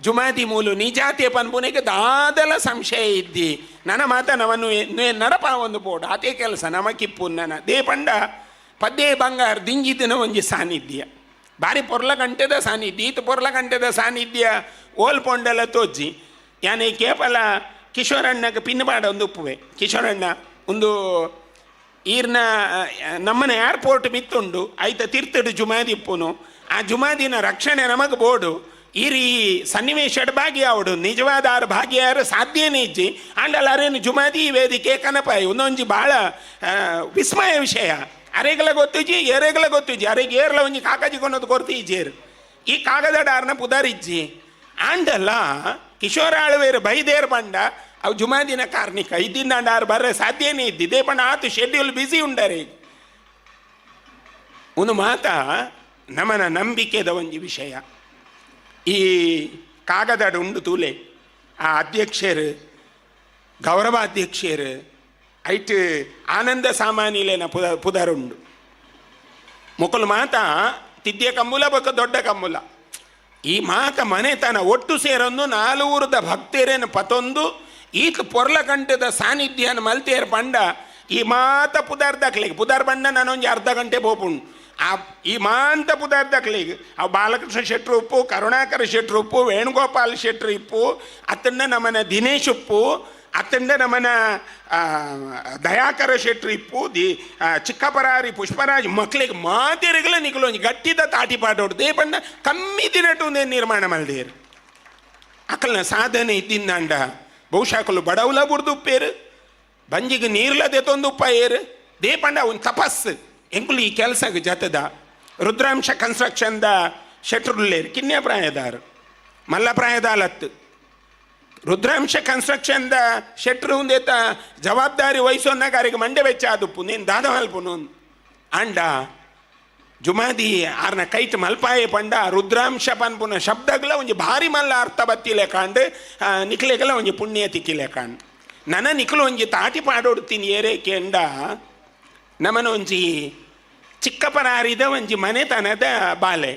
ಜುಮಾದಿ ಮೂಲು ನಿಜಾತೆ ಪನ್ಪುನೆಗೆ ದಾದಲ ಸಂಶಯ ಇದ್ದಿ ನನ್ನ ಮಾತ ನವನ್ನು ನರಪ ಒಂದು ಬೋರ್ಡ್ ಆತೆ ಕೆಲಸ ನಮಕಿಪ್ಪು ನನ್ನ ದೇ ಪಂಡ ಪದ್ಯ ಬಂಗಾರ ದಿಂಗಿದಿನ ಒಂಜಿ ಸಾನ್ನಿಧ್ಯ ಬಾರಿ ಪೊರ್ಲ ಗಂಟೆದ ಸಾನ್ನಿಧ್ಯ ಈತ ಪೊರ್ಲ ಗಂಟೆದ ಸಾನ್ನಿಧ್ಯ ಓಲ್ ಪೊಂಡೆಲ್ಲ ತೋಜಿ ಯಾನೇ ಕೇವಲ ಕಿಶೋರಣ್ಣಗೆ ಪಿನ್ಪಾಡ ಒಂದು ಉಪ್ಪುವೆ ಕಿಶೋರಣ್ಣ ಒಂದು ಈರ್ನ ನಮ್ಮನ ಏರ್ಪೋರ್ಟ್ ಮಿತ್ತುಂಡು ಐತ ತೀರ್ಥಡು ಜುಮಾದಿ ಇಪ್ಪುನು ಆ ಜುಮಾದಿನ ರಕ್ಷಣೆ ನಮಗೆ ಬೋಡು ಈರಿ ಸನ್ನಿವೇಶಡ್ ಭಾಗಿಯಾವಡು ನಿಜವಾದ ಆರು ಭಾಗಿಯಾರು ಸಾಧ್ಯನೇ ಇಜ್ಜಿ ಆಂಡಲಾರೇನು ಜುಮಾದಿ ವೇದಿಕೆ ಕನಪಾಯಿ ಒಂದೊಂಜಿ ಭಾಳ ವಿಸ್ಮಯ ವಿಷಯ ಅರೆಗಳ ಗೊತ್ತಿಜ್ಜಿ ಎರೆಗಳ ಗೊತ್ತಿಜ್ಜಿ ಅರೆಗೆ ಏರ್ಲ ಒಂಜಿ ಕಾಕಾಜಿ ಕೊನ್ನೋದು ಕೊರ್ತಿ ಇಜ್ಜೇರು ಈ ಕಾಗದಡಾರ್ನ ಪುದಾರಿಜ್ಜಿ ಆಂಡಲ್ಲ ಕಿಶೋರ ಆಳ್ವೇರು ಬೈದೇರು ಬಂಡ ಅವು ಜುಮಾದಿನ ಕಾರ್ಣಿಕ ಇದ್ದಿಂದ ಆರು ಬರ್ರೆ ಸಾಧ್ಯನೇ ಇದ್ದಿದ್ದೆ ಪಂಡ ಆತು ಶೆಡ್ಯೂಲ್ ಬಿಸಿ ಉಂಡರೆ ಒಂದು ಮಾತ ನಮನ ನಂಬಿಕೆದ ಒಂಜಿ ವಿಷಯ ಈ ಕಾಗದಡ ಉಂಡು ತೂಲೆ ಆ ಅಧ್ಯಕ್ಷರು ಗೌರವಾಧ್ಯಕ್ಷರು ಐಟ್ ಆನಂದ ಸಾಮಾನಿಲೇನ ಪುದರುಂಡು ಮುಕುಲು ಮಾತ ತಿದ್ಯ ಕಮ್ಮುಲ ಬೊಕ್ಕ ದೊಡ್ಡ ಕಮ್ಮುಲ ಈ ಮಾತ ಮನೆತನ ಒಟ್ಟು ಸೇರೊಂದು 400 ಭಕ್ತರೇನು ಪತೊಂದು ಈತ ಪೊರ್ಲ ಗಂಟೆದ ಸಾನ್ನಿಧ್ಯನ ಮಲ್ತೇರು ಪಂಡ ಈ ಮಾತ ಪುದಾರ್ದಕ್ಲಿಗೆ ಪುದಾರ್ ಬಂಡ ನಾನೊಂದು ಅರ್ಧ ಗಂಟೆ ಬೋಪುಂಡು ಆ ಈ ಮಾಂತ ಪುದಾರ್ದಕ್ಲಿಗೆ ಅವು ಬಾಲಕೃಷ್ಣ ಶೆಟ್ರು ಉಪ್ಪು ಕರುಣಾಕರ ಶೆಟ್ರು ಉಪ್ಪು ವೇಣುಗೋಪಾಲ್ ಶೆಟ್ರು ಇಪ್ಪು ಅತ್ತಂಡ ನಮ್ಮನ ದಿನೇಶ್ ಉಪ್ಪು ಅತ್ತಂಡ ನಮ್ಮನ ದಯಾಕರ ಶೆಟ್ರು ಇಪ್ಪು ಚಿಕ್ಕಪರಾರಿ ಪುಷ್ಪರಾಜ್ ಮಕ್ಳಿಗೆ ಮಾತಿರಿಗಲ ನಿಕಲೊಂಜಿ ಗಟ್ಟಿದ ತಾಟಿ ಪಾಟೋಡು ದೇ ಬಂಡ ಕಮ್ಮಿ ದಿನಟು ನಿರ್ಮಾಣ ಮಲ್ದೇರು ಅಕಲ್ನ ಸಾಧನೆ ಇದ್ದಿಂದಂಡ ಬಹುಶಃ ಬಡವಲ ಬುರ್ದು ಉಪ್ಪೇರು ಬಂಜಿಗೆ ನೀರ್ಲದೆ ತೊಂದು ಉಪ್ಪ ಏರು ದೇ ಪಂಡ ಒಂದು ತಪಸ್ಸು ಎಂಕುಲು ಈ ಕೆಲಸಕ್ಕೆ ಜತದ ರುದ್ರಾಂಶ ಕನ್ಸ್ಟ್ರಕ್ಷನ್ದ ಶೆಟ್ರುಲ್ಲೇರು ಕಿನ್ಯ ಪ್ರಾಯದಾರು ಮಲ್ಲ ಪ್ರಾಯದಾಲತ್ತು ರುದ್ರಾಂಶ ಕನ್ಸ್ಟ್ರಕ್ಷನ್ದ ಶೆಟ್ರು ಒಂದೇತ ಜವಾಬ್ದಾರಿ ವಹಿಸೋನ್ನಾಗಾರಿಗೆ ಮಂಡೆ ವೆಚ್ಚ ಆದುಪ್ಪು ನೀನು ದಾದ ಮಲ್ಪುನು ಅಂಡ ಜುಮಾದಿ ಆರ್ನ ಕೈಟ್ ಮಲ್ಪಾಯೆ ಪಂಡ ರುದ್ರಾಂಶ ಪನ್ಪುನ ಶಬ್ದಗಳ ಒಂಜಿ ಭಾರಿ ಮಲ್ಲ ಅರ್ಥ ಬತ್ತಿಲೆ ಕಾಂಡು ನಿಕ್ಲೆಗಲ ಒಂಜಿ ಪುಣ್ಯ ತಿಕ್ಕಿಲೆ ಕಾಂಡು ನನ್ನ ನಿಕ್ಲು ಒಂಜಿ ತಾಟಿ ಪಾಡೋಡ್ತೀನಿ ಏರೇಕೆ ಅಂಡ ನಮನ ಒಂಜಿ ಚಿಕ್ಕಪರಾರಿದ ಒಂಜಿ ಮನೆತನದ ಬಾಲೆ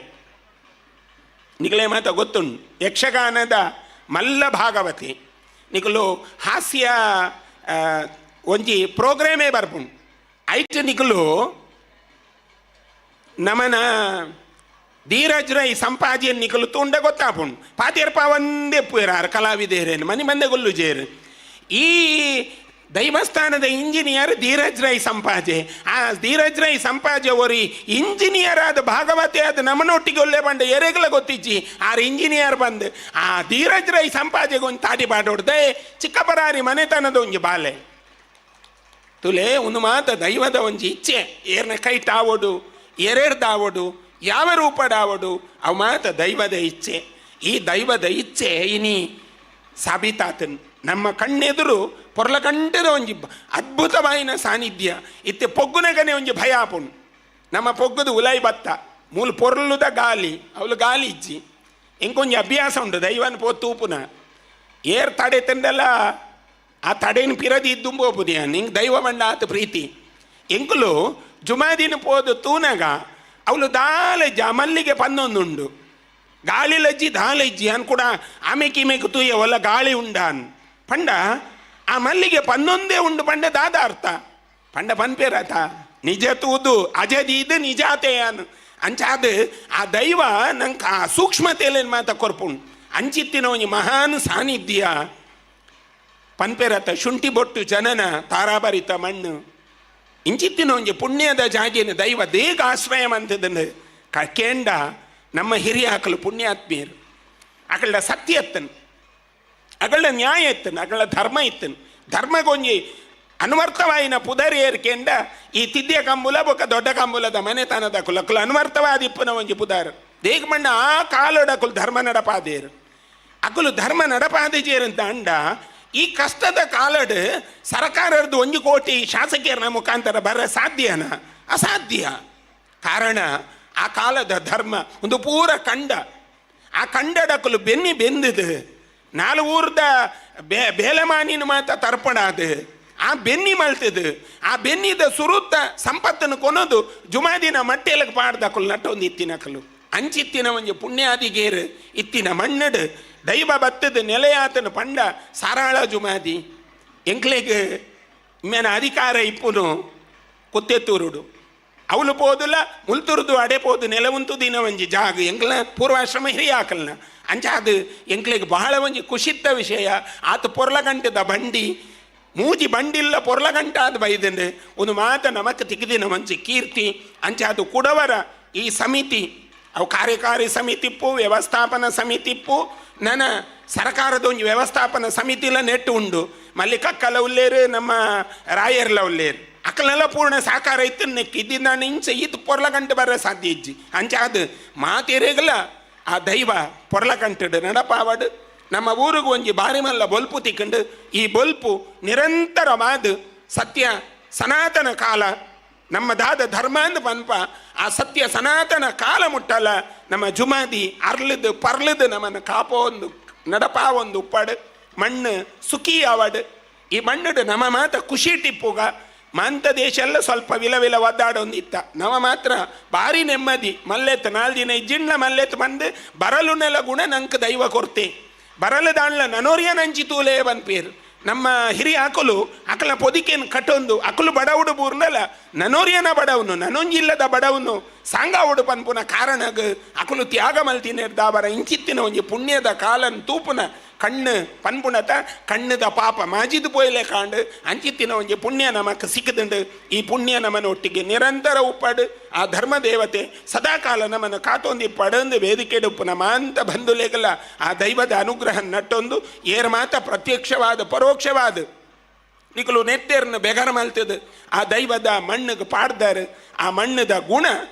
ನಿಕ್ಲೆ ಮಾತ ಗೊತ್ತುಂಡು ಯಕ್ಷಗಾನದ ಮಲ್ಲ ಭಾಗವತಿ ನಿಕಲು ಹಾಸ್ಯ ಒಂಜಿ ಪ್ರೋಗ್ರಾಮೇ ಬರ್ಪುಂಡು ಐಟ್ ನಿಕಲು ನಮನ ಧೀರಜ್ ರೈ ಸಂಪಾಜಿಯನ್ನು ನಿಕಲು ತುಂಡ ಗೊತ್ತಾಪುಂಡು ಪಾತಿರ್ಪ ಒಂದೇ ಪುಯರಾರು ಕಲಾವಿದೇರೇನು ಮನೆ ಮಂದೆ ಗೊಲ್ಲುಜೇರು ಈ ದೈವಸ್ಥಾನದ ಇಂಜಿನಿಯರ್ ಧೀರಜ್ ರೈ ಸಂಪಾಜೆ ಆ ಧೀರಜ್ ರೈ ಸಂಪಾಜೆ ಒರಿ ಇಂಜಿನಿಯರ್ ಆದ ಭಾಗವತಿ ಆದ ನಮ್ಮನೊಟ್ಟಿಗೆ ಒಳ್ಳೆ ಬಂದ ಎರೆಗಳ ಗೊತ್ತಿಚ್ಚಿ ಆರು ಇಂಜಿನಿಯರ್ ಬಂದು ಆ ಧೀರಜ್ ರೈ ಸಂಪಾಜೆಗೆ ಒಂದು ತಾಟಿ ಪಾಟೋಡ್ದೆ ಚಿಕ್ಕಪರಾರಿ ಮನೆತನದ ಒಂಜಿ ಬಾಲೆ ತುಲೆ ಒಂದು ಮಾತ ದೈವದ ಒಂಜಿ ಇಚ್ಛೆ ಏರ್ನ ಕೈಟ್ ಆವೋಡು ಎರೆಡ್ದಾವಡು ಯಾವ ರೂಪಡಾವಡು ಅವು ಮಾತ ದೈವದ ಇಚ್ಛೆ ಈ ದೈವದ ಇಚ್ಛೆ ಇನಿ ಸಾಬೀತಾತನ್ ನಮ್ಮ ಕಣ್ಣೆದುರು ಪೊರ್ಲಕಂಟದ ಒಂಜಿ ಅದ್ಭುತವಾಯಿನ ಸಾನ್ನಿಧ್ಯ ಇತ್ತೆ ಪೊಗ್ಗುನಗನೆ ಒಂಜಿ ಭಯ ಆಪುಂಡು. ನಮ್ಮ ಪೊಗ್ಗುದು ಉಲೈ ಬತ್ತ ಮೂಲ ಪೊರ್ಲುದ ಗಾಲಿ ಅವಳು ಗಾಲಿ ಇಜ್ಜಿ ಇಂಕೊಂಜಿ ಅಭ್ಯಾಸ ಉಂಟು ದೈವನ ಪೋತು ಉಪುನ ಏರ್ ತಡೆ ತಂಡಲ್ಲ ಆ ತಡೆನ ಪಿರದಿ ಇದ್ದುಂಬೋಪುದಿಯ ನಿಂಗೆ ದೈವ ಬಂಡ ಆತ ಪ್ರೀತಿ ಎಂಕುಲು ಜುಮಾದಿನ ಪೋದು ತೂನಗ ಅವಳು ದಾಲಜ್ಜಿ ಆ ಮಲ್ಲಿಗೆ ಪನ್ನೊಂದುಂಡು ಗಾಳಿಲಜ್ಜಿ ದಾಲಜ್ಜಿ ಅನ್ ಕೂಡ ಆಮೆಕಿಮೆಕು ತೂಯ ಒಲ್ಲ ಗಾಳಿ ಉಂಡಾನ್ ಪಂಡ ಆ ಮಲ್ಲಿಗೆ ಪನ್ನೊಂದೇ ಉಂಡು ಪಂಡ ದಾದ ಅರ್ಥ ಪಂಡ ಪನ್ಪೇರತ ನಿಜ ತೂದು ಅಜದೀದು ನಿಜಾತೆಯಾನು ಅಂಚಾದ ಆ ದೈವ ನಂಗೆ ಆ ಸೂಕ್ಷ್ಮತೆಯಲ್ಲೇನು ಮಾತ ಕೊರ್ಪುಂಡು ಅಂಚಿತ್ತಿನ ಒಂಜಿ ಮಹಾನ್ ಸಾನ್ನಿಧ್ಯ ಪನ್ಪೆರತ ಶುಂಠಿ ಬೊಟ್ಟು ಜನನ ತಾರಾಭರಿತ ಮಣ್ಣು ಇಂಚಿತ್ತಿನ ಒಂಜಿ ಪುಣ್ಯದ ಜಾಗಿನ ದೈವ ದೇಗ ಆಶ್ರಯ ಅಂತದನ್ನು ಕೇಂಡ ನಮ್ಮ ಹಿರಿಯ ಆಕಲು ಪುಣ್ಯಾತ್ಮೀಯರು ಅಕಳ ಸತ್ಯ ಎತ್ತನು ಅಗಳ ನ್ಯಾಯ ಎತ್ತನು ಅಗಳ ಧರ್ಮ ಇತ್ತನು ಧರ್ಮಗೊಂಜಿ ಅನ್ವರ್ಥವಾಯಿನ ಪುದರಿಯರ್ ಕೇಂಡ ಈ ತಿದ್ಯ ಕಂಬುಲ ಬೊಕ್ಕ ದೊಡ್ಡ ಕಂಬುಲದ ಮನೆತನದ ಕುಲಕುಲು ಅನ್ವರ್ಥವಾದ ಇಪ್ಪನ ಒಂಜಿ ಪುದಾರ ದೇಗ ಮಣ್ಣ ಆ ಕಾಲೊಡಕುಲು ಧರ್ಮ ನಡಪಾದೇರು ಅಕುಲು ಧರ್ಮ ನಡಪಾದೇಜೇರಂತ ಅಂಡ ಈ ಕಷ್ಟದ ಕಾಲಡ್ ಸರ್ಕಾರದ್ದು 1 ಕೋಟಿ ಶಾಸಕಿಯರ ಮುಖಾಂತರ ಬರ ಸಾಧ್ಯನ ಅಸಾಧ್ಯ. ಕಾರಣ ಆ ಕಾಲದ ಧರ್ಮ ಒಂದು ಪೂರ ಕಂಡ ಆ ಕಂಡಡಕಲು ಬೆನ್ನಿ ಬೆಂದದು 4 ಊರ್ದ ಬೇಲಮಾನಿನ ಮಾತ ತರ್ಪಣ ಅದು ಆ ಬೆನ್ನಿ ಮಲ್ತದು ಆ ಬೆನ್ನಿದ ಸುರುತ್ತ ಸಂಪತ್ತನ್ನು ಕೊನೋದು ಜುಮಾದಿನ ಮಟ್ಟೆಲಕ್ಕೆ ಪಾಡ್ದಕಲು ನಟ್ಟೊಂದು ಇತ್ತಿನಕಲು ಅಂಚಿತ್ತಿನ ಒಂಜಿ ಪುಣ್ಯಾದಿಗೇರು ಇತ್ತಿನ ಮಣ್ಣಡು ದೈವ ಬತ್ತದ ನೆಲೆಯಾತನ ಪಂಡ ಸಾರಾಳ ಜುಮಾದಿ ಎಂಕ್ಲೆಗೆ ಮೇನ ಅಧಿಕಾರ ಇಪ್ಪುನು ಕುತ್ತೆತ್ತೂರುಡು ಅವಳು ಪೋದುಲ್ಲ ಮುಲ್ತುರ್ದು ಅಡೆ ಪೋದು ನೆಲವಂತು ದಿನ ಒಂಜಿ ಜಾಗ ಎಂಕ್ಲ ಪೂರ್ವಾಶ್ರಮ ಹಿರಿಯ ಹಾಕಲ್ನ ಅಂಚಾದು ಎಂಕ್ಲೆಗೆ ಬಹಳ ಒಂಜಿ ಖುಷಿತ್ತ ವಿಷಯ ಆತ ಪೊರ್ಲಗಂಟದ ಬಂಡಿ ಮೂಜಿ ಬಂಡಿಲ್ಲ ಪೊರ್ಲಗಂಟ ಅದು ಬೈದಂಡು ಒಂದು ಮಾತ ನಮಕ್ಕೆ ತಿಕ್ಕಿದಿನ ಮಂಚಿ ಕೀರ್ತಿ ಅಂಚಾದು ಕುಡವರ ಈ ಸಮಿತಿ ಅವು ಕಾರ್ಯಕಾರಿ ಸಮಿತಿಪ್ಪು ವ್ಯವಸ್ಥಾಪನಾ ಸಮಿತಿಪ್ಪು ನನ್ನ ಸರ್ಕಾರದ ಒಂದು ವ್ಯವಸ್ಥಾಪನಾ ಸಮಿತಿಲ ನೆಟ್ಟು ಉಂಡು ಮಲ್ಲಿಕಕ್ಕಲ ಉಲ್ಲೇರು ನಮ್ಮ ರಾಯರ್ಲ ಉಲ್ಲೇರು ಅಕ್ಕಲೆಲ್ಲ ಪೂರ್ಣ ಸಾಕಾರ ಇತ್ತು ನೆಕ್ಕಿದ್ದ ಇಂಚ ಇದು ಪೊರ್ಲಗಂಟು ಬರ ಸಾಧ್ಯ ಇಜ್ಜಿ ಅಂಚಾದು ಮಾತಿರೇಗಲ ಆ ದೈವ ಪೊರ್ಲಗಂಟಡು ನಡಪಾವಡು ನಮ್ಮ ಊರಿಗೂ ಒಂಜಿ ಬಾರಿ ಮಲ್ಲ ಬೊಲ್ಪು ತಿಕ್ಕಂಡು ಈ ಬೊಲ್ಪು ನಿರಂತರವಾದ ಸತ್ಯ ಸನಾತನ ಕಾಲ ನಮ್ಮ ದಾದ ಧರ್ಮ ಅಂದ ಪನ್ಪ ಆ ಸತ್ಯ ಸನಾತನ ಕಾಲ ಮುಟ್ಟಲ್ಲ ನಮ್ಮ ಜುಮಾದಿ ಅರ್ಲದು ಪರ್ಲದು ನಮ್ಮನ್ನು ಕಾಪೋ ಒಂದು ನಡಪಾ ಒಂದು ಉಪ್ಪಡು ಮಣ್ಣು ಸುಖಿ ಅವಡು ಈ ಮಣ್ಣು ನಮ್ಮ ಮಾತ ಖುಷಿ ಟಿಪ್ಪುಗ ಮಂತ ದೇಶ ಎಲ್ಲ ಸ್ವಲ್ಪ ವಿಲವಿಲ ಒದ್ದಾಡೊಂದಿತ್ತ ನಮ್ಮ ಮಾತ್ರ ಭಾರಿ ನೆಮ್ಮದಿ ಮಲ್ಲೆತ್ತು 4 ದಿನ ಇಜ್ಜಿಣ್ಣ ಮಲ್ಲೆತ್ತು ಬಂದು ಬರಲುನೆಲ್ಲ ಗುಣ ನಂಗೆ ದೈವ ಕೊರ್ತೆ ಬರಲು ದಾಣ್ಲ ನನೋರಿಯ ನಂಚಿ ತೂಲೇ ಬನ್ಪೇರು ನಮ್ಮ ಹಿರಿಯ ಅಕಲು ಅಕಲ ಪೊದಿಕೇನು ಕಟ್ಟೊಂದು ಅಕಲು ಬಡವುಡು ಬೂರ್ನಲ್ಲ ನನೋರಿಯನ ಬಡವನು ನನೊಂಜಿಲ್ಲದ ಬಡವನು ಸಾಂಗಾವುಡು ಪನ್ಪುನ ಕಾರಣಗ ಅಕಲು ತ್ಯಾಗ ಮಲ್ತಿನೇರ್ ದಾಬರ ಇಂಚಿತ್ತಿನ ಒಂಜಿ ಪುಣ್ಯದ ಕಾಲನ್ ತೂಪುನ ಕಣ್ಣು ಪನ್ಪುಣತ ಕಣ್ಣದ ಪಾಪ ಮಾಜಿದು ಪೋಯ್ಲೆ ಕಾಂಡು ಅಂಚಿತ್ತಿನ ಒಂಜಿ ಪುಣ್ಯ ನಮಕ್ಕೆ ಸಿಕ್ಕದಂಡು ಈ ಪುಣ್ಯ ನಮ್ಮನ ಒಟ್ಟಿಗೆ ನಿರಂತರ ಉಪ್ಪಡು ಆ ಧರ್ಮ ದೇವತೆ ಸದಾಕಾಲ ನಮ್ಮನ್ನು ಕಾತೊಂದು ಪಡಂದು ವೇದಿಕೆಡುಪ್ಪು ನಮ್ಮ ಅಂತ ಬಂಧುಲೆಗಲ್ಲ ಆ ದೈವದ ಅನುಗ್ರಹ ನಟ್ಟೊಂದು ಏರ್ ಮಾತ ಪ್ರತ್ಯಕ್ಷವಾದ ಪರೋಕ್ಷವಾದ ನಿಕಲು ನೆತ್ತೇರ್ನ ಬೆಗರ ಮಲ್ತದ ಆ ದೈವದ ಮಣ್ಣಿಗೆ ಪಾಡ್ದಾರೆ ಆ ಮಣ್ಣದ ಗುಣ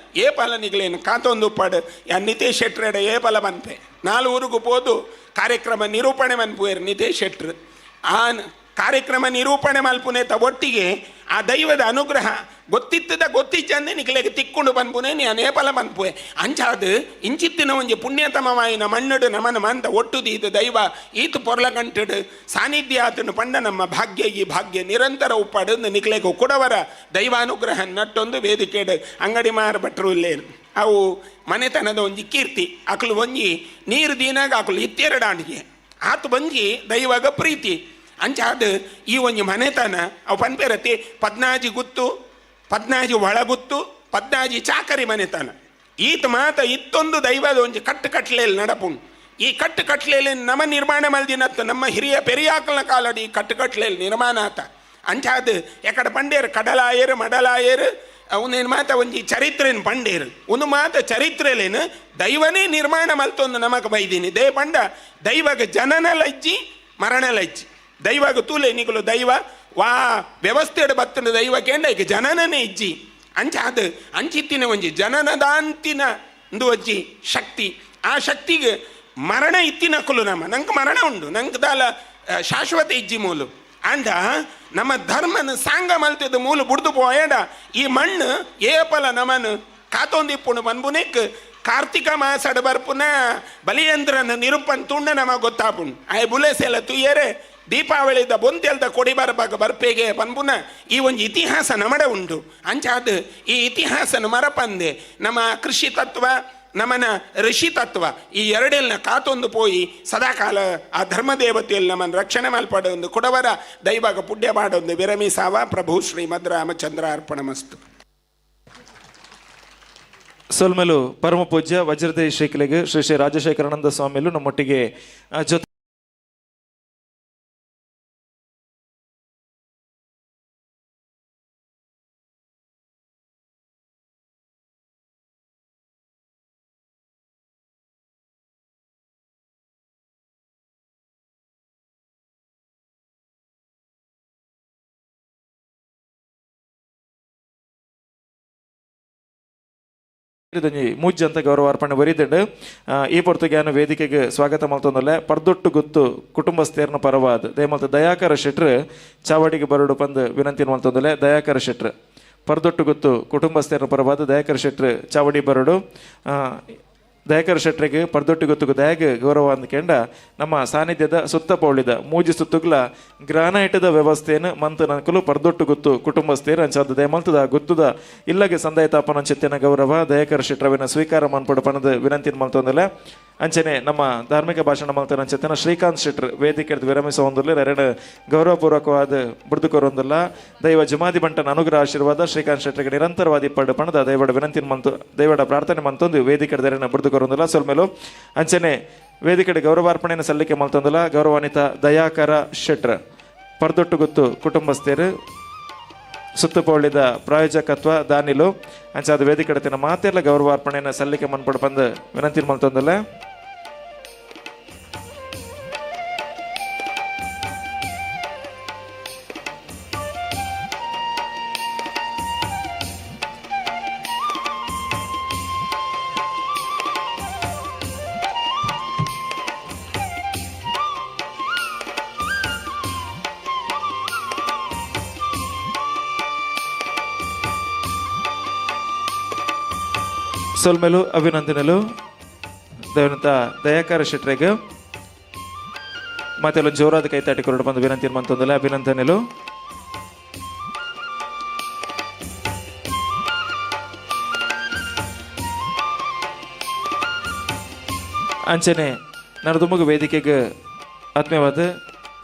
ಏಪಲ ನಿಗಳೇನು ಕಾತೊಂದು ಪಡು ಯಾ ನಿತೇಶ್ ಶೆಟ್ರಡ ಏಪಲ ಬನ್ಪೆ 4 ಊರಿಗೂ ಪೋದು ಕಾರ್ಯಕ್ರಮ ನಿರೂಪಣೆ ಮನ್ಪುವೇರು ನಿತೇಶ್ ಶೆಟ್ರು ಆ ಕಾರ್ಯಕ್ರಮ ನಿರೂಪಣೆ ಮಲ್ಪುನೇತ ಒಟ್ಟಿಗೆ ಆ ದೈವದ ಅನುಗ್ರಹ ಗೊತ್ತಿಚ್ಚಂದೆ ನಿಖಲೆಗೆ ತಿಕ್ಕೊಂಡು ಬನ್ಪುನೆ ನೀ ನೇಪಲ ಬನ್ಪುವೆ ಅಂಚಾದು ಇಂಚಿತ್ತಿನ ಒಂಜಿ ಪುಣ್ಯತಮವಾಯಿನ ಮಣ್ಣಡು ನಮನ ಮಂತ ಒಟ್ಟುದು ಇದು ದೈವ ಈತು ಪೊರ್ಲಗಂಟಡು ಸಾನ್ನಿಧ್ಯ ಆತನು ಪಂಡ ನಮ್ಮ ಭಾಗ್ಯ ಈ ಭಾಗ್ಯ ನಿರಂತರ ಉಪ್ಪಡು ನಿಖಲೆಗೆ ಕೊಡವರ ದೈವಾನುಗ್ರಹ ನಟ್ಟೊಂದು ವೇದಿಕೆಡು ಅಂಗಡಿ ಮಾರಭಟ್ರು ಇಲ್ಲೇನು ಅವು ಮನೆತನದ ಒಂಜಿ ಕೀರ್ತಿ ಅಕಲು ಒಂಜಿ ನೀರು ದೀನಾಗ ಅಕಲು ಇತ್ತೆರಡಾಣಿಗೆ ಆತು ಬಂಜಿ ದೈವಾಗ ಪ್ರೀತಿ ಅಂಚಾದ ಈ ಒಂಜಿ ಮನೆತನ ಅವು ಪನ್ಪೇರತಿ 14 ಗುತ್ತು 14 ಒಳಗುತ್ತು 14 ಚಾಕರಿ ಮನೆತನ ಈತ ಮಾತ ಇತ್ತೊಂದು ದೈವದ ಒಂಜಿ ಕಟ್ಟುಕಟ್ಲೆಯಲ್ಲಿ ನಡಪುಂಡು ಈ ಕಟ್ಟುಕಟ್ಲೆಯಲ್ಲಿ ನಮ್ಮ ನಿರ್ಮಾಣ ಮಲ್ದಿನತ್ತ ನಮ್ಮ ಹಿರಿಯ ಪೆರಿಯಾಕಲ್ನ ಕಾಲಡಿ ಈ ಕಟ್ಟುಕಟ್ಲೆಯಲ್ಲಿ ನಿರ್ಮಾಣ ಆತ ಅಂಚಾದ ಎಕಡೆ ಪಂಡೇರು ಕಡಲಾಯರು ಮಡಲಾಯರು ಅವನೇನು ಮಾತ ಒಂಜಿ ಚರಿತ್ರೆನ ಪಂಡೇರು ಒಂದು ಮಾತ ಚರಿತ್ರೆಲೇನು ದೈವನೇ ನಿರ್ಮಾಣ ಮಲ್ತೊಂದು ನಮಗೆ ಬೈದೀನಿ ದೇ ಪಂಡ ದೈವಗ ಜನನಲಜ್ಜಿ ಮರಣಲಜ್ಜಿ ದೈವಾಗ ತೂಲೆ ನಿಗಲು ದೈವ ವಾ ವ್ಯವಸ್ಥೆಡು ಬತ್ತನ ದೈವ ಕೇಂಡ ಈಗ ಜನನನೇ ಇಜ್ಜಿ ಅಂಚಾದ ಅಂಚಿತ್ತಿನ ಒಂಜಿ ಜನನದಾಂತಿನ ಒಂದು ಅಜ್ಜಿ ಶಕ್ತಿ ಆ ಶಕ್ತಿಗೆ ಮರಣ ಇತ್ತಿನಕುಲು ನಂಗೆ ಮರಣ ಉಂಡು ನಂಗೆ ದಾಲ ಶಾಶ್ವತ ಇಜ್ಜಿ ಮೂಲು ಅಂಡ ನಮ್ಮ ಧರ್ಮನ ಸಾಂಗ ಮಲ್ತಿದ್ದ ಮೂಲು ಬುಡ್ದು ಪೋಯಡ ಈ ಮಣ್ಣು ಏಪಲ ನಮನು ಕಾತೊಂದಿಪ್ಪುಣು ಬಂಬುನೆಕ್ ಕಾರ್ತಿಕ ಮಾಸಡ ಬರ್ಪುನ ಬಲಿಯಂದ್ರನ ನಿರುಪನ್ ತುಂಡ ನಮಗೆ ಗೊತ್ತಾಪುಣ್ ಆಯ್ ಬುಲೆಸೆಲ್ಲ ತುಯ್ಯರೆ ದೀಪಾವಳಿದ ಬೊಂತೆಲ್ದ ಕೊಡಿ ಬರ್ಬಾಗ ಬರ್ಪೇಗೆ ಪನ್ಪುನ ಈ ಒಂದು ಇತಿಹಾಸ ನಮಡ ಉಂಟು ಅಂಚಾದ ಈ ಇತಿಹಾಸನ ಮರಪಂದೆ ನಮ್ಮ ಕೃಷಿ ತತ್ವ ನಮ್ಮನ ಋಷಿ ತತ್ವ ಈ ಎರಡೆಲ್ಲ ಕಾತೊಂದು ಪೋಯಿ ಸದಾಕಾಲ ಆ ಧರ್ಮದೇವತೆಯಲ್ಲಿ ನಮ್ಮನ್ನು ರಕ್ಷಣೆ ಮಲ್ಪಡೊಂದು ಕೊಡವರ ದೈವಾಗ ಪುಣ್ಯ ಮಾಡೊಂದು ವಿರಮಿಸಾವ ಪ್ರಭು ಶ್ರೀಮದ್ ರಾಮಚಂದ್ರ ಅರ್ಪಣಮಸ್ತು. ಸೊಲ್ಮೆಲು ಪರಮ ಪೂಜ್ಯ ವಜ್ರದೇಶ್ ಶ್ರೀ ಶ್ರೀ ರಾಜಶೇಖರಾನಂದ ಸ್ವಾಮಿಲು ನಮ್ಮೊಟ್ಟಿಗೆ ಜೊತೆ ಮೂಜ್ಜ ಅಂತ ಗೌರವ ಅರ್ಪಣೆ ಬರೀತಂಡು ಈ ಪೊರ್ತುಗ್ಯಾನ ವೇದಿಕೆಗೆ ಸ್ವಾಗತ ಮಲ್ತೊಂದಲ್ಲ ಪರ್ದೊಟ್ಟು ಗೊತ್ತು ಕುಟುಂಬಸ್ಥೇರ್ನ ಪರವಾದ ದಯಮಲ್ತ ದಯಾಕರ ಶೆಟ್ರ್ ಚಾವಡಿಗೆ ಬರಡು ಪಂದು ವಿನಂತಿ ಮಲ್ತೊಂದಲ್ಲ ದಯಾಕರ ಶೆಟ್ರ್ ಪರ್ದೊಟ್ಟು ಗೊತ್ತು ಕುಟುಂಬಸ್ಥೇರ್ನ ಪರವಾದ ದಯಾಕರ ಶೆಟ್ರ್ ಚಾವಡಿ ಬರಡು ದಯಾಕರ ಶೆಟ್ರಿಗೆ ಪರ್ದೊಟ್ಟು ಗೊತ್ತುಗು ದಯಾಗ ಗೌರವ ಅಂದ್ಕೊಂಡ ನಮ್ಮ ಸಾನ್ನಿಧ್ಯದ ಸುತ್ತ ಪೌಳಿದ ಮೂಜಿ ಸುತ್ತುಗ್ಲ ಗ್ರಾನೈಟದ ವ್ಯವಸ್ಥೆಯನ್ನು ಮಂತ್ ನಕಲು ಪರ್ದೊಟ್ಟು ಗೊತ್ತು ಕುಟುಂಬಸ್ಥೇರು ಅಂಚಾದ ದಯಮಲ್ತದ ಗೊತ್ತುದ ಇಲ್ಲಗೆ ಸಂದಾಯ ತಾಪನ ಚೆತ್ತಿನ ಗೌರವ ದಯಾಕರ ಶೆಟ್ರವಿನ ಸ್ವೀಕಾರ ಮನ್ಪಡು ಪಣದ ವಿನಂತಿ ಮಲ್ತೊಂದಲ್ಲ ಅಂಚನೆ ನಮ್ಮ ಧಾರ್ಮಿಕ ಭಾಷಣ ಮಲ್ತನ ಚೆತ್ತಿನ ಶ್ರೀಕಾಂತ್ ಶೆಟ್ರ್ ವೇದಿಕೆ ವಿರಮಿಸ ಹೊಂದಿಲ್ಲ ಎರಡು ಗೌರವಪೂರ್ವಕವಾದ ಬುಡ್ದುಕೊರೊಂದಿಲ್ಲ ದೈವ ಜಮಾದಿ ಬಂಟನ ಅನುಗ್ರಹ ಆಶೀರ್ವಾದ ಶ್ರೀಕಾಂತ್ ಶೆಟ್ರಿಗೆ ನಿರಂತರವಾದಿ ಪಡ್ಡು ಪಣದ ದೈವಡ ವಿನಂತಿ ಮಂತು ದೈವಡ ಪ್ರಾರ್ಥನೆ ಮಂತೊಂದು ವೇದಿಕೆ ಬುಡ್ದುಕೊರೊಂದಿಲ್ಲ ಸೊಲ್ಮೇಲು ಅಂಚನೆ ವೇದಿಕೆ ಗೌರವಾರ್ಪಣೆಯನ್ನು ಸಲ್ಲಿಕೆ ಮಲ್ತೊಂದಿಲ್ಲ ಗೌರವಾನ್ವಿತ ದಯಾಕರ ಶೆಟ್ರ್ ಪರ್ದೊಟ್ಟು ಗೊತ್ತು ಕುಟುಂಬಸ್ಥರು ಸುತ್ತುಪೌಳಿದ ಪ್ರಾಯೋಜಕತ್ವ ದಾನಿಲು ಅಂಚಾದ ವೇದಿಕೆ ಮಾತೆಲ್ಲ ಗೌರವಾರ್ಪಣೆಯನ್ನು ಸಲ್ಲಿಕೆ ಮನ್ಪಡು ಬಂದು ವಿನಂತಿ ಮಲ್ತೊಂದಿಲ್ಲ ಸೊಲ್ಮೆಲು ಅಭಿನಂದನೆಲು ದಯವಂತ ದಯಾಕರ ಶೆಟ್ರಿಗೆ ಮತ್ತೆ ಜೋರಾದ ಕೈ ತಾಟಿ ಕೊರಡು ಬಂದು ವಿನಂತಿ ಮಂತೊಂದಲ್ಲ ಅಭಿನಂದನೆಲು ಅಂಚನೆ ನರದುಮುಗು ವೇದಿಕೆಗೆ ಆತ್ಮೀಯವಾದ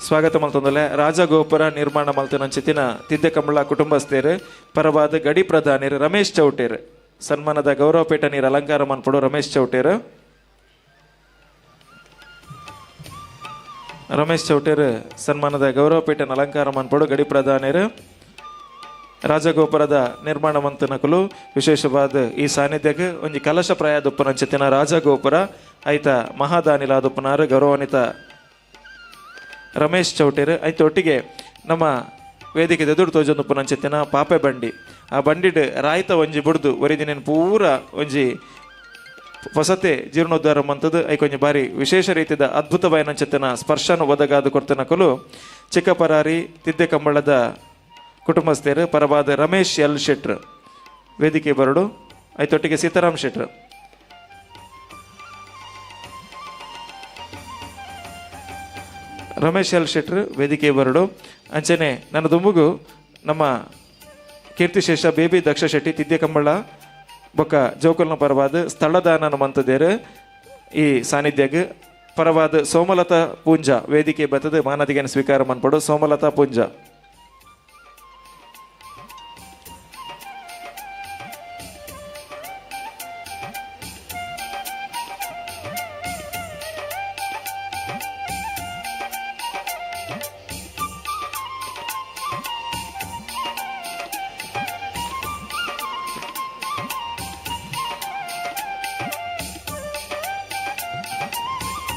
ಸ್ವಾಗತ ಮಲ್ತೊಂದಲ್ಲ ರಾಜಗೋಪುರ ನಿರ್ಮಾಣ ಮಲ್ತನ ಚಿತ್ತಿನ ತಿದ್ದೆ ಕಂಬಳ ಕುಟುಂಬಸ್ಥರು ಪರವಾದ ಗಡಿ ಪ್ರಧಾನಿರು ರಮೇಶ್ ಚೌಟೇರ್ ಸನ್ಮಾನದ ಗೌರವಪೀಠ ನೀರು ಅಲಂಕಾರ ಮನ್ಪಡು ರಮೇಶ್ ಚೌಟೇರ್ ಸನ್ಮಾನದ ಗೌರವಪೀಠನ ಅಲಂಕಾರ ಮನ್ಪಡು ಗಡಿ ಪ್ರಧಾನಿರು ರಾಜಗೋಪುರದ ನಿರ್ಮಾಣ ಮಂತನಕಲು ವಿಶೇಷವಾದ ಈ ಸಾನ್ನಿಧ್ಯಕ್ಕೆ ಒಂದು ಕಲಶ ಪ್ರಾಯದುಪ್ಪನ ಚಿತ್ತಿನ ರಾಜಗೋಪುರ ಐತ ಮಹಾದಾನಿಲಾದುಪ್ಪನಾರು ಗೌರವಾನ್ವಿತ ರಮೇಶ್ ಚೌಟೇರ್ ಐತ ಒಟ್ಟಿಗೆ ನಮ್ಮ ವೇದಿಕೆ ಎದುರು ತೋಜೊಂದು ಪುನಂಚೆತ್ತಿನ ಪಾಪೆ ಬಂಡಿ ಆ ಬಂಡಿಡ್ ರಾಯ್ತ ಒಂಜಿ ಬುಡ್ದು ಒರಿದಿನೇನು ಪೂರ ಒಂಜಿ ಹೊಸತೆ ಜೀರ್ಣೋದ್ಧಾರ ಮಂತದ್ದು ಐಕೊಂಜಿ ಬಾರಿ ವಿಶೇಷ ರೀತಿಯ ಅದ್ಭುತವಾಯಿನಂಚೆತ್ತಿನ ಸ್ಪರ್ಶನ ಒದಗಾದು ಕೊರ್ತನಕಲು ಚಿಕ್ಕಪರಾರಿ ತಿದ್ದೆ ಕಂಬಳದ ಕುಟುಂಬಸ್ಥರು ಪರವಾದ ರಮೇಶ್ ಎಲ್ ಶೆಟ್ರ್ ವೇದಿಕೆ ಬರಡು ಐತೊಟ್ಟಿಗೆ ಸೀತಾರಾಮ್ ಶೆಟ್ರ್ ರಮೇಶ್ ಎಲ್ ಶೆಟ್ರ್ ವೇದಿಕೆ ಬರಡು ಅಂಚನೆ ನನ್ನ ದುಂಬುಗು ನಮ್ಮ ಕೀರ್ತಿಶೇಷ ಬೇಬಿ ದಕ್ಷ ಶೆಟ್ಟಿ ತಿದ್ದೆ ಕಂಬಳ ಬೊಕ್ಕ ಜೋಕಲ್ನ ಪರವಾದ ಸ್ಥಳದಾನ ಮಂತದೇರು ಈ ಸಾನ್ನಿಧ್ಯಗೆ ಪರವಾದ ಸೋಮಲತಾ ಪೂಂಜ ವೇದಿಕೆ ಬತ್ತದ ಮಾನದಿಗೆನ ಸ್ವೀಕಾರ ಮನ್ಪಡು ಸೋಮಲತಾ ಪೂಂಜ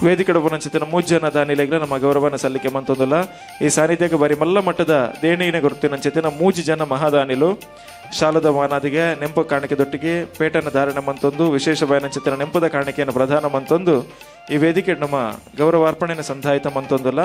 ವೇದಿಕೆ ಪುನಂಚಿತಿನ ಮೂಜ್ಜನ ದಾನಿಲೆಗ್ಲ ನಮ್ಮ ಗೌರವನ ಸಲ್ಲಿಕೆ ಮಂತೊಂದುಲ್ಲ ಈ ಸಾನ್ನಿಧ್ಯಕ್ಕೆ ಬಾರಿ ಮಲ್ಲ ಮಟ್ಟದ ದೇಣಿನ ಗುರುತಿನಂಚಿತಿನ ಮೂಜಿ ಜನ ಮಹಾದಾನಿಲು ಶಾಲದ ಮಾನಾದಿಗೆ ನೆಂಪು ಕಾಣಿಕೆ ದೊಟ್ಟಿಗೆ ಪೇಟನ ಧಾರಣ ಮಂತೊಂದು ವಿಶೇಷ ಬಯನಂಚಿತಿನ ನೆಂಪದ ಕಾಣಿಕೆಯನ್ನು ಪ್ರಧಾನ ಮಂತೊಂದು ಈ ವೇದಿಕೆ ನಮ್ಮ ಗೌರವಾರ್ಪಣೆನ ಸಂಧಾಯಿತ ಮಂತೊಂದುಲ್ಲ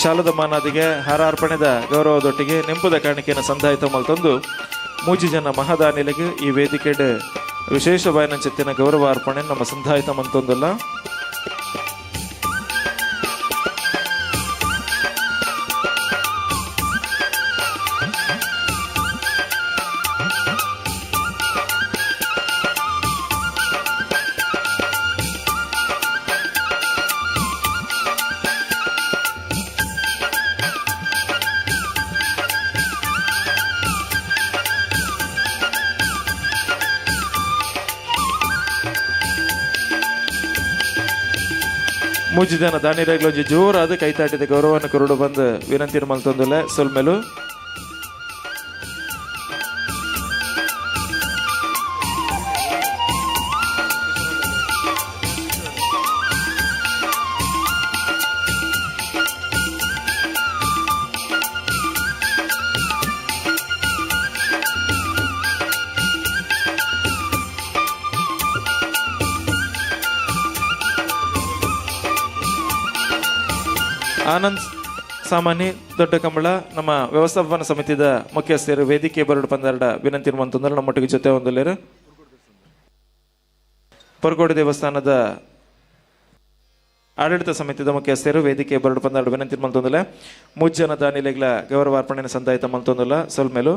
ಶಾಲದ ಮಾನಾದಿಗೆ ಹಾರಾರ್ಪಣೆದ ಗೌರವದೊಟ್ಟಿಗೆ ನೆಂಪುದ ಕಾಣಿಕೆಯನ್ನು ಸಂಧಾಯಿತ ಮಲ್ತೊಂದು ಮೂಜಿ ಜನ ಮಹಾದಾನಿಲೆಗೆ ಈ ವೇದಿಕೆಡ್ ವಿಶೇಷ ಬಾಯನಂಚಿತ್ತಿನ ಗೌರವ ಅರ್ಪಣೆ ನಮ್ಮ ಸಂಧಾಯಿತ ಮಂತೊಂದಲ್ಲ ಮೂಜಿ ಜನ ದಾನಿರೆಗ್ಲೊಂಜಿ ಜೋರಾದ ಕೈತಾಟಿದ ಗೌರವನ ಕುರುಡು ಬಂದು ವಿನಂತಿನ ಮಲ್ತೊಂದುಲ್ಲ ಸೊಲ್ಮೆಲು ಆನಂದ್ ಸಾಮಾನಿ ದೊಡ್ಡ ಕಂಬಳ ನಮ್ಮ ವ್ಯವಸ್ಥಾಪನಾ ಸಮಿತಿದ ಮುಖ್ಯಸ್ಥರು ವೇದಿಕೆ ಬರಡು ಪಂದರಡ ವಿನಂತಿ ಮಂತಂದ್ರೆ ನಮ್ಮೊಟ್ಟಿಗೆ ಜೊತೆ ಹೊಂದಲೇರು ಪೊರಕೋಡು ದೇವಸ್ಥಾನದ ಆಡಳಿತ ಸಮಿತಿದ ಮುಖ್ಯಸ್ಥರು ವೇದಿಕೆ ಬರಡು ಪಂದರಡ ವಿನಂತಿ ಮಂತಂದಲೆ ಮೂಜ್ಜನ ದಾನಿಲೆಗ್ಲ ಗೌರವಾರ್ಪಣೆನ ಸಂದಾಯಿತ ಮಂತಂದಲ್ಲ ಸೊಲ್ಮೇಲು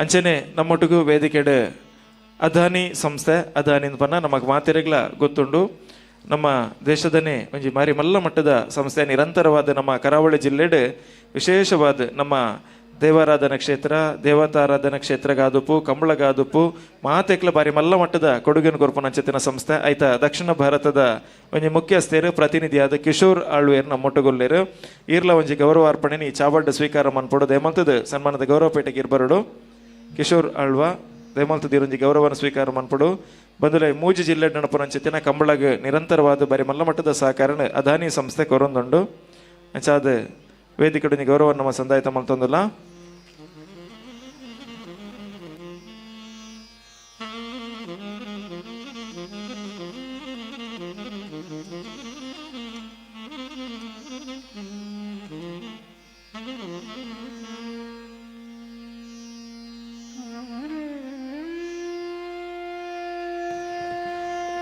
ಅಂಚನೆ ನಮ್ಮೊಟ್ಟಿಗೂ ವೇದಿಕೆಡೆ ಅದಾನಿ ಸಂಸ್ಥೆ ಅದಾನಿ ಪನ್ನ ನಮಗೆ ಮಾತಿರೆಗ್ಲ ಗೊತ್ತುಂಡು ನಮ್ಮ ದೇಶದನೇ ಒಂಜಿ ಮಾರಿ ಮಲ್ಲ ಮಟ್ಟದ ಸಂಸ್ಥೆ ನಿರಂತರವಾದ ನಮ್ಮ ಕರಾವಳಿ ಜಿಲ್ಲೆಡ್ ವಿಶೇಷವಾದ ನಮ್ಮ ದೇವಾರಾಧನಾ ಕ್ಷೇತ್ರ ದೇವತಾರಾಧನಾ ಕ್ಷೇತ್ರಗಾದುಪು ಕಂಬಳಗಾದುಪು ಮಾತೆಕ್ಲ ಬಾರಿ ಮಲ್ಲ ಮಟ್ಟದ ಕೊಡುಗೆನ ಕೊರ್ಪುನಂಚಿತ್ತಿನ ಸಂಸ್ಥೆ ಆಯ್ತಾ ದಕ್ಷಿಣ ಭಾರತದ ಒಂಜಿ ಮುಖ್ಯಸ್ಥರು ಪ್ರತಿನಿಧಿಯಾದ ಕಿಶೋರ್ ಆಳ್ವೇರ್ ನಮ್ಮೊಟ್ಟುಗೊಲ್ಲೇರು ಈರ್ಲ ಒಂಜಿ ಗೌರವಾರ್ಪಣೆನಿ ಚಾವಡ್ಡ ಸ್ವೀಕಾರ ಮನ್ಪೊಡು ದೇಮಂತದ ಸನ್ಮಾನದ ಗೌರವಪೇಟೆಗೆ ಇರ್ಬರಡು ಕಿಶೋರ್ ಆಳ್ವ ದಯಮಾಲ್ತದಿರೊಂಜಿ ಗೌರವನ ಸ್ವೀಕಾರ ಮನ್ಪಡು ಬಂದುಲೆ ಮೂಜಿ ಜಿಲ್ಲೆ ನಡಪುನಂಚಿತ್ತಿನ ಕಂಬಳಗ ನಿರಂತರವಾದ ಬಾರಿ ಮಲ್ಲ ಮಟ್ಟದ ಸಹಕಾರನ ಅದಾನಿ ಸಂಸ್ಥೆ ಕೊರೊಂದುಂಡು ಅಂಚಾದ ವೇದಿಕೆ ಗೌರವ ನಮ್ಮ ಸಂದಾಯಿತ ಮಲ್ತೊಂದುಲ್ಲ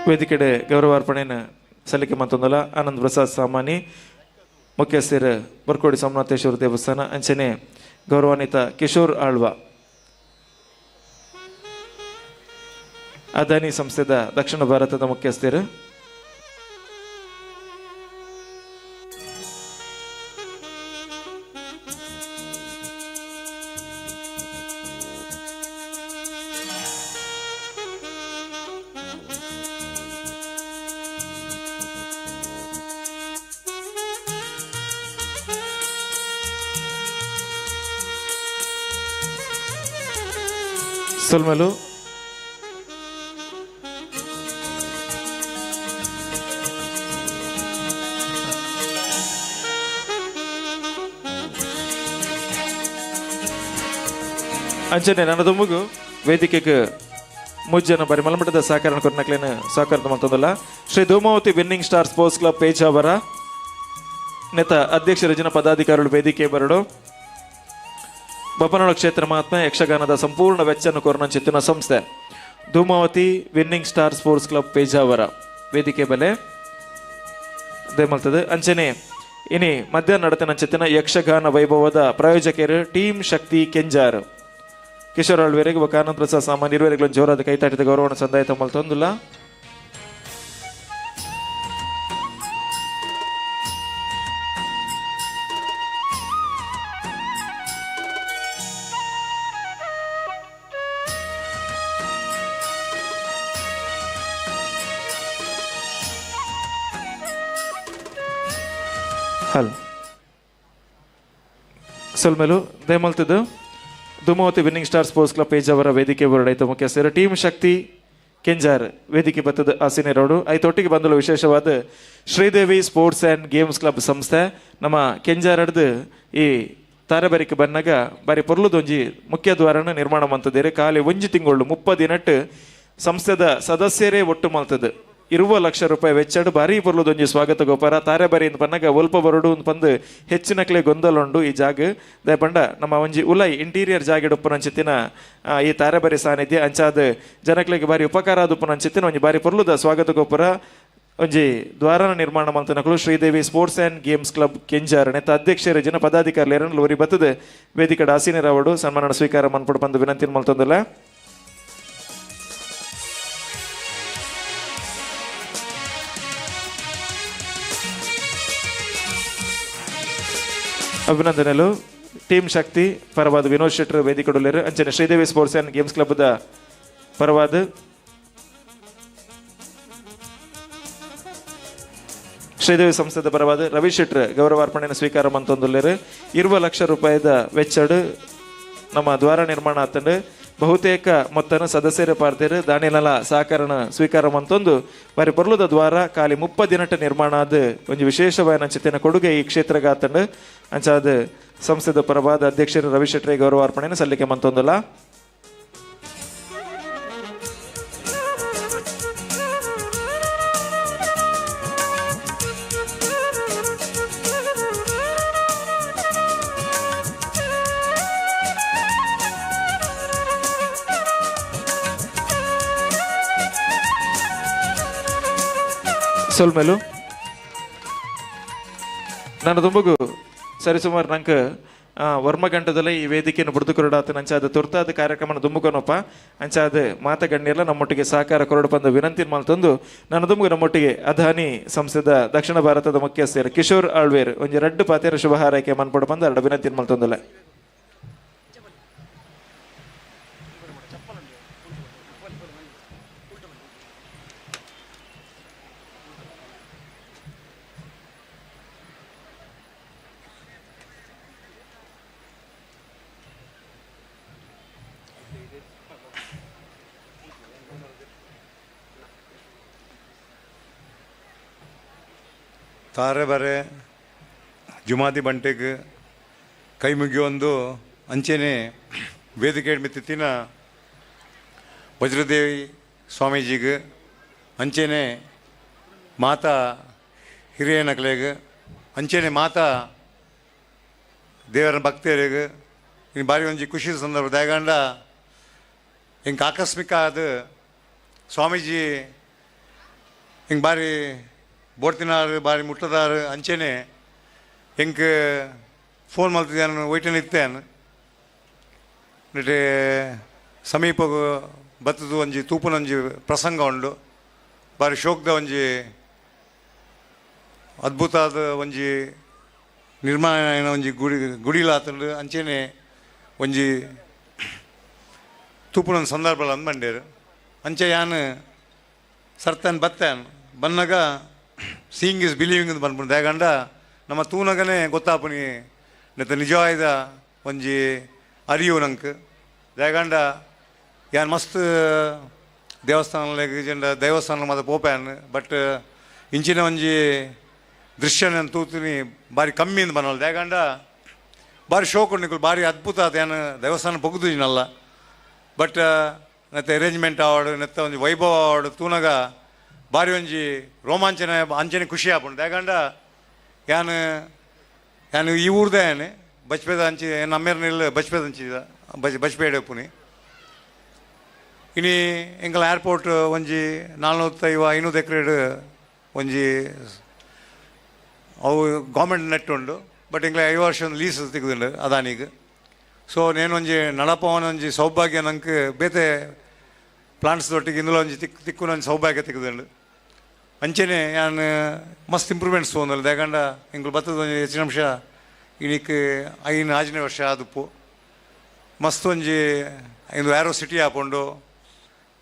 ವೇದಿಕೆಡೆ ಗೌರವಾರ್ಪಣೆನ ಸಲ್ಲಿಕೆ ಮಂತೊಂದಲ್ಲ ಆನಂದ್ ಪ್ರಸಾದ್ ಸಾಮಾನಿ ಮುಖ್ಯಸ್ಥರು ಬರ್ಕೋಡಿ ಸೋಮನಾಥೇಶ್ವರ ದೇವಸ್ಥಾನ ಅಂಚನೆ ಗೌರವಾನ್ವಿತ ಕಿಶೋರ್ ಆಳ್ವ ಅದಾನಿ ಸಂಸ್ಥೆದ ದಕ್ಷಿಣ ಭಾರತದ ಮುಖ್ಯಸ್ಥರು ಸೊಲ್ಮೆಲು ಅಂಚನೆ ನನ್ನ ದುಮ್ಮಗು ವೇದಿಕೆಗೆ ಮುಜ್ಜನ ಬಾರಿ ಮಲಮಟ್ಟದ ಸಹಕಾರ ಕೊರ್ನಕ್ಲೇನು ಸಹಕಾರದ ಮಂತಂದಲ್ಲ Shri Dhoomavati winning star sports club Pejavar ನೆತ ಅಧ್ಯಕ್ಷರ ಜನ ಪದಾಧಿಕಾರಿಗಳು ವೇದಿಕೆ ಬರಡು ಬಪ್ಪನೊಳ ಕ್ಷೇತ್ರ ಮಹಾತ್ಮ ಯಕ್ಷಗಾನದ ಸಂಪೂರ್ಣ ವೆಚ್ಚನ್ನು ಕೊರನಂಚಿತ್ತಿನ ಸಂಸ್ಥೆ Dhumavati winning star sports club Pejavara ವೇದಿಕೆ ಬೆಲೆ ದೇಮಲ್ತದೆ ಅಂಚನೆ ಇನಿ ಮಧ್ಯಾಹ್ನ ನಡತಿನಂಚಿತ್ತಿನ ಯಕ್ಷಗಾನ ವೈಭವದ ಪ್ರಾಯೋಜಕರು ಟೀಮ್ ಶಕ್ತಿ ಕೆಂಜಾರ್ ಕಿಶೋರ್ ಆಳ್ವೇರಿಗೆ ಆನಂದ್ ಪ್ರಸಾದ್ ಸಾಮಾನ್ಯ ಇರುವರೆಗೂ ಜೋರಾದ ಕೈತಾಟಿದ ಗೌರವನ ಸಂದಾಯಿತ ಮಲ್ತೊಂದುಲ್ಲ ಹಲ್ ಸೊಲ್ಮೇಲು ದಯಮಲ್ತದ್ದು Dhoomavati winning star sports club ಪೇಜ್ ಅವರ ವೇದಿಕೆ ಹೊರಡಾಯ್ತು ಮುಖ್ಯಸ್ಥರು ಟೀಮ್ ಶಕ್ತಿ ಕೆಂಜಾರ್ ವೇದಿಕೆ ಬತ್ತದ ಆಸಿನೇರವರು ಐತೊಟ್ಟಿಗೆ ಬಂದಲು ವಿಶೇಷವಾದ Sridevi sports and games club ಸಂಸ್ಥೆ ನಮ್ಮ ಕೆಂಜಾರಡ್ದು ಈ ತಾರಬರಿಕೆ ಬನ್ನಾಗ ಬಾರಿ ಪೊರ್ಲುದೊಂಜಿ ಮುಖ್ಯ ದ್ವಾರನ ನಿರ್ಮಾಣ ಮಾಡ್ತಿದ್ದೀರಿ ಖಾಲಿ ಒಂಜಿ ತಿಂಗಳು 30 ದಿನಟ್ಟು ಸಂಸ್ಥೆದ ಸದಸ್ಯರೇ ಒಟ್ಟು ಮಾಡ್ತದೆ 20 ಲಕ್ಷ ರೂಪಾಯಿ ವೆಚ್ಚಡು ಭಾರಿ ಪೊರ್ಲುದೊಂಜಿ ಸ್ವಾಗತ ಗೋಪರ ತಾರೆಬರಿ ಅಂತ ಪನ್ನಾಗ ಒಲ್ಪ ಬರಡು ಅಂತ ಬಂದು ಹೆಚ್ಚಿನಕ್ಲೆ ಗೊಂದಲುಂಡು ಈ ಜಾಗ ದಯಪಂಡ ನಮ್ಮ ಒಂಜಿ ಉಲೈ ಇಂಟೀರಿಯರ್ ಜಾಗ ಉಪ್ಪನಂಚಿತ್ತಿನ ಈ ತಾರೆಬರಿ ಸಾನ್ನಿಧ್ಯ ಅಂಚಾದ ಜನಕ್ಲೆಗೆ ಭಾರಿ ಉಪಕಾರ ಆದ ಉಪ್ಪನಂಚಿತ್ತಿನ ಒಂಜಿ ಭಾರಿ ಪೊರ್ಲುದ ಸ್ವಾಗತ ಗೋಪುರ ಒಂಜಿ ದ್ವಾರನ ನಿರ್ಮಾಣ ಮಂತನಕಲು Sridevi sports and games club Kenjar ನೆತ್ತ ಅಧ್ಯಕ್ಷರ ಜನ ಪದಾಧಿಕಾರಿಗಳು ಲೋರಿ ಬತ್ತದ ವೇದಿಕೆ ಆಸೀನರವಡು ಸನ್ಮಾನ ಸ್ವೀಕಾರ ಮನ್ಪಡು ಬಂದು ವಿನಂತಿ ಮಲ್ತೊಂದಲ್ಲ ಅಭಿನಂದನೆಗಳು ಟೀಮ್ ಶಕ್ತಿ ಪರವಾದ ವಿನೋದ್ ಶೆಟ್ಟರ್ ವೇದಿಕೆ ಅಂಚನೆ ಶ್ರೀದೇವಿ ಸ್ಪೋರ್ಟ್ಸ್ ಆ್ಯಂಡ್ ಗೇಮ್ಸ್ ಕ್ಲಬ್ದ ಪರವಾದ ಶ್ರೀದೇವಿ ಸಂಸ್ಥೆದ ಪರವಾದ ರವಿ ಶೆಟ್ಟರ್ ಗೌರವಾರ್ಪಣೆಯನ್ನು ಸ್ವೀಕಾರ ಮಂತೊಂದುಲ್ಲೇರು 20 ಲಕ್ಷ ರೂಪಾಯಿದ ವೆಚ್ಚಡು ನಮ್ಮ ದ್ವಾರ ನಿರ್ಮಾಣ ಆತಂಡು ಬಹುತೇಕ ಮೊತ್ತನ ಸದಸ್ಯರು ಪಾರ್ತಿರು ದಾನಿಲಲ ಸಹಕಾರನ ಸ್ವೀಕಾರ ಮಂತೊಂದು ಬಾರಿ ಪೊರ್ಲುದ ದ್ವಾರ ಖಾಲಿ 30 ದಿನಟ ನಿರ್ಮಾಣ ಆದ ಒಂದು ವಿಶೇಷವಾದ ಚಿತ್ತಿನ ಕೊಡುಗೆ ಈ ಕ್ಷೇತ್ರಕ್ಕೆ ಆತಂಡು ಅಂಚಾದ ಸಂಸ್ಥೆದ ಪರವಾದ ಅಧ್ಯಕ್ಷರು ರವಿ ಶೆಟ್ಟರ್ ಗೌರವಾರ್ಪಣೆಯನ್ನು ಸಲ್ಲಿಕೆ ಮಂತೊಂದಲ್ಲ ಸೊಲ್ಮೇಲು ನಾನು ತುಂಬಗು ಸರಿಸುಮಾರು ನಂಗೆ ವರ್ಮಗಂಟದಲ್ಲೇ ಈ ವೇದಿಕೆಯನ್ನು ಬಿಡ್ದು ಕೊರಡಾತ ಅಂಚಾದ ತುರ್ತಾದ ಕಾರ್ಯಕ್ರಮನ ದುಂಬುಕೊನಪ್ಪ ಅಂಚಾದ ಮಾತಗಣ್ಯೆಲ್ಲ ನಮ್ಮೊಟ್ಟಿಗೆ ಸಹಕಾರ ಕೊರಡು ಬಂದು ವಿನಂತಿ ಮಾಡ್ತಂದು ನಾನು ದುಂಬು ನಮ್ಮೊಟ್ಟಿಗೆ ಅದಾನಿ ಸಂಸ್ಥೆದ ದಕ್ಷಿಣ ಭಾರತದ ಮುಖ್ಯಸ್ಥರು ಕಿಶೋರ್ ಆಳ್ವೇರ್ ಒಂಜಿ 2 ಪಾತೆರ ಶುಭ ಹಾರೈಕೆ ಮನ್ಪಡು ಬಂದು 2 ವಿನಂತಿ ಮಾಡ್ತಂದಲ್ಲ ತಾರೆಬರೆ ಜುಮಾದಿ ಬಂಟೆಗೆ ಕೈ ಮುಗಿಯೊಂದು ಅಂಚೆನೆ ವೇದಿಕೆ ಮಿತ್ತಿನ ವಜ್ರದೇವಿ ಸ್ವಾಮೀಜಿಗೆ ಅಂಚೆನೆ ಮಾತಾ ಹಿರಿಯ ನಕಲೆಗೆ ಅಂಚೆನೆ ಮಾತಾ ದೇವರ ಭಕ್ತರಿಗೆ ಇನ್ನು ಬಾರಿ ಒಂಜಿ ಖುಷಿ ಸಂದರ್ಭ ದಯಗಂಡ ಹಿಂಗೆ ಆಕಸ್ಮಿಕ ಆದ ಸ್ವಾಮೀಜಿ ಹಿಂಗೆ ಬಾರಿ ಬೋಡ್ತಿನಾರು ಬಾರಿ ಮುಟ್ಟದಾರು ಅಂಚೆನೆ ಹೆಂಗೆ ಫೋನ್ ಮಾಡ್ತಿದ್ದಾನು ಒಯ್ಟನ್ ಇತ್ತೇನು ನಟೆ ಸಮೀಪ ಬತ್ತದು ಒಂಜಿ ತೂಪನ ಒಂಜಿ ಪ್ರಸಂಗ ಉಂಡು ಬಾರಿ ಶೋಕದ ಒಂಜಿ ಅದ್ಭುತ ಆದ ಒಂಜಿ ನಿರ್ಮಾಣ ಒಂಜಿ ಗುಡಿಲಾತಂಡು ಅಂಚೆನೆ ಒಂಜಿ ತೂಪನ ಸಂದರ್ಭ ಅಂದ್ಬಂಡೇರು ಅಂಚೆ ಯಾನು ಸರ್ತಾನ್ ಬತ್ತಾನು ಬನ್ನಾಗ ಸೀಯಿಂಗ್ ಇಸ್ ಬಿಲೀವಿಂಗ್ ಅಂತ ಬಂದ್ಬಿಟ್ಟು ದಯಗಂಡ ನಮ್ಮ ತೂನಗನೇ ಗೊತ್ತಾಪನಿ ನೆತ್ತ ನಿಜವಾದ ಒಂಜಿ ಅರಿವು ನಂಗೆ ದಯಗಂಡ ಯಾನ್ ಮಸ್ತ್ ದೇವಸ್ಥಾನಗಳಿಗೆ ಜಂಡ ದೇವಸ್ಥಾನ ಮಾತ್ರ ಪೋಪ್ಯಾನ್ ಬಟ್ ಇಂಚಿನ ಒಂಜಿ ದೃಶ್ಯ ನಾನು ತೂತೀನಿ ಭಾರಿ ಕಮ್ಮಿಯಿಂದ ಬನ್ನಲ್ಲ ದಯಗಂಡ ಭಾರಿ ಶೋಕ್ ಉಂಡು ಭಾರಿ ಅದ್ಭುತ ಅದು ಏನು ದೇವಸ್ಥಾನ ಪೊಗುದಿನಲ್ಲ ಬಟ್ ನೆತ್ತ ಅರೇಂಜ್ಮೆಂಟ್ ಆವಾಡು ನೆತ್ತ ಒಂಜಿ ವೈಭವ ಆವಾಡು ತೂನಗ ಭಾರಿ ಒಂಜಿ ರೋಮಾಂಚನ ಅಂಚನೆ ಖುಷಿ ಆಪುಂಡು ಯಾಕಂಡ ಯಾನು ಈ ಊರ್ದ ಏನು ಬಚ್ಪೇದ ಅಂಚಿ ನಮ್ಮೇರ್ನಿಲ್ಲ ಬಚ್ಪೇದ ಅಂಚಿದ ಬಚ್ಪೇಡೆ ಪುನಿ ಇನಿ ಎಂಕಲ್ ಏರ್ಪೋರ್ಟ್ ಒಂಜಿ 450-500 ಎಕರೆ ಒಂಜಿ ಅವು ಗೌರ್ಮೆಂಟ್ ನೆಟ್ ಉಂಡು ಬಟ್ ಎಂಕ್ಲ 5 ವರ್ಷ ಲೀಸ್ ತೆಗೆದುಂಡು ಅದಾನಿಗೆ ಸೊ ನೇನು ಒಂಜಿ ನಡಪವನ ಒಂಜಿ ಸೌಭಾಗ್ಯ ನಂಗೆ ಬೇತೆ ಪ್ಲಾಂಟ್ಸ್ ಒಟ್ಟಿಗೆ ಇಂದುಲ ಒಂಜಿ ತಿಕ್ಕುನ ಒಂಜಿ ಸೌಭಾಗ್ಯ ತೆಗೆದುಂಡು ಅಂಚೆನೆ ಯಾನು ಮಸ್ತ್ ಇಂಪ್ರೂವ್ಮೆಂಟ್ಸ್ ತೊಗೊಂಡಲ್ಲ ಯಾಕಂಡ ಎಂಕ್ಲು ಬತ್ತದ ಒಂಜಿ ಹೆಚ್ಚಿನ ಅಂಶ ಇನಿಕ್ 5 ವರ್ಷ ಆದುಪ್ಪು ಮಸ್ತ್ ಒಂಜಿ ಇಂದು ಏರೋ ಸಿಟಿ ಆಪುಂಡು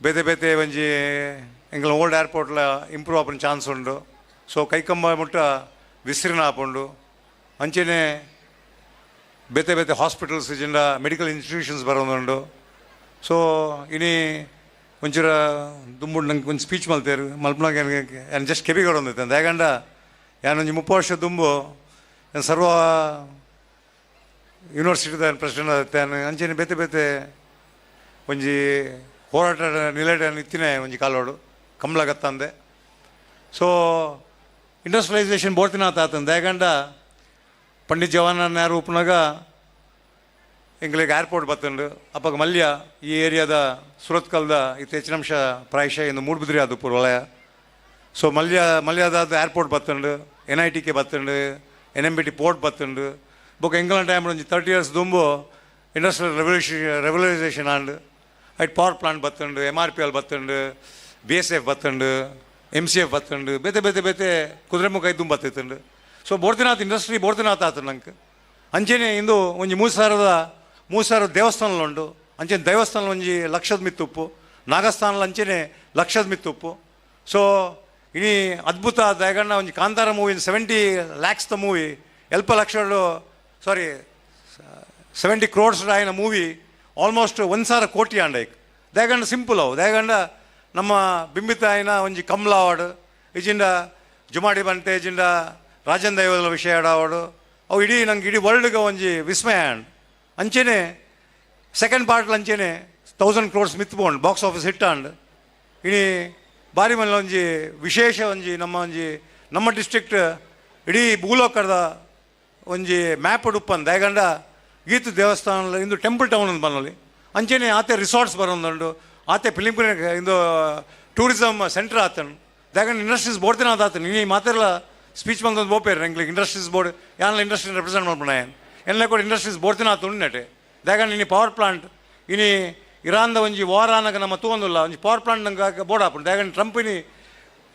ಬೇತೆ ಬೇತೆ ಒಂಜಿ ಎಂಕ್ಲ ಓಲ್ಡ್ ಏರ್ಪೋರ್ಟ್ಲ ಇಂಪ್ರೂವ್ ಆಪುನ ಚಾನ್ಸ್ ಉಂಡು ಸೊ ಕೈಕಂಬ ಮುಟ್ಟ ವಿಸ್ತೀರ್ಣ ಆಪುಂಡು ಅಂಚೆನೆ ಬೇತೆ ಬೇತೆ ಹಾಸ್ಪಿಟಲ್ಸ್ ಇಜಿಂದ ಮೆಡಿಕಲ್ ಇನ್ಸ್ಟಿಟ್ಯೂಷನ್ಸ್ ಬರೋದುಂಡು. ಸೊ ಇನಿ ಒಂಚೂರ ದುಂಬುಡು ನಂಗೆ ಒಂದು ಸ್ಪೀಚ್ ಮಲ್ತೇರು ಮಲ್ಪನಾಗ ಏನು ಜಸ್ಟ್ ಕೆಬಿಗಳು ಒಂದೈತೆ ಅಂತ ಯಾಕಂಡ ಯಾನೊಂದು 30 ವರ್ಷ ದುಂಬು ಸರ್ವ ಯೂನಿವರ್ಸಿಟಿದ ಪ್ರೆಸಿಡೆಂಟ್ ಆಗುತ್ತೆ ಅಂಚೆನೆ ಬೇತೆ ಬೇತೆ ಒಂಜಿ ಹೋರಾಟ ನಿಲಯಡ ನಿತ್ತಿನೇ ಒಂಜಿ ಕಾಲೋಡು ಕಮ್ಲಾಗತ್ತಂದೆ. ಸೊ ಇಂಡಸ್ಟ್ರಿಯಲೈಸೇಷನ್ ಬೋರ್ತಿನ ಆತಂದೆ ಯಾಕಂಡ ಪಂಡಿತ್ ಜವಾಹರ್ಲಾಲ್ ನೆಹರು ಉಪ್ಪನಾಗ ಎಂಗ್ಲಿಗೆ ಏರ್ಪೋರ್ಟ್ ಬತ್ತಂಡು ಅಪ್ಪಾಗ ಮಲ್ಯ ಈ ಏರಿಯಾದ ಸುರತ್ಕಲ್ದ ಇತ್ತು ಹೆಚ್ಚಿನಂಶ ಪ್ರಾಯಶಃ ಇನ್ನು ಮೂಡುಬಿದ್ರಿ ಅದು ಪೂರ್ ವಲಯ. ಸೊ ಮಲ್ಯದಾದ ಏರ್ಪೋರ್ಟ್ ಬತ್ತಂಡು NITK ಬತ್ತಂಡು NMBT ಪೋರ್ಟ್ ಬತ್ತಂಡು ಬೊಕ್ಕ ಎಂಗ್ಲೆಂಡ್ ಟೈಮ್ ಒಂಜಿ 30 years ದುಂಬು ಇಂಡಸ್ಟ್ರಿಯಲ್ ರೆವಲ್ಯೂಷನ್ ಆಂಡ್ ಐಟ್ ಪವರ್ ಪ್ಲಾಂಟ್ ಬತ್ತಂಡು MRPL ಬತ್ತಂಡು BSF ಬತ್ತಂಡು MCF ಬತ್ತಂಡು ಬೇತೆ ಬೇತೆ ಬೇತೆ ಕುದುರೆಮುಖ ಇದ್ದು ಬತ್ತೈತಂಡು. ಸೊ ಬೋರ್ತಿನಾಥ್ ಇಂಡಸ್ಟ್ರಿ ಬೋರ್ತಿನಾಥ್ ಆತ ನಂಗೆ ಅಂಚೆನೆ ಇಂದು ಒಂಜಿ 3,000 ದೇವಸ್ಥಾನಲು ಉಂಡು. ಅಂಚೆನೆ ದೇವಸ್ಥಾನ ಒಂಜಿ 1,00,000 ಮಿತ್ತುಪ್ಪು, ನಾಗಸ್ಥಾನಲು ಅಂಚೆನೆ 1,00,000 ಮಿತ್ತುಪ್ಪು. ಸೊ ಇನಿ ಅದ್ಭುತ ಆದ ಯಾಕಂಡ ಒಂಜಿ Kantara movie 70 lakhs movie 70 crores ಆಯ್ನ ಮೂವಿ ಆಲ್ಮೋಸ್ಟ್ 1,000 ಕೋಟಿ ಆಂಡೈಕ್ ದಯಗಂಡ ಸಿಂಪಲ್ ಅವು ದಯಗಂಡ ನಮ್ಮ ಬಿಂಬಿತ ಆಯ್ನ ಒಂಜಿ ಕಮಲ ಅವಾರ್ಡ್ ಇಜಿಂದ ಜುಮಾಡಿ ಬಂಟೆ ಇಜಿಂದ ರಾಜನ್ ದೈವದ ವಿಷಯ ಅವಾರ್ಡು ಅವು ಇಡೀ ವರ್ಲ್ಡ್ಗೆ ಒಂಜಿ ವಿಸ್ಮಯ ಆಂಡ್ ಅಂಚೆನೆ ಸೆಕೆಂಡ್ ಪಾರ್ಟ್ಲ್ ಅಂಚೆನೆ 1,000 crores ಮಿತ್ಕೊಂಡು ಬಾಕ್ಸ್ ಆಫೀಸ್ ಹಿಟ್ ಆಂಡ್ ಇಡೀ ಬಾರಿ ಮನೆ ಒಂಜಿ ವಿಶೇಷ ಒಂಜಿ ನಮ್ಮ ಡಿಸ್ಟ್ರಿಕ್ಟ್ ಇಡೀ ಭೂಲೋಕದ ಒಂಜಿ ಮ್ಯಾಪ್ ಉಡುಪ್ಪಂದು ದಯಗಂಡ ಗೀತು ದೇವಸ್ಥಾನ ಇಂದು ಟೆಂಪಲ್ ಟೌನ್ ಅಂತ ಬನ್ನೋಲಿ ಅಂಚೆನೆ ಆತೆ ರಿಸಾರ್ಟ್ಸ್ ಬರೋದುಂಡು ಆತೆ ಫಿಲಿಂ ಇಂದು ಟೂರಿಸಮ್ ಸೆಂಟರ್ ಆತನು ದಯಗಂಡ ಇಂಡಸ್ಟ್ರೀಸ್ ಬೋರ್ಡ್ತಿನ ಆತನು ನೀ ಮಾತೆಲ್ಲ ಸ್ಪೀಚ್ ಬಂದೊಂದು ಬೋಪೇರು ಎಂಗ್ಲಿಗೆ ಇಂಡಸ್ಟ್ರೀಸ್ ಬೋರ್ಡ್ ಯಾನ ಇಂಡಸ್ಟ್ರಿ ರೆಪ್ರೆಸೆಂಟ್ ಮಾಡ್ಬಿಡ ಎಲ್ಲ ಕೂಡ ಇಂಡಸ್ಟ್ರೀಸ್ ಬೋರ್ಡ್ತಿನ ಆತ ಉಂಡನಟೆ ದಯಗಂಡ ಇನಿ ಪವರ್ ಪ್ಲಾಂಟ್ ಇನಿ ಇರಾನ್ದ ಒಂಜಿ ವಾರ್ ಆನಾಗ ನಮ್ಮ ತೂವೊಂದುಲ್ಲ ಒಂಜಿ ಪವರ್ ಪ್ಲಾಂಟ್ ನಂಗೆ ಬೋರ್ಡ್ ಹಾಪುಂಡು ದಯಗಂಡ ಟ್ರಂಪ್ ಇನಿ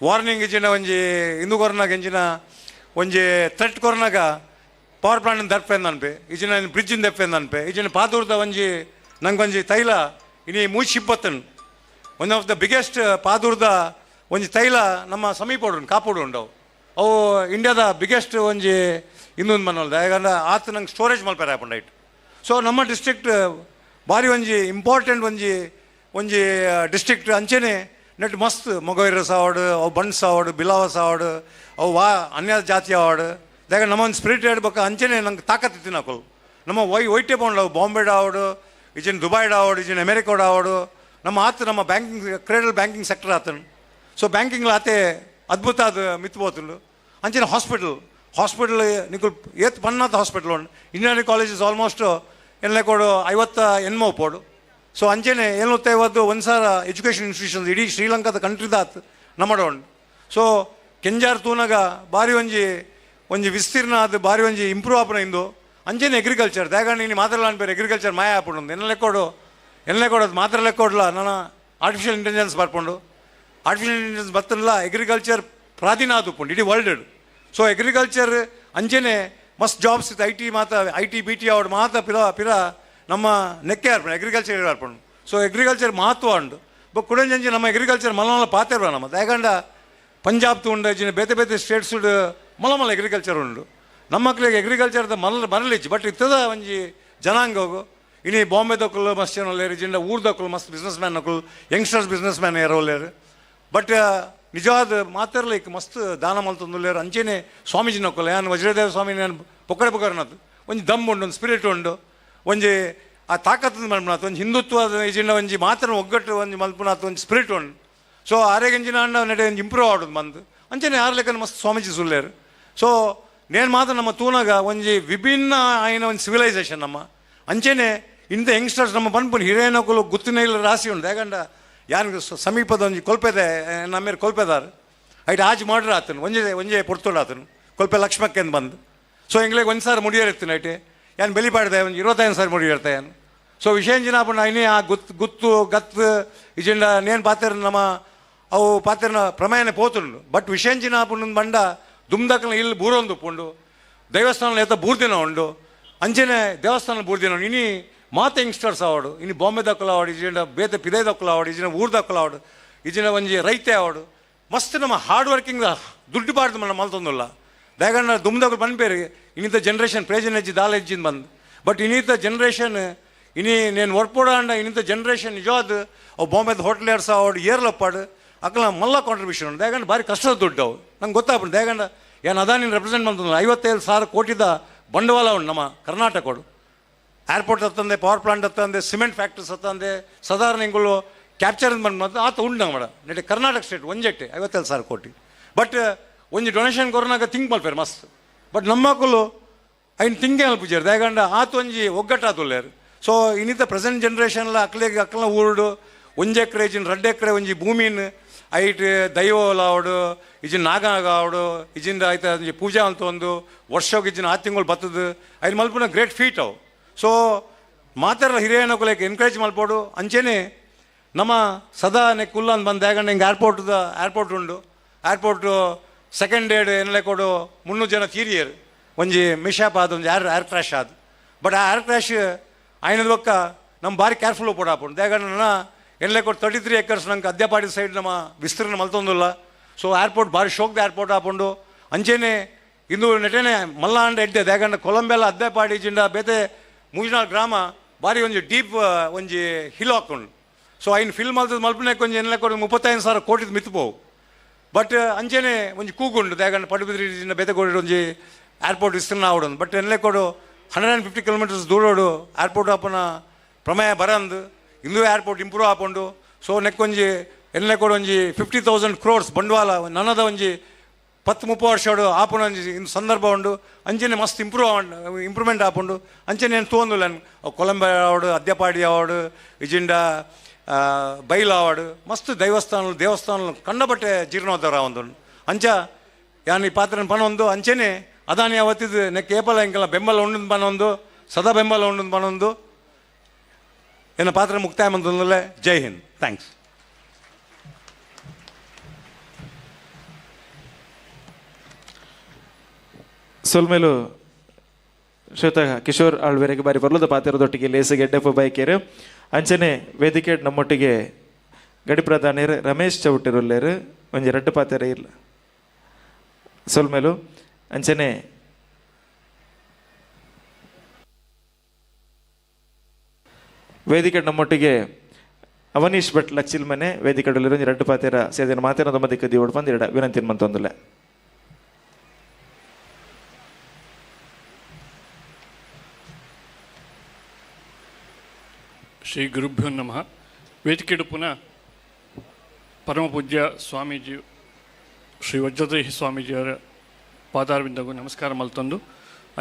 ವಾರ್ನಿಂಗ್ ಇಜ್ಜಿನ ಒಂಜಿ ಹಿಂದೂ ಕೊರನಾಗ ಎಂಜಿನ ಒಂಜಿ ಥ್ರೆಟ್ ಕೊರನಾಗ ಪವರ್ ಪ್ಲಾಂಟ್ ದರ್ಪೆಂದು ಅನ್ಪೆ ಇಜಿನ ಬ್ರಿಡ್ಜಿನ ದೆಪ್ಪೆಂದು ಅನ್ಪೆ ಇಜಿನ ಪಾದೂರ್ದ ಒಂಜಿ ನಂಗೊಂಜಿ ತೈಲ ಇನಿ ಮೂಚಿಪ್ಪತ್ತನು ಒನ್ ಆಫ್ ದ ಬಿಗ್ಗೆಸ್ಟ್ ಪಾದೂರ್ದ ಒಂಜಿ ತೈಲ ನಮ್ಮ ಸಮೀಪ ಕಾಪುಡು ಉಂಡು ಅವು ಇಂಡಿಯಾದ ಬಿಗ್ಗೆಸ್ಟ್ ಒಂಜಿ ಇನ್ನೊಂದು ಮನೋಲ್ದ ಯಾಕಂದ್ರೆ ಆತ ನಂಗೆ ಸ್ಟೋರೇಜ್ ಮಲ್ಪೇರ ಹಾಪುಂಡು ಐಟ್. ಸೊ ನಮ್ಮ ಡಿಸ್ಟ್ರಿಕ್ಟ್ ಭಾರಿ ಒಂಜಿ ಇಂಪಾರ್ಟೆಂಟ್ ಒಂಜಿ ಡಿಸ್ಟ್ರಿಕ್ಟ್ ಅಂಚೆನೆ ನೆಟ್ ಮಸ್ತ್ ಮೊಗೈರಸ್ ಅವಾರ್ಡ್ ಅವು ಬಣ್ಸ್ ಅವಾರ್ಡ್ ಬಿಲಾವಸ್ ಅವಾರ್ಡ್ ಅವು ಅನ್ಯ ಜಾತಿ ಅವಾರ್ಡ್ ದಾಗ ನಮ್ಮ ಒಂದು ಸ್ಪಿರಿಟ್ ಹೇಳ್ಬೇಕು ಅಂಚೆನೆ ನಂಗೆ ತಾಕತ್ತಿತ್ತು ಹಾಕೋದು ನಮ್ಮ ವೈಟೇ ಬಂಡು ಬಾಂಬೆಡ್ ಅವಾರ್ಡು ಇಜಿನ ದುಬೈಡ್ ಅವಾರ್ಡ್ ಇಜಿನ ಅಮೆರಿಕಾಡ್ ಅವಾರ್ಡು ನಮ್ಮ ನಮ್ಮ ಬ್ಯಾಂಕಿಂಗ್ ಕ್ರೆಡಲ್ ಬ್ಯಾಂಕಿಂಗ್ ಸೆಕ್ಟರ್ ಆತನು. ಸೊ ಬ್ಯಾಂಕಿಂಗ್ ಆತೆ ಅದ್ಭುತ ಅದು ಮಿತ್ಬೋತುಂಡು ಅಂಚೆನೆ ಹಾಸ್ಪಿಟಲ್ ನಿಕು ಏತ್ ಪನ್ನತ ಹಾಸ್ಪಿಟಲ್ ಉಂಡು ಇಂಜಿನಿಯರಿಂಗ್ ಕಾಲೇಜಸ್ ಆಲ್ಮೋಸ್ಟ್ ಎಲ್ಲ ಕೊಡು 50 ಎನ್ಮೋ ಪೋಡು. ಸೊ ಅಂಚೆನೆ 750 1,000 ಎಜುಕೇಷನ್ ಇನ್ಸ್ಟಿಟ್ಯೂಷನ್ಸ್ ಇಡೀ ಶ್ರೀಲಂಕಾದ ಕಂಟ್ರಿದಾತ್ ನಮ್ಮಡ ಉಂಡು. ಸೊ ಕೆಂಜಾರ್ ತೂನಾಗ ಭಾರಿ ಒಂಜಿ ವಿಸ್ತೀರ್ಣ ಅದು ಭಾರಿ ಒಂಜಿ ಇಂಪ್ರೂವ್ ಆಪನ ಇಂದು ಅಂಚೆನೆ ಅಗ್ರಿಕಲ್ಚರ್ ದಯಗಂಡ ನೀನು ಮಾತ್ರ ಅನ್ಪೇರು ಅಗ್ರಿಕಲ್ಚರ್ ಮಾಯ ಆಪುಂಡು ಎನ್ನಲೆ ಕೊಡೋದು ಮಾತ್ರ ಲೆಕ್ಕೊಡ್ಲ ನಾನು ಆರ್ಟಿಫಿಷಿಯಲ್ ಇಂಟೆಲಿಜೆನ್ಸ್ ಬರ್ಕೊಂಡು ಆರ್ಟಿಫಿಷಿಯಲ್ ಇಂಟೆಲಿಜೆನ್ಸ್ ಬರ್ತನಲ್ಲ ಅಗ್ರಿಕಲ್ಚರ್ ಪ್ರಾಧೀನ ಆದುಪ್ಪುಂಡು ಇಡೀ ವರ್ಲ್ಡ್. ಸೊ ಅಗ್ರಿಕಲ್ಚರ್ ಅಂಚೆನೆ ಮಸ್ತ್ ಜಾಬ್ಸ್ ಇತ್ತು ಐ ಟಿ BT ಅವಾರ್ಡ್ ಮಾತ ಪಿರ ನಮ್ಮ ನೆಕ್ಕೆ ಆರ್ಪಣೆ ಅಗ್ರಿಕಲ್ಚರ್ ಆರ್ಪಣೆ. ಸೊ ಅಗ್ರಿಕಲ್ಚರ್ ಮಹತ್ವ ಉಂಡು ಕುಡಂಜಿ ನಮ್ಮ ಅಗ್ರಿಕಲ್ಚರ್ ಮಲಮಲ ಪಾತಿರ್ವ ನಮ್ಮ ದಯಗಂಡ ಪಂಜಾಬ್ ತುಂಡು ಇಜಿನ ಬೇತೆ ಸ್ಟೇಟ್ಸ್ ಮಲಮಲ ಅಗ್ರಿಕಲ್ಚರ್ ಉಂಡು ನಮ್ಮ ಮಕ್ಕಳಿಗೆ ಅಗ್ರಿಕಲ್ಚರ್ದ ಮರಲಿಚ್ಚು ಬಟ್ ಇತ್ತದ ಒಂಜಿ ಜನಾಂಗ ಹೋಗು ಇನಿ ಬಾಂಬೆ ದಕ್ಕಲು ಮಸ್ತ್ ಜನ ಒಳ್ಳೆಯರು ಇಜಿಂದ ಊರ್ದಕ್ಕಲು ಮಸ್ತ್ ಬಿಸ್ನೆಸ್ ಮ್ಯಾನ್ ನಕ್ಕಲು ಯಂಗ್ಸ್ಟರ್ಸ್ ಬಿಸ್ನೆಸ್ ಮ್ಯಾನ್ ಯಾರು ಒಳ್ಳೆಯರು ಬಟ್ ನಿಜವಾದ ಮಾತಿರ್ಲಿಕ್ಕೆ ಮಸ್ತ್ ದಾನ ಮಲ್ತೊಂದುಲ್ಲೇರು ಅಂಚೆನೆ ಸ್ವಾಮೀಜಿ ನಕ್ಕಲು ಯಾನು ವಜ್ರದೇವ ಸ್ವಾಮಿ ನಾನು ಪೊಕ್ಕರನದು ಒಂಜಿ ದಮ್ ಉಂಡು ಒಂದು ಸ್ಪಿರಿಟ್ ಉಂಡು ಒಂಜಿ ಆ ತಾಕತ್ತು ಮಲ್ಪನಾಥ ಒಂದು ಹಿಂದುತ್ವದ ಇಜಿಂದ ಒಂಜಿ ಮಾತ್ರ ಒಗ್ಗಟ್ಟು ಒಂಜಿ ಮಲ್ಪನಾಥ ಒಂದು ಸ್ಪಿರಿಟ್ ಉಂಡು. ಸೊ ಆರೆಗಂಜಿನ ಅಣ್ಣ ನಡೆ ಒಂದು ಇಂಪ್ರೂವ್ ಆಡೋದು ಬಂದು ಅಂಚೆನೆ ಯಾರ ಲೆಕ್ಕ ಮಸ್ತ್ ಸ್ವಾಮೀಜಿ ಸುಲ್ಲೇರು. ಸೊ ನೇನು ಮಾತ್ರ ನಮ್ಮ ತೂನಾಗ ಒಂಜಿ ವಿಭಿನ್ನ ಆಯ್ನ ಒಂದು ಸಿವಿಲೈಸೇಷನ್ ನಮ್ಮ ಅಂಚೆನೆ ಇಂಥ ಯಂಗ್ಸ್ಟರ್ಸ್ ನಮ್ಮ ಬಂದ್ಪುನ್ ಹಿರೇನಕಲು ಗುತ್ತಿನ ಇಲ್ಲ ರಾಶಿ ಉಂಡು ಯಾಕಂಡ ಯಾನಿಗೆ ಸಮೀಪದ ಒಂಜಿ ಕೊಲ್ಪೆದೆ ನಮ್ಮೇರು ಕೊಲ್ಪೆದಾರು ಐಟ್ ಆಜ್ ಮಾಡ್ರೆ ಆತನು ಒಂಜೇ ಪುರ್ತೋಡು ಆತನು ಕೊಲ್ಪೆ ಲಕ್ಷ್ಮಕ್ಕೆ ಅಂತ ಬಂದು. ಸೊ ಎಂಗ್ಲಿಗೆ 1,000 ಮುಡಿಯೇರಿರ್ತೀನಿ ಐಟೆ ಯಾನು ಬೆಲಿಪಾಡ್ದೆ ಒಂದು 25,000 ಮುಡಿಯಿರ್ತೆ ಯಾನು. ಸೊ ವಿಷಯಂಜಿನ ಪುಣ್ಣ ಇನ್ನೇ ಆ ಗುತ್ತು ಗತ್ತು ಇಜಿಂಡ ನೇನು ಪಾತ್ರ ನಮ್ಮ ಅವು ಪಾತ್ರನ ಪ್ರಮೇಯನೇ ಪೋತುಂಡು ಬಟ್ ವಿಷಯಂಜಿನ ಪುಣ್ಣ ಬಂಡ ದುಮ್ದಕ್ಕನ ಇಲ್ಲಿ ಬೂರೊಂದು ಉಪ್ಪುಂಡು ದೇವಸ್ಥಾನ ಏತ ಬೂರ್ದಿನ ಉಂಡು ಅಂಚೆನೆ ದೇವಸ್ಥಾನ ಬೂರ್ದಿನ ಉಂಡು ಇನಿ ಮಾತೆ ಯಂಗ್ಸ್ಟರ್ಸ್ ಅವಾರ್ಡು ಇನಿ ಬಾಂಬೆ ದಕ್ಕಲ ಅವಾರ್ಡು ಇಜಿಂಡ ಬೇತೆ ಪಿದೆ ದಕ್ಕಲ ಅವಾರ್ಡು ಇಜಿನ ಊರ್ ದಕ್ಕಲ ಅವಾರ್ಡು ಇಜಿನ ಒಂಜಿ ರೈತೆ ಅವಾರ್ಡು ಮಸ್ತ್ ನಮ್ಮ ಹಾರ್ಡ್ ವರ್ಕಿಂಗ್ ದುಡ್ಡು ಬಾರ್ದು ಮಲ್ತೊಂದುಲ್ಲ ದಾಗಣ್ಣ ದುಮ್ದಾಗ ಪನ್ಪೇರು ಇನ್ನಿತ ಜನ್ರೇಷನ್ ಪ್ರೇಜನ್ ಹೆಜ್ಜಿ ದಾಲ ಹೆಜ್ಜಿಂದ ಬಂದು ಬಟ್ ಇನ್ನಿತ ಜನ್ರೇಷನ್ నేను వర్పోడాండ ఇంత జనరేషన్ నిజాదు బాంబేದ ಹೋಟ್ಲ್ ಏರ್ಸ ಅವಡು ಏರ್ಲಪ್ಪಾಡು ಅಕ್ಕಲ ಮಲ್ಲ ಕಾಂಟ್ರಿಬ್ಯೂಷನ್ ಉಂಟು ಯಾಕಂದ್ರೆ ಭಾರಿ ಕಷ್ಟದ ದುಡ್ಡು ಅವು ನಂಗೆ ಗೊತ್ತಾಗ್ಬಿಟ್ಟು ಯಾಕಂದ್ರೆ ಏನು ಅದಾನಿ ರೆಪ್ರೆಸೆಂಟ್ ಮಾಡ್ತಾನೆ 55,000 ಕೋಟಿದ ಬಂಡವಾಳ ಉಂಟು ನಮ್ಮ ಕರ್ನಾಟಕಡು ಏರ್ಪೋರ್ಟ್ ಹತ್ತಂದೆ ಪವರ್ ಪ್ಲಾಂಟ್ ಹತ್ತಂದೆ ಸಿಮೆಂಟ್ ಫ್ಯಾಕ್ಟ್ರೀಸ್ ಹತ್ತಂದೆ ಸಾಧಾರಣ ಹಿಂಗಳು ಕ್ಯಾಪ್ಚರ್ ಬಂದು ಆತ ಉಂಟು ನಂಗೆ ಮೇಡ ನೆಟ್ ಕರ್ನಾಟಕ ಸ್ಟೇಟ್ ಒಂಜೆಟ್ಟೆ 57,000 ಕೋಟಿ ಬಟ್ ಒಂಜಿ ಡೊನೇಷನ್ ಕೊರೋನಾಗ ಥಿಂಕ್ ಮಲ್ಪೇರು ಮಸ್ತ್ ಬಟ್ ನಮ್ಮ ಮಕ್ಕಳು ಐನ್ ಥಿಂಕ್ ಅಲ್ಪುಜಾರು ಯಾಕಂದ್ರೆ ಆತ ಒಂಜಿ ಒಗ್ಗಟ್ಟಾತುಲ್ಲೇರು ಸೊ ಇನ್ನಿತ ಪ್ರೆಸೆಂಟ್ ಜನ್ರೇಷನ್ಲ ಅಕ್ಕಲ ಊರುಡು 1 ಎಕರೆ ಇಜಿನ 2 ಎಕರೆ ಒಂಜಿ ಭೂಮಿನ ಐಟ್ ದೈವಲ ಅವಡು ಇಜಿನ ನಾಗಾಗ ಅವಡು ಇಜಿಂದ ಆಯ್ತು ಒಂಜಿ ಪೂಜಾ ಅಂತ ಒಂದು ವರ್ಷಕ್ಕೆ ಇಜಿನ 6 ತಿಂಗಳು ಬರ್ತದೆ ಐದು ಮಲ್ಪನ ಗ್ರೇಟ್ ಫೀಟ್ ಅವು ಸೊ ಮಾತಾರ ಹಿರಿಯನಕುಲಕ್ಕೆ ಎನ್ಕರೇಜ್ ಮಲ್ಪೋಡು ಅಂಚೆನೆ ನಮ್ಮ ಸದಾ ಕುಲ್ಲ ಅಂತ ಬಂದು ಯಾಕಂದ್ರೆ ಹಿಂಗೆ ಏರ್ಪೋರ್ಟ್ ಉಂಡು ಏರ್ಪೋರ್ಟು ಸೆಕೆಂಡ್ ಡೇಡ್ ಏನೆಲ್ಲ ಕೊಡು 300 ಜನ ತೀರಿಯರು ಒಂಜಿ ಮಿಶಾಪ್ ಆದ ಒಂದು ಏರ್ ಕ್ರ್ಯಾಶ್ ಆದ ಬಟ್ ಆ ಏರ್ ಕ್ರ್ಯಾಶ್ ಆಯ್ನದ ಒಕ್ಕ ನಮ್ಮ ಭಾರಿ ಕೇರ್ಫುಲ್ ಪೋಡಾಪುಂಡು ಯಾಕಂದ್ರೆ ನನ್ನ ಎಲ್ಲ ಕೊಟ್ಟು 33 ಎಕರ್ಸ್ ನಂಗೆ ಅದ್ಯಪಾಡಿ ಸೈಡ್ ನಮ್ಮ ವಿಸ್ತೀರ್ಣ ಮಲ್ತೊಂದಿಲ್ಲ ಸೊ ಏರ್ಪೋರ್ಟ್ ಭಾರಿ ಶೋಕ್ದ ಏರ್ಪೋರ್ಟ್ ಆಪುಂಡು ಅಂಚೆನೆ ಇಂದು ನೆಟೆನೆ ಮಲ್ಲ ಅಂಡ ಎಡ್ಡೆ ಯಾಕಂದ್ರೆ ಕೊಲಂಬೆಲ್ಲ ಅದ್ಯಪಾಡಿ ಜಿಂಡ ಬೇತೆ ಮೂಜನಾಳ್ ಗ್ರಾಮ ಭಾರಿ ಒಂಜಿ ಡೀಪ್ ಒಂಜಿ ಹಿಲ್ ಹಾಕೊಂಡು ಸೊ ಐನ್ ಫಿಲ್ ಮಲ್ತದ ಮಲ್ಪನೆ ಕೊಂಚ ಎಲ್ಲ ಕೊಡು 35,000 ಕೋಟಿದ ಮಿತ್ಪೋವು ಬಟ್ ಅಂಚೆನೆ ಒಂಜಿ ಕೂಗುಂಡು ಯಾಕಂದ್ರೆ ಪಡುಬಿದ್ರಿ ಜಿಂಡ ಬೇತೆ ಕೊಡಿ ಒಂಜಿ ಏರ್ಪೋರ್ಟ್ ವಿಸ್ತೀರ್ಣ ಆವಡೊಂದು ಬಟ್ ಎಲ್ಲ ಕೊಡು 150 ಕಿಲೋಮೀಟರ್ಸ್ ದೂರೋಡು ಏರ್ಪೋರ್ಟ್ ಆಪನ ಪ್ರಮೇಯ ಬರಂದು ಇಂದು ಏರ್ಪೋರ್ಟ್ ಇಂಪ್ರೂವ್ ಆಪುಂಡು ಸೊ ನೆಕ್ಕೊಂಜಿ ಎಲ್ಲ ಕೂಡ ಒಂಜಿ 50,000 crores ಬಂಡವಾಳ ನನ್ನದ ಒಂಜಿ 10-30 ವರ್ಷಡು ಆಪುನ ಒಂಜಿ ಇನ್ನು ಸಂದರ್ಭ ಉಂಡು ಅಂಚೆನೆ ಮಸ್ತ್ ಇಂಪ್ರೂವ್ಮೆಂಟ್ ಆಪುಂಡು ಅಂಚೆನೆ ಏನು ತೋಂದಿಲ್ಲ ಕೊಲಂಬೆ ಆವಡು ಅದ್ಯಪಾಡಿ ಆವಡು ಇಜಿಂಡ ಬೈಲ್ ಆವಡು ಮಸ್ತ್ ದೇವಸ್ಥಾನ ಕಂಡಬಟ್ಟೆ ಜೀರ್ಣೋದ್ಧಾರ ಒಂದು ಅಂಚ ಯಾನ್ ಈ ಪಾತ್ರನ ಪನೊಂದು ಅಂಚೆನೆ ಅದಾನಿ ಅವತ್ತಿದ್ದು ನೆಕ್ ಏಪಲ ಇಂಕಲ್ಲ ಬೆಂಬಲ ಉಂಡು ಪನೊಂದು ಸದಾ ಬೆಂಬಲ ಉಂಡು ಪನೊಂದು ಏನ ಪಾತ್ರ ಮುಕ್ತಾಯ ಮಂದಲೇ ಜೈ ಹಿಂದ್ ಥ್ಯಾಂಕ್ಸ್ ಸೊಲ್ಮೇಲು ಶ್ವೇತ ಕಿಶೋರ್ ಆಳ್ವೆರೆಗೆ ಬಾರಿ ಬರ್ಲದ ಪಾತಿರದೊಟ್ಟಿಗೆ ಲೇಸಿಗೆ ಎಡ್ಡೆಫ್ ಬೈಕೇರು ಅಂಚನೆ ವೇದಿಕೆ ನಮ್ಮೊಟ್ಟಿಗೆ ಗಡಿ ಪ್ರಧಾನಿಯರು ರಮೇಶ್ ಚೌಟಿರುಲ್ಲೇರು ಒಂಜಿ 2 ಪಾತೆರ ಇಲ್ಲ ಸೊಲ್ಮೇಲು ಅಂಚನೆ ವೇದಿಕೆ ನಮ್ಮೊಟ್ಟಿಗೆ ಅವನೀಶ್ ಭಟ್ ಲಚ್ಚಿಲ್ ಮನೆ ವೇದಿಕೆಡಲ್ಲಿರೋ 2 ಪಾತೆರ ಸೇದಿನ ಮಾತೇನ ದೊಂಬದಿಕ್ಕ ದಿವಡ್ ಬಂದು ವಿನಂತಿ ಮಂತೊಂದುಲೆ ಶ್ರೀ ಗುರುಭ್ಯೋ ನಮಃ ವೇದಿಕೆಡು ಪುನಃ ಪರಮ ಪೂಜ್ಯ ಸ್ವಾಮೀಜಿ ಶ್ರೀ ವಜ್ರದೇಹಿ ಸ್ವಾಮೀಜಿಯವರ ಪಾದಾರವಿಂದಗೂ ನಮಸ್ಕಾರ ಮಲ್ತೊಂದು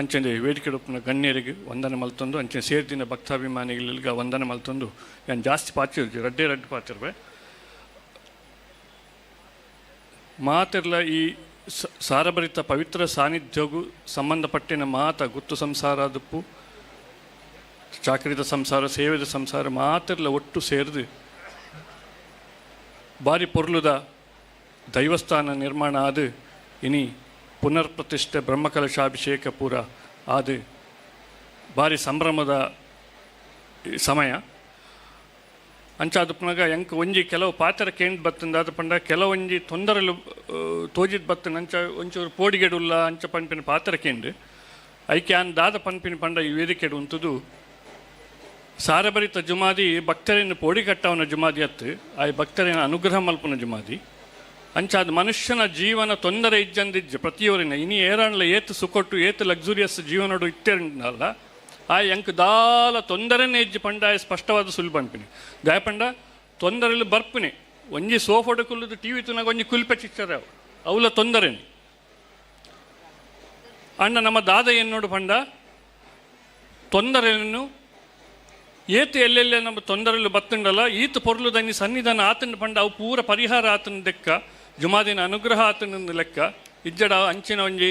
ಅಂಚನೆ ವೇದಿಕೆಡು ಪುನಃ ಗಣ್ಯರಿಗೆ ವಂದನೆ ಮಲ್ತೊಂದು ಅಂಚನೆ ಸೇರ್ದಿನ ಭಕ್ತಾಭಿಮಾನಿಗಳಿಗೆ ವಂದನೆ ಮಲ್ತೊಂದು ನಾನು ಜಾಸ್ತಿ ಪಾತಿರ್ಜಿ ರಡ್ಡೆ ಪಾತಿರ್ವೆ ಮಾತಿರ್ಲ ಈ ಸಾರಭರಿತ ಪವಿತ್ರ ಸಾನ್ನಿಧ್ಯಗೂ ಸಂಬಂಧಪಟ್ಟಿನ ಮಾತ ಗುತ್ತು ಸಂಸಾರದಪ್ಪು ಚಾಕರಿದ ಸಂಸಾರ ಸೇವೆದ ಸಂಸಾರ ಮಾತಿರ್ಲ ಒಟ್ಟು ಸೇರಿದು ಭಾರಿ ಪೊರ್ಲುದ ದೈವಸ್ಥಾನ ನಿರ್ಮಾಣ ಆದು ಇನಿ ಪುನರ್ ಪ್ರತಿಷ್ಠೆ ಬ್ರಹ್ಮಕಲಶಾಭಿಷೇಕ ಪೂರ ಆದು ಭಾರಿ ಸಂಭ್ರಮದ ಸಮಯ ಅಂಚಾದ ಪುನಗ ಎಂಕ್ ಒಂಜಿ ಕೆಲವು ಪಾತ್ರ ಕೇಂದ್ರ ಬತ್ತಂದ ಅದು ಪಂಡ ಕೆಲವೊಂಜಿ ತೊಂದರೆಲು ತೋಜಿದ್ ಬತ್ತನ ಅಂಚ ಒಂಚೂರು ಪೋಡಿಗೆಡುಲ್ಲ ಅಂಚ ಪಂಪಿನ ಪಾತ್ರ ಕೇಂದ್ರ ಐಕೆ ಆನ್ ದಾದ ಪಂಪಿನ ಪಂಡ ಈ ವೇದಿಕೆಡು ಉಂತುದು ಸಾರಭರಿತ ಜುಮಾದಿ ಭಕ್ತರಿನ ಪೋಡಿಗಟ್ಟವನ ಜುಮಾದಿ ಅತ್ತು ಆ ಭಕ್ತರಿನ ಅನುಗ್ರಹ ಮಲ್ಪನ ಜುಮಾದಿ ಅಂಚಾದ ಮನುಷ್ಯನ ಜೀವನ ತೊಂದರೆ ಇಜ್ಜಂದಿಜ್ಜ ಪ್ರತಿಯೊರಿನ ಇನಿ ಏರಾಣ್ಲ ಏತು ಸುಕೊಟ್ಟು ಏತು ಲಕ್ಸುರಿಯಸ್ ಜೀವನಡು ಇತ್ತೇನಲ್ಲ ಆ ಎಂಕ್ ದಾಲ ತೊಂದರೆನೇ ಇಜ್ಜಿ ಪಂಡ ಸ್ಪಷ್ಟವಾದ ಸುಲಭ ಅನ್ಪಿನಿ ದಾಯಪಂಡ ತೊಂದರೆಲು ಬರ್ಪಿನಿ ಒಂಜಿ ಸೋಫೋಡ ಕುಲ್ಲುದು ಟಿ ವಿ ತುನಾಗ ಒಂಜಿ ಕುಲ್ಪೆ ಚಿಚ್ಚರ ಅವಲ ತೊಂದರೆನಿ ಅಣ್ಣ ನಮ್ಮ ದಾದ ಏನು ನೋಡು ಪಂಡ ತೊಂದರೆಯನ್ನು ಏತು ಎಲ್ಲೆಲ್ಲೇ ನಮ್ಮ ತೊಂದರೆಲು ಬತ್ತುಂಡಲ್ಲ ಈತ ಪೊರ್ಲು ದನಿ ಸನ್ನಿಧಾನ ಆತನ ಪಂಡ ಅವು ಪೂರ ಪರಿಹಾರ ಆತನ ಲೆಕ್ಕ ಜುಮಾದಿನ ಅನುಗ್ರಹ ಆತನ ಲೆಕ್ಕ ಇಜ್ಜಡ ಅಂಚಿನ ಒಂಜಿ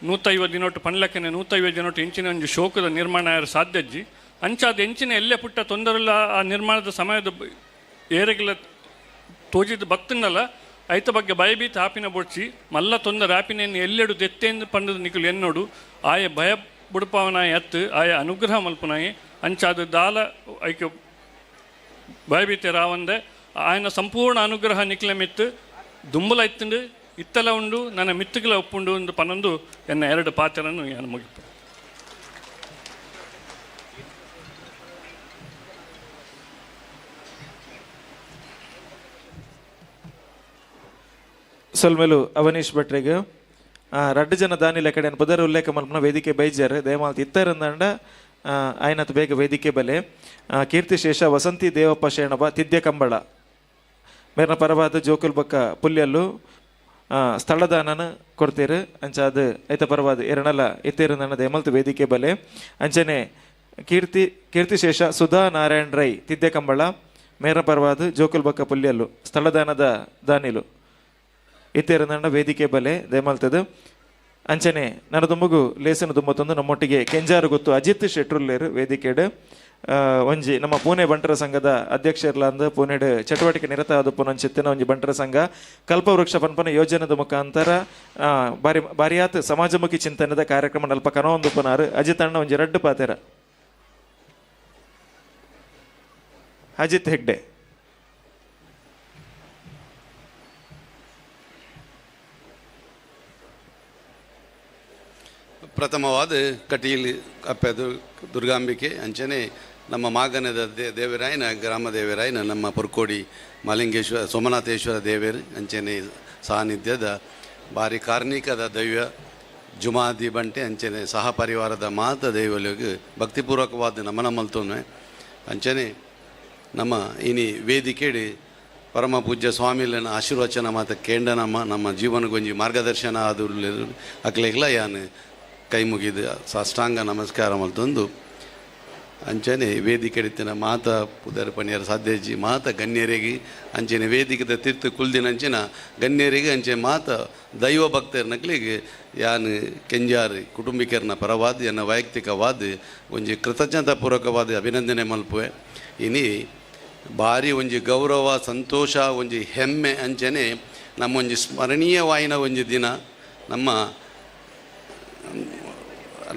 150 ದಿನೊಟ್ಟು ಪಂಡ್ಲಕ್ಕನೆ 150 ದಿನೊಟ್ಟು ಎಂಚಿನ ಒಂಜಿ ಶೋಕದ ನಿರ್ಮಾಣ ಆಯ್ರ ಸಾಧ್ಯಜ್ಜಿ ಅಂಚಾದ ಎಂಚಿನ ಎಲ್ಲೇ ಪುಟ್ಟ ತೊಂದರೆಲ್ಲ ಆ ನಿರ್ಮಾಣದ ಸಮಯದ ಏರೆಗಿಲ್ಲ ತೋಜಿದ ಬತ್ತುಂಡಲ್ಲ ಐತ ಬಗ್ಗೆ ಭಯಭೀತ ಆಪಿನ ಬೊಡ್ಸಿ ಮಲ್ಲ ತೊಂದರೆ ಆಪಿನೇನು ಎಲ್ಲೆಡು ದೆತ್ತೆಂದು ಪಂಡದ ನಿಕುಲು ಎನ್ನೋಡು ಆಯ ಭಯ ಬುಡುಪಾವನಾಯ ಎತ್ತು ಆಯ ಅನುಗ್ರಹ ಮಲ್ಪನಾಯಿ ಅಂಚಾದ ದಾಲ ಐಕೆ ಭಯಭೀತೆ ರಾವಂದೆ ఆయన ಸಂಪೂರ್ಣ ಅನುಗ್ರಹ ನಿಕ್ಲೆಮಿತ್ತು ದುಂಬಲ ಇತ್ತಂಡು ಇತ್ತಲ ಉಂಡು ನನ್ನ ಮಿತ್ತುಗಳ ಒಪ್ಪುಂಡು ಎಂದು ಪನ್ನೊಂದು ಎನ್ನ 2 ಪಾತ್ರವನ್ನು ನಾನು ಮುಗಿಪು. ಸೊಲ್ಮೆಲು ಅವನೀಶ್ ಭಟ್ರಿಗೆ 2 ಜನ ದಾನಿಲ ಕಡೆ ಪುದರ್ ಉಲ್ಲೇಖ ಮಲ್ಪನ ವೇದಿಕೆ ಬೈಜರ್ ದಯಮಾಲ್ತಿ ಇತ್ತರಂದಂಡ ಆಯ್ನತ್ ಬೇಗ ವೇದಿಕೆ ಬಲೆ ಕೀರ್ತಿಶೇಷ ವಸಂತಿ ದೇವಪ್ಪ ಶೇಣಬ ತಿದ್ಯ ಕಂಬಳ ಮೇರ್ನ ಪರವಾದ ಜೋಕುಲ್ ಬಕ್ಕ ಪುಲ್ಯಲ್ಲು ಸ್ಥಳದಾನನ ಕೊಡ್ತೀರು ಅಂಚ ಅದು ಐತ ಪರವಾದ ಎರಡಲ್ಲ ಎತ್ತೇರಂದಣ್ಣ ದಯಮಲ್ತು ವೇದಿಕೆ ಬಲೆ ಅಂಚನೆ ಕೀರ್ತಿಶೇಷ ಸುಧಾ ನಾರಾಯಣ್ ರೈ ತಿದ್ಯ ಕಂಬಳ ಮೇರ್ನ ಪರವಾದ ಜೋಕುಲ್ ಬಕ್ಕ ಪುಲ್ಯಲ್ಲು ಸ್ಥಳದಾನದ ದಾನಿಲು ಇತ್ತೇರಂದಣ್ಣ ವೇದಿಕೆ ಬಲೆ ದಯಮಲ್ತದು ಅಂಚನೆ ನನ್ನ ದುಂಬುಗು ಲೇಸನ ದುಂಬತ್ತೊಂದು ನಮ್ಮೊಟ್ಟಿಗೆ ಕೆಂಜಾರು ಗೊತ್ತು ಅಜಿತ್ ಶೆಟ್ರುಲ್ಲೇರು ವೇದಿಕೆಡು ಒಂಜಿ ನಮ್ಮ ಪೂನೆ ಬಂಟರ ಸಂಘದ ಅಧ್ಯಕ್ಷರ್ಲಾಂದು ಪೂನೆಡ್ ಚಟುವಟಿಕೆ ನಿರತ ಆದುಪ್ಪನ ಒಂಚಿತ್ತಿನ ಒಂಜಿ ಬಂಟರ ಸಂಘ ಕಲ್ಪವೃಕ್ಷ ಪನ್ಪನ ಯೋಜನೆದ ಮುಖಾಂತರ ಬಾರಿಯಾತ್ ಸಮಾಜಮುಖಿ ಚಿಂತನೆದ ಕಾರ್ಯಕ್ರಮ ನಲ್ಪ ಕನೊಂದುಪ್ಪನಾರು ಅಜಿತ್ ಅಣ್ಣ ಒಂಜಿ 2 ಪಾತೆರ ಅಜಿತ್ ಹೆಗ್ಡೆ ಪ್ರಥಮವಾದ ಕಟೀಲ್ ಅಪ್ಪೆದು ದುರ್ಗಾಂಬಿಕೆ ಅಂಚನೆ ನಮ್ಮ ಮಾಗನದ ದೇವರಾಯನ ಗ್ರಾಮ ದೇವರಾಯನ ನಮ್ಮ ಪುರ್ಕೋಡಿ ಮಲಿಂಗೇಶ್ವರ ಸೋಮನಾಥೇಶ್ವರ ದೇವರು ಅಂಚನೆ ಸಾನ್ನಿಧ್ಯದ ಭಾರಿ ಕಾರ್ಣಿಕದ ದೈವ ಜುಮಾದಿ ಬಂಟೆ ಅಂಚನೆ ಸಹ ಪರಿವಾರದ ಮಾತ ದೈವಲಿಗೆ ಭಕ್ತಿಪೂರ್ವಕವಾದ ನಮನ ಮಲ್ತೋನೆ ಅಂಚನೆ ನಮ್ಮ ಇನಿ ವೇದಿಕೆಡಿ ಪರಮ ಪೂಜ್ಯ ಸ್ವಾಮಿಲನ ಆಶೀರ್ವಚನ ಮಾತ ಕೇಂಡನಮ್ಮ ನಮ್ಮ ಜೀವನಗೊಂಜಿ ಮಾರ್ಗದರ್ಶನ ಆದು ಅಕ್ಲೆಗ್ಲ ಯಾನು ಕೈ ಮುಗಿದು ಸಾಷ್ಟಾಂಗ ನಮಸ್ಕಾರ ಮಲ್ತೊಂದು ಅಂಚನೆ ವೇದಿಕೆ ಎಡಿತಿನ ಮಾತ ಪುದರ್ ಪಣಿಯರ ಸಾಧ್ಯಜಿ ಮಾತ ಗಣ್ಯರಿಗೆ ಅಂಚನೆ ವೇದಿಕೆದ ತೀರ್ಥ ಕುಲ್ದಿನಂಚಿನ ಗಣ್ಯರಿಗೆ ಅಂಚೆ ಮಾತ ದೈವ ಭಕ್ತರ ನಕ್ಲಿಗೆ ಯಾನು ಕೆಂಜಾರಿ ಕುಟುಂಬಿಕರನ ಪರವಾದ ಎನ್ನ ವೈಯಕ್ತಿಕವಾದ ಒಂಜಿ ಕೃತಜ್ಞತಾಪೂರ್ವಕವಾದ ಅಭಿನಂದನೆ ಮಲ್ಪುವೆ ಇನಿ ಭಾರಿ ಒಂಜಿ ಗೌರವ ಸಂತೋಷ ಒಂಜಿ ಹೆಮ್ಮೆ ಅಂಚನೆ ನಮ್ಮೊಂಜಿ ಸ್ಮರಣೀಯವಾಯಿನ ಒಂಜಿ ದಿನ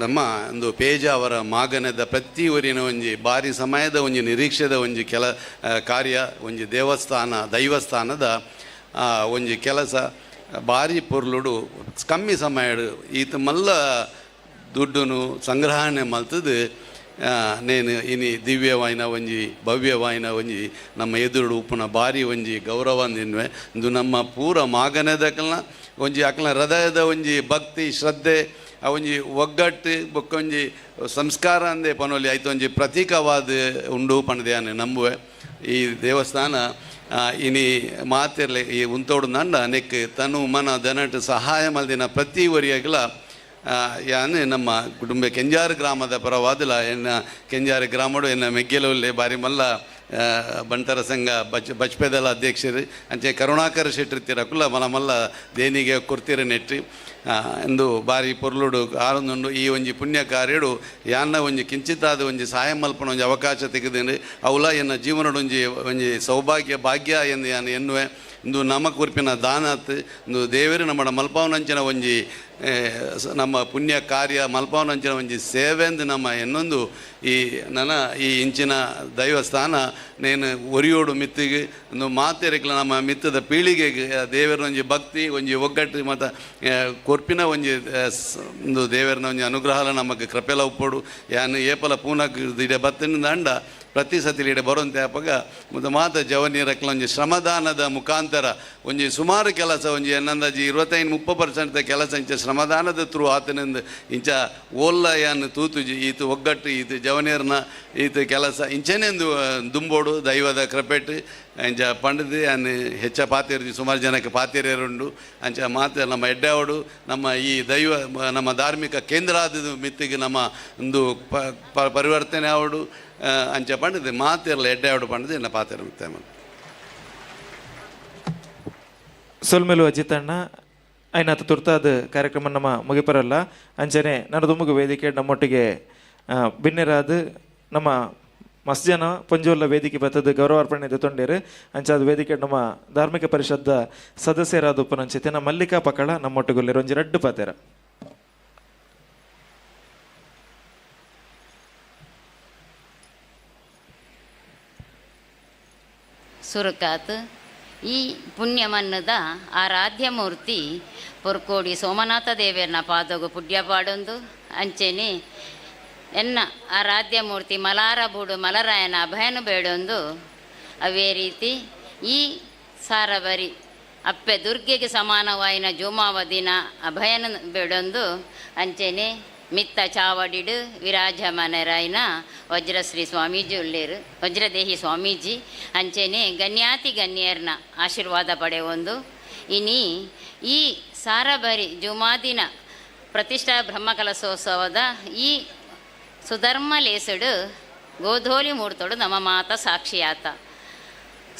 ನಮ್ಮ ಒಂದು ಪೇಜ ಅವರ ಮಾಗನದ ಪ್ರತಿ ಊರಿನ ಒಂಜಿ ಭಾರಿ ಸಮಯದ ಒಂಜಿ ನಿರೀಕ್ಷೆದ ಒಂಜಿ ಕಾರ್ಯ ಒಂಜಿ ದೈವಸ್ಥಾನದ ಒಂಜಿ ಕೆಲಸ ಭಾರಿ ಪೊರ್ಲುಡು ಕಮ್ಮಿ ಸಮಯ ಈತ ಮಲ್ಲ ದುಡ್ಡುನು ಸಂಗ್ರಹಣೆ ಮಲ್ತದು ನೇನು ಇನಿ ದಿವ್ಯವಾಯಿನ ಒಂಜಿ ಭವ್ಯವಾಯಿನ ಒಂಜಿ ನಮ್ಮ ಎದುರು ಉಪ್ಪುನ ಭಾರಿ ಒಂಜಿ ಗೌರವ ಅಂದಿನ್ವೆ ಇದು ನಮ್ಮ ಪೂರ ಮಾಗನದಕಲ್ನ ಒಂಜಿ ಅಕ್ಲ ಹೃದಯದ ಒಂಜಿ ಭಕ್ತಿ ಶ್ರದ್ಧೆ ಆ ಒಂಜಿ ಒಗ್ಗಟ್ಟು ಬೊಕ್ಕೊಂಜಿ ಸಂಸ್ಕಾರ ಅಂದೇ ಪನೋಲಿ ಆಯ್ತು ಒಂಜಿ ಪ್ರತೀಕವಾದ ಉಂಡು ಪಣದೆಯಾನೆ ನಂಬುವೆ ಈ ದೇವಸ್ಥಾನ ಇನಿ ಮಾತಿರ್ಲಿ ಈ ಉಂತೋಡು ನಂಡ ನೆಕ್ ತನು ಮನ ದನಟ್ ಸಹಾಯ ಮಲ್ದಿನ ಪ್ರತಿ ಒರಿಯಾಗಲ ಯಾನು ನಮ್ಮ ಕುಟುಂಬ ಕೆಂಜಾರು ಗ್ರಾಮದ ಪರವಾದಲ ಎನ್ನ ಕೆಂಜಾರು ಗ್ರಾಮಡು ಎನ್ನ ಮೆಗ್ಗೆಲುಲ್ಲೆ ಬಾರಿ ಮಲ್ಲ ಬಂಟರ ಸಂಘ ಬಚ್ಪೆದಲ ಅಧ್ಯಕ್ಷರು ಅಂಚೆ ಕರುಣಾಕರ ಶೆಟ್ಟಿರ್ತೀರ ಕುಲ್ಲ ಮಲ್ಲ ದೇನಿಗೆ ಕೊರ್ತೀರ ನೆಟ್ಟಿ ಎಂದು ಬಾರಿ ಪೊರ್ಲುಡು ಆರೊಂದುಂಡು ಈ ಒಂಜಿ ಪುಣ್ಯ ಕಾರ್ಯಡು ಯಾನ್ನ ಒಂಜಿ ಕಿಂಚಿತ್ತಾದ ಒಂಜಿ ಸಹಾಯ ಮಲ್ಪನ ಒಂಜಿ ಅವಕಾಶ ತೆಗೆದೇನೆ ಅವಲ ಎನ್ನ ಜೀವನಡು ಒಂಜಿ ಸೌಭಾಗ್ಯ ಭಾಗ್ಯ ಎಂದು ಯಾನು ಎನ್ನುವೆ ಇಂದು ನಮ ಕುರ್ಪಿನ ದಾನತ್ ಇಂದು ದೇವರು ನಮ್ಮ ಮಲ್ಪವನಂಚಿನ ಒಂಜಿ ನಮ್ಮ ಪುಣ್ಯ ಕಾರ್ಯ ಮಲ್ಪವನಂಚಿನ ಒಂಜಿ ಸೇವೆ ಎಂದು ನಮ್ಮ ಎನ್ನೊಂದು ಈ ಇಂಚಿನ ದೈವಸ್ಥಾನ ನೇನು ಒರಿಯೋಡು ಮಿತ್ತಿಗೆ ಒಂದು ಮಾತೆರೆಕ್ಲ ನಮ್ಮ ಮಿತ್ತದ ಪೀಳಿಗೆಗೆ ದೇವರ ಒಂಜಿ ಭಕ್ತಿ ಒಂಜಿ ಒಗ್ಗಟ್ಟು ಮತ್ತು ಕೊರ್ಪಿನ ಒಂದು ದೇವರನ ಒಂಜಿ ಅನುಗ್ರಹ ನಮಗೆ ಕೃಪೆಲ ಉಪ್ಪೋಡು ಯಾನು ಏಪಲ ಪೂನಕ್ ಇಡೆ ಬತ್ತಿನಿಂದ ಅಂಡ ಪ್ರತಿ ಸತಿ ಇಡೆ ಬರುವಂತೆ ಅಪ್ಪಗ ಮತ್ತು ಮಾತ ಜವನೀರಕ್ಲ ಒಂಜಿ ಶ್ರಮದಾನದ ಮುಖಾಂತರ ಒಂಜಿ ಸುಮಾರು ಕೆಲಸ ಒಂಜಿ ಎನ್ನಂದಾಜಿ 25-30% ಕೆಲಸ ಇಂಚ ಶ್ರಮದಾನದ ಥ್ರೂ ಆತನಿಂದ ಇಂಚ ಓಲ್ಲ ಯಾನು ತೂತುಜಿ ಈತು ಒಗ್ಗಟ್ಟು ಈತು ಜವನೀರ್ನ ಈತು ಕೆಲಸ ಇಂಚನೆಂದು ದುಂಬೋಡು ದೈವದ ಕೃಪೆಟ್ಟು ಅಂಚ ಪಂಡದು ಅನ್ನು ಹೆಚ್ಚ ಪಾತಿರ್ಜಿ ಸುಮಾರು ಜನಕ್ಕೆ ಪಾತಿರ್ಯರುಂಡು ಅಂಚ ಮಾತು ನಮ್ಮ ಎಡ್ಡಾವಡು ನಮ್ಮ ಈ ದೈವ ನಮ್ಮ ಧಾರ್ಮಿಕ ಕೇಂದ್ರ ಆದದು ಮಿತ್ತಿಗೆ ನಮ್ಮ ಒಂದು ಪರಿವರ್ತನೆ ಆವಡು ಅಂಚ ಪಂಡದು ಮಾತಿರಲ್ಲ ಎಡ್ಡಾವಡು ಪಂಡದು ಎನ್ನ ಪಾತಿರ ಮುಕ್ತಾಯ ಮಾಡಿ ಸೊಲ್ಮೆಲು ಅಜಿತಣ್ಣ ಐನಾಥ ತುರ್ತಾದ ಕಾರ್ಯಕ್ರಮ ನಮ್ಮ ಮುಗಿಪರಲ್ಲ ಅಂಚನೆ ನನ್ನದುಮ್ಮಗು ವೇದಿಕೆ ನಮ್ಮೊಟ್ಟಿಗೆ ಭಿನ್ನರಾದ ನಮ್ಮ ಮಸ್ತ್ ಜನ ಪಂಜೋಲ್ಲ ವೇದಿಕೆ ಬತ್ತದ ಗೌರವಾರ್ಪಣೆ ತೊಂಡೇರು ಅಂಚಾದ ವೇದಿಕೆ ನಮ್ಮ ಧಾರ್ಮಿಕ ಪರಿಷತ್ದ ಸದಸ್ಯರಾದ ಉಪನಂಚಿತೆ ಮಲ್ಲಿಕಾ ಪಕಳ ನಮ್ಮೊಟ್ಟಿಗೊಲ್ಲೇರು ಒಂಜಿ 2 ಪಾತೆರ ಸುರಕಾತ್ ಈ ಪುಣ್ಯಮನ್ನದ ಆರಾಧ್ಯ ಮೂರ್ತಿ ಪೊರ್ಕೋಡಿ ಸೋಮನಾಥ ದೇವೇರ್ನ ಪಾದೋಗು ಪುಡ್ಯ ಪಾಡೊಂದು ಅಂಚೆನೆ ಎನ್ನ ಆರಾಧ್ಯ ಮೂರ್ತಿ ಮಲಾರ ಬೂಡು ಮಲರಾಯನ ಅಭಯನು ಬೇಡೊಂದು ಅವೇ ರೀತಿ ಈ ಸಾರಬರಿ ಅಪ್ಪೆ ದುರ್ಗೆಗೆ ಸಮಾನವಾಯಿನ ಜೋಮಾವದಿನ ಅಭಯನ ಬೇಡೊಂದು ಅಂಚೆನೆ ಮಿತ್ತ ಚಾವಡಿಡು ವಿರಾಜಮಾನರಾಯಿನ ವಜ್ರಶ್ರೀ ಸ್ವಾಮೀಜಿ ಉಳ್ಳೇರು ವಜ್ರದೇಹಿ ಸ್ವಾಮೀಜಿ ಅಂಚೆನೆ ಗಣ್ಯಾತಿ ಗಣ್ಯರ್ನ ಆಶೀರ್ವಾದ ಪಡೆಯೊಂದು ಇನಿ ಈ ಸಾರಬರಿ ಜುಮಾದಿನ ಪ್ರತಿಷ್ಠಾ ಬ್ರಹ್ಮಕಲಶೋತ್ಸವದ ಈ ಸುಧರ್ಮ ಲೇಸುಡು ಗೋಧೋಲಿ ಮೂರ್ತೋಡು ನಮ್ಮ ಮಾತ ಸಾಕ್ಷಿಯಾತ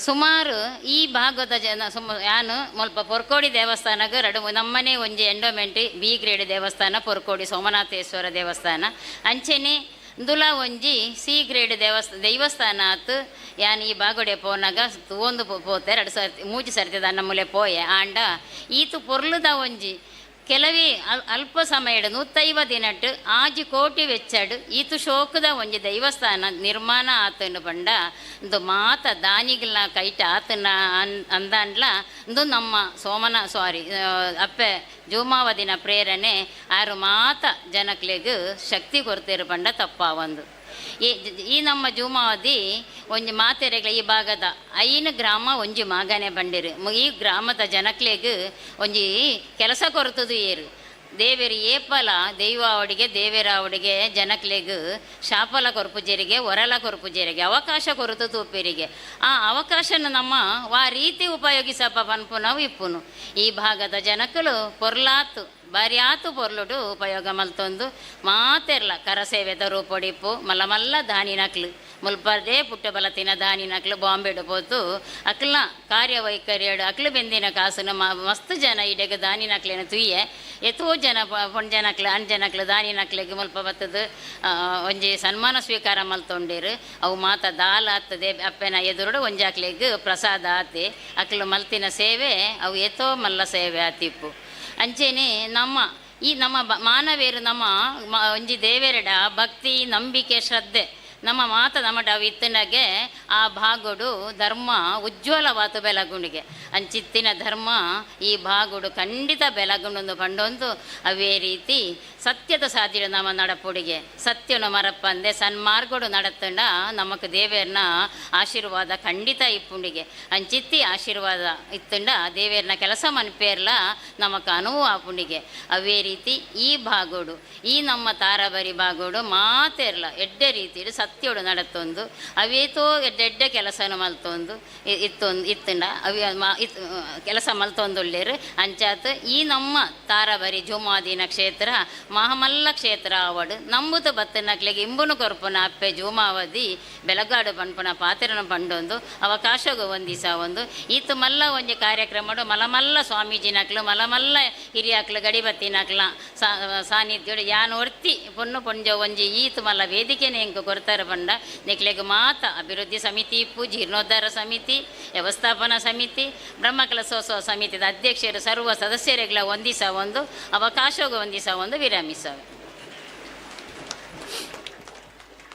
ಸುಮಾರು ಈ ಭಾಗದ ಜನ ಯಾನು ಸ್ವಲ್ಪ ಪೊರ್ಕೋಡಿ ದೇವಸ್ಥಾನಕ್ಕೆ ನಮ್ಮನೆ ಒಂಜಿ ಎಂಡೋಮೆಂಟ್ ಬಿ ಗ್ರೇಡ್ ದೇವಸ್ಥಾನ ಪೊರ್ಕೋಡಿ ಸೋಮನಾಥೇಶ್ವರ ದೇವಸ್ಥಾನ ಅಂಚೆನೆ ದುಲ ಒಂಜಿ ಸಿ ಗ್ರೇಡ್ ದೈವಸ್ಥಾನ ಆತು ಯಾನ್ ಈ ಬಾಗೊಡೆ ಪೋನಾಗ ಒಂದು ಪೋತೆ 2 ಸರ್ತಿ 3 ಸರ್ತಿ ದನ್ನ ಮೂಲೆ ಪೋಯೆ ಆಂಡ ಈತು ಪೊರ್ಲುದ ಒಂಜಿ ಕೆಲವೇ ಅಲ್ಪ ಸಮಯಡ್ 150 ದಿನಟ್ಟು ಆಜಿ ಕೋಟಿ ವೆಚ್ಚಡ್ ಈತು ಶೋಕದ ಒಂಜಿ ದೈವಸ್ಥಾನ ನಿರ್ಮಾಣ ಆತನು ಪಂಡ ಇಂದು ಮಾತ ದಾನಿಗಳ ಕೈಟ ಆತನ ಅಂದಾಂಡ್ಲ ಇಂದು ನಮ್ಮ ಅಪ್ಪೆ ಜೋಮಾವದಿನ ಪ್ರೇರಣೆ ಆರು ಮಾತ ಜನಕ್ಲೆಗ್ ಶಕ್ತಿ ಕೊರ್ತಿರು ಪಂಡ ತಪ್ಪಾವಂದು ಈ ನಮ್ಮ ಜೂಮಾವದಿ ಒಂಜಿ ಮಾತೆರೆಗಳ ಈ ಭಾಗದ 5 ಗ್ರಾಮ ಒಂಜಿ ಮಾಗನೆ ಬಂಡಿರು ಈ ಗ್ರಾಮದ ಜನಕ್ಲೆಗ್ ಒಂಜಿ ಕೆಲಸ ಕೊರತದು ಏರು ದೇವೇರಿ ಏಪಲ ದೈವಾವಡಿಗೆ ದೇವೇರಾವಡಿಗೆ ಜನಕ್ಲೆಗ್ ಶಾಪಲ ಕೊರಪುಜೇರಿಗೆ ಒರಲ ಕೊರಪುಜೇರಿಗೆ ಅವಕಾಶ ಕೊರತು ತೂಪಿರಿಗೆ ಆ ಅವಕಾಶನ ನಮ್ಮ ವಾ ರೀತಿ ಉಪಯೋಗಿಸಪ್ಪ ಪನ್ಪು ನಾವು ಇಪ್ಪುನು ಈ ಭಾಗದ ಜನಕಲು ಪೊರ್ಲಾತು ಬಾರಿ ಆತು ಪೊರ್ಲುಡು ಉಪಯೋಗ ಮಲ್ತೊಂದು ಮಾತೆರ್ಲ ಕರಸೇವೆದ ರೂಪೊಡಿಪ್ಪು ಮಲ್ಲ ದಾನಿನಕ್ಲು ಮುಲ್ಪರ್ಡೆ ಪುಟ್ಟಬಲತಿನ ದಾನಿನಕ್ಲು ಬಾಂಬೆಡು ಪೋತು ಅಕ್ಲ ಕಾರ್ಯವೈಖರಿಯಡು ಅಕ್ಲು ಬೆಂದಿನ ಕಾಸುನ ಮಸ್ತ್ ಜನ ಇಡೆಗ ದಾನಿನಕ್ಲೇನ ತುಯ್ಯೆ ಎತೋ ಜನ ಪೊಂಜನಕ್ಲು ಅಂಜನಕ್ಲು ದಾನಿನಕ್ಲೆಗ್ ಮುಲ್ಪ ಬತ್ತದು ಒಂಜಿ ಸನ್ಮಾನ ಸ್ವೀಕಾರ ಮಲ್ತೊಂಡೇರು ಅವು ಮಾತ ದಾಲ್ ಆಗ್ತದೆ ಅಪ್ಪೆನ ಎದುರುಡು ಒಂಜಾಕ್ಲೆಗ್ ಪ್ರಸಾದ ಆತೆ ಅಕ್ಲು ಮಲ್ತಿನ ಸೇವೆ ಅವು ಎತೋ ಮಲ್ಲ ಸೇವೆ ಆತಿಪ್ಪು ಅಂಚೆನೆ ನಮ್ಮ ಮಾನವೇರು ನಮ್ಮ ಒಂಜಿ ದೇವೆರಡ ಭಕ್ತಿ ನಂಬಿಕೆ ಶ್ರದ್ಧೆ ನಮ್ಮ ಮಾತ ನಮ್ಮಡ ಇತ್ತನಾಗೆ ಆ ಭಾಗುಡು ಧರ್ಮ ಉಜ್ವಲವಾತು ಬೆಳಗುಣಿಗೆ ಅಂಚಿತ್ತಿನ ಧರ್ಮ ಈ ಭಾಗುಡು ಖಂಡಿತ ಬೆಳಗುಂಡು ಪಂಡೊಂದು ಅವೇ ರೀತಿ ಸತ್ಯದ ಸಾಧಿಡು ನಮ್ಮ ನಡಪುಡಿಗೆ ಸತ್ಯನು ಮರಪ್ಪಂದೆ ಸನ್ಮಾರ್ಗಡು ನಡತಂಡ ನಮಕ್ ದೇವೇರ್ನ ಆಶೀರ್ವಾದ ಖಂಡಿತ ಇಪ್ಪುಂಡಿಗೆ ಅಂಚಿತ್ತಿ ಆಶೀರ್ವಾದ ಇತ್ತಂಡ ದೇವೇರ್ನ ಕೆಲಸ ಮನ್ಪೇರ್ಲ ನಮಕ್ ಅನುವು ಆಪುಂಡಿಗೆ ಅವೇ ರೀತಿ ಈ ಭಾಗುಡು ಈ ನಮ್ಮ ತಾರಾಬರಿ ಭಾಗುಡು ಮಾತೆರ್ಲ ಎಡ್ಡೆ ರೀತಿ ಸತ್ಯೋಡು ನಡತ್ತೊಂದು ಅವೇತೋ ಎಡ್ಡೆ ಕೆಲಸನ ಮಲ್ತೊಂದು ಇತ್ತಂಡ ಕೆಲಸ ಮಲ್ತೊಂದುಳ್ಳೇರು ಅಂಚಾತ್ ಈ ನಮ್ಮ ತಾರಾಬರಿ ಜೋಮಾದಿನ ಕ್ಷೇತ್ರ ಮಹಾಮಲ್ಲ ಕ್ಷೇತ್ರ ಆವಡು ನಂಬುದು ಬತ್ತನಕ್ಲೆಗೆ ಇಂಬುನು ಕೊರ್ಪುನ ಅಪ್ಪೆ ಜೋಮಾವದಿ ಬೆಳಗಾಡು ಪನ್ಪುನ ಪಾತೆರನ ಪಂಡೊಂದು ಅವಕಾಶಗು ಒಂದಿಸ ಒಂದು ಈತು ಮಲ್ಲ ಒಂಜಿ ಕಾರ್ಯಕ್ರಮಡು ಮಲಮಲ್ಲ ಸ್ವಾಮೀಜಿನಕ್ಲು ಮಲಮಲ್ಲ ಹಿರಿಯಾಕ್ಲು ಗಡಿಬತ್ತಿನಕ್ಲ ಸಾನ್ನಿಧ್ಯೋಡು ಯಾನ್ ಒರ್ತಿ ಪೊನ್ನು ಪೊಂಜ ಒಂಜಿ ಈತು ಮಲ್ಲ ವೇದಿಕೆನೆ ಎಂಕು ಕೊರ್ತಾರ ಪಂಡ ನಿಕ್ಲೆಗ್ ಮಾತ ಅಭಿವೃದ್ಧಿ ಸಮಿತಿ ಇಪ್ಪು ಜೀರ್ಣೋದ್ಧಾರ ಸಮಿತಿ ವ್ಯವಸ್ಥಾಪನಾ ಸಮಿತಿ ಬ್ರಹ್ಮಕಲಶೋತ್ಸವ ಸಮಿತಿದ ಅಧ್ಯಕ್ಷರು ಸರ್ವ ಸದಸ್ಯರುಗಳ ಒಂದಿಸ ಒಂದು ಅವಕಾಶಗೂ ಒಂದಿಸ ಒಂದು ವಿರಮಿಸವೆ.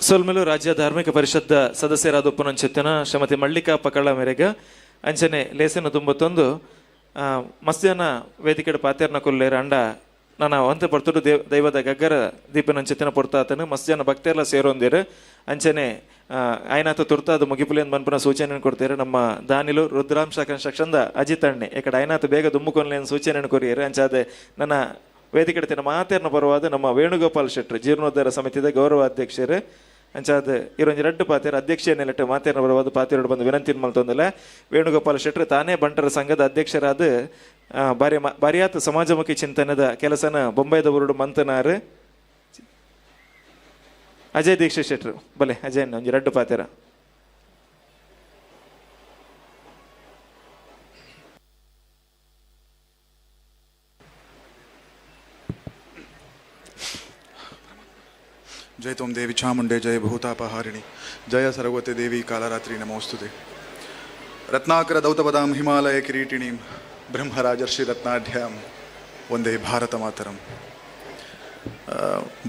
ಸೊಲ್ಮೆಲು ರಾಜ್ಯ ಧಾರ್ಮಿಕ ಪರಿಷತ್ ಸದಸ್ಯರಾದ ಉಪನಂಚಿತ್ತನ ಶ್ರೀಮತಿ ಮಲ್ಲಿಕಾ ಪಕಳ ಮೇರೆಗೆ ಅಂಚನೆ ಲೇಸನ ತುಂಬತ್ತೊಂದು ಮಸ್ತ್ಯನ ವೇದಿಕೆಡ ಪಾತೆರ್ನ ಕೊಲ್ಲೇರ ಅಂಡ ನಾನು ಒಂತೆ ಪಡ್ತುಡು ದೈವದ ಗಗ್ಗರ ದೀಪನಂಚಿತ್ತಿನ ಪೊರ್ತಾತನು ಮಸ್ತ್ ಜನ ಭಕ್ತರೆಲ್ಲ ಸೇರೊಂದಿರು ಅಂಚನೆ ಆಯ್ನಾತ ತುರ್ತಾದ ಮುಗಿಪುಲಿಯನ್ ಬನ್ಪುನ ಸೂಚನೆ ಕೊಡ್ತೀರಿ ನಮ್ಮ ದಾನಿಲು ರುದ್ರಾಂಶ ಕನ್ಸ್ಟ್ರಕ್ಷನ್ದ ಅಜಿತ್ ಅಣ್ಣೆ ಇಕಡೆ ಆಯ್ನಾತ ಬೇಗ ದುಮ್ಮುಕೊನ್ಲೇನು ಸೂಚನೆ ಕೊರಿಯರು ಅಂಚಾದೆ ನನ್ನ ವೇದಿಕೆ ತಿನ್ನ ಮಾತೇರ್ನ ಬರುವಾದ ನಮ್ಮ ವೇಣುಗೋಪಾಲ್ ಶೆಟ್ರು ಜೀರ್ಣೋದ್ಧಾರ ಸಮಿತಿದ ಗೌರವ ಅಧ್ಯಕ್ಷರು ಅಂಚಾದ ಇರೊಂಜಿ 2 ಪಾತೆರ ಅಧ್ಯಕ್ಷನೆಲೆಟ್ಟು ಮಾತೇರ್ನ ಬರುವಾದ ಪಾತೆರಡು ಬಂದು ವಿನಂತಿ ಮಲ್ತೊಂದಿಲ್ಲ ವೇಣುಗೋಪಾಲ್ ಶೆಟ್ರು ತಾನೇ ಬಂಟರ ಸಂಘದ ಅಧ್ಯಕ್ಷರಾದ ಬಾರಿಯಾತ ಸಮಾಜಮುಖಿ ಚಿಂತನದ ಕೆಲಸನ ಬೊಂಬೈದ ಊರುಡು ಮಂತನಾರು ಅಜಯ್ ದೀಕ್ಷಿತ್ ಶೆಟ್ರು ಬಲೆ ಅಜಯ್ ಒಂಜಿ 2 ಪಾತೆರ जय तुम देवी चामुंडे जय भूतापहारिणी जय सरस्वती देवी कालरात्रि नमोस्तुते रत्नाकर दौतपदां हिमालय किरीटिणीं ब्रह्मराजर्षि रत्नाढ्यां वंदे भारत मातरಂ.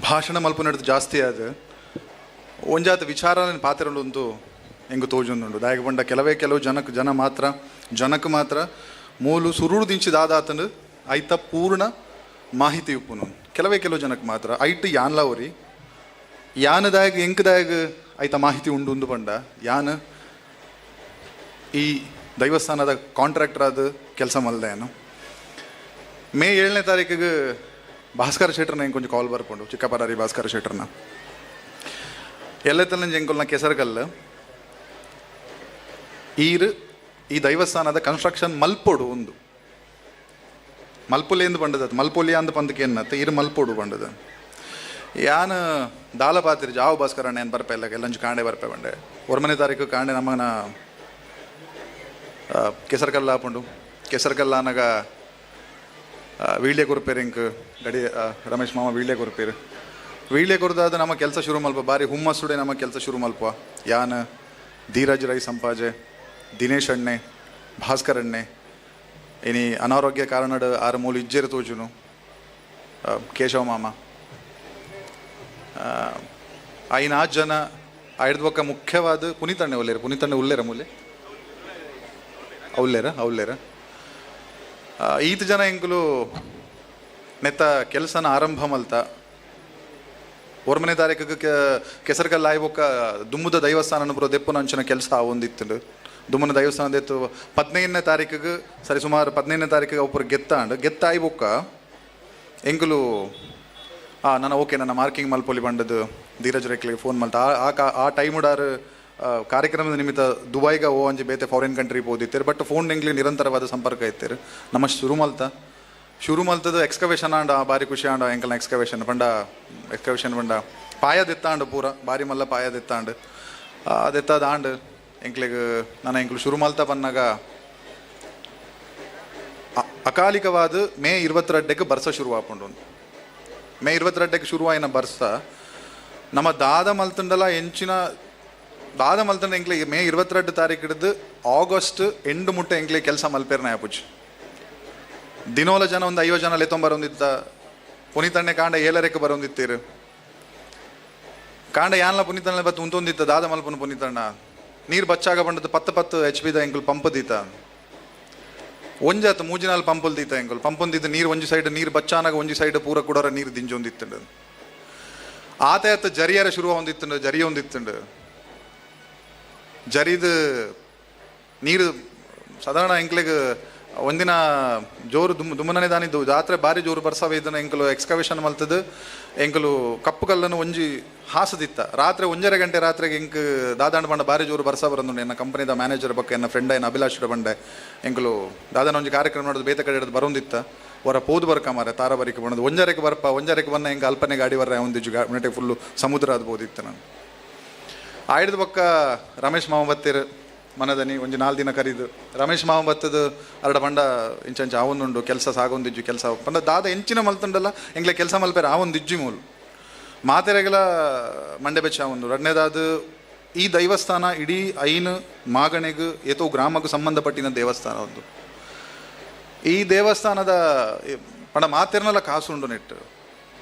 ಭಾಷಣ ಮಲ್ಪ ನಡೆದು ಜಾಸ್ತಿ ಆದ ಒಂಜಾತ ವಿಚಾರ ಪಾತ್ರಲೊಂದು ಹೆಂಗೆ ತೋಜೊಂದುಂಡು ದಾಯಕ ಬಂಡ ಕೆಲವು ಜನಕ್ಕೆ ಮಾತ್ರ ಮೂಲು ಸುರುಳು ದಿಂಚಿದಾದಾತಂದು ಐತ ಪೂರ್ಣ ಮಾಹಿತಿ ಉಪ್ಪುನು ಕೆಲವು ಜನಕ್ಕೆ ಮಾತ್ರ ಐಟ್ ಯಾನ್ಲವರಿ ಯಾನದಾಯಗ ಎಂಕದಾಯಗ ಐತ ಮಾಹಿತಿ ಉಂಡು ಪಂಡ ಯಾನ್ ಈ ದೈವಸ್ಥಾನದ ಕಾಂಟ್ರಾಕ್ಟರ್ ಆದ ಕೆಲಸ ಮಲ್ದೇನು ಮೇ 7ನೇ ತಾರೀಕಿಗೆ ಭಾಸ್ಕರ ಶೆಟ್ಟರ್ನ ಹೆಂಗೆ ಕೊಂಚ ಕಾಲ್ ಬರ್ಕೊಂಡು ಚಿಕ್ಕಪರಾರಿ ಭಾಸ್ಕರ ಶೆಟ್ಟರ್ನ ಎಲ್ಲೆತ್ತಲ್ಲ ಎಂಕೊಲ್ನ ಕೆಸರಗಲ್ಲ ಈ ದೈವಸ್ಥಾನದ ಕನ್ಸ್ಟ್ರಕ್ಷನ್ ಮಲ್ಪೊಡು ಒಂದು ಮಲ್ಪೊಲಿ ಎಂದು ಬಂಡದ ಮಲ್ಪೊಲಿಯ ಅಂದ ಪಂದಕ್ಕೆ ಏನತ್ತೆ ಇರು ಮಲ್ಪೊಡು ಬಂಡದ ಯಾನು ದಾಲ ಪಾತ್ರಿ ಜಾವು ಭಾಸ್ಕರಣ್ಣ ಏನು ಬರ್ಪೆ ಇಲ್ಲ ಎಲ್ಲಂಚು ಕಾಂಡೆ ಬರ್ಪೆ ಬಂಡೆ 1ನೇ ತಾರೀಕು ಕಾಂಡೆ ನಮ್ಮನ ಕೆಸರಕಲ್ಲ ಹಾಕೊಂಡು ಕೆಸರಕಲ್ಲ ಅನ್ನಗ ವೀಳ್ಯ ಕೊರ್ಪೇರು ಇಂಕ್ ಗಡಿ ರಮೇಶ್ ಮಾಮ ವೀಳ್ಯ ಕೊರ್ದಾದ ನಮ್ಮ ಕೆಲಸ ಶುರು ಮಲ್ಪ ಬಾರಿ ಹುಮ್ಮಸ್ಸುಡೆ ನಮ್ಮ ಕೆಲಸ ಶುರು ಮಲ್ಪ ಯಾನ್ ಧೀರಜ್ ರೈ ಸಂಪಾಜೆ ದಿನೇಶ್ ಅಣ್ಣೆ ಭಾಸ್ಕರ್ ಅಣ್ಣೆ ಇನಿ ಅನಾರೋಗ್ಯ ಕಾರಣಡ್ 6 ಮೂಲು ಇಜ್ಜೇರು ತೋಜುನು ಕೇಶವ ಮಾಮ ಐನ 8 ಜನ ಐದು ಬೊಕ್ಕ ಮುಖ್ಯವಾದ ಪುನೀತಣ್ಣೆ ಉಲ್ಲೇರ ಮೂಲೆ ಅವ್ಲೇರ ಈತ ಜನ ಎಂಕುಲು ನೆತ್ತ ಕೆಲಸನ ಆರಂಭ ಮಲ್ತ 1ನೇ ತಾರೀಕಿಗೆ ಕೆಸರಕಲ್ಲ ಆಯ್ಬೊಕ್ಕ ದುಮ್ಮದ ದೈವಸ್ಥಾನ ಬರೋ ದೆಪ್ಪನ ಅಂಚಿನ ಕೆಲಸ ಒಂದಿತ್ತು ದುಮ್ಮನ ದೈವಸ್ಥಾನದ ಎತ್ತು 15ನೇ ತಾರೀಕಿಗೆ ಸರಿ ಸುಮಾರು 15ನೇ ತಾರೀಕಿಗೆ ಒಬ್ಬರು ಗೆತ್ತ ಆಯ್ಬೊಕ್ಕ ಎಂಕುಲು ನನ್ನ ಓಕೆ ನನ್ನ ಮಾರ್ಕಿಂಗ್ ಮಲ್ಪೊಲಿ ಬಂಡದು ಧೀರಜ್ ರೇಕ್ಲಿಗೆ ಫೋನ್ ಮಲ್ತ ಆ ಟೈಮುಡಾರು ಕಾರ್ಯಕ್ರಮದ ನಿಮಿತ್ತ ದುಬೈಗೆ ಅಂಜಿ ಬೇತೆ ಫಾರಿನ್ ಕಂಟ್ರಿ ಹೋದಿತ್ತೇರು ಬಟ್ ಫೋನ್ ಎಂಗ್ಲಿ ನಿರಂತರವಾದ ಸಂಪರ್ಕ ಇತ್ತೇರು ನಮ್ಮ ಶುರು ಮಲ್ತದ ಎಕ್ಸ್ಕವೇಷನ್ ಆಂಡ ಭಾರಿ ಖುಷಿ ಆಂಡ ಎಂಕಲ್ನ ಎಕ್ಸ್ಕವೇಷನ್ ಬಂಡ ಪಾಯದೆತ್ತಾಂಡು ಪೂರ ಭಾರಿ ಮಲ್ಲ ಪಾಯದೆತ್ತಾಂಡು ಅದೆತ್ತಾದ ಆಂಡ್ ಎಂಕ್ಲಿಗೆ ನಾನು ಎಂಕ್ಲು ಶುರು ಮಲ್ತ ಬಂದಾಗ ಅಕಾಲಿಕವಾದ ಮೇ 22ಕ್ಕೆ ಬರ್ಸ ಶುರು ಆಪುಂಡು ಮೇ 22ಕ್ಕೆ ಶುರುವಾಯಿನ ಬರ್ಸ ನಮ್ಮ ದಾದ ಮಲ್ತಂಡಲ ದಾದ ಮಲ್ತಂಡ ಎಂಕ್ಲಿಗೆ ಮೇ 22 ತಾರೀಕು ಹಿಡಿದು ಆಗಸ್ಟ್ ಎಂಡು ಮುಟ್ಟೆ ಎಂಕ್ಲಿಗೆ ಕೆಲಸ ಮಲ್ಪೇರ್ನ ಆಪುಜ್ ದಿನೋಲ ಜನ ಒಂದು 50 ಜನ ಲೆತ್ತೊಂಬರೊಂದಿತ್ತ ಪುನೀತಣ್ಣೆ ಕಾಂಡ 7ಕ್ಕೆ ಬರೊಂದಿತ್ತೀರು ಕಾಂಡ ಯಾನ್ಲ ಪುನೀತಣ್ಣ ಬತ್ತು ಉಂತೊಂದಿತ್ತ ದಾದ ಮಲ್ಪನ ಪುನೀತಣ್ಣ ನೀರು ಬಚ್ಚಾಗ ಬಂಡದ್ದು 10 HP ಎಂಕುಲು ಪಂಪ್ ದೀತ ಒಂಜಾತು 3-4 ಪಂಪುಲ್ ದೀತ ಎಂಕುಲು ಪಂಪೊಂದಿದ್ದು ನೀರು ಒಂಜಿ ಸೈಡ್ ನೀರು ಬಚ್ಚಾನಾಗ ಒಂಜಿ ಸೈಡ್ ಪೂರ ಕುಡೋರ ನೀರು ದಿಂಜೊಂದಿತ್ತಂಡು ಆತ ಜರಿಯರ ಶುರುವ ಒಂದಿತ್ತಂಡು ಜರಿದು ನೀರು ಸಾಧಾರಣ ಎಂಕ್ಲಿಗೆ ಒಂದಿನ ಜೋರು ದುಮ್ಮನೇ ದಾನಿದ್ದು ಜಾತ್ರೆ ಭಾರಿ ಜೋರು ಬರ್ಸವೆ ಇದನ್ನು ಎಂಕಲು ಎಕ್ಸ್ಕವೇಷನ್ ಮಲ್ತದ್ದು ಎಂಕಲು ಕಪ್ಪು ಕಲ್ಲನ್ನು ಒಂಜಿ ಹಾಸದಿತ್ತ ರಾತ್ರಿ 1:30 ಗಂಟೆ ರಾತ್ರಿಗೆ ಎಂಕ್ ದಾದಾಂಡ ಬಂಡ ಭಾರಿ ಜೋರು ಬರ್ಸ ಬರಂದು ಎನ್ನ ಕಂಪನಿದ ಮ್ಯಾನೇಜರ್ ಬಗ್ಗೆ ಎನ್ನ ಫ್ರೆಂಡ್ ಏನು ಅಭಿಲಾಷ್ ಬಂಡೆ ಎಂಕಲು ದಾದಾನ ಒಂಜಿ ಕಾರ್ಯಕ್ರಮ ಮಾಡೋದು ಬೇತೆ ಕಡೆ ಹಿಡಿದು ಬರೋಂದಿತ್ತ ಹೊರ ಪೋದು ಬರ್ಕ ಮಾರೆ ತಾರಬರಿಕೆ ಬಂದು 1:30ಕ್ಕೆ ಬರ್ಪ 1:30ಕ್ಕೆ ಬಂದ ಎಂಕ ಅಲ್ಪನೆ ಗಾಡಿ ಬರ್ರೆ ಒಂದಿಜ್ಜು ಮಿನಿಟೆ ಫುಲ್ಲು ಸಮುದ್ರ ಅದ್ಬೋದಿತ್ತು ನಾನು ಆಯ್ದು ಬಕ್ಕ ರಮೇಶ್ ಮಾವ ಬತ್ತೀರು ಮನದನಿ ಒಂಜಿ 4 ದಿನ ಕರೀದು ರಮೇಶ್ ಮಾವ ಬತ್ತದು ಅರಡ ಬಂಡ ಇಂಚಂಚ ಆವೊಂದುಂಡು ಕೆಲಸ ಸಾಗೊಂದಿಜ್ಜು ಕೆಲಸ ಬಂದ ದಾದ ಎಂಚಿನ ಮಲ್ತುಂಡಲ್ಲ ಎಂಗ್ಲೆ ಕೆಲಸ ಮಲ್ಪೇರ ಆವೊಂದಿಜ್ಜಿ ಮೂಲು ಮಾತೆರೆಗಳ ಮಂಡೆ ಬೆಚ್ಚ ಒಂದು 2ನೇದಾದ ಈ ದೈವಸ್ಥಾನ ಇಡೀ ಐನು ಮಾಗಣೆಗೂ ಏತೋ ಗ್ರಾಮಕ್ಕೂ ಸಂಬಂಧಪಟ್ಟಿನ ದೇವಸ್ಥಾನ ಒಂದು ಈ ದೇವಸ್ಥಾನದ ಪಂಡ ಮಾತೆರ್ನೆಲ್ಲ ಕಾಸುಂಡು ನೆಟ್ಟು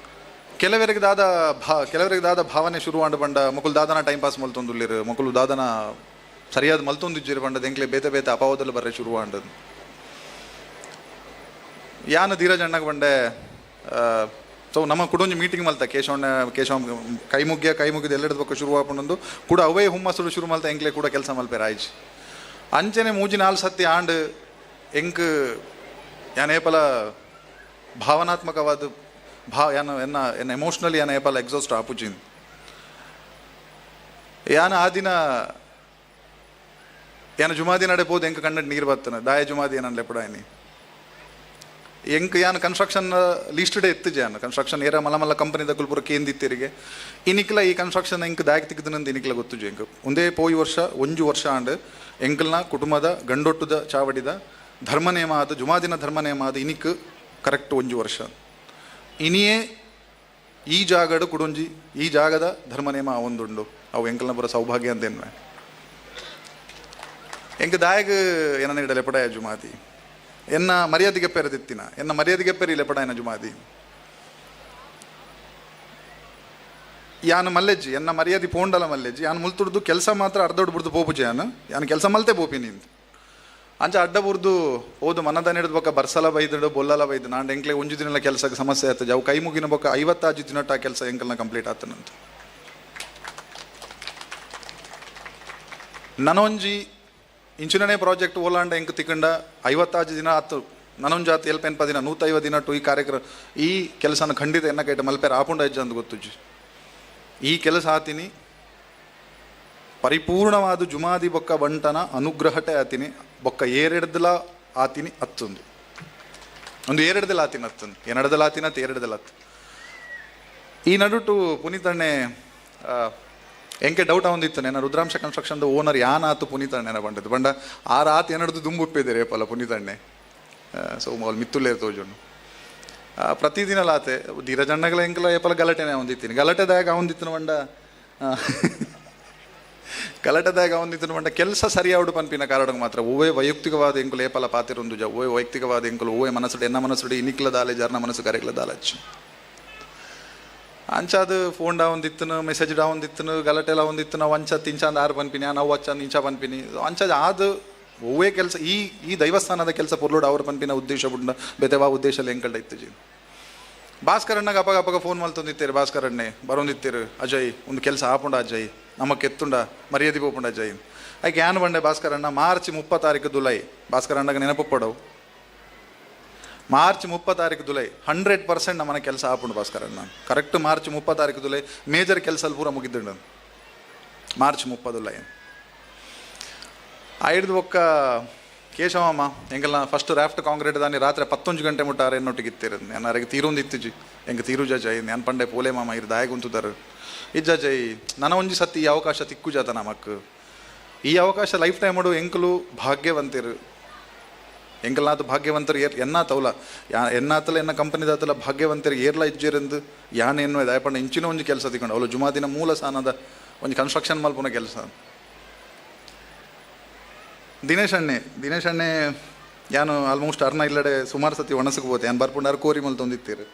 ಕೆಲವರಿಗೆ ದಾದ ಭಾವನೆ ಶುರು ಮಾಡಿ ಬಂಡ ಮಕ್ಕಳು ದಾದನ ಟೈಮ್ ಪಾಸ್ ಮಲ್ತೊಂದುಲ್ಲಿರು ಮಕ್ಕಳು ದಾದನ ಸರಿಯಾದ ಮಲ್ತೊಂದಿಜ್ಜಿರು ಬಂಡದ ಎಂಕ್ಲೆ ಬೇತೆ ಅಪಾವದಲ್ಲಿ ಬರ್ರೆ ಶುರು ಮಾಡದು ಯಾನು ಧೀರಜ್ ಅಣ್ಣಗೆ ಬಂಡೆ ಸೊ ನಮ್ಮ ಕುಡೊಂಜಿ ಮೀಟಿಂಗ್ ಮಲ್ತ ಕೇಶವ ಕೈ ಮುಗಿದು ಎಲ್ಲೆಡದ ಪಕ್ಕ ಶುರು ಹಾಕೊಂಡು ಕೂಡ ಅವೇ ಹುಮ್ಮಸ್ಸು ಶುರು ಮಲ್ತ ಎಂಕ್ಲೆ ಕೂಡ ಕೆಲಸ ಮಲ್ಪೇರ ಆಯ್ತು ಅಂಚನೆ 3-4 ಸತಿ ಆಂಡ್ ಎಂಕ್ ಯಾನೇಪಲ ಭಾವನಾತ್ಮಕವಾದ ಎನ್ನ ಎಮೋಷ್ನಲಿ ಯಾನ ಏಪಲ ಎಕ್ಸಾಸ್ಟ್ ಆಪುಜಿನ್ ಯಾನ ಆ ದಿನ ಯಾನ ಜುಮಾದಿ ನಡೆಬೋದು ಎಂಕ ಕಣ್ಣಡ್ ನೀರು ಬರ್ತನ ದಾಯ ಜುಮಾದಿ ಏನನ್ ಲೆಪಡಾಯ್ನಿ ಎಂಕ್ ಯಾನ ಕನ್ಸ್ಟ್ರಕ್ಷನ್ ಲೀಸ್ಟ್ ಡೇ ಎತ್ತು ಜಾನ ಕನ್ಸ್ಟ್ರಕ್ಷನ್ ಏರ ಮಲ್ಲ ಕಂಪನಿದ ಕುಲ್ಪುರ ಕೇಂದಿತ್ತಿರಿಗೆ ಇನಿಕ್ಲ ಈ ಕನ್ಸ್ಟ್ರಕ್ಷನ್ ಎಂಕ್ ದಾಯಕ್ ತಿಕ್ಕದನಂದು ಇನಿಕ್ಲ ಗೊತ್ತು ಎಂಕ್ ಒಂದೇ ಪೋಯಿ ವರ್ಷ 1 ವರ್ಷ ಆಂಡ್ ಎಂಕಲ್ನ ಕುಟುಂಬದ ಗಂಡೊಟ್ಟುದ ಚಾವಡಿದ ಧರ್ಮನೇಮ ಆದ ಜುಮಾದಿನ ಧರ್ಮನೇಮ ಆದ ಇನಿಕ್ ಕರೆಕ್ಟ್ 1 ವರ್ಷ ಇನಿಯೇ ಈ ಜಾಗಡು ಕುಡೊಂಜಿ ಈ ಜಾಗದ ಧರ್ಮನೇಮ ಒಂದುಂಡು ಅವು ಎಂಕಲ್ನ ಬರೋ ಸೌಭಾಗ್ಯ ಅಂತೇನ್ವೆ ಎಂಕ್ ದಾಯಗ ಏನನ್ನ ಇಡಲೆ ಪಡಾಯ ಜುಮಾದಿ ಎನ್ನ ಮರ್ಯಾದೆಗೆ ಪೆರದಿತ್ತಿನ ಎನ್ನ ಮರ್ಯಾದೆಗೆ ಪೆರಿಲೆ ಪಡಾಯನ ಜುಮಾದಿ ಯಾನು ಮಲ್ಲೆಜ್ಜಿ ಎನ್ನ ಮರ್ಯಾದೆ ಪೋಂಡಲ ಮಲ್ಲೆಜ್ಜಿ ಯಾನು ಮುಲ್ತುಡ್ದು ಕೆಲಸ ಮಾತ್ರ ಅರ್ಧೊಡ್ ಬಿಡ್ದು ಪೋಪುಜಿ ಯಾನು ಕೆಲಸ ಮಲ್ತೆ ಪೋಪಿನಿ ಅಂತ ಅಂಚ ಅಡ್ಡ ಬುರ್ದು ಹೋದು ಮನದ ಹಿಡಿದು ಬೊಕ್ಕ ಬರ್ಸಲ ಬೈದು ಬೊಲ್ಲಲ ಬೈದು ನಾನು ಎಂಕ್ಲೆ ಒಂಜು ದಿನ ಕೆಲಸಕ್ಕೆ ಸಮಸ್ಯೆ ಆಗ್ತದೆ ಅವು ಕೈ ಮುಗಿನ ಬೊಕ್ಕ 56 ದಿನಟ್ಟ ಆ ಕೆಲಸ ಎಂಕಲ್ನ ಕಂಪ್ಲೀಟ್ ಆತನಂತ ನನೊಂಜಿ ಇಂಚಿನನೇ ಪ್ರಾಜೆಕ್ಟ್ ಓಲಾಂಡ ಎಂಕ್ ತಿಕ್ಕಂಡ 56 ದಿನ ಆತು ನನೊಂಜು ಆತು ಎಲ್ಪ ಎನ್ಪ ದಿನ 150 ದಿನ ಟು ಈ ಕಾರ್ಯಕ್ರಮ ಈ ಕೆಲಸನ ಖಂಡಿತ ಎನ್ನ ಕೈಟ ಮಲ್ಪೇರ ಆಪುಂಡ ಹೆಜ್ಜೆ ಅಂತ ಗೊತ್ತುಜ್ಜಿ ಈ ಕೆಲಸ ಆತೀನಿ ಪರಿಪೂರ್ಣವಾದ ಜುಮಾದಿ ಬೊಕ್ಕ ಬಂಟನ ಅನುಗ್ರಹಟೆ ಆತೀನಿ ಬೊಕ್ಕ ಏರೆಡ್ದಲ ಆತೀನಿ ಹತ್ತೊಂದು ಒಂದು ಏರೆಡ್ದಲ ಆತೀನಿ ಹತ್ತೊಂದು ಏನಡ್ದಲ ಆತೀನಿ ಅತ್ತು ಏರೆಡ್ದಲ ಹತ್ತು ಈ ನಡುಟು ಪುನೀತಣ್ಣೆ ಎಂಕೆ ಡೌಟ್ ಒಂದಿತ್ತು ನಾನು ರುದ್ರಾಂಶ ಕನ್ಸ್ಟ್ರಕ್ಷನ್ದು ಓನರ್ ಯಾನ್ ಆತು ಪುನೀತಣ್ಣೆನ ಬಂಡದ್ದು ಬಂಡ ಆರು ಆತು ಏನಡ್ದು ದುಂಬುಪ್ಪಿದೆ ರೇಪಲ್ಲ ಪುನೀತಣ್ಣೆ ಸೊ ಅವ್ರು ಮಿತ್ತುಲ್ಲೇ ತೋಜುಂಡು ಪ್ರತಿದಿನ ಲಾತೆ ಧೀರಜಣ್ಣಗಳ ಎಂಕಲ ಏಪಲ ಗಲಾಟೆನೇ ಒಂದಿತ್ತೀನಿ ಗಲಾಟೆದಾಗ ಒಂದಿತ್ತು ಬಂಡ ಗಲಾಟೆದಾಗ ಒಂದಿತ್ತು ಬಂಡ ಕೆಲಸ ಸರಿಯಾಡು ಪನ್ಪಿನ ಕಾರಣಕ್ಕೆ ಮಾತ್ರ ಓವೇ ವೈಯಕ್ತಿಕವಾದ ಎಂಕುಲು ಏಪಲ ಪಾತಿರೊಂದು ಜ ಓವೇ ವೈಯಕ್ತಿಕವಾದ ಎಂಕುಲು ಓವೇ ಮನಸ್ಸುಡು ಎನ್ನ ಮನಸ್ಸುಡು ಇನಿಕ್ಲ ದಾಲೆ ಜರ್ನ ಮನಸ್ಸು ಕರೆಕ್ಲ ದಾಲಚ್ಚು ಅಂಚಾದ ಫೋನ್ ಡಾ ಒಂದಿತ್ತನು ಮೆಸೇಜ್ ಡಾ ಒಂದಿತ್ತನು ಗಲಾಟೆಲ್ಲ ಒಂದಿತ್ತು ನಾವು ಅಂಚ ತಿಂಚಾಂದ 6 ಪನ್ಪಿನಿ ನಾವು ಹಚ್ಚ ಇಂಚ ಪನ್ಪಿನಿ ಅಂಚಾದ ಆದ ಓವೇ ಕೆಲಸ ಈ ದೈವಸ್ಥಾನದ ಕೆಲಸ ಪೊರ್ಲೋಡು ಅವ್ರ ಪನ್ಪಿನ ಉದ್ದೇಶ ಬುಂಡ ಬೆತೆವಾ ಉದ್ದೇಶ ಎಂಕಲ್ಡ ಇತ್ತು ಜೀ ಭಾಸ್ಕರಣ್ಣಗೆ ಅಪಗ ಫೋನ್ ಮಲ್ತೊಂದಿತ್ತೇರು ಭಾಸ್ಕರಣ್ಣೆ ಬರೋಂದಿತ್ತೇರು ಅಜಯ್ ಒಂದು ಕೆಲಸ ಆಪುಂಡ ಅಜಯ್ ನಮಕ್ಕೆ ಎತ್ತುಂಡ ಮರ್ಯಾದೆ ಪೋಪುಂಡ ಅಜಯ್ ಆಯ್ಕೆ ಯಾನು ಬಂಡೆ ಭಾಸ್ಕರಣ್ಣ ಮಾರ್ಚ್ 30 ಜುಲೈ ಭಾಸ್ಕರಣ್ಣಗೆ ನೆನಪು ಪಡವು ಮಾರ್ಚ್ 30 ಜುಲೈ 100% ನಮ್ಮನೆ ಕೆಲಸ ಆಪುಂಡು ಭಾಸ್ಕರಣ್ಣ ಕರೆಕ್ಟ್ ಮಾರ್ಚ್ 30 ಜುಲೈ ಮೇಜರ್ ಕೆಲಸ ಪೂರ ಮುಗಿದ್ದುಂಡು ಮಾರ್ಚ್ 30 ಜುಲೈ ಐದು ಒಕ್ಕ ಕೇಶವಮ್ಮ ಎಂಗೆಲ್ಲ ಫಸ್ಟ್ ರಾಫ್ಟ್ ಕಾಂಕ್ರೀಟ್ ದಾನಿ ರಾತ್ರಿ 11 ಗಂಟೆ ಮುಟ್ಟ ಎನ್ನೊಟ್ಟಿಗೆ ಇತ್ತಿರೋದು ನಾನು ಅರೆಗೆ ತೀರೊಂದಿತ್ತು ಎಂಗೆ ತೀರು ಜೈ ನಾನು ಪಂಡೆ ಪೋಲೆ ಮಾಮ ಇರು ದಾಯ ಕುಂತುದಾರು ಇಜ್ಜ ಜೈ ನನ್ನ ಒಂಜಿ ಸತಿ ಈ ಅವಕಾಶ ತಿಕ್ಕು ಜಾತ ನಮಕ್ ಈ ಅವಕಾಶ ಲೈಫ್ ಟೈಮ್ ಮಾಡು ಎಂಕಲು ಭಾಗ್ಯವಂತಿರು ಎಂಕಲ್ನಾಥ ಭಾಗ್ಯವಂತರು ಎನ್ನಾತವಲ್ಲ ಎನ್ನಾತಲ್ಲ ಎನ್ನ ಕಂಪನಿದಾತಲ್ಲ ಭಾಗ್ಯವಂತರು ಏರ್ಲ ಇಜ್ಜಿರಂದು ಯಾನೇನು ದಯಪಂಡ ಇಂಚಿನ ಒಂಜಿ ಕೆಲಸ ತಿಕೊಂಡು ಅವಳು ಜುಮಾದಿನ ಮೂಲ ಸ್ಥಾನದ ಒಂದು ಕನ್ಸ್ಟ್ರಕ್ಷನ್ ಮಲ್ಪುನ ಕೆಲಸ ದಿನೇಶ್ ಅಣ್ಣೆ ಯಾನು ಆಲ್ಮೋಸ್ಟ್ ಅರ್ನ ಇಲ್ಲಡೆ ಸುಮಾರು ಸತಿ ಒಣಸಕ್ಕೆ ಹೋತೆ ಯಾನು ಬರ್ಪುಂಡಾರು ಕೋರಿ ಮಲ್ ತಂದಿತ್ತೀರು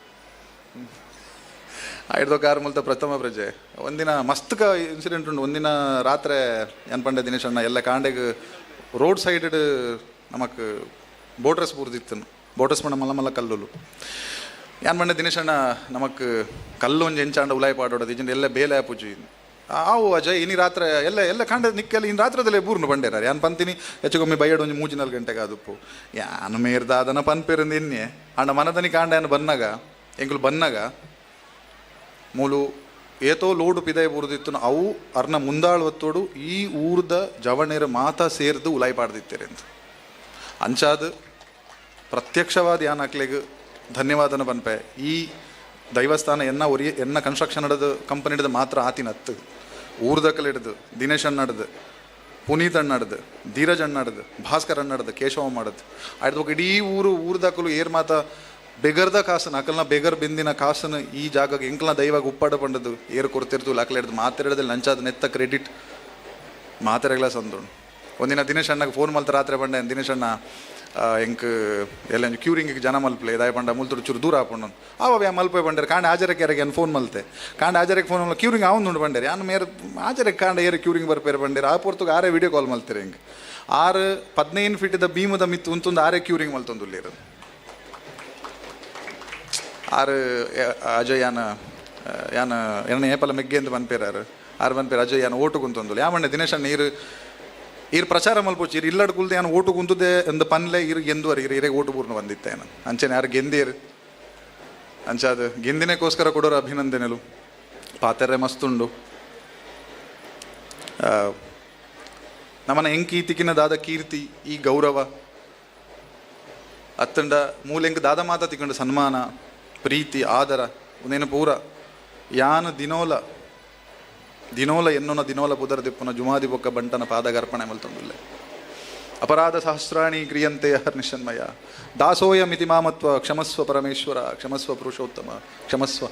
ಐದು ಕಾರು ಮಲ್ತ ಪ್ರಥಮ ಪ್ರಜೆ ಒಂದಿನ ಮಸ್ತಕ ಇನ್ಸಿಡೆಂಟ್ ಉಂಟು ಒಂದಿನ ರಾತ್ರಿ ಏನು ಪಂಡೆ ದಿನೇಶ್ ಅಣ್ಣ ಎಲ್ಲ ಕಾಂಡೆಗೆ ರೋಡ್ ಸೈಡ್ ನಮಕ್ ಬೋಟ್ರಸ್ ಪೂರ್ದಿತ್ತನು ಬೋಟ್ರಸ್ ಪಂಡ ಮಲ್ಲ ಮಲ್ಲ ಕಲ್ಲುಲು ಏನು ಪಂಡೆ ದಿನೇಶ್ ಅಣ್ಣ ನಮಕ್ ಕಲ್ಲು ಒಂಜಿ ಎಂಚಾಂಡ ಉಲಾಯಿ ಪಾಡೋದು ಇಜಂಡು ಎಲ್ಲ ಬೇಲೆ ಆಪುಜಿ ಆವು ಅಜಯ್ ಇನಿ ರಾತ್ರಿ ಎಲ್ಲ ಕಾಂಡ ನಿಕ್ಕೆಲ್ಲ ಇನ್ನು ರಾತ್ರದಲ್ಲೇ ಬೂರ್ನು ಬಂಡೇರಾರು ಯಾನು ಪಂತೀನಿ ಹೆಚ್ಚುಗೊಮ್ಮೆ ಬೈಯಡು ಒಂಜಿ 3-4 ಗಂಟೆಗೆ ಆದುಪ್ಪು ಯಾನು ಮೇರ್ದ ಅದನ್ನ ಪನ್ಪೇರಿಂದ ಎನ್ನೆ ಅಣ್ಣ ಮನದನಿ ಕಾಂಡ ಏನು ಬಂದಾಗ ಎಂಕುಲು ಬಂದಾಗ ಮೂಲು ಏತೋ ಲೋಡು ಪಿದಾಯ ಬೂರ್ದಿತ್ತು ಅವು ಅರ್ನ ಮುಂದಾಳುವತ್ತೋಡು ಈ ಊರ್ದ ಜವಣೇರ ಮಾತ ಸೇರ್ದು ಉಲಾಯಿ ಪಾಡ್ದಿತ್ತೇರೆ ಅಂತ ಅಂಚಾದ ಪ್ರತ್ಯಕ್ಷವಾದ ಯಾನ್ ಹಾಕ್ಲೆಗೆ ಧನ್ಯವಾದನ ಪನ್ಪೆ ಈ ದೈವಸ್ಥಾನ ಎನ್ನ ಕನ್ಸ್ಟ್ರಕ್ಷನ್ ಹಿಡಿದು ಕಂಪನಿ ಹಿಡಿದು ಮಾತ್ರ ಆತಿನತ್ತು ಊರ್ದಕ್ಕಲ್ಲಿ ಹಿಡಿದು ದಿನೇಶ್ ಅಣ್ಣ ಹಿಡ್ದು ಪುನೀತ್ ಅಣ್ಣ ಹಿಡ್ದು ಧೀರಜ್ ಅಣ್ಣ ಹಿಡ್ದು ಭಾಸ್ಕರ್ ಅಣ್ಣ ಹಿಡ್ದು ಕೇಶವ ಮಾಡಿದ್ದು ಆಯ್ತು ಇಡೀ ಊರ್ದಕ್ಕಲು ಏರ್ ಮಾತ ಬೆಗರ್ದ ಕಾಸನ ಅಕಲ್ನ ಬೆಗರ್ ಬಿಂದಿನ ಕಾಸನ ಈ ಜಾಗಕ್ಕೆ ಎಂಕಲ್ನ ದೈವಾಗ ಉಪ್ಪಾಡ ಪಂಡದು ಏರ್ ಕೊಡ್ತಿರ್ತು ಅಕಲ್ ಹಿಡ್ದು ಮಾತಾಡೋದಲ್ಲಿ ನಂಚಾದ ನೆತ್ತ ಕ್ರೆಡಿಟ್ ಮಾತಾಡಗಳ ಸಂದೋಣ ಒಂದಿನ ದಿನೇಶ್ ಅಣ್ಣಗೆ ಫೋನ್ ಮಲ್ತ ರಾತ್ರಿ ಬಂಡೆ ದಿನೇಶ್ ಅಣ್ಣ ಎಂಕ್ ಎಲ್ಲ ಕ್ಯೂರಿಂಗಿಗೆ ಜನ ಮಲ್ಪಲೆ ಇದಾಯ ಪಂಡ ಮುಲ್ತುಡು ಚೂರು ದೂರ ಹಾಕೊಂಡು ಅವ ಮಲ್ಪೆ ಬಂಡೇರು ಕಾಂಡೆ ಹಾಜರಕ್ಕೆ ಯಾರಿಗೆ ಏನು ಫೋನ್ ಮಲ್ತೆ ಕಾಂಡೆ ಹಾಜರಕ್ಕೆ ಫೋನ್ ಮಲ್ಲ ಕ್ಯೂರಿಂಗ್ ಅವನು ಬಂಡೇರು ಯಾನು ಮೇರೆ ಹಾಜರಕ್ಕೆ ಕಾಂಡೆ ಏರು ಕ್ಯೂರಿಂಗ್ ಬರ್ಪೇರು ಬಂಡೇರು ಆ ಪೊರ್ತುಗೆ ಆರೇ ವಿಡಿಯೋ ಕಾಲ್ ಮಲ್ತೀರಿ ಹಿಂಗೆ 15 ಫೀಟಿದ ಭೀಮದ ಮಿತ್ತು ಉಂತೊಂದು ಆರೇ ಕ್ಯೂರಿಂಗ್ ಮಲ್ತೊಂದುಲ್ಲಿರು ಆರು ಅಜಯ್ ಯಾನ ಎಣ್ಣ ಏಪಲ ಮೆಗ್ಗೆ ಅಂತ ಬಂದ್ಪೇರಾರು ಆರು ಬಂದ್ಪೇರು ಅಜಯ್ ಯಾನು ಓಟು ಕುಂತೊಂದು ಯಾಮಣ್ಣೆ ದಿನೇಶ್ ಅಣ್ಣ ಈರು ಪ್ರಚಾರ ಮಲ್ಪೋಚಿ ಇರು ಇಲ್ಲಡ್ ಕುಲ್ದೆ ಯಾನು ಓಟು ಕುಂತದೆ ಎಂದು ಪನ್ಲೆ ಇರು ಗೆಂದುವರೆ ಇರು ಇರೇ ಓಟು ಪೂರ್ಣ ಬಂದಿತ್ತೆ ನಾನು ಅಂಚೆನೆ ಯಾರು ಗೆಂದಿರು ಅಂಚಾದ ಗೆಂದಿನಕ್ಕೋಸ್ಕರ ಕೊಡೋರು ಅಭಿನಂದನೆಲು ಪಾತೆರೆ ಮಸ್ತುಂಡು ನಮ್ಮನ ಎಂಕಿ ತಿಕ್ಕಿನದಾದ ಕೀರ್ತಿ ಈ ಗೌರವ ಅತ್ತಂಡ ಮೂಲೆಂಕ್ ದಾದ ಮಾತ ತಿಕ್ಕೊಂಡು ಸನ್ಮಾನ ಪ್ರೀತಿ ಆದರ ಒಂದೇನು ಪೂರ ಯಾನು ದಿನೋಲ ಎನ್ನೋನ ದಿನೋಲ ಪುದರ ದಿಪ್ಪುನ ಜುಮಾದಿ ಬೊಕ್ಕ ಬಂಟನ ಪಾದಗರ್ಪಣೆ ಮಲ್ತೊಂದುಲ್ಲೆ ಅಪರಾಧ ಸಹಸ್ರಾಣಿ ಕ್ರಿಯಂತೆ ಹರ್ನಿಶನ್ಮಯ ದಾಸೋಯ ಮಿತಿ ಮಾಮತ್ವ ಕ್ಷಮಸ್ವ ಪರಮೇಶ್ವರ ಕ್ಷಮಸ್ವ ಪುರುಷೋತ್ತಮ ಕ್ಷಮಸ್ವ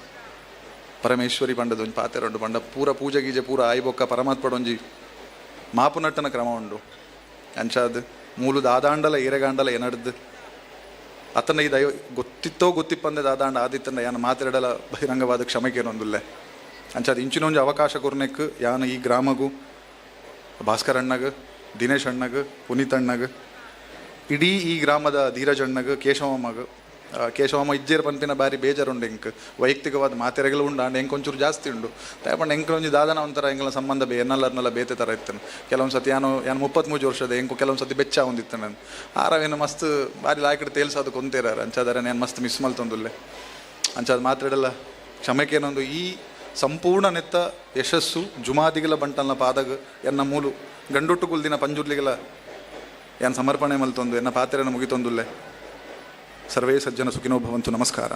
ಪರಮೇಶ್ವರಿ ಪಂಡದ ಒಂಜಿ ಪಾತೆರೊಂಡು ಪಂಡ ಪೂರ ಪೂಜೆ ಗೀಜೆ ಪೂರ ಆಯಿ ಬೊಕ್ಕ ಪರಮಾತ್ಮಡೊಂಜಿ ಮಾಪು ನಟ್ಟನ ಕ್ರಮ ಉಂಡು ಅಂಚಾದ ಮೂಲು ದಾದಾಂಡಲ ಏರೆಗಾಂಡಲ ಏನಡ್ದು ಅತನ ಈ ದೈವ ಗೊತ್ತಿತ್ತೋ ಗೊತ್ತಿಪ್ಪಂದೆ ದಾದಾಂಡ ಆದಿತ್ತಂಡ ಯಾನು ಮಾತಾಡಲ ಬಹಿರಂಗವಾದ ಕ್ಷಮೆಗೇನೊಂದುಲ್ಲೆ ಅಂಚಾದ ಇಂಚಿನೊಂದು ಅವಕಾಶ ಕೊರ್ನೆಕ್ ಯಾನ ಈ ಗ್ರಾಮಗೂ ಭಾಸ್ಕರ್ ಅಣ್ಣಗ ದಿನೇಶ್ ಅಣ್ಣಗ ಪುನೀತ್ ಅಣ್ಣಗ ಇಡೀ ಈ ಗ್ರಾಮದ ಧೀರಜ್ ಅಣ್ಣಗ ಕೇಶವಮ್ಮ ಇಜ್ಜೇರು ಪಂಪಿನ ಬಾರಿ ಬೇಜಾರುಂಡು ಎಂಕ್ ವೈಯಕ್ತಿಕವಾದ ಮಾತೆರೆಗಳು ಉಂಡು ಅಂಡ್ ಎಂಕ್ ಒಂಚೂರು ಜಾಸ್ತಿ ಉಂಡು ತಾಯಪಂಡ ಎಂಕ್ ಒಂಜಿ ದಾದನ ಒಂಥರ ಎಂಗಳ ಸಂಬಂಧ ಎನ್ನಲ್ಲರ್ನೆಲ್ಲ ಬೇತೆ ಥರ ಇತ್ತನು ಕೆಲವೊಂದು ಸತಿ ಯಾನು 33 ವರ್ಷದ ಎಂಕು ಕೆಲವೊಂದು ಸತಿ ಬೆಚ್ಚ ಹೊಂದಿತ್ತು ನಾನು ಆರವೇನು ಮಸ್ತ್ ಬಾರಿ ಲಾಯ್ಕಡೆ ತೇಲ್ಸೋದು ಕೊಂತೇರಾರ ಅಂಚಾದರೆ ನಾನು ಮಸ್ತ್ ಮಿಸ್ ಮಲ್ತೊಂದುಲ್ಲೆ ಅಂಚಾದ ಮಾತಾಡಲ್ಲ ಕ್ಷಮೆಕೇನೊಂದು ಈ ಸಂಪೂರ್ಣ ನೆತ್ತ ಯಶಸ್ಸು ಜುಮಾದಿಗಳ ಬಂಟಲ್ನ ಪಾದಗ ಎನ್ನ ಮೂಲು ಗಂಡುಟ್ಟು ಕುಲ್ದಿನ ಪಂಜುರ್ಲಿಗಳ ಯಾನ್ ಸಮರ್ಪಣೆ ಮಲ್ತೊಂದು ಎನ್ನ ಪಾತ್ರೆಯನ್ನು ಮುಗಿತೊಂದುಲ್ಲೆ ಸರ್ವೇ ಸಜ್ಜನ ಸುಖಿನೋ ಭವಂತು. ನಮಸ್ಕಾರ.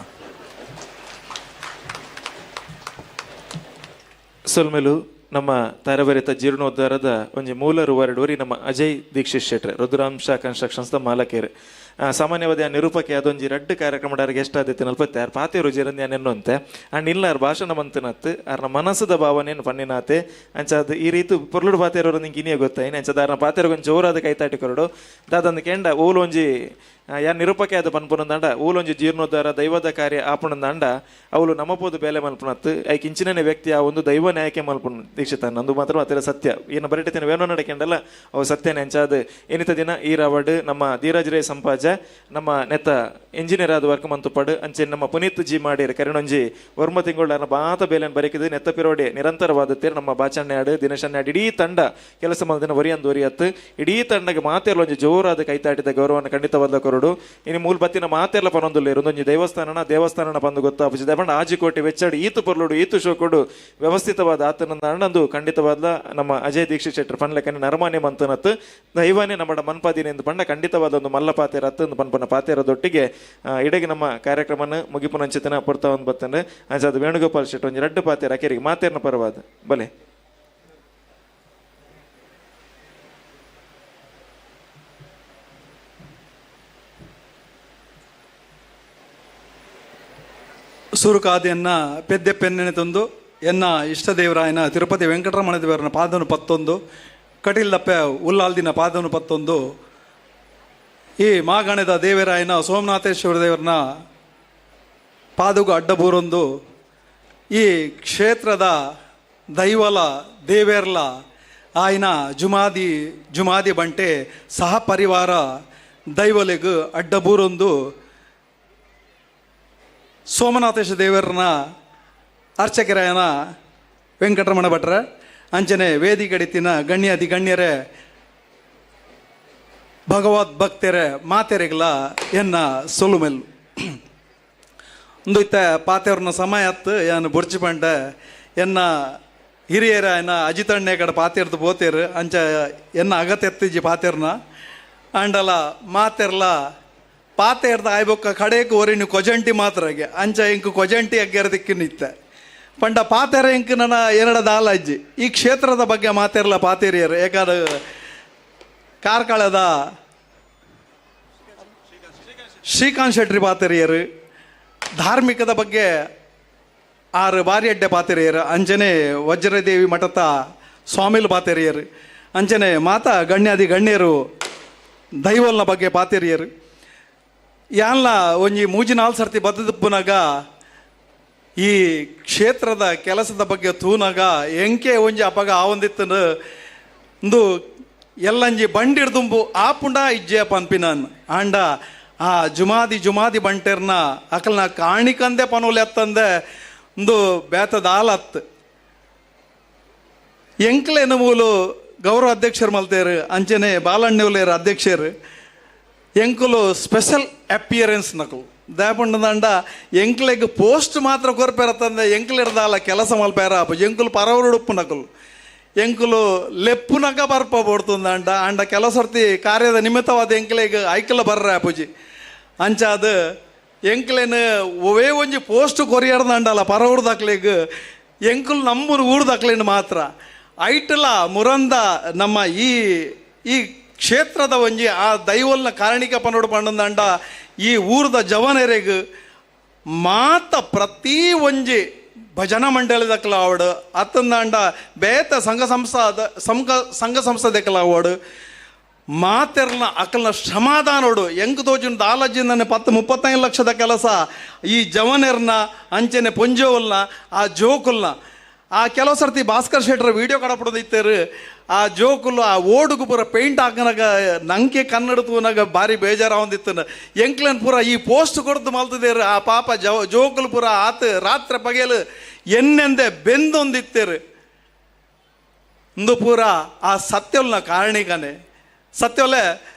ಸೊಲ್ಮೆಲು ನಮ್ಮ ತಾರಬರಿತ ಜೀರ್ಣೋದ್ಧಾರದ ಒಂಜಿ ಮೂಲರು ವರ್ಡೂರಿ ನಮ್ಮ ಅಜಯ್ ದೀಕ್ಷಿತ್ ಶೆಟ್ರೆ ರುದ್ರಾಂಶ ಕನ್ಸ್ಟ್ರಕ್ಷನ್ಸ್ ದ ಮಾಲಕೇರು ಸಾಮಾನ್ಯವಾದ ನಿರೂಪಕ್ಕೆ ಅದೊಂಜಿ ರಡ್ಡು ಕಾರ್ಯಕ್ರಮಡಾರಿಗೆ ಎಷ್ಟಾದೈತಿ ನಲ್ಪತ್ತೆ ಯಾರು ಪಾತೆ ರುಜಿರಂದು ಎನ್ನುವಂತೆ ಅಂಡ್ ಇಲ್ಲ ಅವ್ರ ಭಾಷಣ ಮಂತನತ್ತು ಅವ್ರನ್ನ ಮನಸ್ಸದ ಭಾವನೆಯನ್ನು ಪಣ್ಣಿನಾತೆ ಅಂಚಾದ ಈ ರೀತಿ ಪೊರ್ಲುಡು ಪಾತೆರೋರು ನಿಂಗೆ ಇನ್ನೇ ಗೊತ್ತಾಯಿನ ಅಂಚದ ಅವ್ರನ್ನ ಪಾತೆರೋಗೊಂದು ಜೋರಾದ ಕೈತಾಟಿ ಕೊರಡು ದಾದಂದು ಕೆಂಡ ಓಲೊಂಜಿ ಯಾರು ನಿರೂಪಕ್ಕೆ ಅದು ಪನ್ಪುನಂದಾಂಡ ಊಲೊಂಜಿ ಜೀರ್ಣೋದ್ಧಾರ ದೈವದ ಕಾರ್ಯ ಆಪುಣಂದಾಂಡ ಅವಳು ನಮ್ಮಪೋದು ಬೇಲೆ ಮಲ್ಪುನತ್ತು ಐಕ್ ಇಂಚಿನೇ ವ್ಯಕ್ತಿ ಆ ಒಂದು ದೈವ ನ್ಯಾಯಕ್ಕೆ ಮಲ್ಪುಣ ದೀಕ್ಷಿತ ನಂದು ಮಾತ್ರ ಮಾತ್ರ ಸತ್ಯ ಏನು ಬರಟಿನ ವೇಣು ನಡಕೆಂಡಲ್ಲ ಅವು ಸತ್ಯ ನೆಂಚಾದ ಏನಿತ ದಿನ ಈ ರಾವಡ್ ನಮ್ಮ ಧೀರಜ್ ರೇ ಸಂಪಾಜ ನಮ್ಮ ನೆತ್ತ ಇಂಜಿನಿಯರ್ ಆದ ವರ್ಕ್ ಮಂತುಪಡು ಅಂಚೆ ನಮ್ಮ ಪುನೀತ್ ಜಿ ಮಾಡಿರ ಕರಿಣೊಂಜಿ ವರ್ಮ ತಿಂಗಳ ಬಾತ ಬೇಲೆನ್ ಬರೀಕಿದ್ದು ನೆತ್ತ ಪಿರೋಡೆ ನಿರಂತರವಾದತ್ತೇರು ನಮ್ಮ ಬಾಚಣ್ಣಾಡು ದಿನೇಶಣ್ಣಾಡು ಇಡೀ ತಂಡ ಕೆಲಸ ಮಾಡಿದ ಒರಿಯಂದು ಒರಿಯತ್ತು ಇಡೀ ತಂಡಗೆ ಮಾತೆರ್ಲೊಂಜಿ ಜೋರಾದ ಕೈತಾಟಿದ ಗೌರವವನ್ನು ಖಂಡಿತವಾದ ಕೊರಡು ಇನ್ನು ಮೂಲ ಬತ್ತಿನ ಮಾತೆಲ್ಲ ಪನೊಂದುಲ್ಲೇರು ಒಂದೊಂದು ದೇವಸ್ಥಾನ ಬಂದು ಗೊತ್ತಾಪಿಸಿದೆ ಬಂಡ ಆಜಿಕೋಟೆ ವೆಚ್ಚಾಡಿ ಈತು ಪೊರ್ಲುಡು ಈತು ಶೋಕೊಡು ವ್ಯವಸ್ಥಿತವಾದ ಆತನಂದ ಅಣ್ಣಂದು ಖಂಡಿತವಾದ ನಮ್ಮ ಅಜಯ್ ದೀಕ್ಷಿತ್ ಶೆಟ್ಟರ್ ಪನ್ಲೆಕ್ಕನೆ ನರಮಾನ್ಯ ಮಂತನತ್ತು ದೈವನೇ ನಮ್ಮ ಮನ್ಪಾದಿನೆಂದು ಪಂಡ ಖಂಡಿತವಾದ ಒಂದು ಮಲ್ಲ ಪಾತೆರ ಹತ್ತು ಪನ್ಪನ ಪಾತೆರದೊಟ್ಟಿಗೆ ಇಡಗೆ ನಮ್ಮ ಕಾರ್ಯಕ್ರಮನ ಮುಗಿಪುನಂಚಿತನ ಪಡ್ತಾ ಒಂದು ಬರ್ತಂದ್ರೆ ಅಂಚಾದ ವೇಣುಗೋಪಾಲ್ ಶೆಟ್ಟಿ ಒಂದು ರಡ್ಡು ಪಾತೆರ ಅಕೆರಿಗೆ ಮಾತೇರ್ನ ಪರವಾದ ಬಲೆ ಸುರುಕಾದಿಯನ್ನ ಪೆದ್ದೆ ಪೆನ್ನೆನೆ ತಂದು ಎನ್ನ ಇಷ್ಟ ದೇವರಾಯನ ತಿರುಪತಿ ವೆಂಕಟರಮಣ ದೇವರನ ಪಾದವನ್ನು ಪತ್ತೊಂದು ಕಟಿಲ್ದಪ್ಪೆ ಉಲ್ಲಾಲ್ದಿನ ಪಾದವನ್ನು ಪತ್ತೊಂದು ಈ ಮಾಗಣದ ದೇವರಾಯನ ಸೋಮನಾಥೇಶ್ವರ ದೇವರನ ಪಾದಗೂ ಅಡ್ಡಬೂರೊಂದು ಈ ಕ್ಷೇತ್ರದ ದೈವಲ ದೇವೇರ್ಲ ಆಯ್ನ ಜುಮಾದಿ ಬಂಟೆ ಸಹ ಪರಿವಾರ ದೈವಲೆಗ್ ಅಡ್ಡಬೂರೊಂದು ಸೋಮನಾಥೇಶ ದೇವರನ್ನ ಅರ್ಚಕರಾಯನ ವೆಂಕಟರಮಣ ಭಟ್ರ ಅಂಚನೆ ವೇದಿಕಡಿತಿನ ಗಣ್ಯಾದಿ ಗಣ್ಯರೇ ಭಗವದ್ ಭಕ್ತರೇ ಮಾತೆರೆಗಳ ಎನ್ನ ಸೊಲುಮೆಲ್ಲು ಒಂದು ಇತ್ತ ಪಾತೆಯವ್ರನ್ನ ಸಮಯ ಹತ್ತು ಏನು ಬುರ್ಚಿ ಪಂಡ ಎನ್ನ ಹಿರಿಯರ ಎನ್ನ ಅಜಿತಣ್ಣೆ ಕಡೆ ಪಾತೆರ್ದು ಬೋತೇರು ಅಂಚ ಎನ್ನ ಅಗತ್ಯ ಎತ್ತಿಜಿ ಪಾತೆರ್ನ ಅಂಡಲ ಮಾತೆರ್ಲ ಪಾತೆರ್ದ ಆಯ್ಬೊಕ್ಕ ಕಡೆಗೆ ಓರಿನಿ ಕೊಜಂಟಿ ಮಾತ್ರಗೆ ಅಂಚ ಇಂಕು ಕೊಜಂಟಿ ಅಗ್ಗೆರದಿಕ್ಕಿ ನಿತ್ತ ಪಂಡ ಪಾತೆರ ಇಂಕು ನನ್ನ ಎರಡದ ಆಲಜ್ಜಿ ಈ ಕ್ಷೇತ್ರದ ಬಗ್ಗೆ ಮಾತೆರ್ಲ ಪಾತೆರಿಯರು ಏಕಾದ ಕಾರ್ಕಳದ ಶ್ರೀಕಾಂತ್ ಶೆಟ್ಟಿ ಪಾತೆರಿಯರು ಧಾರ್ಮಿಕದ ಬಗ್ಗೆ 6 ಬಾರಿ ಅಡ್ಡೆ ಪಾತೆರಿಯರು ಅಂಚನೆ ವಜ್ರದೇವಿ ಮಠದ ಸ್ವಾಮಿಲ್ ಪಾತೆರಿಯರು ಅಂಚನೆ ಮಾತಾ ಗಣ್ಯಾದಿ ಗಣ್ಯರು ದೈವಲ್ನ ಬಗ್ಗೆ ಪಾತೆರಿಯರು ಯಾನ್ಲ ಒಂಜಿ 3-4 ಸರ್ತಿ ಬದದುಪ್ಪುನಾಗ ಈ ಕ್ಷೇತ್ರದ ಕೆಲಸದ ಬಗ್ಗೆ ತೂನಾಗ ಎಂಕೆ ಒಂಜಿ ಅಪಗ ಆವೊಂದಿತ್ತಂದು ಒಂದು ಎಲ್ಲಂಜಿ ಬಂಡಿಡ್ದುಂಬು ಆಪುಂಡ ಇಜ್ಜೆ ಪನ್ಪಿನನ್ ಆಂಡ ಆ ಜುಮಾದಿ ಬಂಟೆರ್ನ ಅಕಲ್ನ ಕಾಣಿಕಂದೆ ಪನೋಲೆ ಅತ್ತಂದೆ ಒಂದು ಬೇತದ ಆಲತ್ ಎಂಕ್ಲೇನ ಮೂಲು ಗೌರವ ಅಧ್ಯಕ್ಷರು ಮಲ್ತೇರು ಅಂಚನೆ ಬಾಲಣ್ಣವ್ಲೇರ ಅಧ್ಯಕ್ಷರು ಎಂಕುಲು ಸ್ಪೆಷಲ್ ಅಪಿಯರೆನ್ಸ್ ನಕಲು ದಯಪಂಡ ಎಂಕ್ಲೆಗ್ ಪೋಸ್ಟ್ ಮಾತ್ರ ಕೊರ್ಪೇರತ್ತಂದೆ ಎಂಕ್ಲಿಡ್ದಾಲ ಕೆಲಸ ಮಲ್ಪೇರ ಎಂಕುಲು ಪರವರುಡುಪ್ಪು ನಕಲು ಎಂಕುಲು ಲೆಪ್ಪುನಗ ಬರ್ಪ ಬೋಡ್ತುಂದ ಅಂಡ ಕೆಲಸರ್ತಿ ಕಾರ್ಯದ ನಿಮಿತ್ತವಾದ ಎಂಕ್ಲೆಗ್ ಐಕಲ ಬರ್ರ ಅಪ್ಪುಜಿ ಅಂಚಾದ ಎಂಕ್ಲೇನು ಒವೇ ಒಂಜಿ ಪೋಸ್ಟ್ ಕೊರಿಯರ್ದಂಡಲ್ಲ ಪರವರ್ದಾಕ್ಲೆಗ್ ಎಂಕುಲು ನಮ್ಮೂರು ಊರ್ದಾಕ್ಲೇನು ಮಾತ್ರ ಐಟಲ ಮುರಂದ ನಮ್ಮ ಈ ಕ್ಷೇತ್ರದ ಒಂಜಿ ಆ ದೈವಲ್ನ ಕಾರಣಿಕ ಪನೋಡು ಪಂಡಂದಂಡ ಈ ಊರದ ಜವನರೆಗ್ ಮಾತ ಪ್ರತಿ ಒಂಜಿ ಭಜನಾ ಮಂಡಳಿದಕ್ಕಲ ಅವಡು ಅತ್ತಂದಾಂಡ ಬೇತ ಸಂಘ ಸಂಸ್ಥೆದಕ್ಕಲ ಅವಡು ಮಾತೆರ್ನ ಅಕಲ್ನ ಶ್ರಮಾದಾನೋಡು ಎಂಕ್ ತೋಜಿನ ದಾಲಜಿಂದನೆ 10-35 ಲಕ್ಷದ ಕೆಲಸ ಈ ಜವನೆರ್ನ ಅಂಚನೆ ಪೊಂಜೋವಲ್ನ ಆ ಜೋಕುಲ್ನ ಆ ಕೆಲವು ಸರ್ತಿ ಭಾಸ್ಕರ್ ಶೆಟ್ಟರ್ ವಿಡಿಯೋ ಕಡಪಡದಿತ್ತೇರು ಆ ಜೋಕುಲು ಆ ಓಡುಗು ಪೂರ ಪೇಂಟ್ ಹಾಕನಾಗ ನಂಗೆ ಕನ್ನಡ ತೂನಾಗ ಭಾರಿ ಬೇಜಾರ ಹೊಂದಿತ್ತು ಎಂಕ್ಲನ್ ಪೂರ ಈ ಪೋಸ್ಟ್ ಕೊಡ್ದು ಮಲ್ತಿದ್ದೇರು ಆ ಪಾಪ ಜೋಕುಲು ಪೂರ ಆತ ರಾತ್ರಿ ಪಗೇಲು ಎನ್ನೆಂದೆ ಬೆಂದೊಂದಿತ್ತೇರು ಇಂದು ಪೂರ ಆ ಸತ್ಯಲ್ನ ಕಾರಣಿಕನೆ ಸತ್ಯೊಲೆ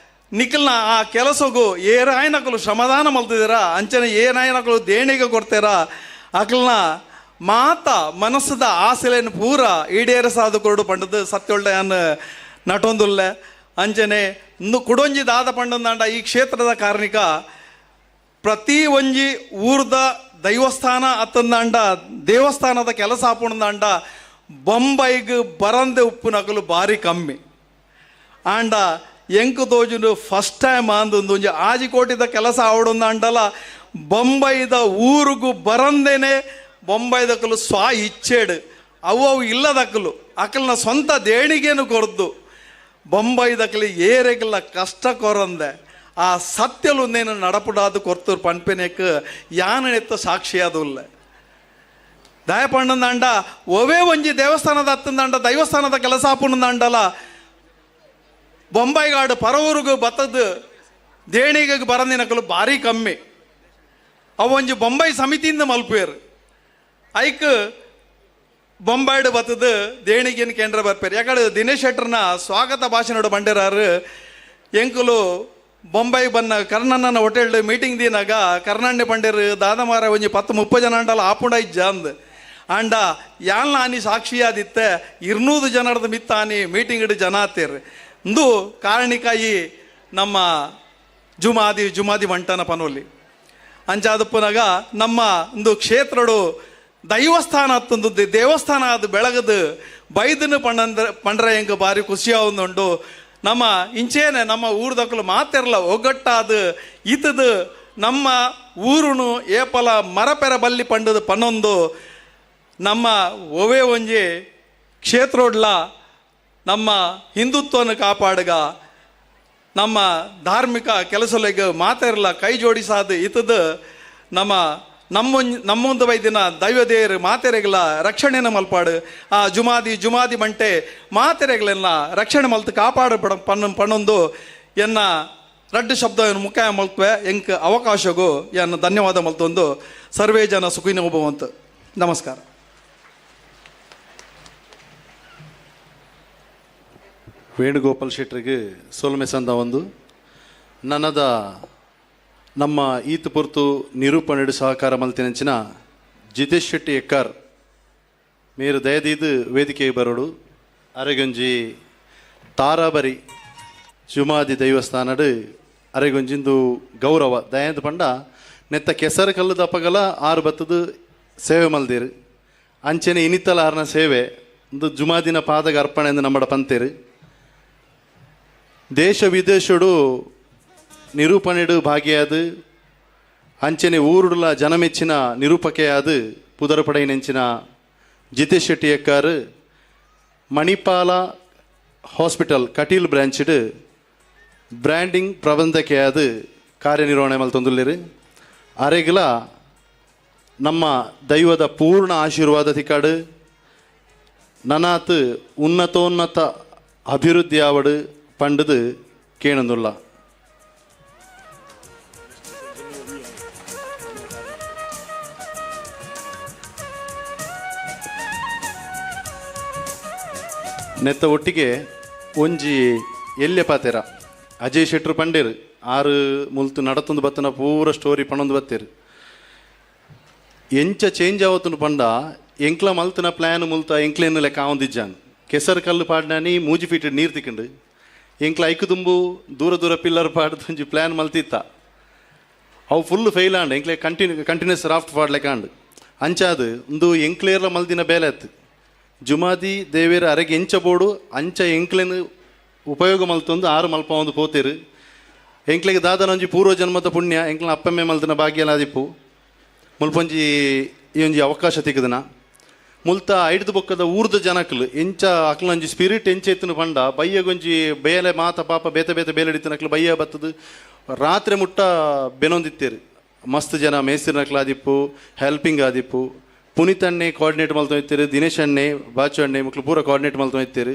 ನಿಖಲ್ನ ಆ ಕೆಲಸಗೂ ಏನಾಯ್ನಕಲು ಶ್ರಮದಾನ ಮಲ್ತಿದ್ದೀರ ಅಂಚನೆ ಏನಾಯ್ನಕಲು ದೇಣಿಗೆ ಕೊಡ್ತೀರ ಅಕಲ್ನ ಮಾತ ಮನಸ್ಸದ ಆಸೆಲೇನು ಪೂರ ಈಡೇರಸಾದು ಕೊರಡು ಪಂಡದು ಸತ್ಯೊಳ್ಳೆ ಅನ್ನ ನಟೊಂದುಲ್ಲೆ ಅಂಚನೆ ಇಂದು ಕುಡೊಂಜಿ ದಾದ ಪಂಡಂದಾಂಡ ಈ ಕ್ಷೇತ್ರದ ಕಾರಣಿಕ ಪ್ರತಿ ಒಂಜಿ ಊರ್ದ ದೈವಸ್ಥಾನ ಅತ್ತಂದಾಂಡ ದೇವಸ್ಥಾನದ ಕೆಲಸ ಹಾಪುಣದಾಂಡ ಬೊಂಬೈಗೆ ಬರಂದೆ ಉಪ್ಪು ನಕಲು ಭಾರಿ ಕಮ್ಮಿ ಆಂಡ ಎಂಕು ತೋಜುಂಡು ಫಸ್ಟ್ ಟೈಮ್ ಅಂದೊಂದು ಒಂಜಿ ಆಜಿಕೋಟಿದ ಕೆಲಸ ಆವಡೊಂದಾಂಡಲ ಬೊಂಬೈದ ಊರಿಗೂ ಬರಂದೇನೆ ಬೊಂಬೈದಕ್ಕಲು ಇಚ್ಚೇಡು ಅವು ಇಲ್ಲದಕ್ಕಲು ಅಕಲ್ನ ಸ್ವಂತ ದೇಣಿಗೆನು ಕೊರ್ದು ಬೊಂಬೈದಕ್ಕಲಿ ಏರೆಗಲ್ಲ ಕಷ್ಟ ಕೊರಂದೆ ಆ ಸತ್ಯಲು ನೇನು ನಡಪುಡಾದು ಕೊರ್ತರು ಪಂಪೆನೆಕ್ ಯಾನೆತ್ತ ಸಾಕ್ಷಿಯಾದುಲ್ಲ ದಯಪಣ್ಣಂದಾಂಡ ಒವೇ ಒಂಜಿ ದೇವಸ್ಥಾನದ ಹತ್ತಂದಾಂಡ ದೈವಸ್ಥಾನದ ಕೆಲಸ ಹಾಪುಣದಾಂಡಲ ಬೊಂಬೈಗಾಡು ಪರವೂರಿಗೂ ಬತ್ತದ ದೇಣಿಗೆಗೆ ಬರಂದಿನಕಲು ಭಾರಿ ಕಮ್ಮಿ ಅವೊಂಜಿ ಬೊಂಬೈ ಸಮಿತಿಯಿಂದ ಮಲ್ಪೇರು ಐಕ್ ಬೊಂಬಾಯ್ಡು ಬತ್ತದ ದೇಣಿಗೆನ ಕೇಂದ್ರ ಬರ್ಪೇರು ಯಾಕಡೆ ದಿನೇಶ್ ಶೆಟ್ಟರ್ನ ಸ್ವಾಗತ ಭಾಷಣ ಬಂಡಿರಾರು ಎಂಕುಲು ಬೊಂಬೈ ಬನ್ನ ಕರ್ಣಣ್ಣನ ಹೋಟೆಲ್ ಮೀಟಿಂಗ್ ದಿನಾಗ ಕರ್ನಾಂಡೆ ಬಂಡೇರು ದಾದಮಾರ ಒಂಜಿ 10-30 ಜನ ಅಂಡಲ್ಲ ಆಪುಂಡ ಇಜ್ಜ ಅಂದ್ ಆಂಡ ಯಾಲ್ನ ಆನಿ ಸಾಕ್ಷಿಯಾದಿತ್ತೆ 200 ಜನರದ ಮಿತ್ತ ಆನಿ ಮೀಟಿಂಗ್ ಇಡು ಜನ ಆತೇರು ಇಂದು ಕಾರಣಿಕಾಯಿ ನಮ್ಮ ಜುಮಾದಿ ಮಂಟನ ಪನೋಲಿ ಅಂಚಾದಪ್ಪನಾಗ ನಮ್ಮ ಒಂದು ಕ್ಷೇತ್ರಡು ದೈವಸ್ಥಾನ ಹತ್ತೊಂದು ದೇವಸ್ಥಾನ ಅದು ಬೆಳಗದು ಬೈದನು ಪಂಡ್ರೆ ಹೆಂಗೆ ಭಾರಿ ಖುಷಿಯಾವುದುಂಡು ನಮ್ಮ ಇಂಚೇನೆ ನಮ್ಮ ಊರ್ದಕ್ಕಲು ಮಾತಿರಲ್ಲ ಒಗ್ಗಟ್ಟಾದ ಈತದು ನಮ್ಮ ಊರುನು ಏಪಲ ಮರಪೆರ ಬಲ್ಲಿ ಪಂಡದು ಪನ್ನೊಂದು ನಮ್ಮ ಒವೇ ಒಂಜಿ ಕ್ಷೇತ್ರೋಡ್ಲ ನಮ್ಮ ಹಿಂದುತ್ವನ ಕಾಪಾಡುಗ ನಮ್ಮ ಧಾರ್ಮಿಕ ಕೆಲಸಲೆಗೆ ಮಾತಿರಲ್ಲ ಕೈ ಜೋಡಿಸಾದ ಈತದು ನಮ್ಮೊಂದು ವೈದ್ಯನ ದೈವದೇರು ಮಾತೆರೆಗಳ ರಕ್ಷಣೆನ ಮಲ್ಪಾಡು ಆ ಜುಮಾದಿ ಮಂಟೆ ಮಾತೆರೆಗಳೆಲ್ಲ ರಕ್ಷಣೆ ಮಲ್ತು ಕಾಪಾಡು ಪಣ್ಣೊಂದು ಎನ್ನ ರಡ್ಡು ಶಬ್ದ ಮುಖಾಯ ಮಲ್ತ್ವೆ ಎಂಕ್ ಅವಕಾಶಗೂ ಎನ್ನ ಧನ್ಯವಾದ ಮಲ್ತೊಂದು ಸರ್ವೇ ಜನ ಸುಖಿನ ಒಬ್ಬವಂತ ನಮಸ್ಕಾರ. ವೇಣುಗೋಪಾಲ್ ಶೆಟ್ಟರಿಗೆ ಸೋಲ್ಮೆ ಸಂದ ಒಂದು ನನ್ನದ ನಮ್ಮ ಈತ ಪೊರ್ತು ನಿರೂಪಣೆಡು ಸಹಕಾರ ಮಲ್ತಿನಂಚಿನ ಜಿತೇಶ್ ಶೆಟ್ಟಿ ಎಕ್ಕಾರ್ ಮೇರು ದಯದೀದು ವೇದಿಕೆಗೆ ಬರೋಡು ಅರೆಗೊಂಜಿ ತಾರಾಬರಿ ಜುಮಾದಿ ದೈವಸ್ಥಾನಡು ಅರೆಗೊಂಜಿಂದು ಗೌರವ ದಯದ ಪಂಡ ನೆತ್ತ ಕೆಸರು ಕಲ್ಲು ದಪ್ಪಗಲ 6 ಬತ್ತದು ಸೇವೆ ಮಲ್ದೇರು ಅಂಚೆನೆ ಇನಿತ್ತಲ ಆರ್ನ ಸೇವೆ ಒಂದು ಜುಮಾದಿನ ಪಾದಗ ಅರ್ಪಣೆ ಎಂದು ನಮ್ಮಡ ಪಂತೇರು ದೇಶ ವಿದೇಶಡು ನಿರೂಪಣೆಡು ಭಾಗಿಯಾದ ಅಂಚನೆ ಊರುಡುಲ ಜನಮೆಚ್ಚಿನ ನಿರೂಪಕೆಯಾದ ಪುದರಪಡೈ ನೆಂಚಿನ ಜಿತೇಶ್ ಶೆಟ್ಟಿ ಎಕ್ಕಾರು ಮಣಿಪಾಲ ಹಾಸ್ಪಿಟಲ್ ಕಟೀಲ್ ಬ್ರಾಂಚ್ಡ್ ಬ್ರ್ಯಾಂಡಿಂಗ್ ಪ್ರಬಂಧಕೆಯಾದ ಕಾರ್ಯನಿರ್ವಹಣೆ ಮಲ್ತೊಂದುಲ್ಲೇರು ಅರೆಗಲ ನಮ್ಮ ದೈವದ ಪೂರ್ಣ ಆಶೀರ್ವಾದ ತಿಕ್ಕಾಡು ನನಾತ್ ಉನ್ನತೋನ್ನತ ಅಭಿವೃದ್ಧಿ ಆವಡು ಪಂಡದು ಕೇಣಂದುಲ್ಲ. ನೆತ್ತ ಒಟ್ಟಿಗೆ ಒಂಜಿ ಎಲ್ಲೆ ಪಾತೆರ ಅಜಯ್ ಶೆಟ್ರು ಪಂಡೇರು 6 ಮುಲ್ತು ನಡತೊಂದು ಬತ್ತನ ಪೂರ ಸ್ಟೋರಿ ಪಣೊಂದು ಬತ್ತೇರು ಎಂಚ ಚೇಂಜ್ ಆವತ್ತನು ಪಂಡ ಎಂಕ್ಲ ಮಲ್ತನ ಪ್ಲ್ಯಾನ್ ಮುಲ್ತ ಎಂಕ್ಲೇನು ಲೆಕ್ಕ ಆವಂದಿಜ್ಜಾನ್ ಕೆಸರು ಕಲ್ಲು ಪಾಡ್ನಾನಿ ಮೂಜಿ ಫೀಟ್ ನೀರು ತಿಕ್ಕಂಡು ಎಂಕ್ಲ ಐಕು ತುಂಬು ದೂರ ಪಿಲ್ಲರ್ ಪಾಡ್ದು ಒಂಜಿ ಪ್ಲ್ಯಾನ್ ಮಲ್ತಿತ್ತ ಅವು ಫುಲ್ ಫೇಲ್ ಆಂಡ್ ಎಂಕ್ಲೆ ಕಂಟಿನ್ಯೂಸ್ ರಾಫ್ಟ್ ಪಾಡ್ಲೆಕಾಂಡು ಅಂಚಾದು ಒಂದು ಎಂಕ್ಲೇರ್ಲ ಮಲ್ದಿನ ಬೇಲೆ ಅತ್ತು ಜುಮಾದಿ ದೇವೇರ ಅರೆಗೆ ಎಂಚ ಬೋಡು ಅಂಚ ಎಂಕ್ಲೆನು ಉಪಯೋಗ ಮಲ್ತೊಂದು 6 ಮಲ್ಪ ಒಂದು ಪೋತೇರು ಎಂಕ್ಲೆಗೆ ದಾದನ ಒಂಜಿ ಪೂರ್ವ ಜನ್ಮದ ಪುಣ್ಯ ಎಂಕ್ಲ ಅಪ್ಪಮ್ಮೆ ಮಲ್ತಿನ ಭಾಗ್ಯಲಾದಿಪ್ಪು ಮುಲ್ಪೊಂಜಿ ಈ ಒಂಜಿ ಅವಕಾಶ ತೆಗೆದನ ಮುಲ್ತ ಐಡ್ದು ಬೊಕ್ಕದ ಊರ್ದ ಜನಕ್ಲು ಎಂಚ ಅಕ್ಲೊಂಜಿ ಸ್ಪಿರಿಟ್ ಎಂಚ ಎತ್ತನು ಪಂಡ ಬಯ್ಯಗೊಂಜಿ ಬೇಲೆ ಮಾತ ಪಾಪ ಬೇತೆ ಬೇಲೆಡಿತನಕ್ಲು ಬಯ್ಯ ಬತ್ತದು ರಾತ್ರಿ ಮುಟ್ಟ ಬೆನೊಂದಿತ್ತೇರು ಮಸ್ತ್ ಜನ ಮೇಸ್ತಿರ್ನಕ್ಲು ಆದಿಪ್ಪು ಹೆಲ್ಪಿಂಗ್ ಆದಿಪ್ಪು ಪುನೀತ್ ಅಣ್ಣೆ ಕೋಆರ್ಡಿನೇಟ್ ಮಲ್ತಾ ಇರ್ತೀರಿ, ದಿನೇಶ್ ಅಣ್ಣೆ ಬಾಚು ಅಣ್ಣೆ ಮಕ್ಕಳು ಪೂರ ಕೋಆರ್ಡಿನೇಟ್ ಮಲ್ತಾ ಇರ್ತೀರಿ.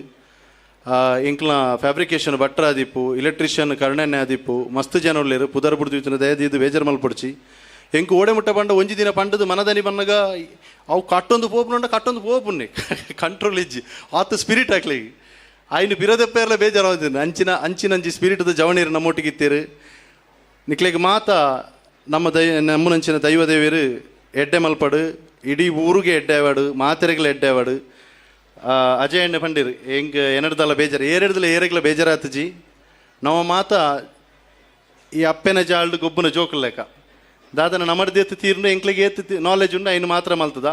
ಇಂಕ್ಲ ಫ್ಯಾಬ್ರಿಕೇಶನ್ ಭಟ್ರ ಆದಿಪ್ಪು, ಇಲೆಕ್ಟ್ರಿಷಿಯನ್ ಕರ್ಣಣ್ಣೆ ಆದಿಪ್ಪು, ಮಸ್ತ್ ಜನ ಉಳ್ಳೇರು ಪುದರ್ ಬುಡ್ದು ದಯದಿದ್ದು ಬೇಜಾರು ಮಲ್ಪಡ್ಚಿ ಎಂಕು ಓಡೆ ಮುಟ್ಟ ಪಂಡ ಒಂಜಿ ದಿನ ಪಂಡದು ಮನದನಿ ಬನ್ನಗ ಅವು ಕಟ್ಟೊಂದು ಪೋಪುಂಡ ಕಟ್ಟೊಂದು ಪೋಪುನ್ನೆ ಕಂಟ್ರೋಲ್ ಇಜ್ಜಿ ಆತ ಸ್ಪಿರಿಟ್ ಹಾಕ್ಲಿ ಆಯ್ನು ಬಿರೋದಪ್ಪೆಲ್ಲ ಬೇಜಾರಾಗ್ತೀನಿ ಅಂಚಿನಂಚಿ ಸ್ಪಿರಿಟ್ದ ಜವಣೀರು ನಮ್ಮೊಟ್ಟಿಗೆ ಇತ್ತೀರು ನಿಕ್ಲೆಗೆ ಮಾತ ನಮ್ಮನಂಚಿನ ದೈವ ದೇವಿಯರು ಎಡ್ಡೆ ಮಲ್ಪಡು ಇಡೀ ಊರಿಗೆ ಎಡ್ಡೆ ಆವಾಡು ಮಾತೆರೆಗಳ ಎಡ್ಡೆ ಆವಾಡು ಅಜಯ್ ಎಣ್ಣೆ ಪಂಡಿರು ಹೆಂಗೆ ಎನಡ್ದಲ್ಲ ಬೇಜಾರು ಏರೆಡ್ದಲ್ಲ ಏರೆಗ್ಲ ಬೇಜಾರಾತಜಿ ನಮ್ಮ ಮಾತ ಈ ಅಪ್ಪೆನ ಜಾಳ್ದು ಗೊಬ್ಬನ ಜೋಕಲ್ ಲೆಕ್ಕ ದಾದನ ನಮ್ಮಡ್ದು ಎತ್ತು ತೀರ್ನು ಎಂಕ್ಲಿಗೆ ಎತ್ತು ನಾಲೆಜ್ ಉಂಡು ಐನು ಮಾತ್ರ ಮಲ್ತದ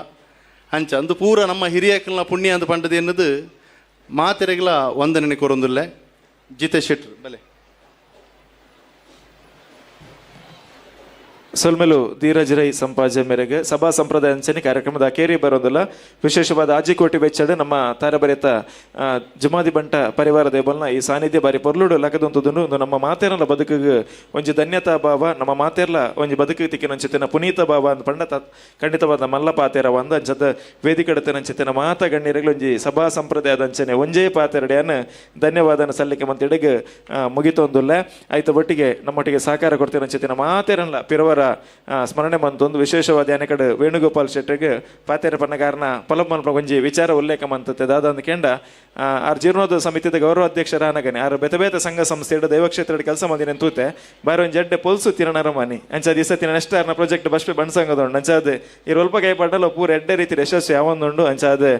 ಅಂಚ ಅಂದು ಪೂರ ನಮ್ಮ ಹಿರಿಯಕಲ್ನ ಪುಣ್ಯ ಅಂತ ಪಂಡದು ಎನ್ನದು ಮಾತೆರೆಗಳ ವಂದನೆ ಕೊರೊಂದುಲ್ಲೆ ಜಿತೇಶ್ ಶೆಟ್ರು ಬಲೆ ಸೊಲ್ಮೆಲು ಧೀರಜ್ ರೈ ಸಂಪಾಜೆ ಮೇರೆಗೆ ಸಭಾ ಸಂಪ್ರದಾಯ ಅಂಚನೆ ಕಾರ್ಯಕ್ರಮದ ಕೇರಿ ಬರೋದಿಲ್ಲ. ವಿಶೇಷವಾದ ಆಜಿಕೋಟಿ ಬೆಚ್ಚಡೆ ನಮ್ಮ ತಾರಬರಿತ ಜುಮಾದಿ ಬಂಟ ಪರಿವಾರ ದೇಬಲ್ನ ಈ ಸಾನ್ನಿಧ್ಯ ಬಾರಿ ಪೊರ್ಲುಡು ಲಕದಂತುದನ್ನು ಒಂದು ನಮ್ಮ ಮಾತೇರಲ ಬದುಕಿಗೆ ಒಂಜಿ ಧನ್ಯತಾ ಭಾವ, ನಮ್ಮ ಮಾತೇರ್ಲ ಒಂಜಿ ಬದುಕು ತಿಕ್ಕಿನಂಚಿತ್ತಿನ ಪುನೀತ ಭಾವ ಅಂತ ಪಂಡ ಖಂಡಿತವಾದ ಮಲ್ಲ ಪಾತೇರ ಒಂದ ಅಂಚದ ವೇದಿಕೆಡತನಂಚಿತ್ತಿನ ಮಾತ ಗಣ್ಯರಿಗೆ ಒಂಜಿ ಸಭಾ ಸಂಪ್ರದಾಯದ ಅಂಚನೆ ಒಂಜೇ ಪಾತೆರಡೆಯನ್ನು ಧನ್ಯವಾದನ ಸಲ್ಲಿಕೆ ಮಂತಿಡೆಗೆ ಮುಗಿತೊಂದುಲ್ಲ ಆಯ್ತು. ಒಟ್ಟಿಗೆ ನಮ್ಮೊಟ್ಟಿಗೆ ಸಹಕಾರ ಕೊಡ್ತೀನಂಚಿತ್ತಿನ ಮಾತೇರಲ್ಲ ಪಿರವರ ಸ್ಮರಣೆ ಮಂತೊಂದು ವಿಶೇಷವಾದ ಅನೆಕಡೆ ವೇಣುಗೋಪಾಲ್ ಶೆಟ್ಟಿಗೆ ಪಾತೆರ ಪನ್ನಗಾರನ ಪಲಮಲ್ಪ ಒಂಜಿ ವಿಚಾರ ಉಲ್ಲೇಖ ಮಂತತೆ ದಾದಂದು ಕೆಂಡ ಆರ್ ಜೀರ್ಣೋದ್ಧವ ಸಮಿತಿದ ಗೌರವ ಅಧ್ಯಕ್ಷರಾನಗನೆ ಆರು ಬೇತೆ ಬೇತೆ ಸಂಘ ಸಂಸ್ಥೆ ದೈವಕ್ಷೇತ್ರ ಕೆಲಸ ಮಂದಿನ ತೂತೆ ಬಾರಿ ಒಂದು ಜಡ್ಡೆ ಪೊಲ್ಸು ತಿರಣರ ಮನಿ ಅಂಚ ದಿವಸ ನೆಕ್ಸ್ಟ್ ಪ್ರಾಜೆಕ್ಟ್ ಬಸ್ಪೆ ಬಣ್ಸಂಗದುಂಡು ಅಂಚಾದ ಈ ಒಲ್ಪ ಕೈ ಪಡ್ಡಲ್ಲ ಪೂರ ಎಡ್ಡೆ ರೀತಿ ಯಶಸ್ವಿ ಯಾವೊಂದುಂಡು ಅಂಚಾದ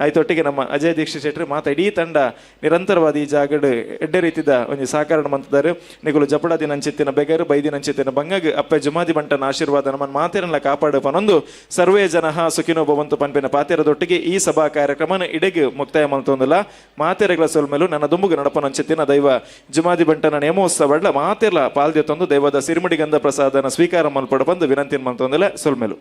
ಆಯ್ತೊಟ್ಟಿಗೆ ನಮ್ಮ ಅಜಯ್ ದೀಕ್ಷಿತ್ ಶೆಟ್ಟಿ ಮಾತ ಇಡೀ ತಂಡ ನಿರಂತರವಾದ ಈ ಜಾಗಡ್ ಎಡ್ಡೆ ರೀತಿದ ಒಂದು ಸಾಕಾರ ಮಂತದಾರು ನಿಗುಲು ಜಪಡ ದಿನಂಚಿತ್ತಿನ ಬೆಗರು ಬೈದಿನಂಚಿತ್ತಿನ ಬಂಗಗ್ ಅಪ್ಪೆ ಜುಮಾದಿ ಬಂಟನ ಆಶೀರ್ವಾದ ನಮ್ಮನ್ನು ಮಾತೇರಲ್ಲ ಕಾಪಾಡು ಪನೊಂದು ಸರ್ವೇ ಜನಃ ಸುಖಿನೋ ಭವಂತು ಪನ್ಪಿನ ಪಾತೆರದೊಟ್ಟಿಗೆ ಈ ಸಭಾ ಕಾರ್ಯಕ್ರಮನ ಇಡೆಗೆ ಮುಕ್ತಾಯ ಮಂತೊಂದಿಲ್ಲ. ಮಾತೆರೆಗಳ ಸೊಲ್ಮೆಲು ನನ್ನ ದುಂಬುಗ ನಡಪನಂಚಿತ್ತಿನ ದೈವ ಜುಮಾದಿ ಬಂಟನ ನೇಮೋತ್ಸವಡ್ಲ ಮಾತೆರ್ಲ ಪಾಲ್ದೆತ್ತೊಂದು ದೈವದ ಸಿರಿಮಡಿಗಂಧ ಪ್ರಸಾದನ ಸ್ವೀಕಾರ ಮಲ್ಪಡ ಬಂದು ವಿನಂತಿ ಮಂತೊಂದಿಲ್ಲ ಸೊಲ್ಮೆಲು.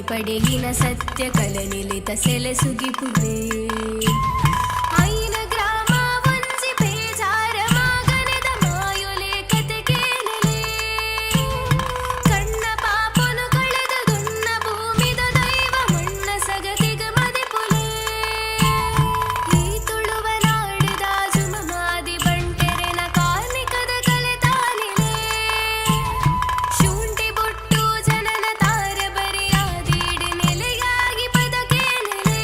ಪಡೆಗಿನ ಸತ್ಯ ಕಲನಿಲಿತ ಸೆಲೆಸುಗಿಪುದೆ ಐನ ಗ್ರಾಮ ವಂಚಿ ಬೇಜಾರ ಮಾಗನೆದ ಮಾಯುಲೆ ಕತೆ ಕೇಳಲೆ ಕಣ್ಣ ಪಾಪನು ಕಳೆದ ದುನ್ನ ಭೂಮಿದ ದೈವ ಮಣ್ಣ ಸಗತಿಗ ಮದಿಪುಲೆ ಈ ತುಳುವ ನಾಡಿದ ಜುಮಮಾದಿ ಬಂಟೆರೆನ ಕಾರ್ಮಿಕದ ಕಲೆ ತಾನಿಲೆ ಶೂಂಠಿ ಬೊಟ್ಟು ಜನನ ತಾರೆ ಬರಿಯಾದೀಡಿ ನೆಲೆಯಾಗಿ ಪದಕೇನೆಲೆ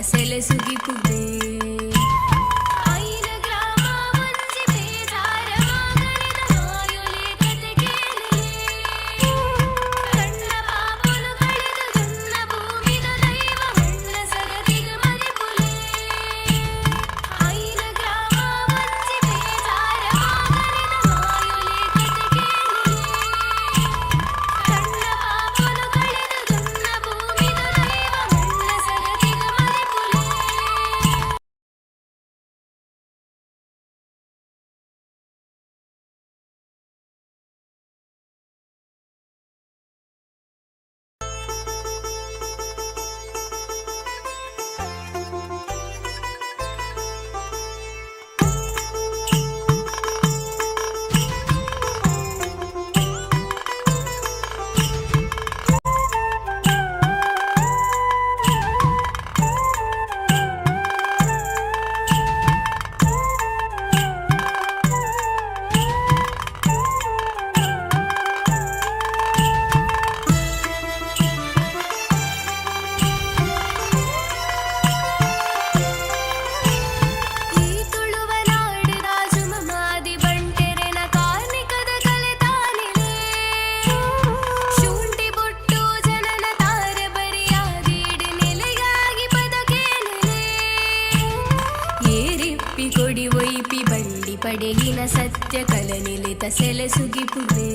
ಸೆಲೆಸುಗಿಪುವೆ ಪಡೆಯಿನ ಸತ್ಯ ಕಲನಿಲಿತ ಸೆಲೆಸುಗಿಪುವೆ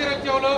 ಹಾಕಿರತ್ತೇವಳು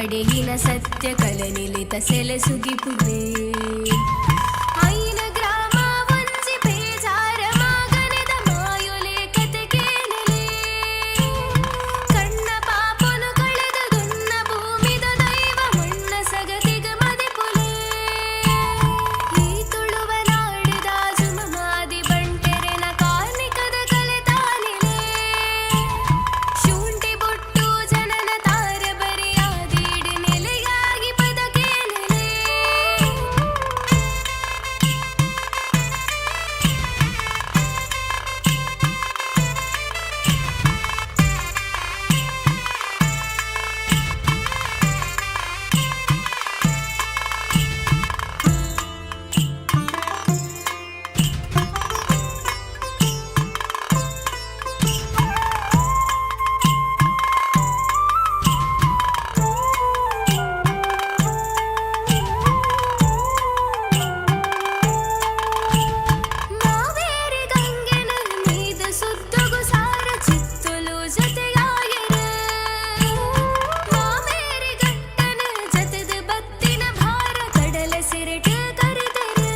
ಪಡೆಯಿನ ಸತ್ಯ ಕಲನಿಲಿತ ಸೆಲೆಸುಗಿಪುವೆ ಐನ ಗ್ರಾಮ ಒಂಜಿ ಬೇಜಾರ ಮಾಗನೆದ ಮಾಯೊಲೆ ಕತೆ ಕೇಳಲೆ ಕಣ್ಣ ಪಾಪನು ಕಳೆದ ದುನ್ನ ಭೂಮಿದ ದೈವ ಮಣ್ಣ ಸಗತಿಗ ಮದಿಪುಲೆ ಈ ತುಳುವ ನಾಡಿದ ಜುಮಮಾದಿ ಬಂಟೆರೆನ ಕಾರ್ಮಿಕದ ಕಲೆ ತಾನಿಲೆ ಶೂಂಠಿ ಬೊಟ್ಟು ಜನನ ತಾರೆ ಬರಿಯಾದೀಡಿ ನೆಲೆಯಾಗಿ ಬದಕೇನೆಲೆ ಮಾವೇರಿ ಗಂಗೆನ ನೀದ ಸುತ್ತುಗು ಸಾರ ಚಿತ್ತುಲು ಜೊತೆಯಾಯರೆ ಮಾಮೇರಿ ಗಟ್ಟನ ಜತದ ಬತ್ತಿನ ಭಾರ ಕಡಲ ಸಿರಟ ಕರೆದರೆ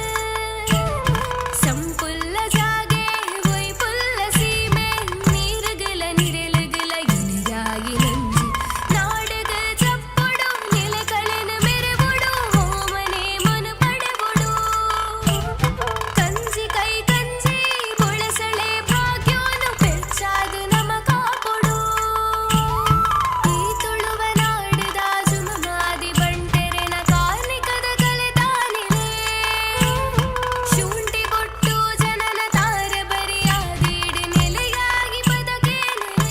ಸಂಪುಲ್ಲ ಜಾಗೆ ವೈಪುಲ್ಲ ಸೀಮೆ ನೀರುಗಲ ನಿರಲಗಲ ಇನಿಯಾಗಿ ನಂಜಿ ನಾಡಗ ಚಪ್ಪುಡು ನಿಲಕಳನ ಮೆರೆಬುಡು ಹೋಮನೆ ಮನು ಪಡೆಬುಡು ಕಂಜಿ ಕೈ ಕಂಜಿ ಬೊಳಸಳೆ ಭಾಗ್ಯೋನು ಪೆಚ್ಚಾದು ನಮ ಕಾಪುಡು ಈ ತುಳುವ ನಾಡಿದ ಜುಮಮಾದಿ ಬಂಟೆರೆನ ಕಾರ್ಮಿಕದ ಕಲೆ ತಾನಿಲೆ ಶೂಂಠಿ ಬೊಟ್ಟು ಜನನ ತಾರೆ ಬರಿಯಾದೀಡಿ ನೆಲೆಯಾಗಿ ಬದಕೇನೆಲೆ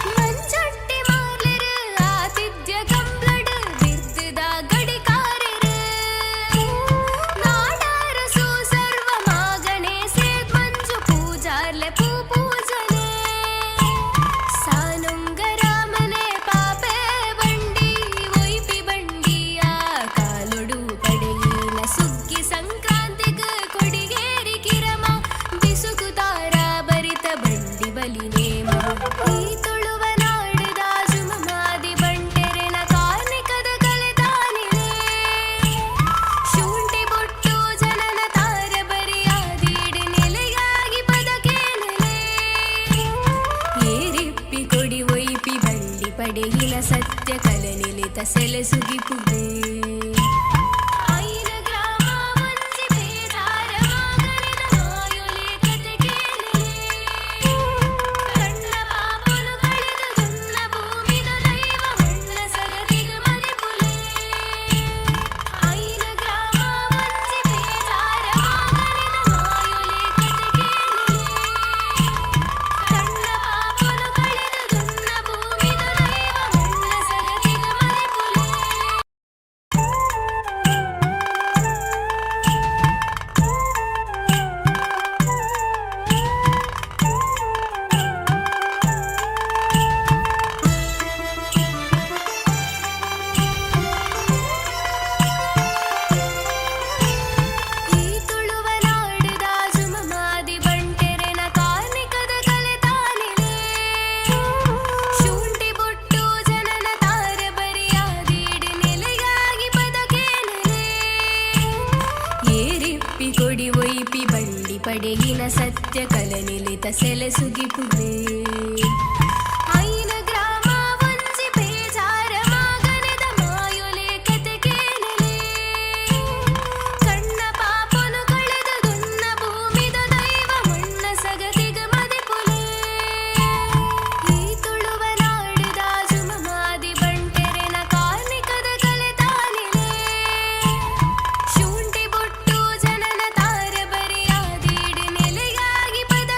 ಮಂಜೊಟ್ಟಿ ಮಾರ್ಲೆರ ಆತಿಥ್ಯ ಕಂಬ್ಲಡ ಬಿರ್ದದ ಗಡಿಕಾರೆರ ನಾಡಾರಸು ಸರ್ವ ಮಾಗಣೆ ಸೇದ್ ಮಂಜು ಪೂಜಾರ್ಲೆ ಪೂಜನೆ ಸಾನುಂಗರಾಮನೆ ಪಾಪೆ ಬಂಡಿ ಒಯ್ಪಿ ಬಂಡಿಯ ಕಾಲೊಡು ಪಡೆಯಿನ ಸುಗ್ಗಿ ಸಂಕ್ರಾಂತಿಗ ಕೊಡಿಗೇರಿ ಕಿರಮ ಬಿಸುಕುತಾರ ಬರಿತ ಬಂಡಿ ಬಲಿ ನೇಮ ಈ ತುಳುವ ನಾಡಿದ ಜುಮಮಾದಿ ಬಂಟೆರೆನ ಕಾರ್ಮಿಕದ ಕಲೆ ತಾನಿಲೆ ಶೂಂಠಿ ಬೊಟ್ಟು ಜನನ ತಾರೆ ಬರಿಯಾದೀಡಿ ನೆಲೆಯಾಗಿ ಬದಕೇನೆಲೆ ಏರಿಪ್ಪಿ ಕೊಡಿ ಒಯ್ಪಿ ಬಂಡಿ ಪಡೆಯಿನ ಸತ್ಯ ಕಲನಿಲಿತ ಸೆಲೆಸುಗಿಪುವೆ ಐನ ಗ್ರಾಮ ಒಂಜಿ ಬೇಜಾರ ಮಾಗನೆದ ಮಾಯೊಲೆ ಕತೆ ಕೇಳಲೆ ಕಣ್ಣ ಪಾಪನು ಕಳೆದ ದುನ್ನ ಭೂಮಿದ ದೈವ ಮಣ್ಣ ಸಗತಿಗ ಮದಿಪುಲೆ ಐನ ಗ್ರಾಮ ಒಂಜಿ ಬೇಜಾರ ಮಾಗನೆದ ಮಾಯೊಲೆ ಕತೆ ಕೇಳಲೆ ಕಣ್ಣ ಪಾಪನು ಕಳೆದ ದುನ್ನ ಭೂಮಿದ ದೈವ ಮಣ್ಣ ಸಗತಿಗ ಮದಿಪುಲೆ ಈ ತುಳುವ ನಾಡಿದ ಜುಮಮಾದಿ ಬಂಟೆರೆನ ಕಾರ್ಮಿಕದ ಕಲೆ ತಾನಿಲೆ ಶೂಂಠಿ ಬೊಟ್ಟು ಜನನ ತಾರೆ ಬರಿಯಾದೀಡಿ ನೆಲೆಯಾಗಿ ಬದಕೇನೆಲೆ ಏರಿಪ್ಪಿ ಕೊಡಿ ಒಯ್ಪಿ ಬಂಡಿ ಪಡೆಯಿನ ಸತ್ಯ ಕಲನಿಲಿತ ಸೆಲೆಸುಗಿಪುವೆ ಐನ ಗ್ರಾಮ ಒಂಜಿ ಬೇಜಾರ ಮಾಗನೆದ ಮಾಯೊಲೆ ಕತೆ ಕೇಳಲೆ ಕಣ್ಣ ಪಾಪನು ಕಳೆದ ದುನ್ನ ಭೂಮಿದ ದೈವ ಮಣ್ಣ ಸಗತಿಗ ಮದಿಪುಲೆ ಈ ತುಳುವ ನಾಡಿದ ಜುಮಮಾದಿ ಬಂಟೆರೆನ ಕಾರ್ಮಿಕದ ಕಲೆ ತಾನಿಲೆ ಶೂಂಠಿ ಬೊಟ್ಟು ಜನನ ತಾರೆ ಬರಿಯಾದೀಡಿ ನೆಲೆಯಾಗಿ ಬದ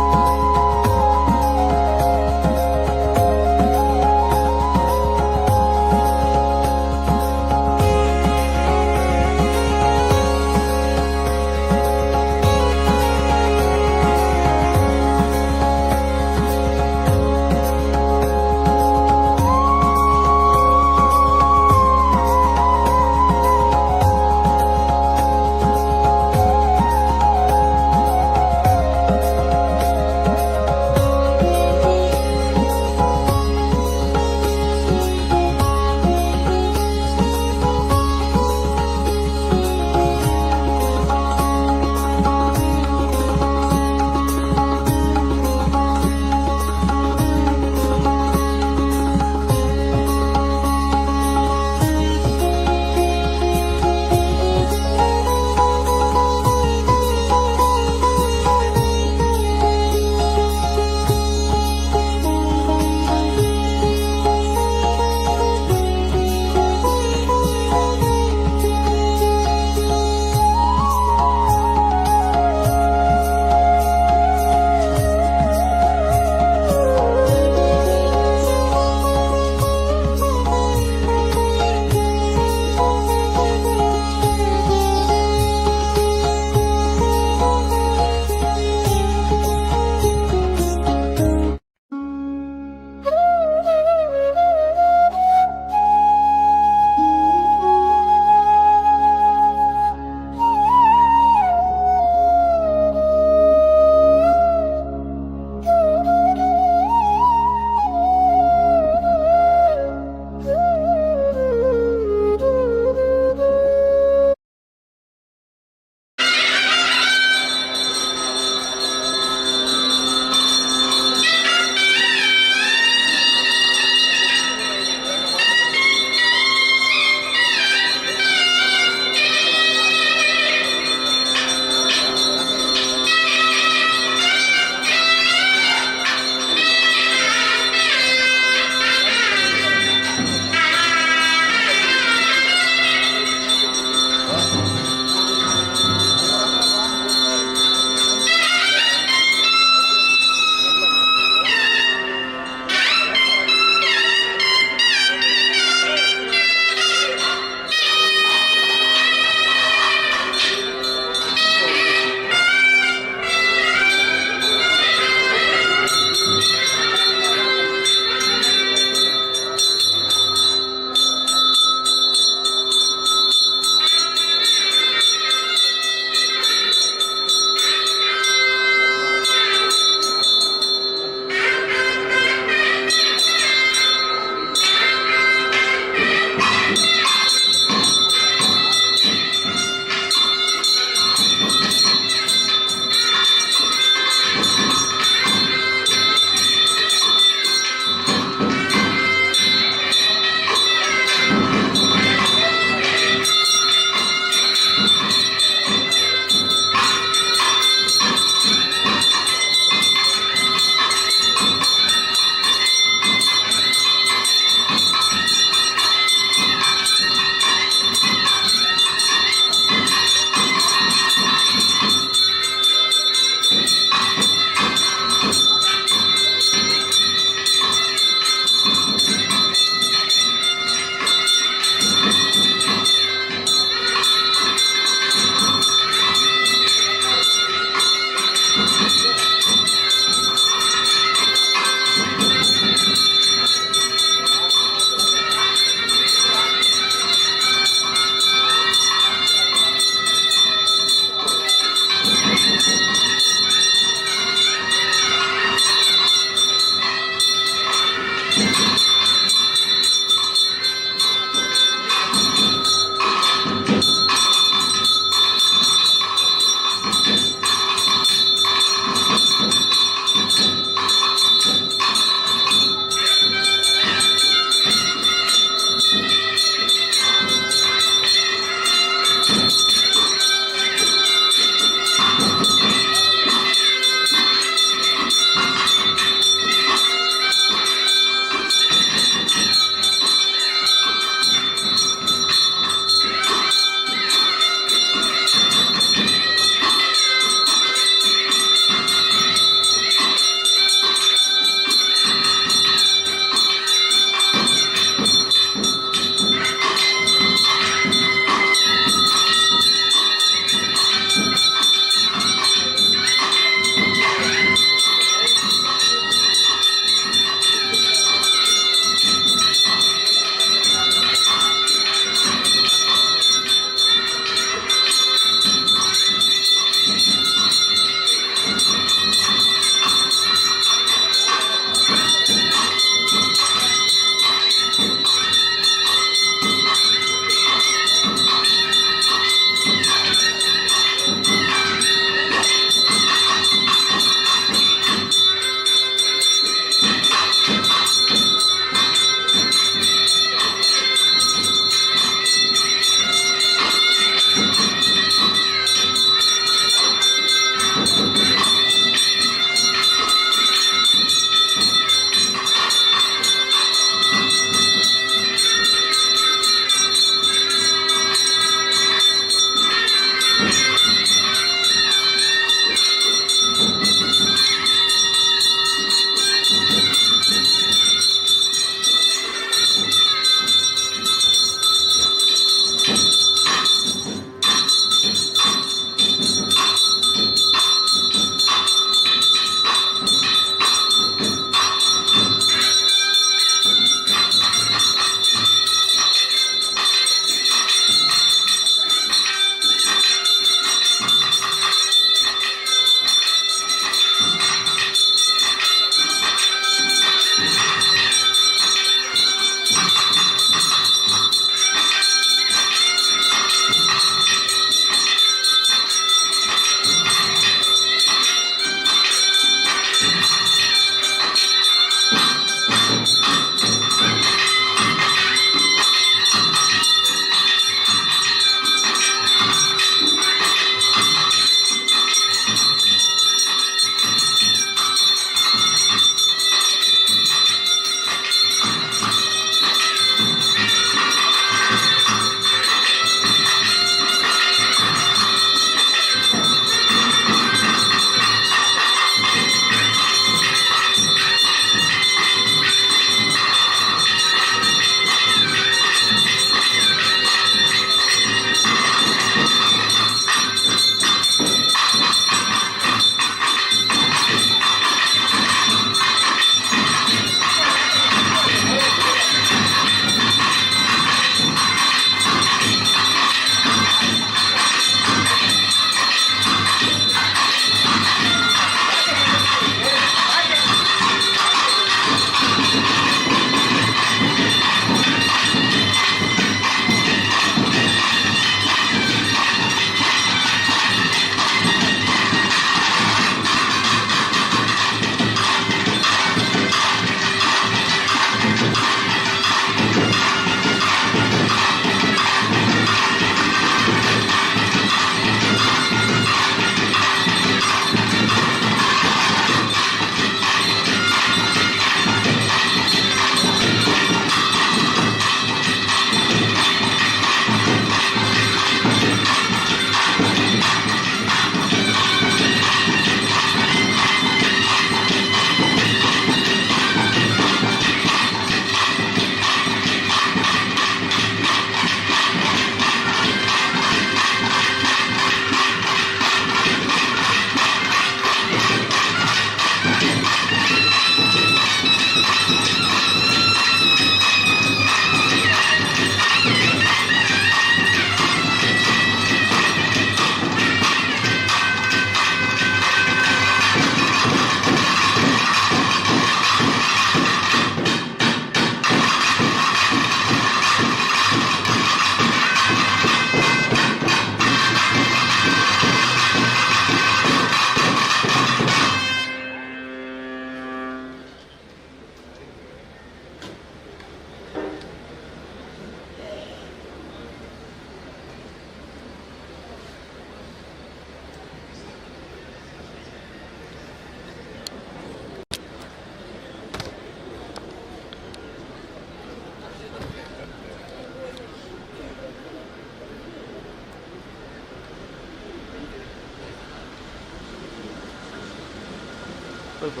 ಸ್ವಲ್ಪ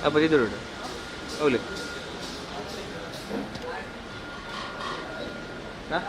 ಅಪ್ಪ ಇದ್ರು ಹೌಲಿ ಹಾಂ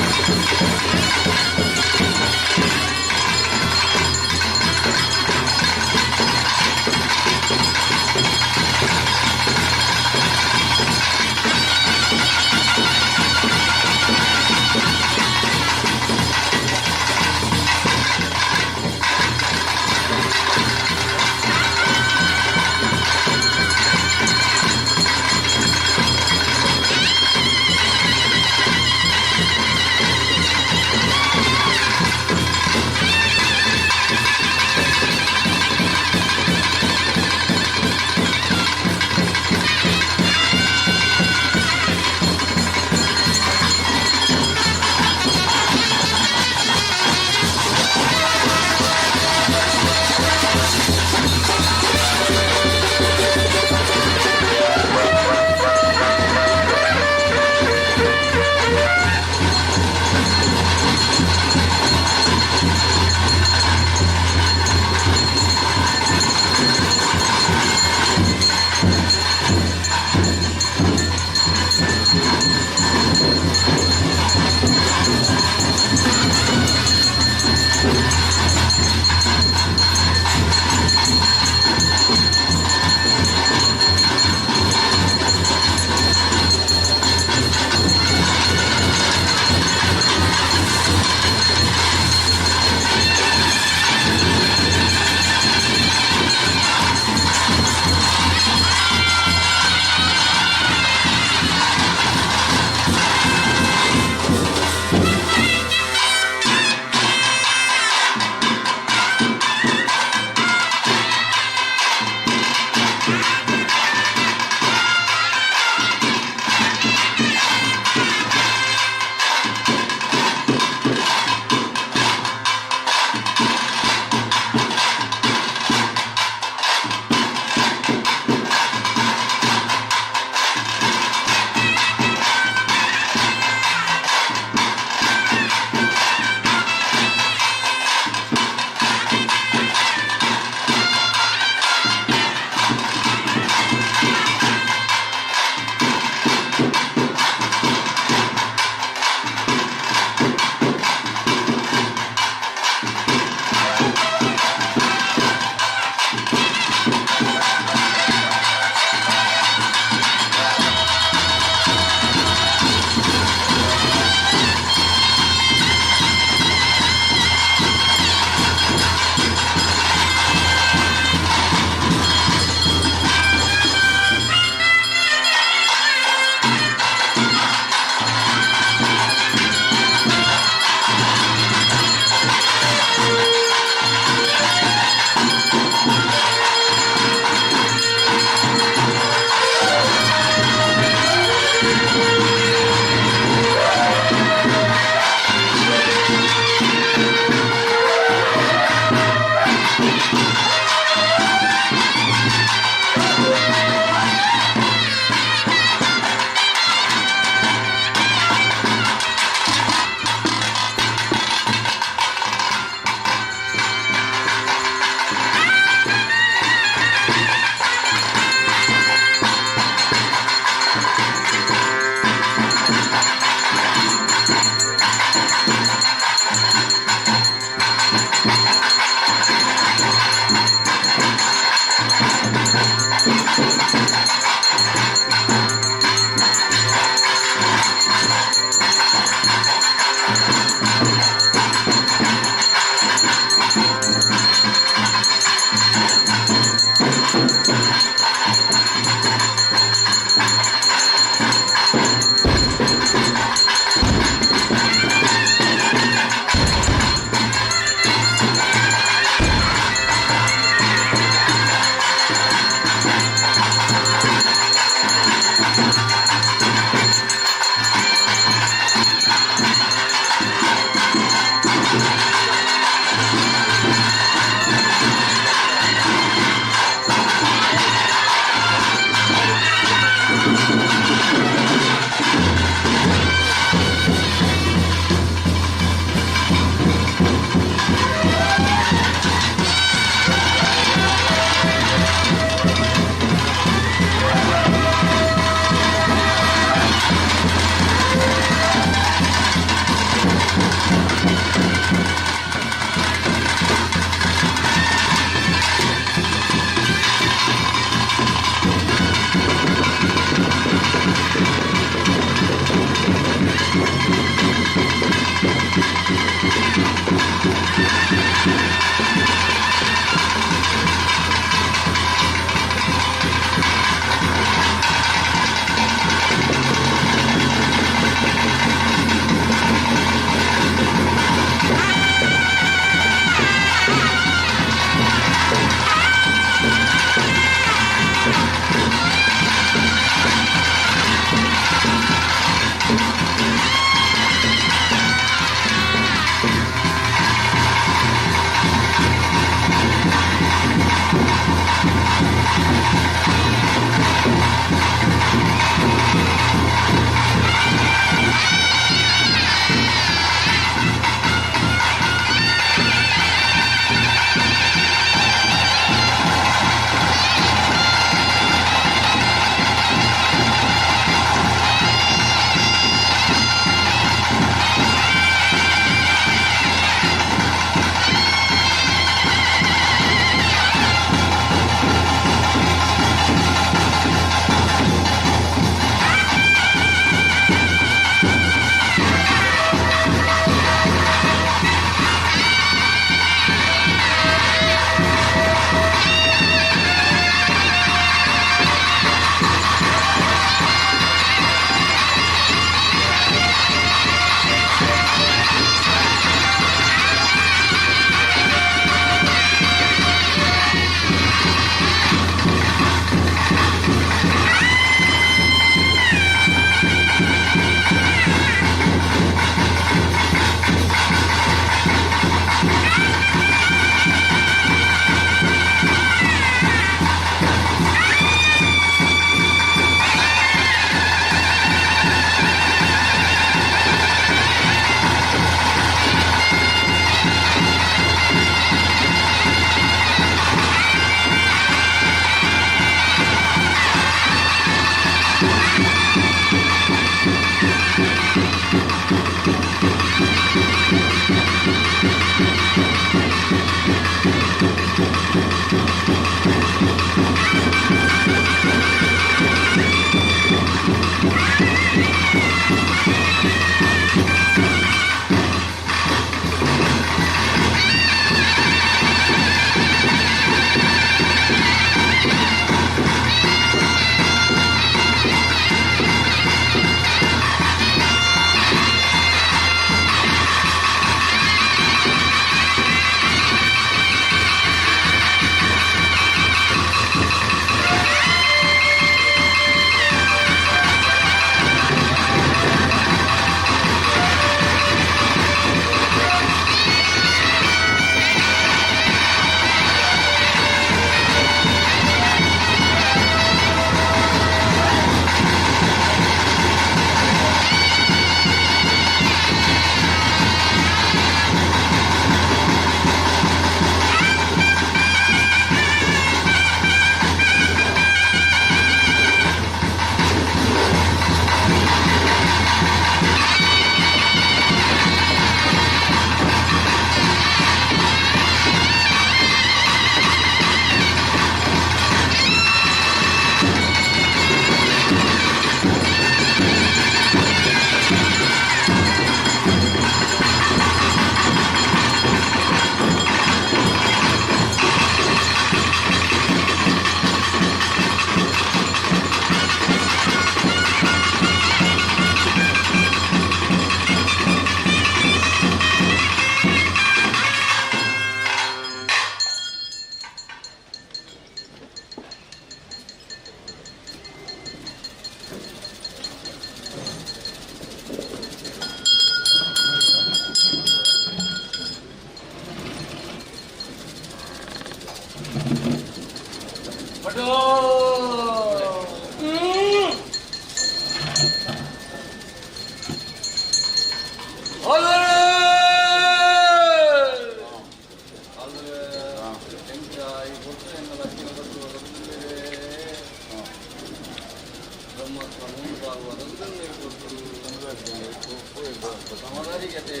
ಸಮಗಾರಿಕತೆ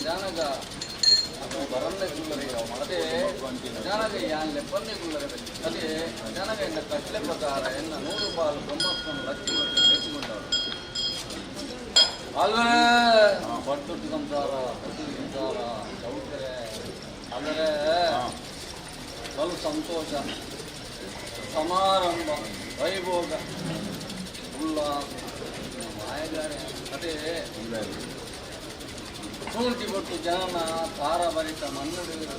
ಜಾನಗ ಬರನ್ನೇ ಕುಲ್ಲರೆ ಮತ್ತೆ ಜಾನಗ ಯಾನ್ ಲೆಪ್ಪನ್ನೇ ಕುಲ್ಲರೆ ಅದೇ ಜಾನಗ ಎನ್ನ ಕಟ್ಲೆ ಪ್ರಕಾರ ಎನ್ನ 100 ಪಾಲು ಬ್ರಹ್ಮತ್ವವನ್ನು ಲಕ್ಷಿ ಹೆಚ್ಚಿಕೊಂಡವರು ಅಲ್ಲರೆ ಬರ್ತುಟ್ಟು ಸಂಸಾರ ಚೌಕರೆ ಅಂದರೆ ಬಲು ಸಂತೋಷ ಸಮಾರಂಭ ವೈಭೋಗ ಉಲ್ಲಾಸ ಮಾಯಗಾರೆ ಅದೇ ಪೂರ್ತಿ ಕೊಟ್ಟು ಜನನ ತಾರಭರಿತ ಮನ್ನಡು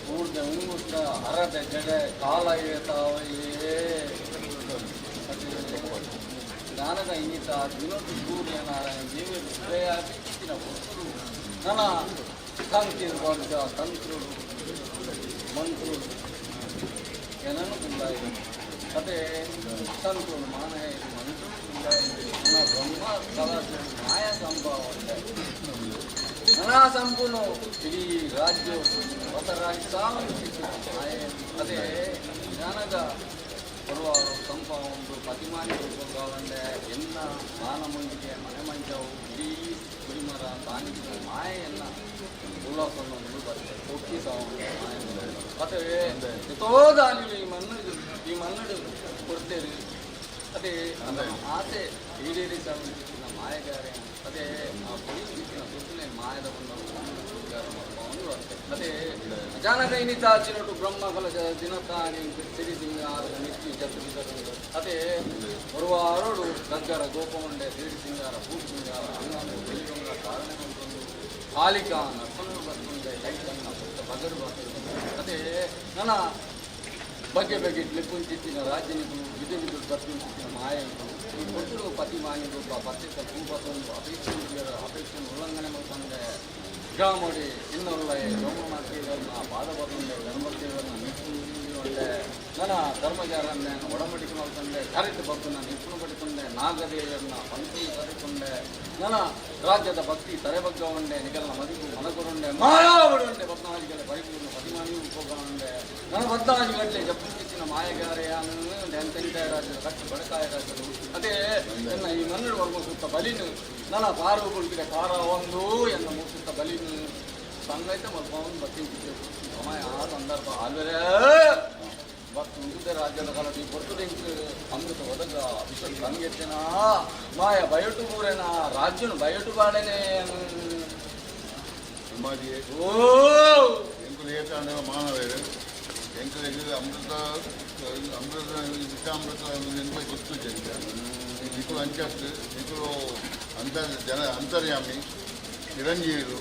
ಪೂರ್ತಿ ಉಂಗುಷ್ಟ ಹರಟೆ ಜಡೆ ಕಾಲ ಏತಾವೇ ಜ್ಞಾನದ ಇನ್ನಿತ ವಿನೋದ ಸೂರ್ಯನಾರಾಯಣ ದೇವರು ಶ್ರೇಯಾಗಿನ ಭಕ್ತರು ನನ್ನ ಸಂಕೀರ್ಣ ತಂತ್ರುಡು ಮಂತ್ರುಡು ಏನನ್ನು ಕುಂದಾಯಿತು ಅದೇ ಸಂತುಡು ಮಾನಯ ಮಂತ್ರುಡು ಕುಂದಾಯಿತು ನನ್ನ ಬ್ರಹ್ಮ ಕಲಾಶ ಮಾಯ ಸಂಭವ ನನ ಸಂಪೂರ್ಣ ಇಡೀ ರಾಜ್ಯ ಹೊಸ ರಾಜ್ಯ ಸಾವನ್ನ ಮಾಯ ಅದೇ ಜ್ಞಾನದ ಬರುವಾರು ಸಂಪ ಒಂದು ಪ್ರತಿಮಾನಿ ರೂಪಗಳಂಡೆ ಎಲ್ಲ ಮಾನ ಮಂದಿಗೆ ಮನೆ ಮಂಚವು ಇಡೀ ಕುರಿಮರ ತಾನಿಗೆ ಮಾಯೆಯನ್ನ ಉಲ್ಲಾಸವನ್ನು ಬರುತ್ತೆ ಒಕ್ಕಿ ಸಾವನ್ನ ಮಾಯ ಮತ್ತೆ ಎಷ್ಟೋದಾಗಲಿ ಈ ಮನ್ನಡು ಕೊಡ್ತೇವೆ ಅದೇ ಆಸೆ ಈಡೇರಿಸ ಮಾಯಗಾರೆ ಅದೇ ಆ ಪುಳಿನ ಸುತ್ತಲೇ ಮಾಯದ ಒಂದು ಅದೇ ಅಚಾನಕ ಇನ್ನಿತ ಚಿರಟು ಬ್ರಹ್ಮ ಕಲಶ ದಿನತಾನಿ ಸಿರಿ ಸಿಂಗಾರದ ನಿತ್ಯ ಚತುರ್ಥ ಅದೇ ಬರುವಾರೋಡು ಗಗ್ಗರ ಗೋಪಮಂಡೆ ಸಿರಿ ಸಿಂಗಾರ ಪೂಜ್ ಸಿಂಗಾರ ಹಂಗಾಮು ಬೆಳಿಗೊಂಡ ಕಾರಣ ಹಾಲಿಕ ನರ್ಸನು ಬರ್ಕೊಂಡೆ ಲೈಟನ್ನ ಪುಟ್ಟ ಬಗಡು ಬರ್ತದೆ ಅದೇ ನನ್ನ ಬಗ್ಗೆ ಬಗ್ಗೆ ಲೆಕ್ಕುಂಚಿತ್ತಿನ ರಾಜ್ಯನಿಗಳು ವಿಧಿ ವಿಧು ಬರ್ತಿನ ಮಾಯಗಳು ಈ ಕೊಟ್ಟರು ಪತಿಮಾನಿ ರೂಪ ಪತ್ರಿಕ ಭೂಪತೊಂದು ಅಪೇಕ್ಷೆಯನ್ನು ಉಲ್ಲಂಘನೆ ಮಾಡ್ಕೊಂಡೆ ಗ್ರಾಮಡಿ ಇನ್ನೊಳ್ಳೆ ಸೋಮನಾಥೇವರನ್ನ ಪಾದಪತ್ತೊಂಡೆ ಧರ್ಮದೇವರನ್ನ ನಿಂತುಕೊಂಡೆ ನನ್ನ ಧರ್ಮಜಾರನ್ನ ಒಡಂಬಡಿಕೆ ಮಾಡ್ಕೊಂಡೆ ಕರೆಕ್ಟ್ ಭಕ್ತನ ನಿಂಪುಣ ಪಡಿಕೊಂಡೆ ನಾಗದೇವರನ್ನ ಪಂಕ್ತಿ ಕರೆಕೊಂಡೆ ನನ್ನ ರಾಜ್ಯದ ಭಕ್ತಿ ತರೆಬಗ್ಗವಂಡೆ ನಿಗಲ್ನ ಮದಿಗೂ ಮನಕೊರಂಡೆ ಮಾಯಾವಡುಂಡೆ ಭಕ್ತಾಜಿಗಳ ಪರಿಪೂರ್ಣ ಪತಿಮಾನಿಯೂ ಹೋಗಂಡೆ ನನ್ನ ಭಕ್ತಾಜಿಗಳಲ್ಲಿ ಜಪ್ಪುಚಿತ್ತಿನ ಮಾಯಗಾರೆಯನ್ನು ಎಂತೆಂಟೆ ರಾಜ್ಯದ ಕಟ್ಟು ಬಡಕಾಯ ರಾಜ್ಯಗಳು ಅದೇ ನನ್ನ ಈ ಮನ್ನಡು ವರ್ಗ ಸುತ್ತ ಬಲಿನು ನನ್ನ ಪಾರು ಕುಳಿತಿದೆ ಪಾರ ಒಂದು ಎನ್ನ ಮುಸುತ್ತ ಬಲಿನು ಸಂಗೈತೆ ಮಲ್ಪವನ್ನು ಬತ್ತಿಂಚಿದ್ದೆ ಸಮಯ ಆ ಸಂದರ್ಭ ಅಲ್ವರೇ ಭಕ್ತ ಉಳಿದ ರಾಜ್ಯದ ಕಾಲದ ಈ ಬರ್ತುದಿಂಕ್ ಅಮೃತ ಒದಗ ವಿಶ್ವ ಸಂಗೆಚ್ಚನ ಮಾಯ ಬಯಟು ಊರೇನ ರಾಜ್ಯನು ಬಯಟು ಬಾಡೇನೆ ಓ ಎಂಕುಲು ಮಾನವೇರು ಎಂಕುಲು ಅಮೃತ ವಿಷಾಮೃತ ಎಂತ ಗೊತ್ತು ನಿಖುಲು ಅಂಚತ್ತು ನಿಖುಲು ಅಂತರ್ಯಾಮಿ ಚಿರಂಜೀವಿರು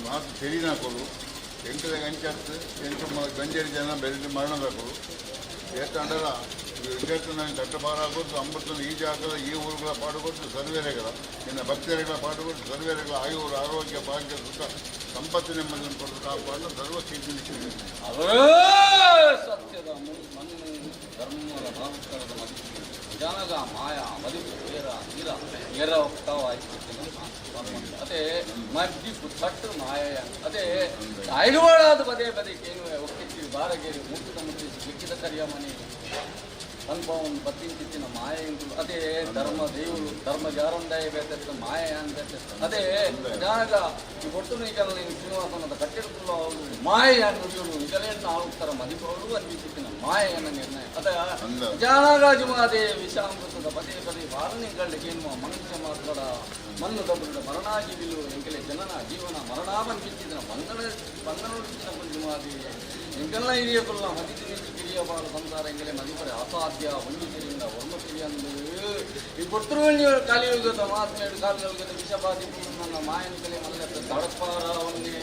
ಮಾತು ತೆರಿನಾಕೊಳು ಎಂಕುಲೆ ಅಂಚತ್ತು ಎಂಟು ಗಂಜೇರಿ ಜನ ಬೆಳೆದು ಮರಣದಾಕೊಳು ಏತಂಡಲ ವಿದ್ಯಾರ್ಥಿ ಕಟ್ಟಪಾರಾಗೋದು ಅಮೃತನ ಈ ಜಾಗದ ಈ ಊರುಗಳ ಪಾಡುಕೊಟ್ಟು ಸರ್ವೇರೆಗಳ ಇನ್ನು ಭಕ್ತರೆಗಳ ಪಾಡುಕೊಟ್ಟು ಸರ್ವೇರೆಗಳ ಆಯುರು ಆರೋಗ್ಯ ಭಾಗ್ಯ ಸುಖ ಸಂಪತ್ತು ನೆಮ್ಮದಿಯನ್ನು ಕೊಟ್ಟು ಕಾಪಾಡಲು ಸರ್ವ ಕೀರ್ತಿ ಸತ್ಯದ ಮಣ್ಣು ಧರ್ಮದ ಭಾವಕರದ ಮಧ್ಯ ಜನಗ ಮಾಯ ಮದುವೆ ನೇರ ನೀರ ನೇರ ಹೋಗ್ತಾವಾಯ್ತು ಅದೇ ಮದ್ದಿಪ್ಪು ತಟ್ಟು ಮಾಯ ಅದೇ ಐದುವಾಳಾದ ಪದೇ ಪದೇಕೇನು ಒಕ್ಕಿತ್ತೀವಿ ಬಾರಗೇರಿ ಮುಟ್ಟಿದ ಮುಟ್ಟಿಸಿ ಲಿಕ್ಕಿದ ಕರಿಯ ಮನೆ ಅನುಭವವನ್ನು ಬತ್ತಿನ ಮಾಯ ಎಂದು ಅದೇ ಧರ್ಮ ದೇವರು ಧರ್ಮ ಜಾರಂದಾಯ ಬೇತ ಮಾಯ ಅಂತ ಅದೇ ಜಾಗ ಈ ಒಟ್ಟು ಈಗಲ್ಲ ನೀನು ಶ್ರೀನಿವಾಸನದ ಕಟ್ಟಿಡ್ಕೊಳ್ಳೋ ಅವರು ಮಾಯ ನುಡಿಯೋರು ಇದನ್ನೆಲ್ಲ ಆಳುತ್ತರ ಮದಿಪವರು ಅಂದಿತ್ತಿನ ಮಾಯೆಯನ್ನು ನಿರ್ಣಯ ಅದ ಜಾನಗಾಜುಮಾದೆ ವಿಷಾಮೃತದ ಪದೇ ಪದೇ ಬಾರನಿಗಳಿಗೆ ಎನ್ನುವ ಮನುಷ್ಯ ಮಾತ್ರ ಮಣ್ಣು ದಬ್ಬದ ಮರಣಾಜೀವಿಲು ಎಂಕೆಲೆ ಜನನ ಜೀವನ ಮರಣಾವಂತಿನ ಬಂಧನೋಡಿಸಿನ ಕುಂಜುಮಾದಿ ಎಂಕೆಲ್ಲ ಹಿರಿಯಕೊಲ್ಲ ಮದಿತಿ ನೀತಿ ಕಿರಿಯಬಾರ ಸಂಸಾರ ಎಂಗೆಲೆ ಮದಿಪರೆ ಅಸಾಧ್ಯ ಹೊಂದಿದ್ದರಿಂದ ಹೊರ್ಮತಿರಿ ಅಂದು ಈ ಕೊಟ್ಟರು ಕಲಿಯುಗದ ಮಾತನಾಡು ಕಾಲುಗದ ವಿಷಬಾಧಿ ನನ್ನ ಮಾಯನಿಕಲೆ ಮಲ್ಲ ತಡಪಾರವನ್ನೇ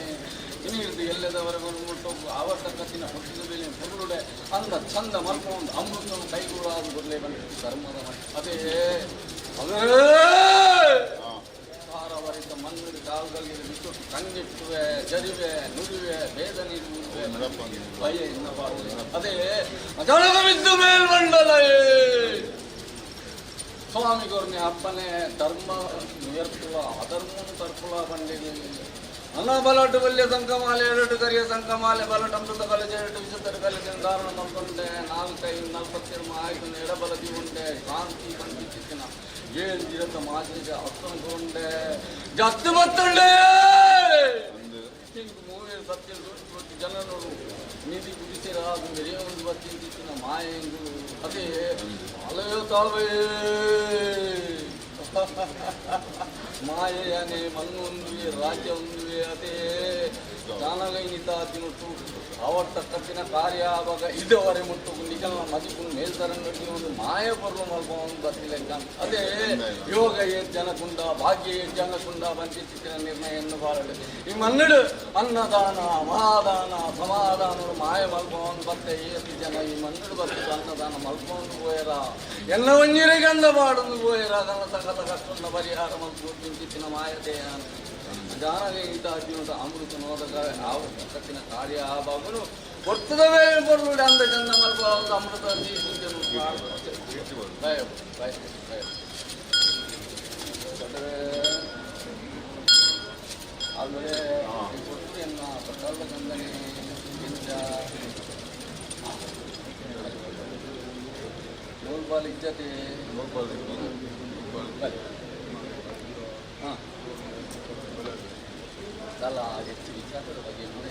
ಇನ್ನಿರ್ದು ಎಲ್ಲದವರೆಗೂ ಮುಟ್ಟು ಆವರ್ತಕತ್ತಿನ ಹುಟ್ಟಿದ ಮೇಲೆ ಪುರುಳುಡೆ ಅಂದ ಚಂದ ಮರ್ಮ ಒಂದು ಅಮೃತವನ್ನು ಕೈಗೂಡಾದು ಬರಲೇ ಬಂದಿತ್ತು ಧರ್ಮದ ಅದೇ ಭಾರವರಿತ ಮಣ್ಣು ಕಾಲುಗಳಿಗೆ ಬಿಟ್ಟು ಕಂಗೆಟ್ಟುವೆ ಜರಿವೆ ನುಡಿವೆ ಭೇದ ನೀಡುವೆ ಭಯ ಇನ್ನಬಾರದು ಅದೇ ಅಜಳವಿದ್ದು ಮೇಲ್ಮಂಡಲ ಸ್ವಾಮಿಗೌರ್ನಿ ಅಪ್ಪನೇ ಧರ್ಮ ನಿಯರ್ತುವ ಅಧರ್ಮನು ತರ್ಪುಲ ಬಂಡಿಗೆ ಅನ್ನ ಬಲಟು ಬಲ್ಯ ಸಂಕಮಾಲೆ ಎರಡು ಕರಿಯ ಸಂಕಮಾಲೆ ಬಲಟ ಅಮೃತ ಕಲಜೆ ಎರಡು ವಿಶುದ್ಧರ ಕಲಜೆ ಕಾರಣ ಮಲ್ಕೊಂಡೆ 4-5-40 ಆಯ್ತು ಎಡಬಲದಿ ಉಂಡೆ ಶಾಂತಿ ಬಂದಿತ್ತಿನ ಏನ್ ದಿರತ ಮಾಜಿಗೆ ಹತ್ತೊಂಡೆ ಜಾಸ್ತಿ ಮತ್ತುಂಡೆ ಮೂವೇ ಸತ್ಯ ಜನರು ನಿಧಿ ಕುಡಿಸಿರಾದು ಬೆರೆಯ ಒಂದು ಬತ್ತಿನ ಮಾಯೆಂದು ಅದೇ ಅಲೆಯೋ ತಾವೇ ಮಾಯೆಯನೇ ಮಣ್ಣು ಹೊಂದುವೆ ರಾಜ್ಯ ಹೊಂದುವೆ ಅದೇ ಜಾನಗೈನಿತ ತಿನ್ನುಟ್ಟು ಆವರ್ತ ಕಟ್ಟಿನ ಕಾರ್ಯ ಆವಾಗ ಇದುವರೆ ಮುಟ್ಟು ನಿಖಲ್ನ ಮದಿಪು ಮೇಲ್ತರಂಗಡಿ ಒಂದು ಮಾಯ ಬರುವ ಮಲ್ಪ ಒಂದು ಬರ್ತಿಲ್ಲ ಅದೇ ಯೋಗ ಜನಕುಂಡ ಭಾಗ್ಯ ಜನಕುಂಡ ಬಂಧಿಸಿದ ನಿರ್ಣಯನ್ನು ಬಾರಡು ಈ ಮನ್ನಡು ಅನ್ನದಾನ ಮಹಾದಾನ ಸಮಾಧಾನರು ಮಾಯ ಮಲ್ಪ ಒಂದು ಬತ್ತೆ ಏತಿ ಜನ ಈ ಮನ್ನಡು ಬರ್ತಿದ್ದ ಅನ್ನದಾನ ಮಲ್ಪೊಂದು ಹೋಯರ ಎಲ್ಲ ಒಂಜಿರೆ ಗಂಧ ಬಾಡೊಂದು ಹೋಯರ ಅದನ್ನ ಸಕಲ ಕಷ್ಟದ ಪರಿಹಾರ ಮಲ್ಪ ಚಿಂತಿನ ಮಾಯತೆ ಜಾನಗೈನಿತ ಜೀವನದ ಅಮೃತ ನೋದಕ ಯಾವ ಕಟ್ಟಿನ ಕಾರ್ಯ ಆ ಬಾಬನು ಕೊಟ್ಟದ ವೇಳೆ ಬರುವುದು ಅಂದ ಚಂದ ಮಲ್ಪ ಒಂದು ಅಮೃತ ಆಮೇಲೆ ಕೊಟ್ಟಿಯನ್ನ ಪ್ರಕಾರದ ಗಂಧನೆ ನೋಲ್ಬಾಲ್ ಇಜ್ಜತೆ ಹಾಂ ಅಲ್ಲ ಹೆಚ್ಚು ವಿಚಾರದ ಬಗ್ಗೆ ನೋಡಿ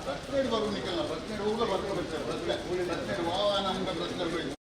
ಬಸ್ನೇಡ್ ಬರುವುದಿಲ್ಲ ಬಸ್ನೇಡ್ ಹೋಗಲು ಬರ್ತಾರೆ ವಾಹನ ಬಸ್ನೇಡ್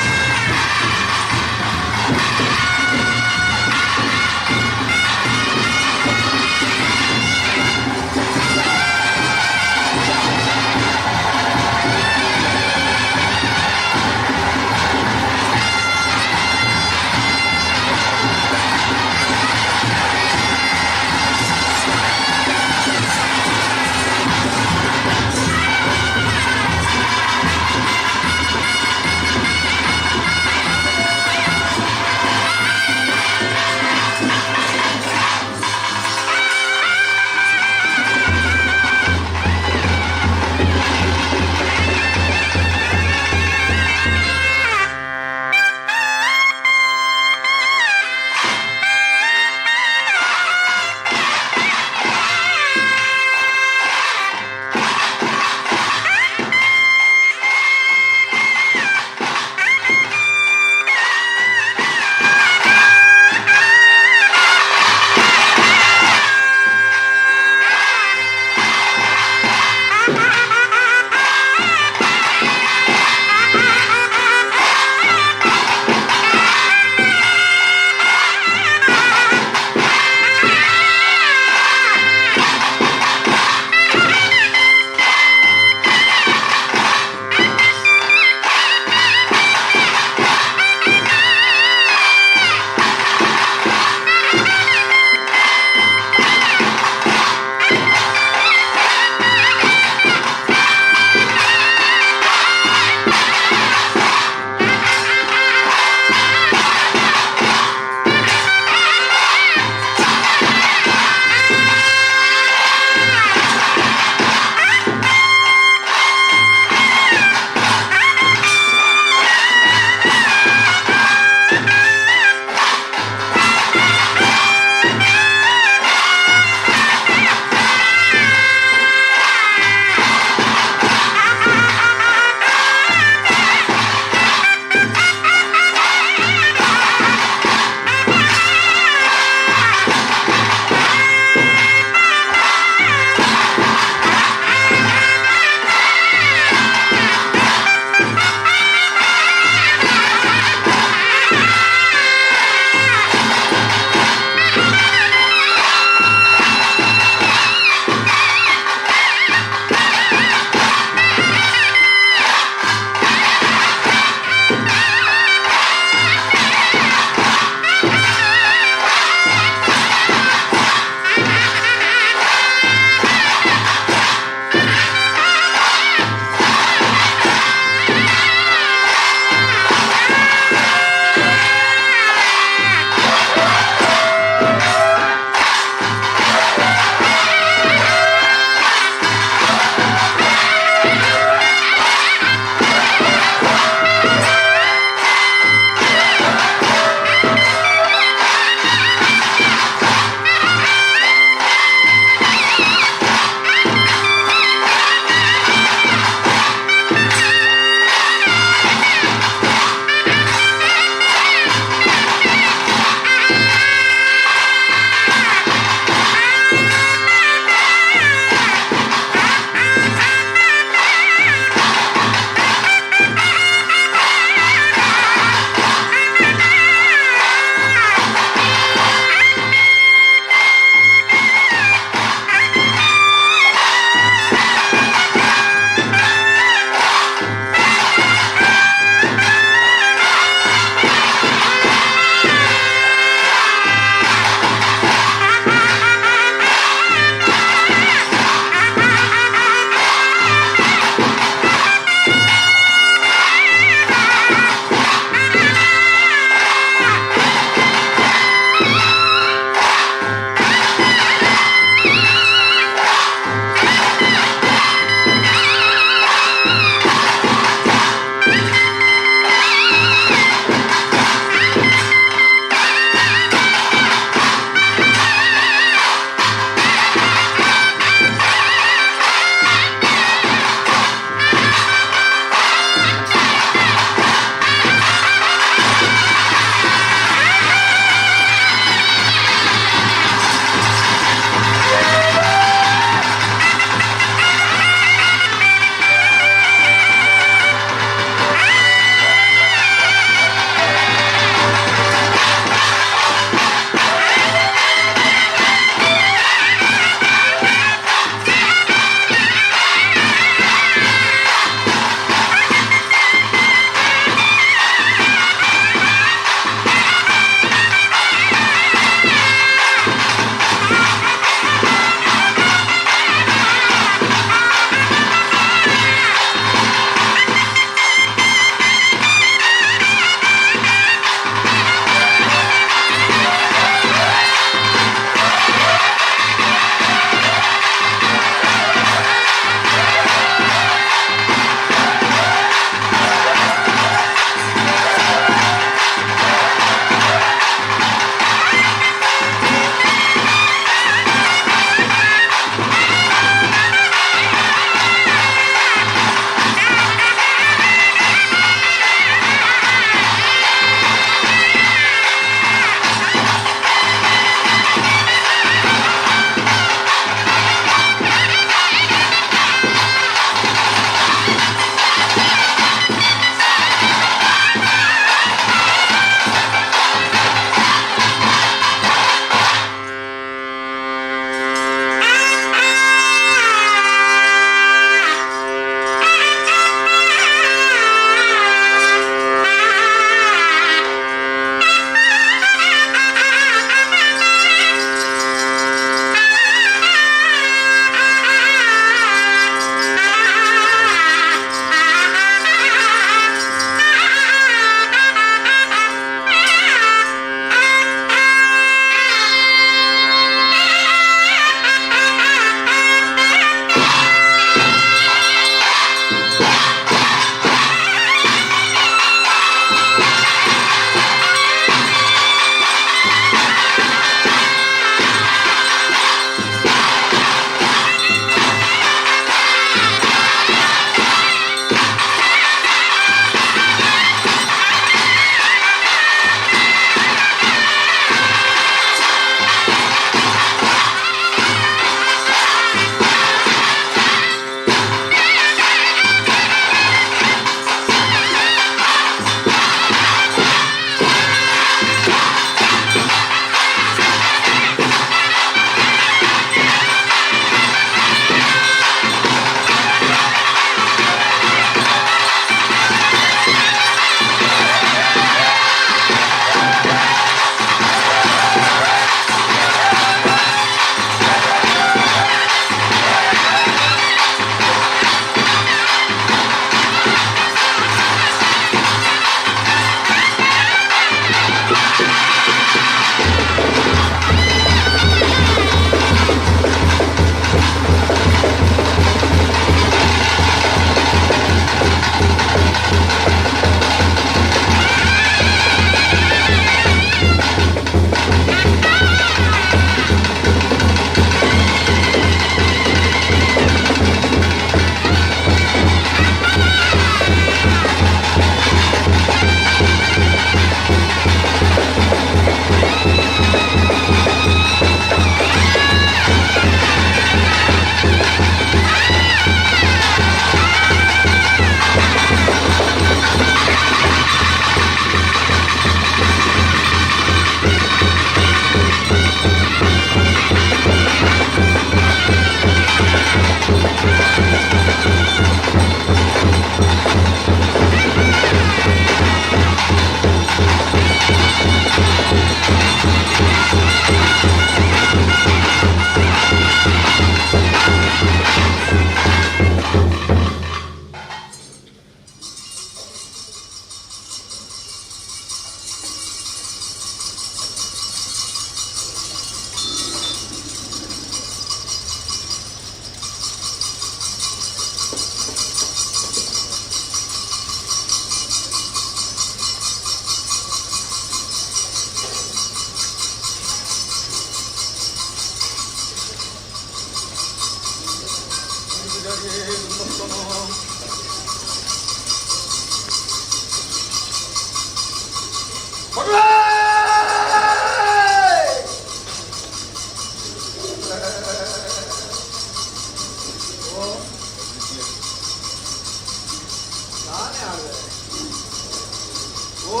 ಓ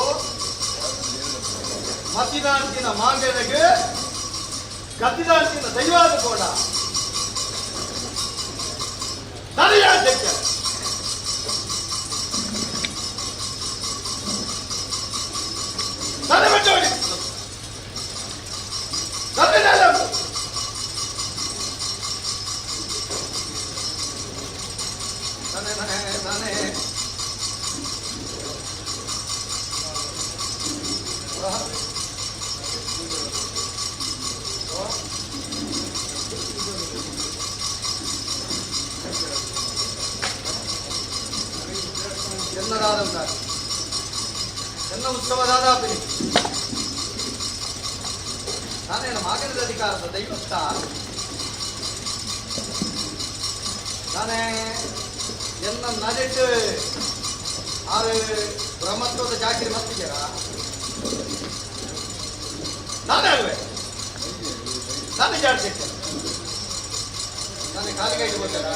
ಮತಿದಾಂತಿನ ಮಾಂಗನಿಗೆ ಗತಿದಾಂತಿನ ದೈವಾದ ಕೂಡ ನನಗೆ ನನ್ನ ಬಿಟ್ಟೋಡಿ ಎನ್ನ ಉತ್ಸವದಾದಾಪಿನಿ ನಾನೇನು ಮಾಗನದ ಅಧಿಕಾರದ ದೈವತ್ತ ನಾನೇ ಎನ್ನ ನಡಿಟ್ಟು ಆರು ಬ್ರಹ್ಮತ್ವದ ಜಾಕಿರಿ ಮತ್ತಿದ್ದೀರ ನಾನೇ ಅಲ್ವೇ ನಾನೇ ಜಾಡ್ಸಿದ್ದೆ ನಾನೇ ಕಾಲಿಗೆ ಇಟ್ಬೋದಾರ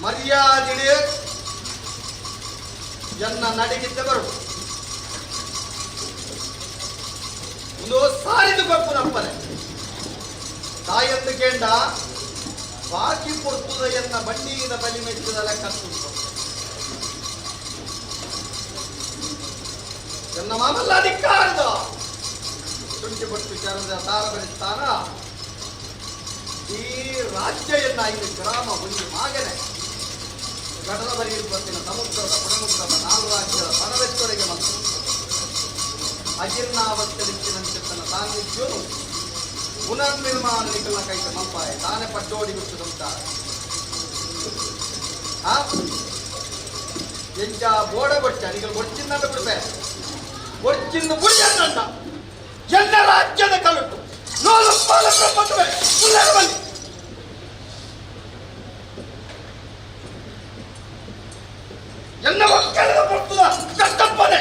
ಮರ್ಯಾದೆ ಎನ್ನ ನಡಿಗಿದ್ದ ಬರು ಒಂದು ಸಾರಿದು ಕೊಪ್ಪು ನಪ್ಪನೆ ತಾಯಂದು ಕೇಂಡ ಬಾಕಿ ಕೊಡ್ತುದ ಎನ್ನ ಬಣ್ಣಿನ ಬಲಿ ಮೆಚ್ಚಿದ ಲೆಕ್ಕ ಎನ್ನ ಮಾಮಲ್ಲ ಅಧಿಕಾರದ ಶುಂಠಿ ಪಟ್ಟು ಚರದ ತಾರ ಬೆಳೆಸ್ತಾನ ಈ ರಾಜ್ಯನ್ನ ಇಲ್ಲಿ ಗ್ರಾಮ ಒಂದು ಮಾಗನೆ ಘಟನ ಬರೆಯಿರುವತ್ತಿನ ಸಮುದ್ರದ ಪುಣಮುದ್ರದ 4 ರಾಜ್ಯದ ಪಣವೆತ್ತೊಡೆಗೆ ಬಂತು ಅಜೀರ್ಣಾವಸ್ಥೆಲಿಚ್ಚಿನಂತೆ ತನ್ನ ಸಾನ್ನಿಧ್ಯನು ಪುನರ್ನಿರ್ಮಾಣ ನಿಖಲ ಕೈತ ಮಂಪಾಯ ತಾನೇ ಪಟ್ಟೋಡಿ ಗುಚ್ಚುದಂತಾರೆ ಎಂಚ ಬೋಡ ಬೊಚ್ಚ ನಿಗಲು ಬೊಚ್ಚಿಂದ ಬಿಡ್ಬೇ ಬೊಚ್ಚಿಂದ ಬುಡಿಯನ್ನ ಎಲ್ಲ ರಾಜ್ಯದ ಕಲಟು ನೋಲು ಪಾಲಕ ಪಟ್ಟುವೆ ಬನ್ನಿ ಎಲ್ಲ ಒಕ್ಕಲದ ಪಟ್ಟುದ ಕಷ್ಟಪ್ಪನೆ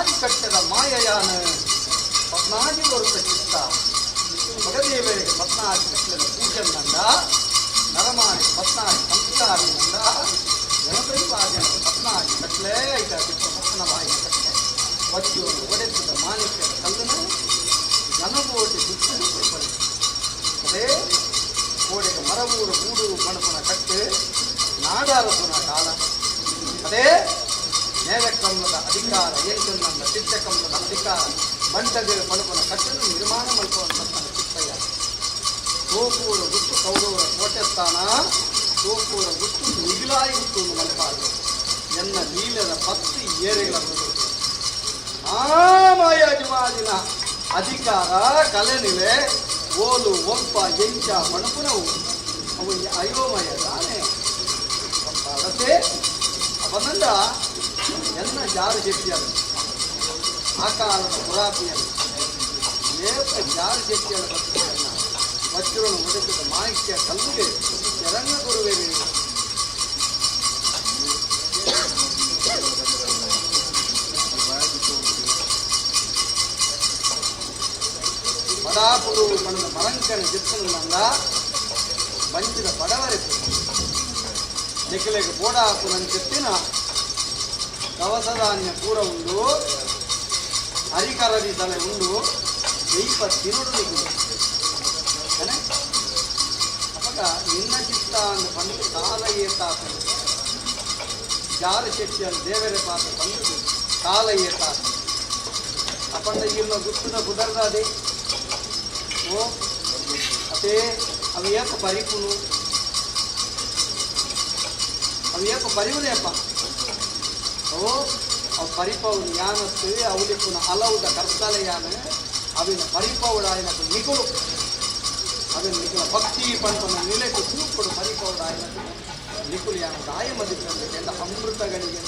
ಪದ್ನಾಜಿ ಕಟ್ಟದ ಮಾಯಯಾನ ಪದ್ನಾಜಿ ಬರುತ್ತ ಚಿತ್ತ ಮಗದೇವರಿಗೆ ಪದ್ನಾಜಿ ಕಟ್ಟದ ಪೂಜನ್ನಂದ ನರಮಾನಿ ಪದ್ನಾಜಿ ಸಂಸ್ಕಾರನಂದ ಜನಪ್ರಿಯವಾದ ಪದ್ನಾಜಿ ಕಟ್ಲೇ ಐತ ಪತ್ತನ ಬಾಯಿ ಕಟ್ಟೆ ವಜ್ಜೋನು ಒಡೆಸಿದ ಮಾಣಿಕ್ಯದ ಕಲ್ಲನ್ನು ಜನಬೋಟಿ ಸುತ್ತು ಅದೇ ಕೋಡೆಗೆ ಮರವೂರು ಗೂಡೂರು ಮಣಪನ ಕಟ್ಟು ನಾಡಾರಸುನ ಕಾಲ ಅದೇ ನೇರಕಂಬದ ಅಧಿಕಾರ ಏಕನ್ನಂದ ಸಿದ್ಧಕಂಬದ ಅಧಿಕಾರ ಮಂಟದೇವ ಮಣಪನ ಕಟ್ಟನ್ನು ನಿರ್ಮಾಣ ಮಲ್ಪುವಂತ ಚಿತ್ತಯ್ಯ ಸೋಪೂರ ಗುಟ್ಟು ಕೌರವರ ಕೋಟೆ ಸ್ಥಾನ ಸೋಪೂರ ಗುಟ್ಟು ಮಿಗಿಲಾಯಿ ಗುಟ್ಟು ಮಲ್ಪಾಡು ಎನ್ನ ನೀಲದ ಪತ್ತಿ ಏರೆಗಳನ್ನು ಮಾಯಾಜುಮಾದಿನ ಅಧಿಕಾರ ಕಲೆನಿವೆ ಓಲು ಒಬ್ಬ ಎಂಚ ಮಣಪುನವು ಅವು ಅಯೋಮಯ ತಾನೇ ಅದಕ್ಕೆ ಅವನಂದ ಎನ್ನ ಜಾರು ಶೆಟ್ಟಿಯರು ಆ ಕಾಲದ ಪುರಾಪಿಯರು ಏಕ ಜಾರು ಶೆಟ್ಟಿಯರ ಭಕ್ತಿಯನ್ನ ವಜ್ರವನ್ನು ಒಡೆಸಿದ ಮಾಣಿಕ್ಯ ಕಲ್ಲಿಗೆ ಶರಣ್ಯ ಗುರುವೇ ಪದಾಪುರು ಪಡೆದ ಮರಂಕನ ಜಿತ್ತನಂದ ಬಂಚಿದ ಪಡವರಿತು ನಿಖಲೆಗೆ ಬೋಡಾಪುರನ್ ಚೆತ್ತಿನ ದವಸಧಾನ್ಯ ಕೂಡ ಉಂಡು ಅರಿಕರದಿ ತಲೆ ಉಂಡು ದೀಪ ತಿರುಡು ನಿಗುದು ಅಪಗ ನಿನ್ನ ಚಿತ್ತ ಅಂದು ಬಂದು ಕಾಲ ಏತಾತ ಜಾರು ಶೆಟ್ಟಿಯಲ್ಲಿ ದೇವರ ಪಾತ್ರ ಬಂದು ಕಾಲ ಏತಾತ ಅಪಂಡ ಇನ್ನ ಗುತ್ತದ ಕುದರ್ದಾದೆ ಓ ಅದೇ ಅವು ಏಕ ಪರಿಪುನು ಅವು ಏಕ ಪರಿವುನೇಪ್ಪ ಓ ಅವು ಪರಿಪೌಡು ಯಾನತ್ತು ಅವಲಿಕ್ಕುನ ಹಲವುದ ಕರ್ತಲೆಯಾನ ಅವಿನ ಪರಿಪೌಡ ఆయనకు ನಿಕುಲು ಅವಿನ ನಿಕುಲ ಭಕ್ತಿ ಪಂಪನ ನಿಲೆಗೆ ಕೂಪುಡು ಪರಿಪೌಡ ఆయనకు ನಿಕುಲು ಯಾನ ದಾಯಮದಿಕ್ಕಂದ್ರೆ ಎಂದ ಅಮೃತಗಳಿಗೆ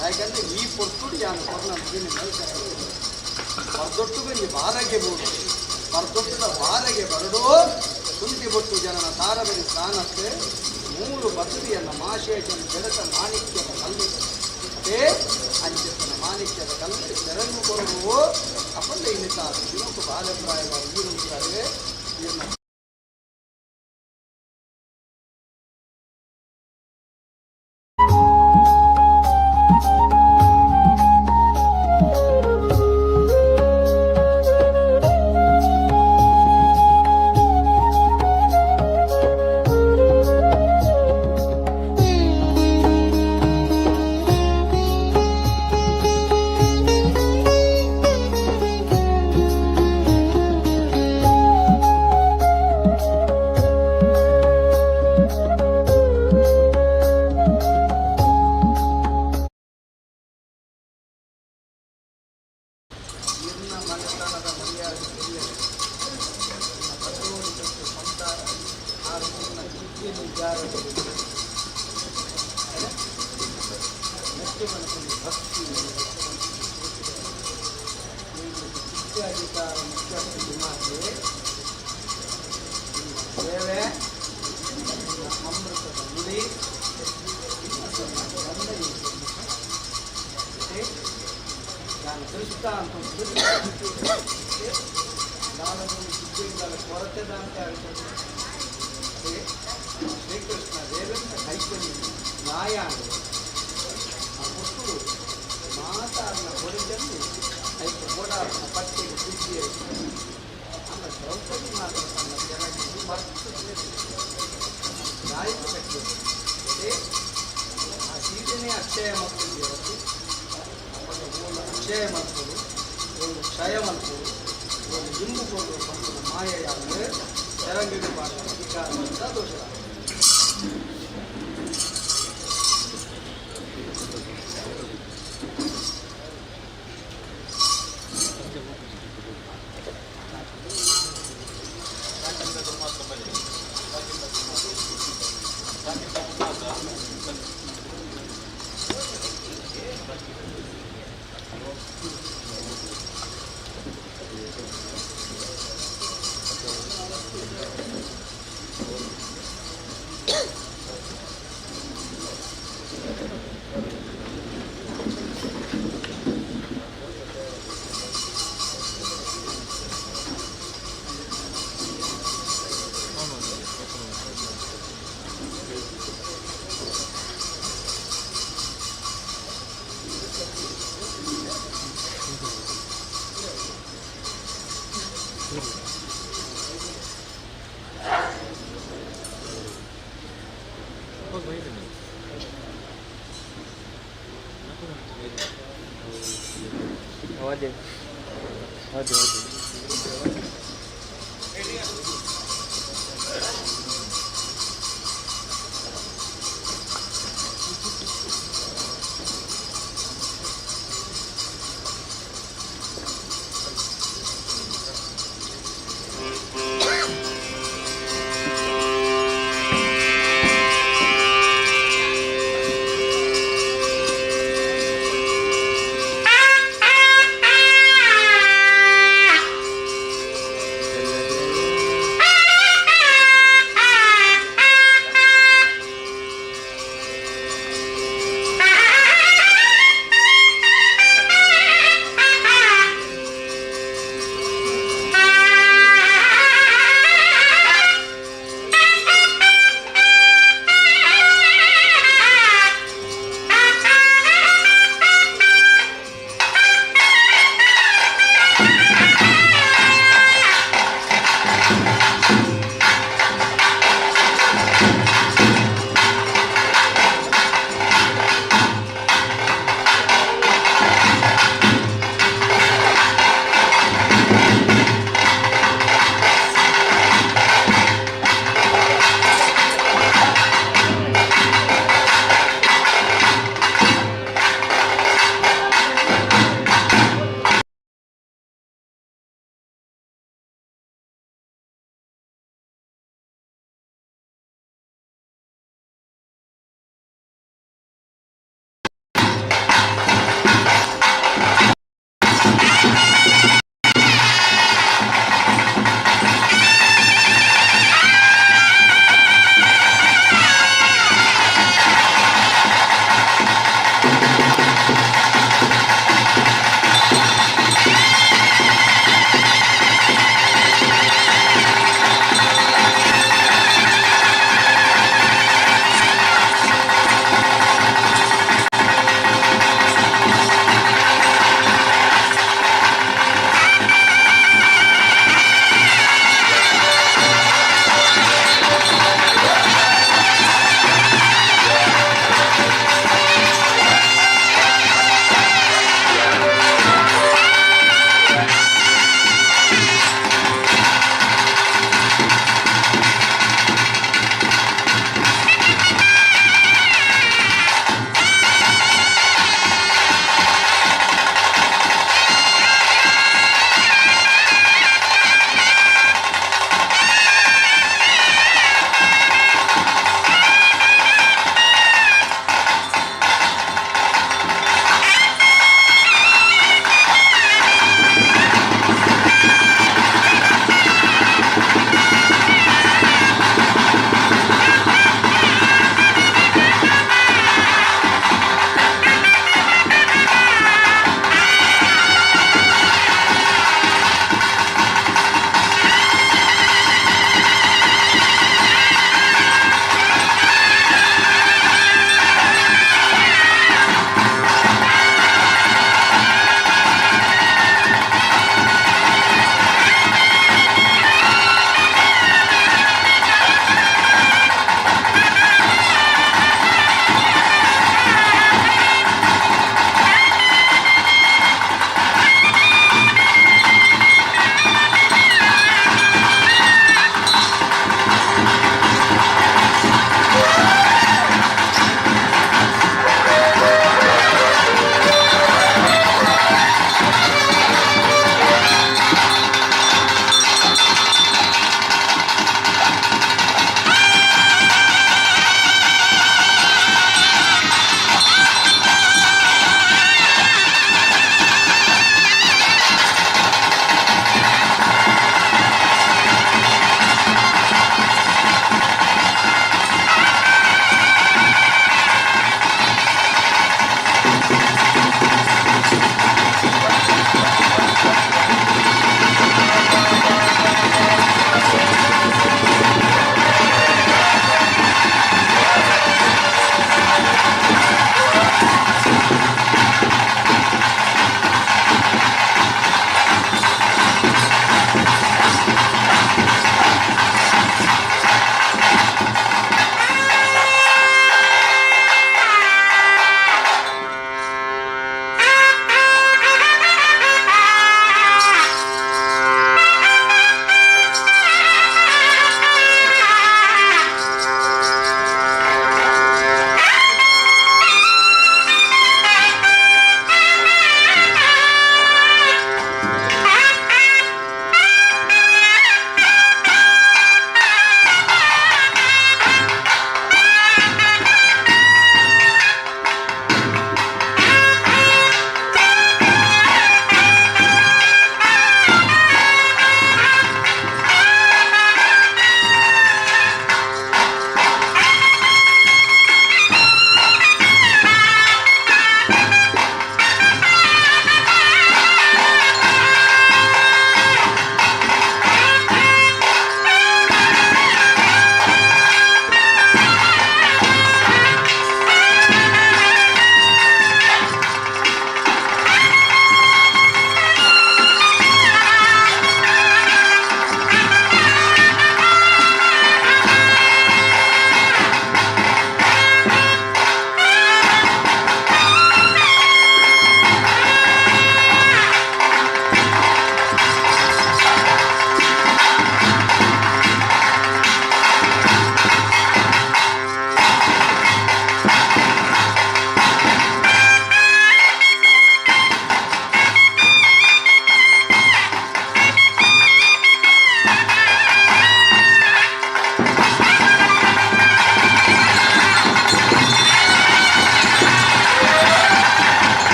ಯಾಕಂದ್ರೆ ಈ ಪೊರ್ತುಡು ಯಾನ ಕೊರ್ನ ಪರ್ದೊಟ್ಟುಗೆ ಈ ಬಾರಗೆ ಬೋಡು ಪರ್ದೊಟ್ಟದ ಬಾರಗೆ ಬರಡು ಕುಂತಿ ಬೊಟ್ಟು ಜನನ ತಾರಬರಿ ಸ್ಥಾನಕ್ಕೆ ಮೂರು ಬಸದಿಯನ್ನ ಮಾಶೇಷನ ಬೆಳಕ ಮಾಣಿಕ್ಯದ ಕಲ್ಲು ಅದೇ ಅಂಚೆತನ ಮಾಣಿಕ್ಯದ ಕಲ್ಲು ಶರಣು ಕೊರವು ಅಪ್ಪಂದ ಇನ್ನಿತಾರ ಇವತ್ತು ಬಾಲ್ಯಪ್ರಾಯವಾಗಿ ಇರುತ್ತಾರೆ ಶ್ರೀಕೃಷ್ಣ ದೇವೇಂದ್ರ ಕೈಕೊಂಡು ನ್ಯಾಯಾಂಗ ಮಾತಾಡಿನ ಹೊರಜನ್ನು ಐದು ಓಡಾಡಿನ ಪಟ್ಟಿಗೆ ಸುದ್ದಿ ಅನ್ನ ದ್ರೌಪದಿ ಮಾತ್ರ ತನ್ನ ಜನಕ್ಕೆ ನಾಯಕ ಕಟ್ಟಿದೆ ಆ ಸೀಟನೇ ಅಕ್ಷಯ ಮಕ್ಕಳಿಗೆ ಹೊರತು ಒಂದು ಅಕ್ಷಯ ಮಕ್ಕಳು ಒಂದು ಕ್ಷಯ ಮಕ್ಕಳು ಒಂದು ಹಿಂದೂ ಕೊಡುವ ಮಕ್ಕಳ ಮಾಯೆಯಾದರೆ ತೆರಂಗಿಗೆ ಭಾಷೆ ಅಧಿಕಾರದಿಂದ ದೋಷ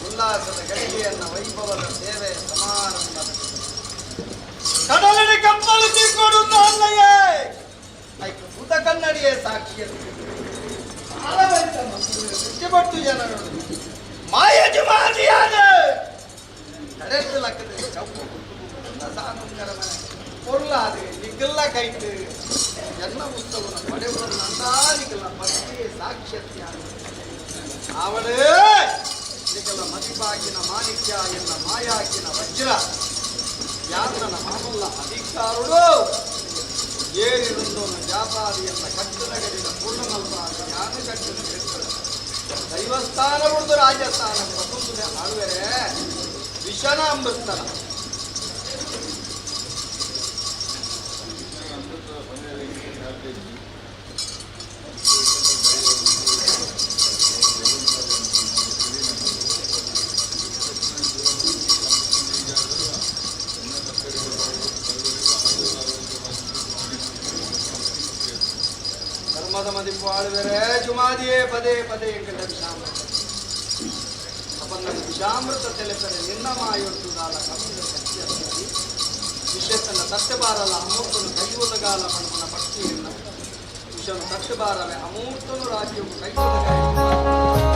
ಉಲ್ಲಾಸದ ಗಳಿಗೆಯನ್ನ ವೈಭವದ ಸೇವೆ ಸಮಾರಂಭದ ಕಡಲಿನ ಕಪ್ಪಲಿಸಿ ಕೊಡುತ್ತ ಅಲ್ಲಯೇ ಆಯ್ತು ಭೂತ ಕನ್ನಡಿಯೇ ಸಾಕ್ಷಿಯನ್ನು ಪಟ್ಟು ಜನರು ಮಾಯ ಜುಮಾದಿಯಾದ ಕಡೆದು ಲಕ್ಕದ ಚೌಕು ಸಾನುಕರ பொருளாது நிகழ்ல கைட்டு என்ன புஸ்தகம் படைவுடன் நந்தாதிகள பற்றி சாட்சியத்தியாக அவளே ನಿಗಲ ಮತಿಪಾಕಿನ ಮಾಣಿಕ್ಯ ಎನ್ನ ಮಾಯಾಕಿನ ವಜ್ರ ಯಾತನ ಮಾಮಲ್ಲ ಅಧಿಕಾರುಡು ಏರಿರುಂದೋನು ಜಾಪಾದಿ ಎನ್ನ ಕಟ್ಟುನಗರಿನ ಪೂರ್ಣಮಲ್ಪಾದ ಯಾನು ಕಟ್ಟಿನ ಕಟ್ಟುಗಳು ದೈವಸ್ಥಾನ ಉಳಿದು ರಾಜಸ್ಥಾನ ಪ್ರತುಂಬೆ ಆಳುವರೆ ವಿಷನ ಅಂಬಸ್ತನ ಧರ್ಮದ ಮದಿಪ್ಪು ಆಳುವರೆ ಜುಮಾದಿಯೇ ಪದೇ ಪದೇ ಎಂಕಟ ವಿಷಾಮೃತ ಅಪನ್ನ ವಿಷಾಮೃತ ತೆಲೆಪರೆ ನಿನ್ನ ಮಾಯೊಟ್ಟುದಾಲ ಕಮ್ಮಿದ ಸತ್ಯ ವಿಷಯತನ ತಟ್ಟಬಾರಲ್ಲ ಅಮೂರ್ತನು ಕೈಗೊಲಗಾಲ ಮಣ್ಣನ ಪಕ್ಷಿಯನ್ನ ವಿಷನು ತಟ್ಟಬಾರವೆ ಅಮೂರ್ತನು ರಾಜ್ಯವು ಕೈಗೊಲಗಾಲ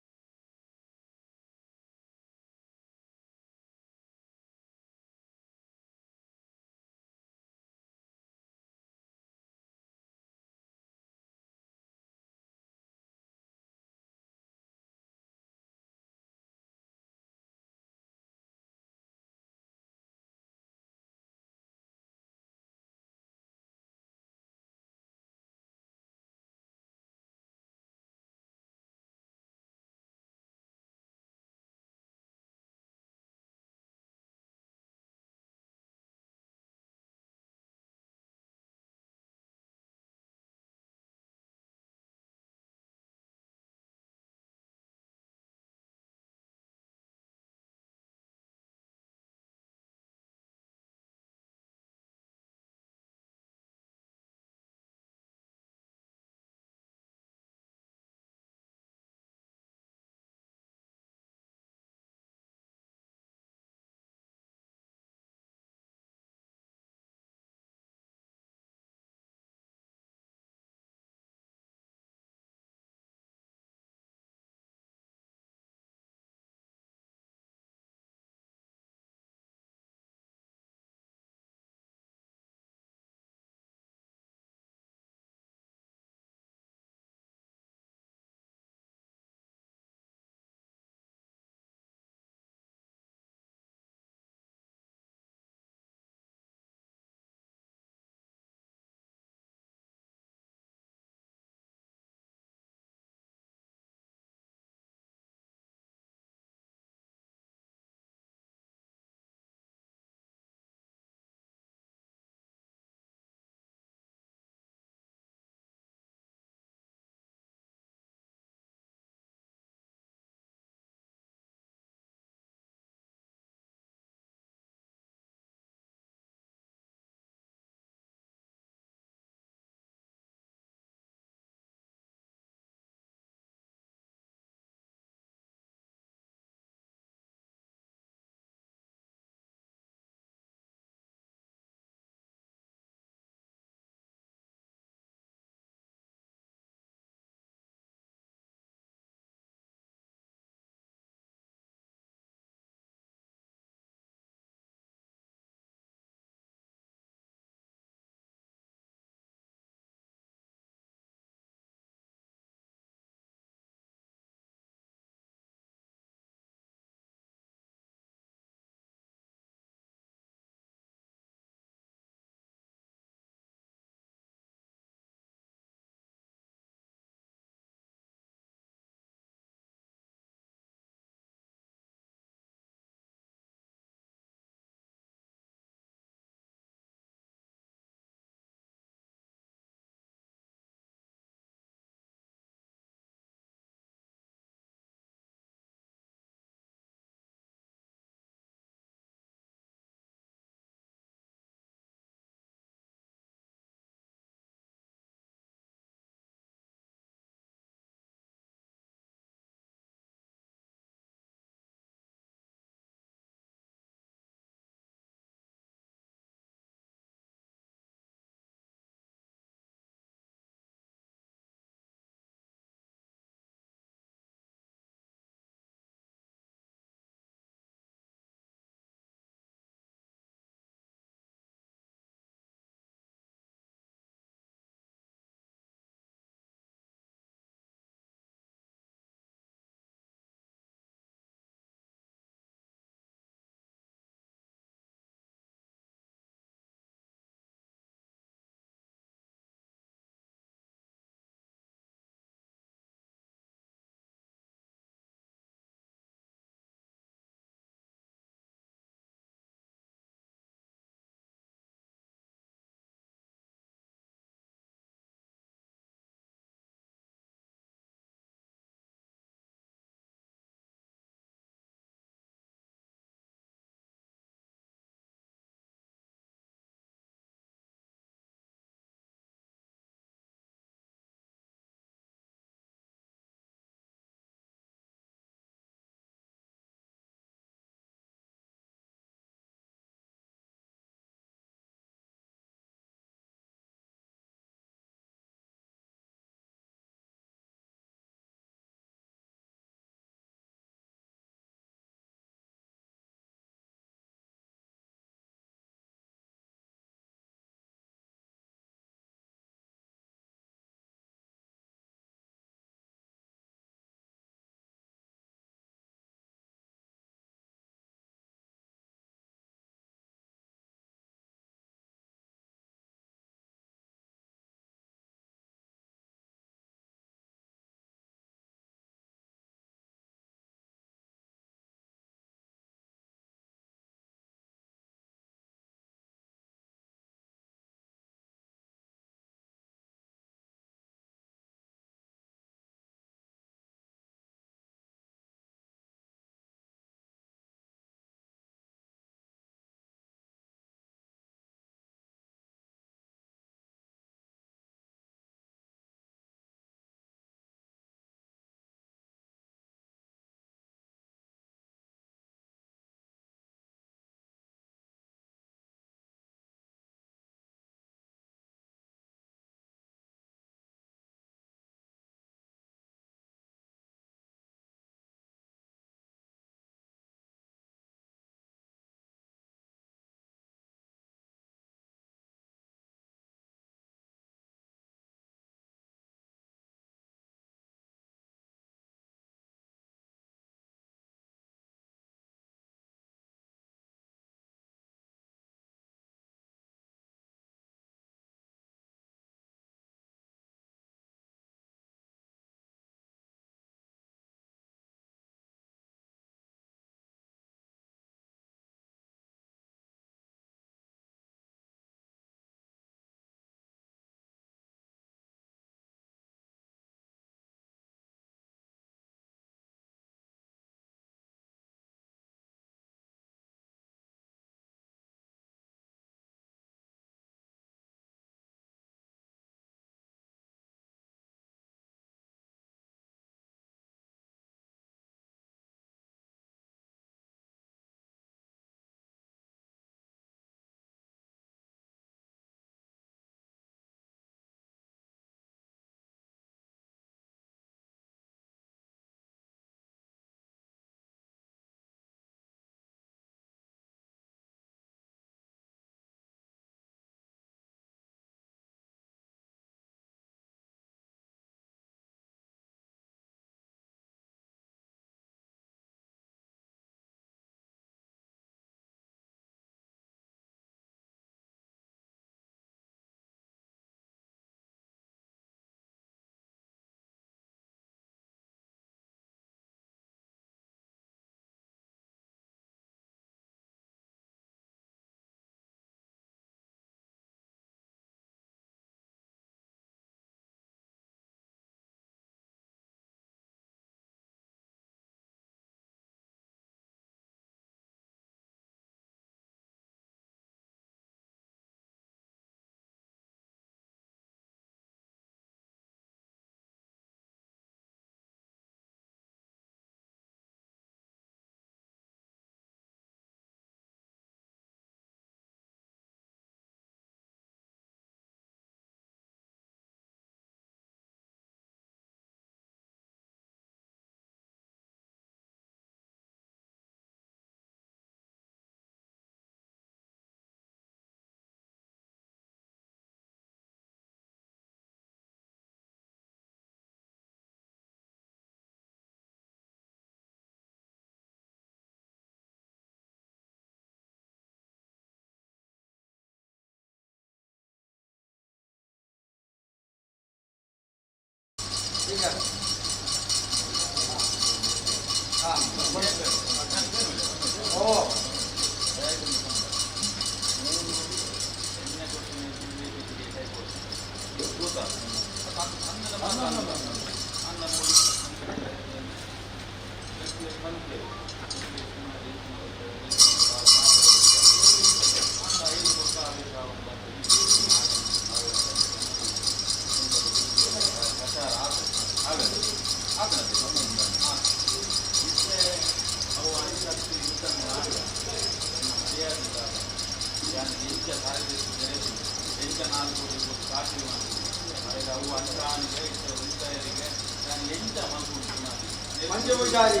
ಮಂಜುಪೂಜಾರಿ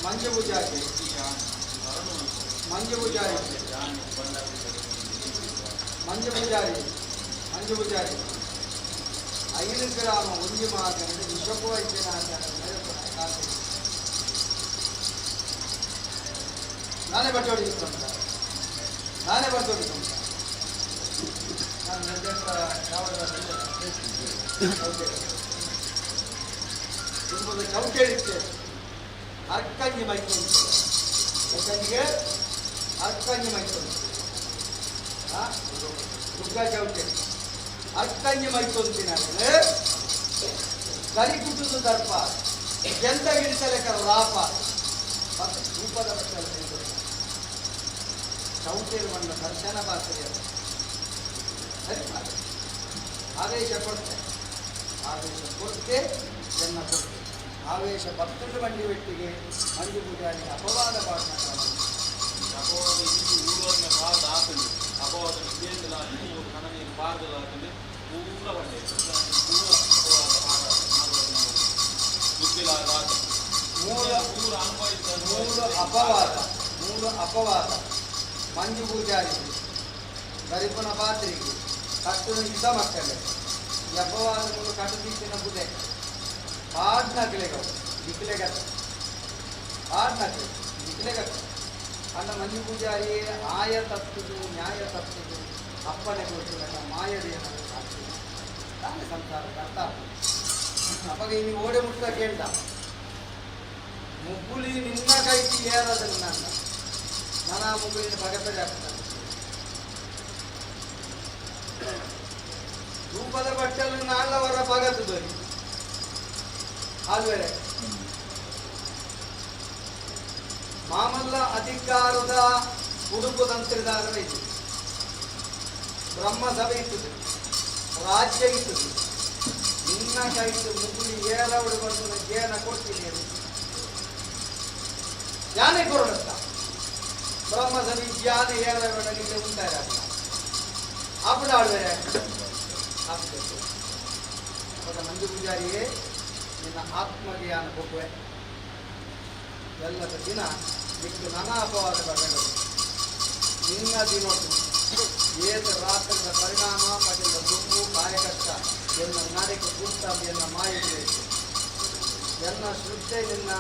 ಮಂಜುಪೂಜಾರಿ ಮಂಜುಪೂಜಾರಿ ಮಂಜುಪೂಜಾರಿ ಮಂಜುಪೂಜಾರಿ 5 ಗ್ರಾಮ ಉಂಜಿ ಮಾತನಾಡಿ ವಿಶ್ವವೈದ್ಯನಾಥ ನಾನೇ ಬಟ್ಟೋಡಿಸ್ಕೊಂಡ ನಾನು ನಿರ್ದೇಶಕ ಚೌಟೇಳಿದ್ದೆ ಅರ್ಕಂಜಿ ಮೈಕೊಂಡು ಒಕ್ಕಂಜಿಗೆ ಅರ್ಕಂಜಿ ಮೈಕೊಂಡು ದುರ್ಗಾ ಚೌಟೆ ಅರ್ಕಂಜಿ ಮೈತೊಂದಿನಾಗಲೇ ಕರಿಗುಟ್ಟುದು ದರ್ಪ ಎಂತ ಗಿಡಿಸಲೆಕ್ಕರ ಲಾಪ ಮತ್ತು ರೂಪದ ಬಟ್ಟೆ ಚೌಟೇರು ಬಂದ ದರ್ಶನ ಪಾತ್ರೆ ಆದೇಶ ಕೊಡ್ತೆ ಜನ್ಮ ಕೊಡ್ತೆ ಆವೇಶ ಭಕ್ತರು ಬಂಡಿ ಬೆಟ್ಟಿಗೆ ಮಂಜು ಪೂಜಾರಿ ಅಪವಾದ ಪಾಠ ಅಪವಾದ ಊರನ್ನ ಪಾದ ಹಾಕಂಡು ಅಪವಾದ ವಿಜಯಂತಲಾಗಿ ಮೂರು ಕಣನೀರು ಪಾದಲಾಕಂಡು ಪೂರ ಬಂಡೆ ಪೂರ ಅಪವಾದ ಪಾಠ ಬುದ್ಧಿಲಾಗ ಮೂರು ಅಪವಾದ ಮಂಜು ಪೂಜಾರಿ ಗರಿಪನ ಪಾತ್ರಿಗೆ ಕಟ್ಟುನ ಇದ್ದ ಮಕ್ಕಳೇ ಈ ಅಪವಾದಗಳು ಕಟ್ಟುತ್ತಿನ ಬುದ್ಧೆ ಪಾಡ್ನಕ್ಲೆಗವು ನಿಕ್ಲೆಗತ್ತ ಪಾಡ್ನಕ್ಲೆ ನಿಕ್ಲೆಗತ್ತ ಅನ್ನ ಮಂಜು ಪೂಜಾರಿ ಆಯ ತಪ್ಪುದು ನ್ಯಾಯ ತಪ್ಪುದು ಅಪ್ಪನೆ ಕೊಟ್ಟು ನನ್ನ ಮಾಯದೇನ ತಾನೇ ಸಂಸಾರದ ಅರ್ಥ ಅವಾಗ ಇನ್ನು ಓಡೆ ಮುಟ್ಟ ಕೇಳ್ದ ಮುಗ್ಗುಲಿ ನಿನ್ನ ಕೈತಿ ಏರದನ್ನು ನನ್ನ ಮುಗ್ಗುಲಿನ ಬಗಪೆಡೆ ಆಗ್ತದೆ ರೂಪದ ಬಟ್ಟಲು ನಾಲ್ವರ ಪಗತ್ತು ಬರಿ ಆದ್ಮೇಲೆ ಮಾಮಲ್ಲ ಅಧಿಕಾರದ ಉಡುಪು ತಂತ್ರದಾರ ಇತ್ತು ಬ್ರಹ್ಮಸಭೆ ಇತ್ತು ರಾಜ್ಯ ಇತ್ತು ನಿನ್ನ ಕೈತು ಮುಗುಲಿ ಏರವಡು ಬಂದು ಜೇನ ಕೊಡ್ತೀನಿ ಯಾನೇ ಕೊರಡತ್ತ ಬ್ರಹ್ಮಸಭೆ ಜ್ಞಾನ ಏರವಡಲಿಕ್ಕೆ ಉಂಟಾರ ಅప్పుడు ಆಳ್ವೇರೆ ಮಂಜು ಪೂಜಾರಿಯೇ ನಿನ್ನ ಆತ್ಮಜ್ಞಾನ ಕೊಬ್ಬೆ ಎಲ್ಲದ ದಿನ ನಿಟ್ಟು ನಾನಾ ಅಪವಾದ ಬರಗಳು ನಿನ್ನ ದಿನೊಟ್ಟು ಏತ ರಾತ್ರಿಯ ಪರಿಣಾಮ ಪಡೆದ ದುಂಬು ಕಾಯಕಷ್ಟ ಎನ್ನ ನಾಡಿಗೆ ಕೂಟ ಎನ್ನ ಮಾಯಬೇಕು ಎನ್ನ ಶ್ರದ್ಧೆ ನಿನ್ನ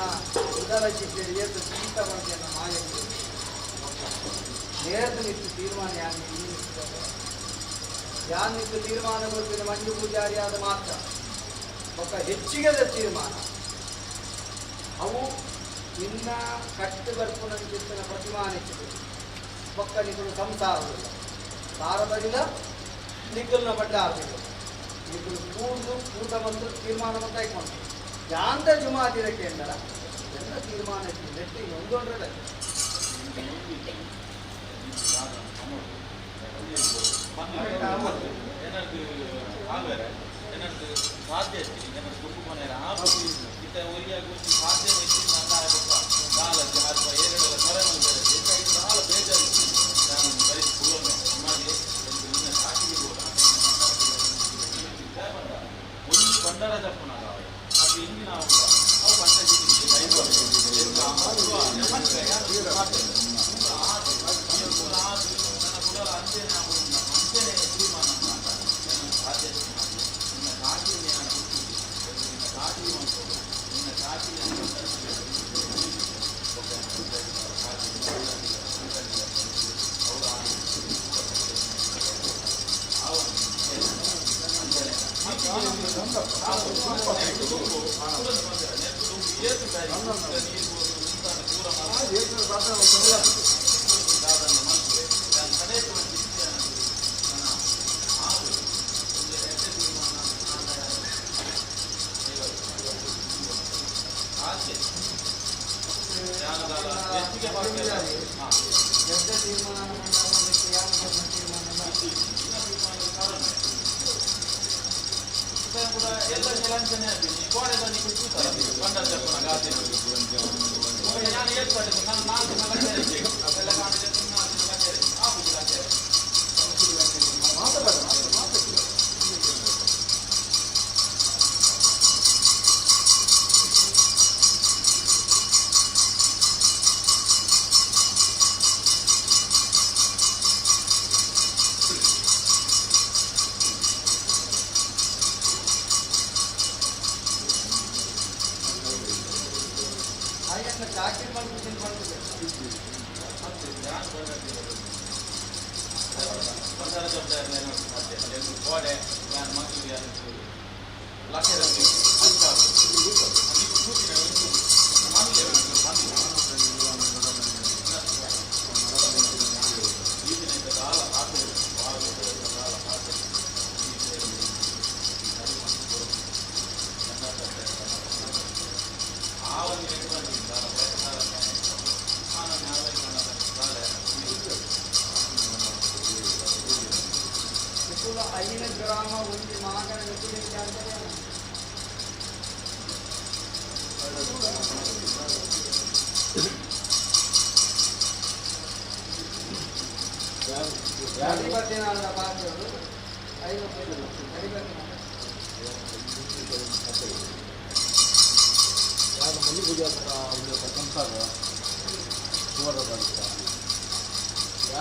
ಉದರ ಚಿಕ್ಕಿ ಏತು ಚೀತ ಬಂದು ಎನ್ನ ಮಾಯಬೇಕು ನೇತು ನಿಟ್ಟು ತೀರ್ಮಾನ ಯಾನಿತ್ತು ತೀರ್ಮಾನ ಕೊಡ್ತೀನಿ ಮಂಜು ಪೂಜಾರಿ ಆದ ಮಾತ್ರ ಒಬ್ಬ ಹೆಚ್ಚಿಗೆದ ತೀರ್ಮಾನ ಅವು ಇನ್ನ ಕಟ್ಟು ಬರ್ಪುನಂಚಿತ್ತಿನ ಪ್ರತಿಮಾನಿಸಿದೆ ಒಕ್ಕ ನಿಗಳು ಸಂಸಾರವಿಲ್ಲ ಸಾರ ಬರಿಲ್ಲ ನಿಕ್ಕಲ್ನ ಬಡ್ಡ ಆಗಬೇಕು ನಿಕ್ಕಲು ಕೂಡು ಕೂಟ ಬಂದು ತೀರ್ಮಾನ ಬಂದು ಆಯ್ಕೊಂಡು ಯಾಂದ ಜುಮಾದಿರಕ್ಕೆ ಎಂದರ ಎಲ್ಲ ತೀರ್ಮಾನ ನೆಟ್ಟಿ ಒಂದೊಂದರಲ್ಲ ಸಾಧ್ಯ ಗುಂಪು ಮನೆ ಇತ್ತ ಊರಿಯಾಗಿ ಸಾಧ್ಯ ಅಥವಾ ಏರೆಲ್ಲ ಸರ ಭಾಳ ಬೇಜಾರು ನಾನು ಬರೀ ಮಾಡಿ ನಿನ್ನ ಸಾಕಿಗೆ ಒಂದು ಬಂಡರ ಜಪ್ಪನಾಗ ಅದು ಹಿಂದಿನ ಅವು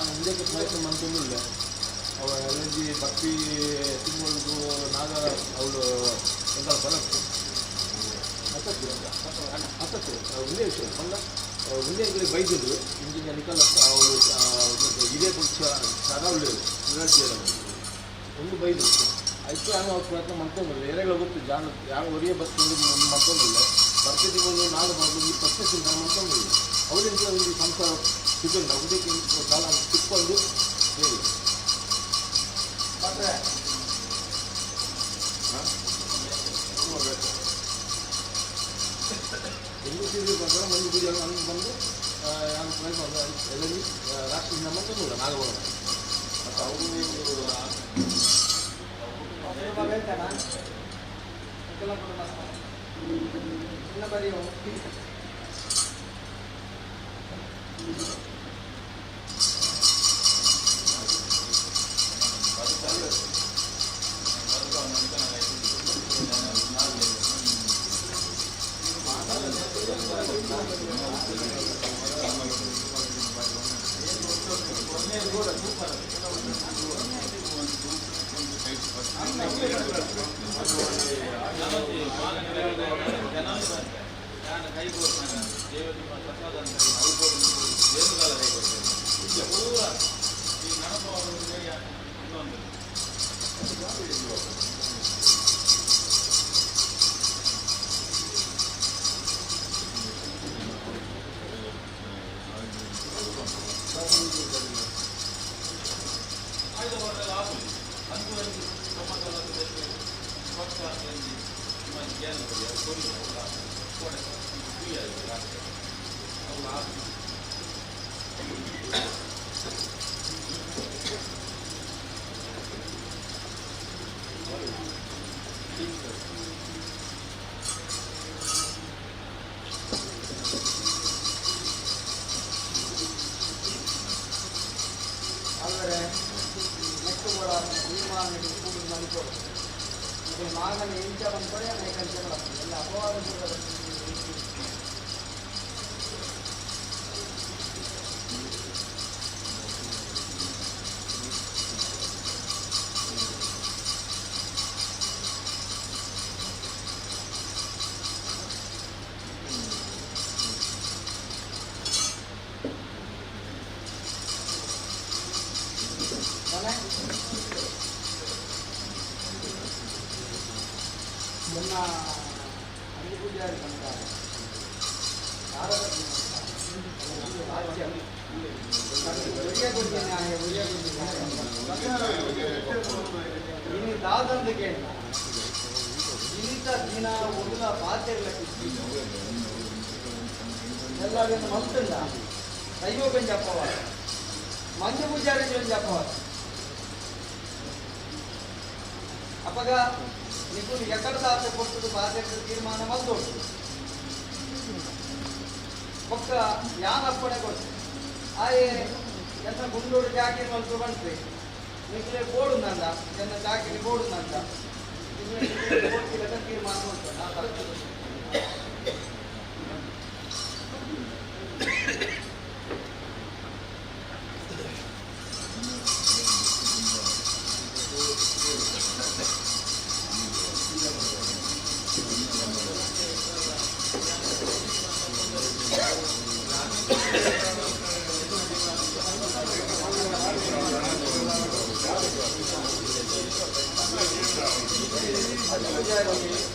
ಮುಂದಕ್ಕೆ ಪ್ರಯತ್ನ ಮಾಡ್ಕೊಂಡಿಲ್ಲ ಅವ ಎಲ್ಲಿ ಭಕ್ತಿ ತಿಂಗಳು ನಾಗ ಅವಳು ಎಂತ ಬರತ್ತೆ ಹತ್ತತ್ತು ಒಂದೇ ವಿಷಯ ಮಲ್ಲ ಒಂದೇ ಬೈದಿದ್ರು ಇಂಜಿನಿಯರ್ ನಿಕಲ್ ಅವಳು ಇದೇ ಪಕ್ಷ ಸದಾ ಒಳ್ಳೆಯದು ಒಂದು ಬೈದು ಅದಕ್ಕೆ ನಾನು ಅವ್ರ ಪ್ರಯತ್ನ ಮಾಡ್ಕೊಂಡಿಲ್ಲ ಎರೆಗಳು ಗೊತ್ತು ಜಾಣ ಯಾವ ಒರಿಯ ಬಸ್ಕೊಂಡು ಮಾಡ್ಕೊಂಡಿಲ್ಲ ಭಕ್ತಿ ತಿಂಗಳು ನಾಗ ಮಾಡ್ಕೊಂಡು ಈ ಫಸ್ಟ್ ಚಿಂತನೆ ಮಾಡ್ಕೊಂಡಿಲ್ಲ ಅವರಿಂದ ಒಂದು ಸಂಸಾರ ಸಿಗೋಲ್ಲ ಉದಕ್ಕೆ ಕಾಲ ಸಿಕ್ಕೊಂಡು ಹೇಳಿ ಹೆಂಗು ಸೀರೆ ಬಂದರೆ ಮಂದಿ ಪೂಜೆ ಅನ್ನು ಬಂದು ನಾನು ಪ್ರಯತ್ನ ಎಲ್ಲರೂ ರಾಷ್ಟ್ರದಿಂದ ಮಾಡ್ಕೊಂಡಿಲ್ಲ ನಾಗಭವನ ಮತ್ತು ಅವರು ಆದರೆ ನೆಕ್ಸ್ಟ್ ಕೂಡ ನಿರ್ಮಾಣ ಮಾಡಿಕೊಂಡು ಇದು ನಾಗನ ಇಂಚ ಬಂದ್ಕೊಳ್ಳಿ ಅನೇಕ ಎಲ್ಲ ಅಪವಾದ ನನ್ನ ಅಂಜಿ ಪೂಜಾರಿ ಬಂತಾರೆ ರಾಜ್ಯ ಇನ್ನು ದಾದಂದಿಗೆ ಇನ್ನಿತ ದಿನ ಮೊದಲ ಬಾಧ್ಯಗಳಕ್ಕೆ ಎಲ್ಲರಿಗೂ ಮಲ್ತಂಡ ದೈವ ಬೆಂಜಪ್ಪವ ಮಂಜು ಪೂಜಾರಿ ಬೆಂಜಪ್ಪವ ಅಪ್ಪಗ ನಿಪುಣ ಎಕಡ ದಾತ ಕೊಟ್ಟದು ಬಾಧ್ಯಗಳ ತೀರ್ಮಾನ ಮಲ್ದೋಡು ಒಕ್ಕ ಯಾನಪ್ಪಣೆ ಕೊಡ್ತು ಆಯೆ ಎನ್ನ ಗುಂಡೋಡು ಜಾಕಿನ ಮಲ್ತು ಬಂಟ್ರಿ ನಿಖಲೆ ಬೋಡುಂದಂಡ ಎನ್ನ ಜಾಕಿನಿ ಬೋಡುಂದಂಡ ತೀರ್ಮಾನ ಮಾಡ್ತಾರೆ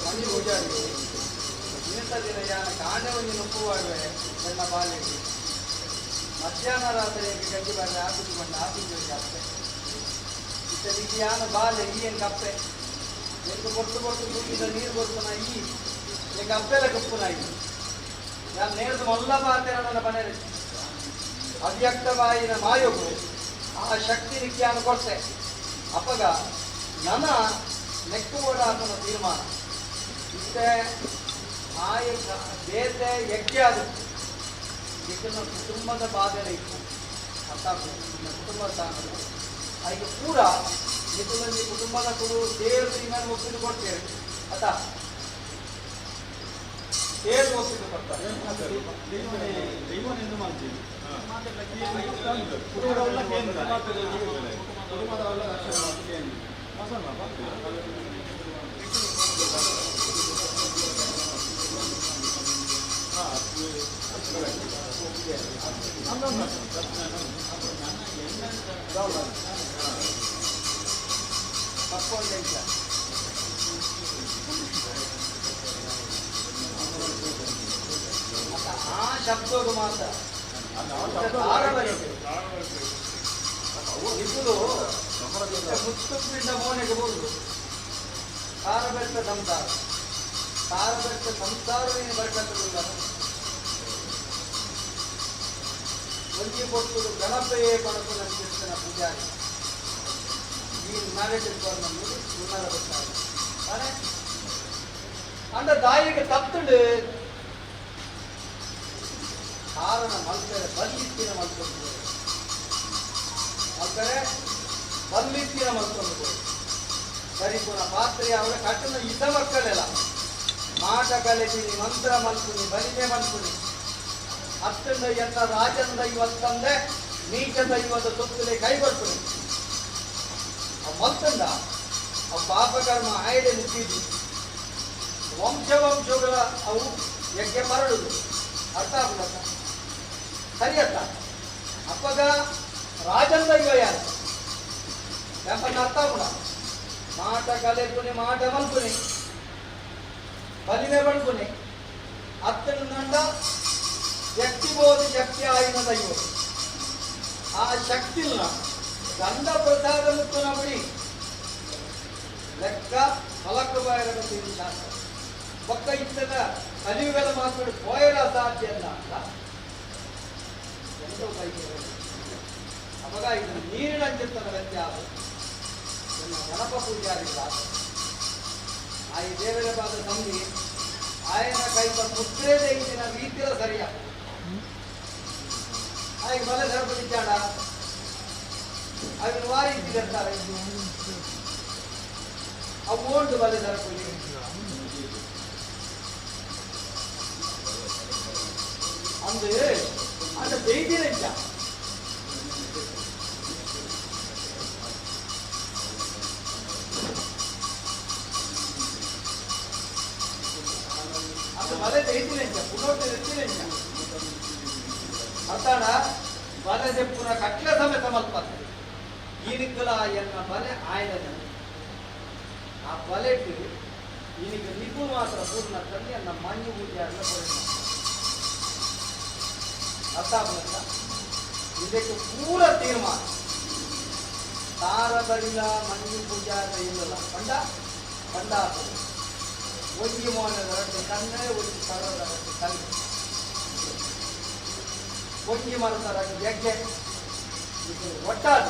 ಮಂಜು ಪೂಜಾರಿ ಇನ್ನಿತ ದಿನ ಯಾನ ಕಾಂಡವನ್ನು ನುಪ್ಪುವಾಡುವೆ ನನ್ನ ಬಾಲ್ಯಕ್ಕೆ ಮಧ್ಯಾಹ್ನ ರಾತ್ರಿಗೆ ಗಂಜಿ ಬಾಳೆ ಹಾಕಿಕೊಂಡು ಹಾಕಿದ್ವಿ ಅಪ್ಪೆ ಇತ್ತ ಯಾನ ಬಾಲ್ಯ ಏನು ಕಪ್ಪೆ ಎಂದು ಕೊಟ್ಟು ತೂಗಿದ ನೀರು ಕೊಡ್ತಾನ ಈಗ ಅಪ್ಪೆಲ್ಲ ಕಪ್ಪುನ ನಾನು ನೇರದ ಮೊಲ್ಲ ಪಾತ್ರ ನನ್ನ ಮನೆಯಲ್ಲಿ ಅವ್ಯಕ್ತವಾಯಿನ ಮಾಯೋಗು ಆ ಶಕ್ತಿ ನಿತ್ಯಾನ ಕೊಡ್ತೆ ಅಪ್ಪಗ ನನ್ನ ನೆಕ್ಕುವುದಾತನ ತೀರ್ಮಾನ ಇಷ್ಟೇ ಆಯ ಬೇರೆ ಯಜ್ಞ ಆಗುತ್ತೆ ಇದನ್ನು ಕುಟುಂಬದ ಬಾಧನೆ ಇತ್ತು ಅರ್ಥ ಕುಟುಂಬದ ಸ್ಥಾನ ಈಗ ಪೂರ ಇದರಲ್ಲಿ ಕುಟುಂಬದ ಕುರು ದೇವರು ಇನ್ನೊಂದು ಒಪ್ಪಿಗೆ ಕೊಡ್ತೇವೆ ಅತ್ತ ದೇವರು ಒಪ್ಪಿಗೆ ಕೊಡ್ತಾರೆ ಆ ಶಬ್ದೋಡು ಮಾತ್ರ ఇప్పుడు ముచ్చుకుంటే మోనకి పోదు తారబెట్ట సంసారం తారబెట్ట సంసారం నేను బట్టట్టుకున్నాను ఒంటి పొట్టులు గణపయ్యే పడుకుని అనిపిస్తున్న పూజారి ఈ నాగేశ్వరం పెట్టారు కానీ అంటే దాయికి తత్తుడు ಕಾರಣ ಮಲ್ಕರೆ ಬಲ್ಲಿತ್ತಿನ ಮಲ್ಕೊಂಡು ಮಲ್ಕರೆ ಬಲ್ಲಿತ್ತಿನ ಮಲ್ಕೊಂಡು ಸರಿ ಪುನಃ ಪಾತ್ರೆ ಅವರ ಕಟ್ಟನ ಇದ್ದ ಮಕ್ಕಳೆಲ್ಲ ಮಾಟ ಕಲಿತೀನಿ ಮಂತ್ರ ಮಲ್ಕುನಿ ಬಲಿಮೆ ಮಲ್ಕುನಿ ಅತ್ತಂದ ಎನ್ನ ರಾಜಂದ ಇವತ್ತಂದೆ ನೀಚದ ಇವತ್ತು ತೊತ್ತಲೆ ಕೈ ಬರ್ತುನಿ ಅವ್ ಮಲ್ತಂದ ಅವ್ ಪಾಪಕರ್ಮ ಆಯ್ದೆ ಮುಟ್ಟಿದ್ದು ವಂಶಗಳ ಅವು ಯಜ್ಞ ಮರಳುದು ಅರ್ಥ ಆಗ್ಬಿಡತ್ತ ಸರಿಯತ್ತ ಅಪ್ಪಗ ರಾಜಂದ ಇವ ಯಾರು ಎಂಬ ಅರ್ಥ ಕೂಡ ಮಾಟ ಕಲೆಪುನಿ ಮಾಟ ಮಲ್ಪುನಿ ಬಲಿಮೆ ಬಳ್ಪುನಿ ಅತ್ತಂದ ಶಕ್ತಿ ಬೋದು ಶಕ್ತಿ ಆಯ್ನ ದೈವ ಆ ಶಕ್ತಿನ ಗಂಧ ಪ್ರಸಾದ ಮುತ್ತು ನಬಡಿ ಲೆಕ್ಕ ಫಲಕ ಬಾಯರ ಶಾಸ್ತ್ರ ಪಕ್ಕ ಇತ್ತದ ಕಲಿಯುಗದ ಮಾತುಗಳು ಪೋಯಲ ಸಾಧ್ಯ ಅಂತ ಎಂದೋ ಬೈಕ್ ಅವಾಗ ಇದು ನೀರಿನ ಚಿತ್ತದ ವ್ಯತ್ಯಾಸ ಗಣಪ ಪೂಜಾರಿಲ್ಲ ಆ ಈ ದೇವರ ಪಾದ ತಂದಿ ಆಯನ ಕೈಪ ಮುದ್ರೇದೇ ಇಂದಿನ ರೀತಿಯ ಸರಿಯ ಆಯ್ಕೆ ಬಲೆ ಸರಪಡಿದ್ದಾಡ ಅದನ್ನು ವಾರಿ ಇಟ್ಟಿರ್ತಾರೆ ಅವು ಓಂಡು ಬಲೆ ಸರಪಡಿ ಅಂದು அந்த செய்தியில அந்த மலை செய்தியில புனோட்டு எத்தில ಅರ್ಥಾಣ ಬಲೆ ಪುನಃ ಕಟ್ಲ ಸಮೇತ ಮಲ್ಪತ್ತೆ ಈನಿಕ್ಕಲ ಎನ್ನ ಬಲೆ ಆಯ್ದ ಆ ಬಲೆಟ್ಟು ಈನಿಗೆ ಮಾತ್ರ ಪೂರ್ಣದಲ್ಲಿ ನನ್ನ ಮಂಜು ಪೂಜಾರಿಯ ಪರಿಣಾಮ ಅರ್ಥ ಆಗ್ಬೇಕ. ಇದಕ್ಕೆ ಪೂರ ತೀರ್ಮಾನ ತಾರ ಬರಿಲ ಮಂಜು ಪೂಜಾರ ಇಲ್ಲಲ್ಲ ಪಂಡ ಪಂಡ ಆಗ್ತದೆ. ಒಂಜಿ ಮೋನದ ರೊಟ್ಟಿ ಕಣ್ಣೆ ಒಂಜಿ ಸರದ ರೊಟ್ಟಿ ಕಣ್ಣೆ ಒಂಜಿ ಮರದ ರೊಟ್ಟಿ ಯಜ್ಞೆ ಇದು ಒಟ್ಟಾದ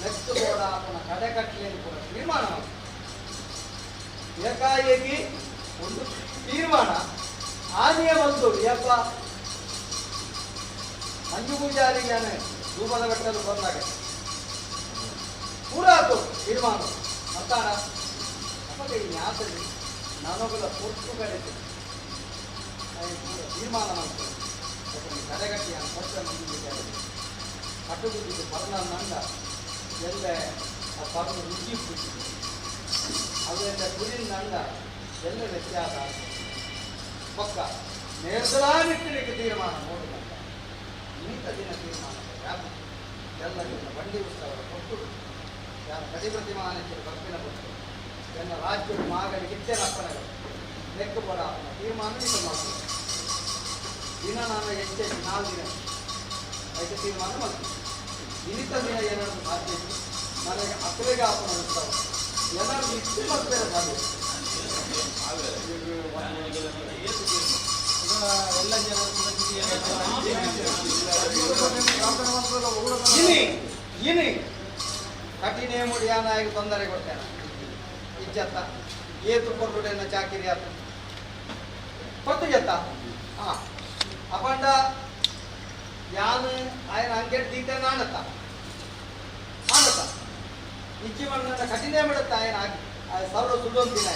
ನೆಕ್ಸ್ಟ್ ಕೂಡ ಅವನ ಕಡೆ ಕಟ್ಟಲೆಯನ್ನು ಕೂಡ ತೀರ್ಮಾನ ಮಾಡಿ ಏಕಾಏಕಿ ಒಂದು ತೀರ್ಮಾನ ಆನೆಯ ಒಂದು ಯಪ್ಪ ಮಂಜು ಪೂಜಾರಿಗೆ ಧೂಪದ ಬೆಟ್ಟಲು ಬಂದಾಗ ಪೂರಾತು ತೀರ್ಮಾನ ಮತ್ತಾಣ ನಮಗೆ ಜ್ಞಾಪಕ ನನಗಳ ಪೊಟ್ಟು ಕಡೆದು ತೀರ್ಮಾನ ಮಾಡ್ತೇವೆ. ಯಾಕಂದ್ರೆ ಕಡೆಗಟ್ಟಿ ಕೊಟ್ಟ ಮಂಜು ಪೂಜಾರಿ ಕಟ್ಟುಗುದಿಗೆ ಪರ್ಣ ನಂಡ ಎಲ್ಲ ಆ ಪರ್ಣ ರುಚಿ ಪೂಜಿ ಅದೆಲ್ಲ ಕುರಿನ ನಂಡ ಎಲ್ಲ ವ್ಯತ್ಯಾಸ ಪಕ್ಕ ನಿರ್ಧಾರಿಟ್ಟಲಿಕ್ಕೆ ತೀರ್ಮಾನ ನೋಡಿದಂತ ಇಂಥ ದಿನ ತೀರ್ಮಾನ ಯಾರು ಎಲ್ಲ ಬಂಡಿ ಉತ್ಸವ ಕೊಟ್ಟು ಯಾರ ಕಡಿ ಪ್ರತಿಮಾನಕ್ಕೆ ಕಪ್ಪಿನ ಕೊಟ್ಟು ಎಲ್ಲ ರಾಜ್ಯದ ಮಾಗಲಿಗೆ ಇಚ್ಛೆನ ಅಪ್ಪಣೆಗಳು ಲೆಕ್ಕ ಬಡ ತೀರ್ಮಾನ ಮಾಡ್ತೀವಿ. ದಿನ ನಾನು ಹೆಚ್ಚೆ 4 ದಿನ ಅದಕ್ಕೆ ತೀರ್ಮಾನ ಮಾಡ್ತೀನಿ. ಇಂಥ ದಿನ ಏನಾದರೂ ಸಾಧ್ಯ ನನಗೆ ಅಪ್ಪಳಿಗೆ ಅಪ್ಪನ ಉತ್ಸವ ಏನಾದರೂ ಇಷ್ಟು ಮಕ್ಕಳ ಸಾಧ್ಯ ಎಲ್ಲ ಜನ ಕಠಿಣ ಮುಡಿಯಾನಾಗಿ ತೊಂದರೆ ಕೊಡ್ತೇನೆ ಇಜ್ಜತ್ತ ಏತು ಕೊರ್ಡುಡೆನ ಚಾಕಿರಿ ಆತ ಕೊಟ್ಟು ಜತ್ತ ಹಾಂ ಅಪಂಡ ಯಾನು ఆయన ಅಂಗಡಿ ದೀತೆ ನಾಣತ್ತ ಆನತ್ತ ಇಚ್ಚಿ ಮಣ್ಣ ಕಠಿಣ ಬಿಡುತ್ತ ఆయన ಸರ್ವ ಸುಡೊಂದಿನ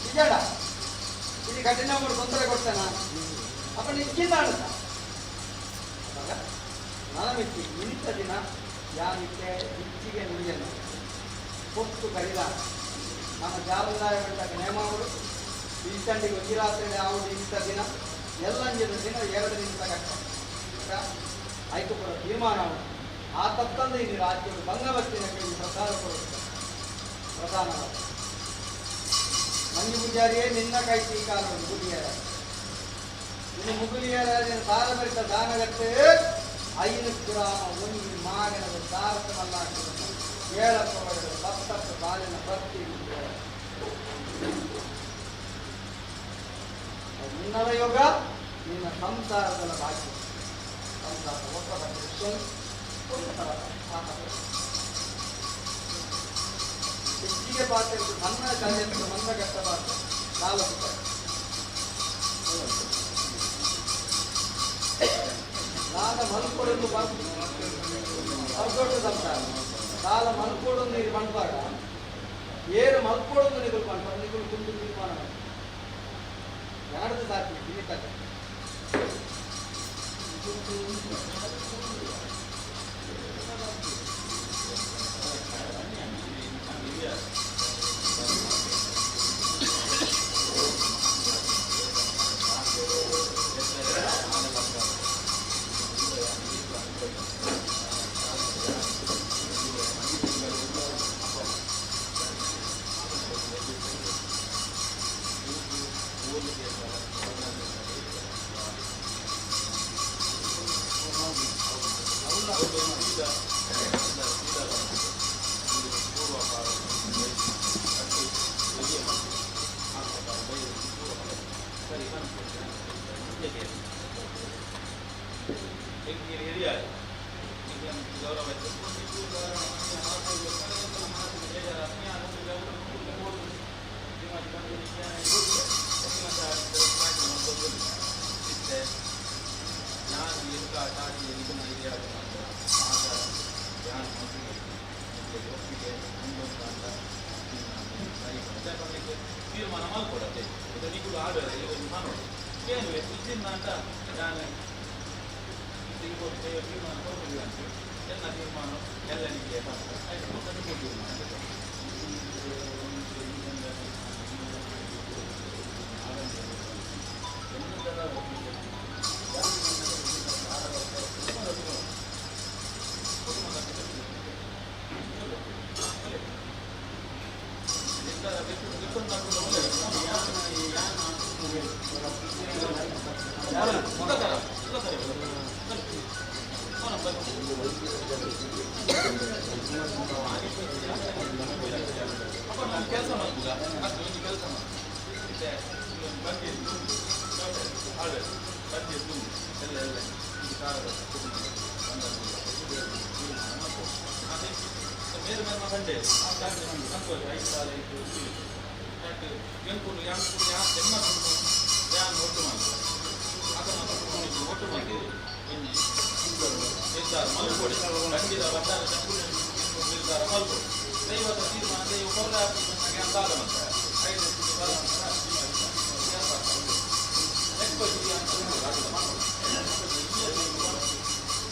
ನಿಜಾಡ ಇಲ್ಲಿ ಕಠಿಣ ಮಾಡಿ ತೊಂದರೆ ಕೊಡ್ತೇನ ಅಪ್ಪ ಇಚ್ಚಿಂದ ಆಣತ್ತ ನಾನು ಮಿಚ್ಚಿ ಇಂಥ ದಿನ ಯಾನಿಕ್ಕೆ ಇಚ್ಚಿಗೆ ನುಡಿಯನ್ನು ಕೊಟ್ಟು ಕಡಿದ ನಮ್ಮ ಜಾಲದಾಯ ಬೆಟ್ಟಕ್ಕೆ ನೇಮಾವರು ಈಚಂಡಿಗೆ ಗುಜರಾತ್ರಿ ಯಾವುದು ಇಂಥ ದಿನ ಎಲ್ಲಂಜಿನ ದಿನ 2 ದಿನ ಕಷ್ಟ ಆಯ್ತು ಕೂಡ ತೀರ್ಮಾನ ಆ ತಕ್ಕಂದು ಇಲ್ಲಿ ರಾಜ್ಯದ ಭಂಗವತ್ತಿನ ಕೇಳಿ ಪ್ರಸಾರ ಕೊಡುತ್ತೆ ಪ್ರಧಾನವಾದ ಮಂಜು ಪೂಜಾರಿಯೇ ನಿನ್ನ ಕೈ ಟೀಕಾರ ಮುಗುಲಿಯರ ಇನ್ನು ಮುಗುಲಿಯರ ಸಾರ ಬರಿತ ದಾನಗತ್ತೆ 5 ಗ್ರಾಮ ಒಂದು ಮಾಗನದ ಸಾರಸವಲ್ಲ 7 ಕೊರಡು 10 ಬಾಲಿನ ಭಕ್ತಿ ನಿನ್ನದ ಯೋಗ ನಿನ್ನ ಸಂಸಾರದ ಭಾಗ್ಯ ಸಂಸಾರ ಒಬ್ಬ ಹೆಚ್ಚಿಗೆ ಪಾತ್ರ ಸಣ್ಣ ಕಲೆಯನ್ನು ಮಂದ ಕಷ್ಟ ಪಾತ್ರ ಕಾಲ ಕಾಲ ಮಲ್ಕೊಡಲು ಬರ್ದೊಡ್ಡ ಸಂಸಾರ ಕಾಲ ಮಲ್ಕೊಡಲು ನೀರು ಬಂದಾಗ ಏನು ಮಲ್ಕೊಡಲು ನಿಗಳು ಬಂದಾಗ ನಿಗಳು ಕುಂದು ತೀರ್ಮಾನ ಮಾಡಿ ಯಾರ್ದು ಸಾಕಿ ತಿನ್ನಿತಕ್ಕ ತೀರ್ಮಾನ ಮಾಡ್ಕೊಡತ್ತೆ ಇದು ನಿಗಳು ಆಡೋದು ಇವತ್ತು ಮಾಡೋದು ಏನು ಇದರಿಂದ ಅಂತ ನಾನು ತೀರ್ಮಾನ ಕೊಡ್ತೀವಿ ಅಂತ ಎಲ್ಲ ತೀರ್ಮಾನ ಎಲ್ಲ ನಿಮಗೆ ಆಯ್ತು ತೀರ್ಮಾನ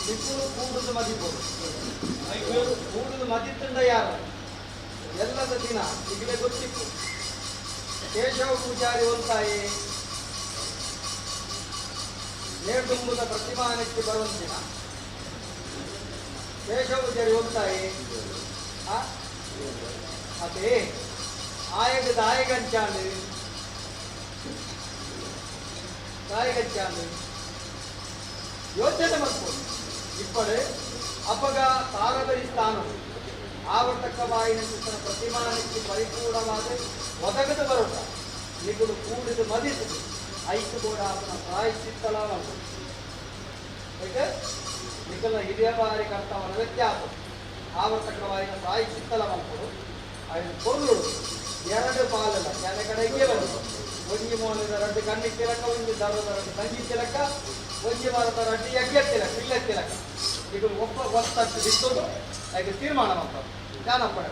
ನಿಪುಣರು ಕೂಡುದು ಮದಿಬೋದು ಕೂಡುದು ಮದಿತ್ತಂದ ಯಾರು ಎಲ್ಲದ ದಿನ ಈಗಲೇ ಗೊತ್ತಿತ್ತು ಕೇಶವ ಪೂಜಾರಿ ಒಂತಾಯಿ ನೇಡುಂಬುದ ಪ್ರತಿಮಾನಕ್ಕೆ ಬರುವಂತಿನ ಕೇಶವ ಪೂಜಾರಿ ಒಂತಾಯಿ ಅದೇ ದಾಯಗಂಚಾಂಡು ಯೋಚನೆ ಮಾಡ್ಬೋದು ಇಪ್ಪಡು ಅಪ್ಪಗ ತಾರಬರಿ ಸ್ಥಾನ ಆವರ್ತಕವಾಯಿನ ಕೃಷ್ಣನ ಪ್ರತಿಮಾನಕ್ಕೆ ಪರಿಪೂರ್ಣವಾದ ಒದಗದು ಬರುತ್ತ ನಿಗುಡು ಕೂಡಿದು ಮದಿಸುದು ಐದು ಕೂಡ ಆತನ ಪ್ರಾಯಶ್ಚಿತ್ತಲ ಮಾಡ್ಬೋದು ಯಾಕೆ ನಿಖಲ ಹಿರಿಯ ಬಾರಿ ಕರ್ತವನ ವ್ಯತ್ಯಾಸ ಆವರ್ತಕವಾಯಿನ ಪ್ರಾಯಶ್ಚಿತ್ತಲ ಮಾಡ್ಬೋದು ಅದನ್ನು ಕೊರ್ಲು ಎರಡು ಪಾಲಲ್ಲ ಕೆಲ ಕಡೆಗೆ ಬರುವುದು ಒಂಜಿ ಮೋನದ ರಡ್ಡು ಕಣ್ಣಿ ತಿಲಕ ಒಂದು ದರದ ರಡ್ಡು ತಂಗಿ ತಿಲಕ ಒಂಜಿ ಮರದ ರಡ್ಡು ಯಜ್ಞ ತಿಲಕ ಇಲ್ಲ ತಿಲಕ ಇದು ಒಬ್ಬ ಒತ್ತಟ್ಟು ಬಿತ್ತೋದು ಅದಕ್ಕೆ ತೀರ್ಮಾನ ಮಾಡ್ತಾರೆ ಜ್ಞಾನ ಪಡ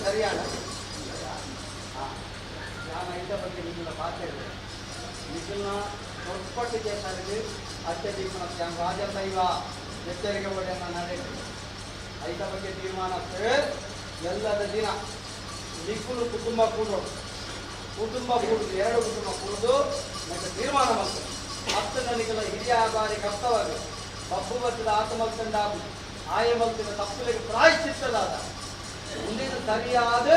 ಸರಿಯಾಣ ನಾನು ಐದ ಬಗ್ಗೆ ನಿಮ್ಮನ್ನ ಮಾತಾಡಿದೆ ನಿಖಿಲ್ನ ಹೊರಪಟ್ಟಿಗೆ ಸರಿಗೆ ಅತ್ಯಧಿಕ ರಾಜದೈವ ಎಚ್ಚರಿಕೆ ಒಡೆಯನ್ನ ನಡೆಯಿತು ಐದ ಬಗ್ಗೆ ತೀರ್ಮಾನ ಎಲ್ಲದ ದಿನ ನಿಖಿಲು ಕುಟುಂಬ ಕೂಡು ಎರಡು ಕುಟುಂಬ ಕೂಡುದು ನನಗೆ ತೀರ್ಮಾನ ಮಾಡ್ತಾರೆ ಹತ್ತು ನನಗೆಲ್ಲ ಹಿರಿಯ ಬಾರಿ ಕರ್ತವಾಗ ಬಬ್ಬು ಬತ್ತದ ಆತ್ಮಲ್ಕಂಡ ಆಯ ಮಲ್ತಿನ ತಪ್ಪಲಿಗೆ ಪ್ರಾಯಶ್ಚಿತ್ತಲಾದ ಮುಂದಿನ ಸರಿಯಾದ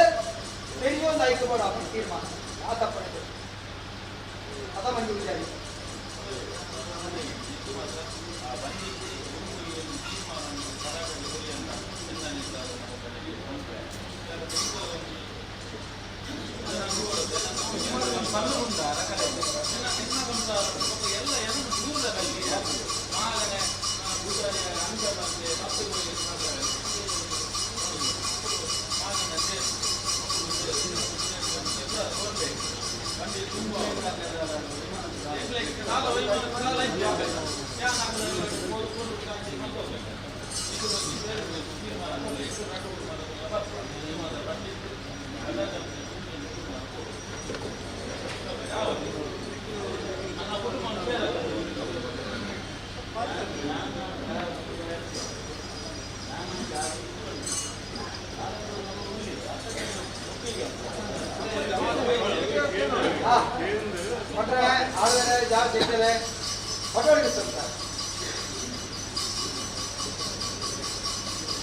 ತೆರೆಯೊಂದು ಆಯ್ಕೆ ಮಾಡ ತೀರ್ಮಾನ ಆ ತಪ್ಪಣಿದೆ ಅದ ಮಂಜು ವಿಚಾರಿ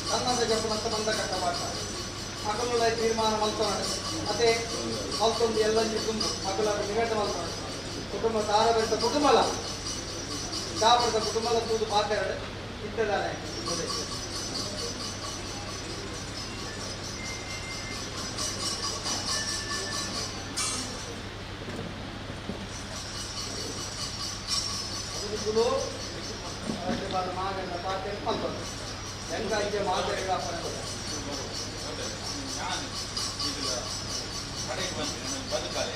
ಸಂಬಂಧ ಜಪ್ಪನಂತ ಬಂದ ಕಟ್ಟ ಮಾಡ್ತಾರೆ ಮಕ್ಕಳ ತೀರ್ಮಾನ ಮಲ್ತೊಂಡು ಮತ್ತೆ ಮಲ್ತೊಂದು ಎಲ್ಲಂಜಿ ತುಂಬು ಮಕ್ಕಳ ನಿವೇದ ಮಲ್ತೊಂಡು ಕುಟುಂಬ ತಾರ ಬೆಳೆದ ಕುಟುಂಬಲ ಚಾಪಡದ ಕುಟುಂಬದ ತೂದು ಮಾತಾಡ ಇಟ್ಟಿದ್ದಾನೆ ಮಾಗಂಡ ಪಾತ್ರೆ ಮಲ್ತೊಂಡು ಹೆಂಗಾಯ್ಕೆ ಮಾದರಿಗಳ ಬದುಕಾಲೆ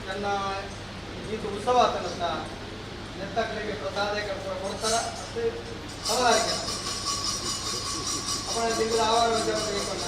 ನನ್ನ ಇದು ಉತ್ಸವ ಆತನಂತ ನೆತ್ತಗಳಿಗೆ ಪ್ರಸಾದ ಕೊಡ್ತಾರ ಅವರಾರಿಗೆ ಅವನ ತಿಂಗಳ ಆವಾರ ತೆಗೆದುಕೊಂಡ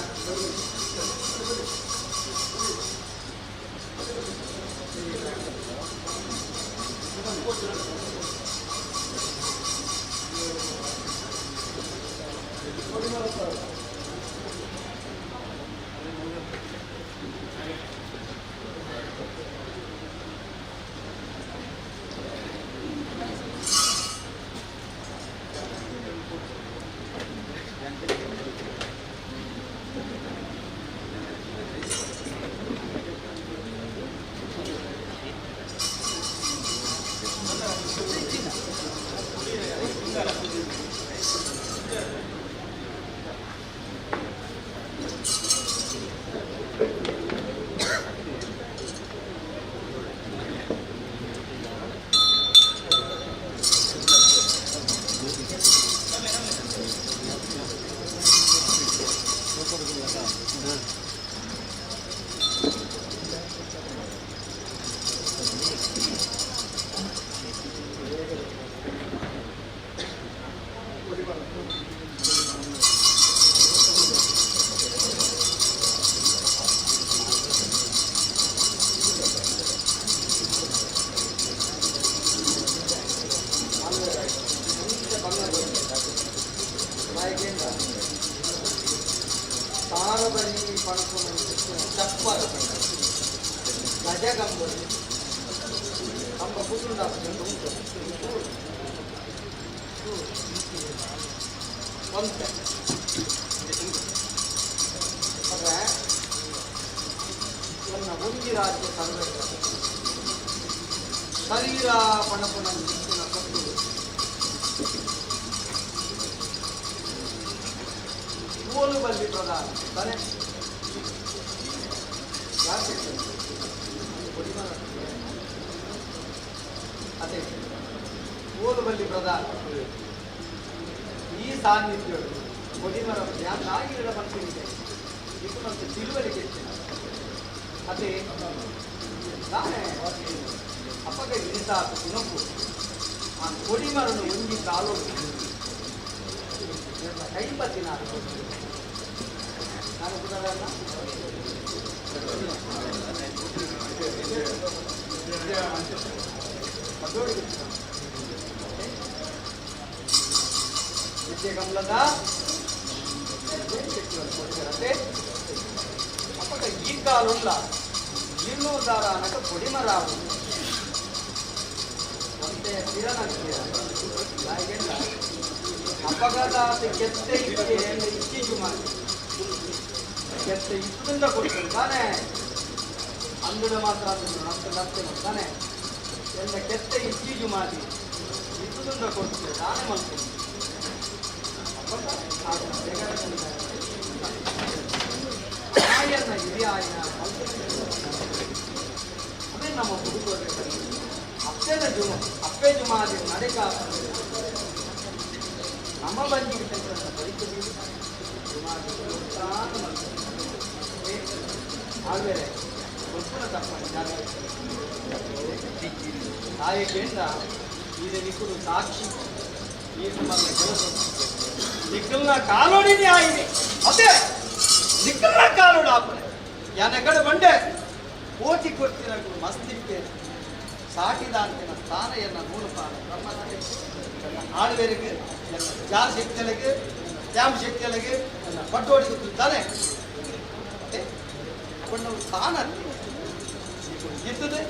ಶರೀರ ಪಣಪುನ ಓಲು ಬಲ್ಲಿ ಪ್ರಧಾನ ತಾನೆ ಅದೇ ಓಲು ಬಲ್ಲಿ ಪ್ರಧಾನ ಈ ಸಾನ್ನಿಧ್ಯ ಕೊಡಿಮರ ಯಾಕಾಗಿರ ಬಂದಿದೆ ಇದು ನಮಗೆ ತಿಳುವಳಿಕೆ ಅದೇ ನಾನೇ ಅಪ್ಪಗೆ ಇಳಿಸಾಕು ಇನ್ನೊಬ್ಬು ಆ ಕೊಡಿಮರನ್ನು ಒಂದಿ ಕಾಲು ಕೈ ಬತ್ತಿ ನಾನು ಕುದರನ್ನ ವಿದ್ಯೆ ಕಮಲದ ಅಪ್ಪಗ ಈ ಕಾಲುಲ್ಲ ಇನ್ನೂ ದಾರ ಅನ್ನಕ ಕೊಡಿಮರಾವು ಒಂದೇ ಕಿರಣಕ್ಕೆ ಅಪಘಾತ ಕೆತ್ತೆ ಇತ್ತೀಚು ಮಾಡಿ ಕೆತ್ತೆ ಇತ್ತುದಿಂದ ಕೊಡ್ತಾರೆ ತಾನೇ ಅಂದುಡ ಮಾತ್ರ ನಮ್ಗೆ ಲಕ್ಷ ತಾನೆ ಎಲ್ಲ ಕೆತ್ತೆ ಇತ್ತೀಚು ಮಾಡಿ ಇತ್ತುದಿಂದ ಕೊಡ್ತಾರೆ ತಾನೇ ಮಾಡ್ತೀನಿ ಆಯನ ಹಿರಿಯ ಆಯನ ಅದೇ ನಮ್ಮ ಹುಡುಗರು ಅಪ್ಪೆನ ಜುಮ ಅಪ್ಪೆ ಜುಮಾದಿ ನಡೆಕಾಪ ನಮ್ಮ ಬಂದಿರ್ತಕ್ಕಂಥ ಪರಿಸ್ಥಿತಿ ಆಮೇಲೆ ಗೊತ್ತಿನ ತಪ್ಪ ತಾಯಿಕೆಯಿಂದ ಇದು ನಿಕ್ಕುದು ಸಾಕ್ಷಿ ಈ ಸಂಬಂಧ ಕೆಲಸ ನಿಕ್ಕಲ್ನ ಕಾಲೋಡಿನೇ ಆಗಿದೆ ಅದೇ ನಿಕ್ಕಲ್ನ ಕಾಲೋಡು ಆಪನೆ ಯಾನೆಗಡೆ ಬಂಡೆ ಕೋಟಿ ಕೊಡ್ತಿನ ಮಸ್ತಿಕ್ಕೆ ಸಾಟಿದ ಅಂತಿನ ಸ್ಥಾನ ಎನ್ನ ನೂಲಪಾನ ಬ್ರಹ್ಮನೇ ಆಳ್ವೇರಿಗೆ ಎಲ್ಲ ಜಾರ್ ಶಕ್ತಿಯಲ್ಲಿಗೆ ತ್ಯಾಮ್ ಶಕ್ತಿಯಲ್ಲಿಗೆ ಎಲ್ಲ ಪಟ್ಟೋಡಿಸುತ್ತಾನೆ ಮತ್ತೆ ನಾವು ತಾನತ್ತೆ ಇದ್ದದೆ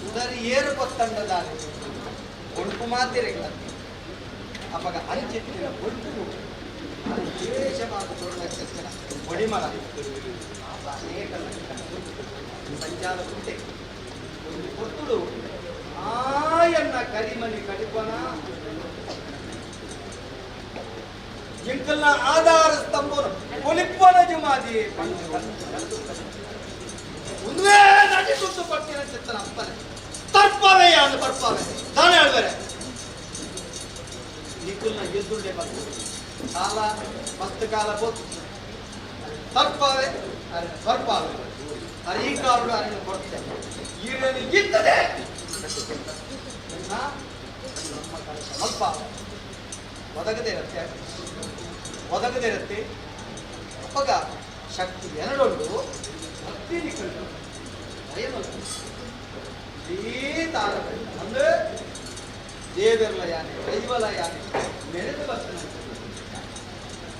ಉದರಿ ಏರು ಗೊತ್ತಂಡದಾರೆ ಒಣಕು ಮಾತಿರೆಗಳ ಅವಾಗ ಅಂಚಿತ್ತಿನ ಒಟ್ಟು ವಿಶೇಷವಾದ ತೋರಣಕ್ಕೆಸ್ಕರ ಒಡಿಮರ ಅನೇಕ ಸಂಚಾರ ಕುಂಟೆ ಒಂದು ಕೊತ್ತುಡು ಆಯನ್ನ ಕರಿಮನಿ ಕಡಿಪನ ಎಂಕಲ್ನ ಆಧಾರ ಸ್ತಂಭನ ಕೊಲಿಪ್ಪನ ಜುಮಾದಿ ಒಂದೇ ನಟಿ ಸುತ್ತು ಪಟ್ಟಿನ ಚಿತ್ತನ ಅಪ್ಪನೆ ತರ್ಪಾವೆ ಯಾರು ಬರ್ಪಾವೆ ತಾನೇ ಹೇಳ್ಬೇರೆ ನಿಕ್ಕಲ್ನ ಎದ್ದುಂಡೆ ಬಂದು ಕಾಲ ಮಸ್ತ್ ಕಾಲ ಬೋದು ತರ್ಪಾವೆ ಅರೆ ಬರ್ಪಾವೆ ಅರೆ ಈ ಕಾಲು ಅರೆ ಕೊಡ್ತೇನೆ ಈರೇನು ಇರ್ತದೆ ಸ್ವಲ್ಪ ಒದಗದೇ ಇರುತ್ತೆ ಅಪ್ಪಗ ಶಕ್ತಿ ಎರಡೊಂದು ಭಕ್ತಿನಿಕಳು ತಾರಗಳು ಅಂದ್ರೆ ದೇವೆರ್ಲ ಯಾನೆ ದೈವಲ ಯಾನೆ ಮೆರೆದು ಬರ್ತನೆ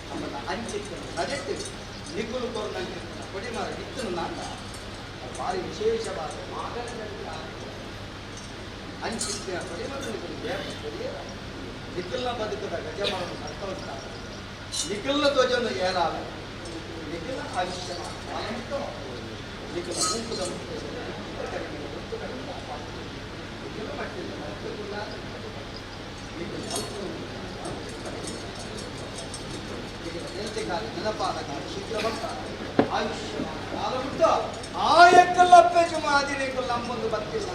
ನಮ್ಮನ್ನ ಹಂಚಿತ್ತು ನಜೆಟ್ಟು ನಿಗುಲು ಕೊರನಂಗೆ ಕೊಡಿ ಮರ ಇತ್ತು ನಾಟ ಭಾರಿ ವಿಶೇಷವಾದ ಹಂಚಿತ್ತಿನ ಕೊಡಿ ಮರ ನಿಖಿಲ್ನ ಬದುಕದ ಗಜಮರನ್ನು ಅರ್ಥವಂತ ನಿಖಿಲ್ನ ಧ್ವಜವನ್ನು ಏರಾವ ನಿಖಿಲ ಆಯುಷ್ಯ ನಿಖಿಲ ಮುಂಕುದ ನೆನಪಾದಾಗ ಶೀಘ್ರವಂತ ಆಯುಷ್ಯ ಕಾಲ ಬಿಟ್ಟು ಆಯಕ್ಕಲ್ಲ ಅಪ್ಪೆ ಜುಮಾದಿ ನಿಖಲ್ ನಮ್ಮೊಂದು ಬರ್ತಿಲ್ಲ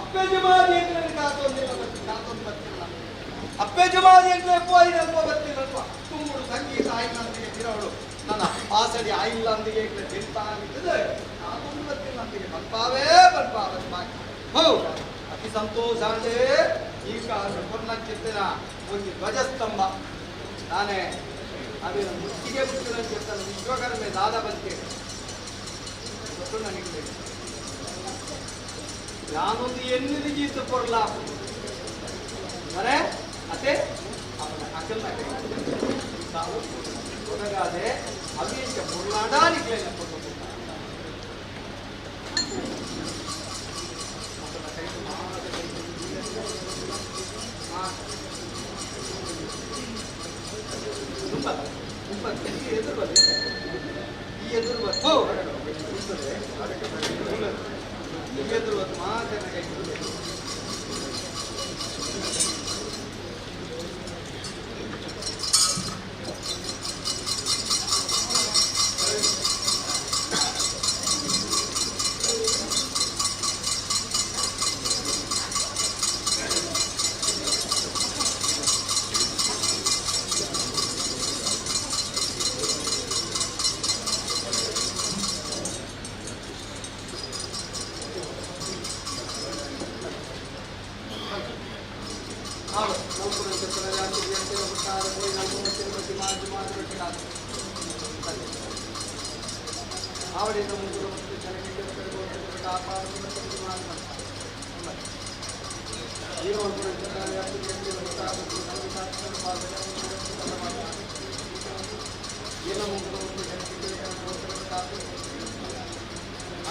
ಅಪ್ಪೆ ಜುಮಾದಿ ಕಾತೊಂದಿಲ್ಲ ಕಾತೊಂದು ಬರ್ತಿಲ್ಲ ಅಪ್ಪೆ ಜುಮಾದಿ ಅಂತ ಪೋಯಿನ ಬರ್ತಿಲ್ಲಲ್ವ ತುಂಬುಡು ಸಂಗೀತ ಆಯ್ನಂದಿಗೆ ತಿರೋಳು ನನ್ನ ಆಸಡಿ ಆಯಿಲ್ಲಂದಿಗೆ ತಿಂತಾಗಿರ್ತದೆ ನಾನೊಂದು ಬರ್ತಿಲ್ಲಂದಿಗೆ ಬರ್ಪಾವೇ ಹೋ ಅತಿ ಸಂತೋಷ ಅಂದ್ರೆ ಈಗ ಕೊರ್ನಕ್ಕಿತ್ತಿನ ಒಂದು ಧ್ವಜಸ್ತಂಭ ನಾನೇ ಅದೇ ಮುತ್ತಿಗೆ ಮುಟ್ಟಿನ ಚಿರ್ತನ ವಿಶ್ವಕರ್ಮೆ ದಾದ ಬಂತೆ ಗೊತ್ತು ನನಗೆ ನಾನೊಂದು ಎನ್ನಿದು ಗೀತು ಕೊಡ್ಲ ಮರೆ ಅದೇ ಅವನ ಅಕಲ್ನ ತಾವು ಒದಗಾದೆ ಅವೇಶ ಮುರ್ಲಾಡಾನಿಗೆ ಕೊಟ್ಟು ಎದುರು ಬರ್ತದೆ ಈ ಎದುರು ಬರ್ತದೆ ಈ ಎದುರು ಬರ್ತದೆ ಮಾತನಾಡಿ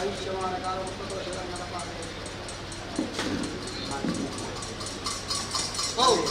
ಆಯುಷ್ಯಮಾನ ಕಾಲ ಹೌದು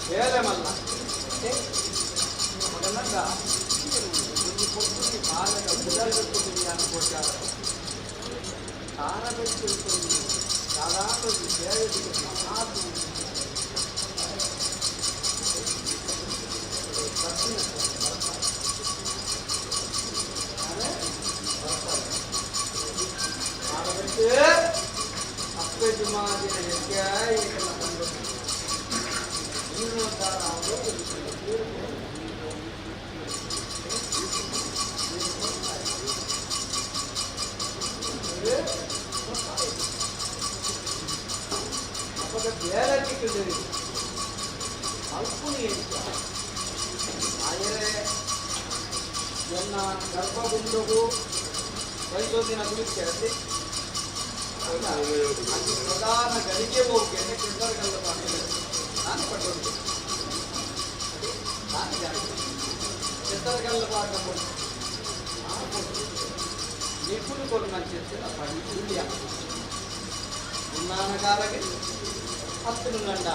ಬೇರೆ ಮಲ್ಲ ಮಗನಂಗ ಒಂದು ಕೊಟ್ಟು ಕಾಲದ ಬುಡಲ್ಬೇಕು ಕೊಟ್ಟಾರ ಕಾಲ ಬೇಕು ಸಾಧಾರಣ ಅಪ್ಪೆ ಜುಮಾದಿನ ಬೇರೆ ಅಲ್ಪುನಿ ಆದರೆ ನನ್ನ ಗರ್ಭಗುಂಡವು ವೈದ್ಯೋದಿನ ಗುರುತಿಸಿ ಪ್ರಧಾನ ಗಳಿಗೆ ಹೋಗಿ ಚಿತ್ರಗಲ್ಲ ನಾನು ಪಟ್ಟುಂಟು ಚಿತ್ರಗಲ್ಲ ಪಾಠ ನಿಪುಣ ಕೊಡು ನನ್ನ ಚಿತ್ರ ಪಂಡಿಯ ಉನ್ನಾನ ಕಾಲಕ್ಕೆ 10 ಗಂಡ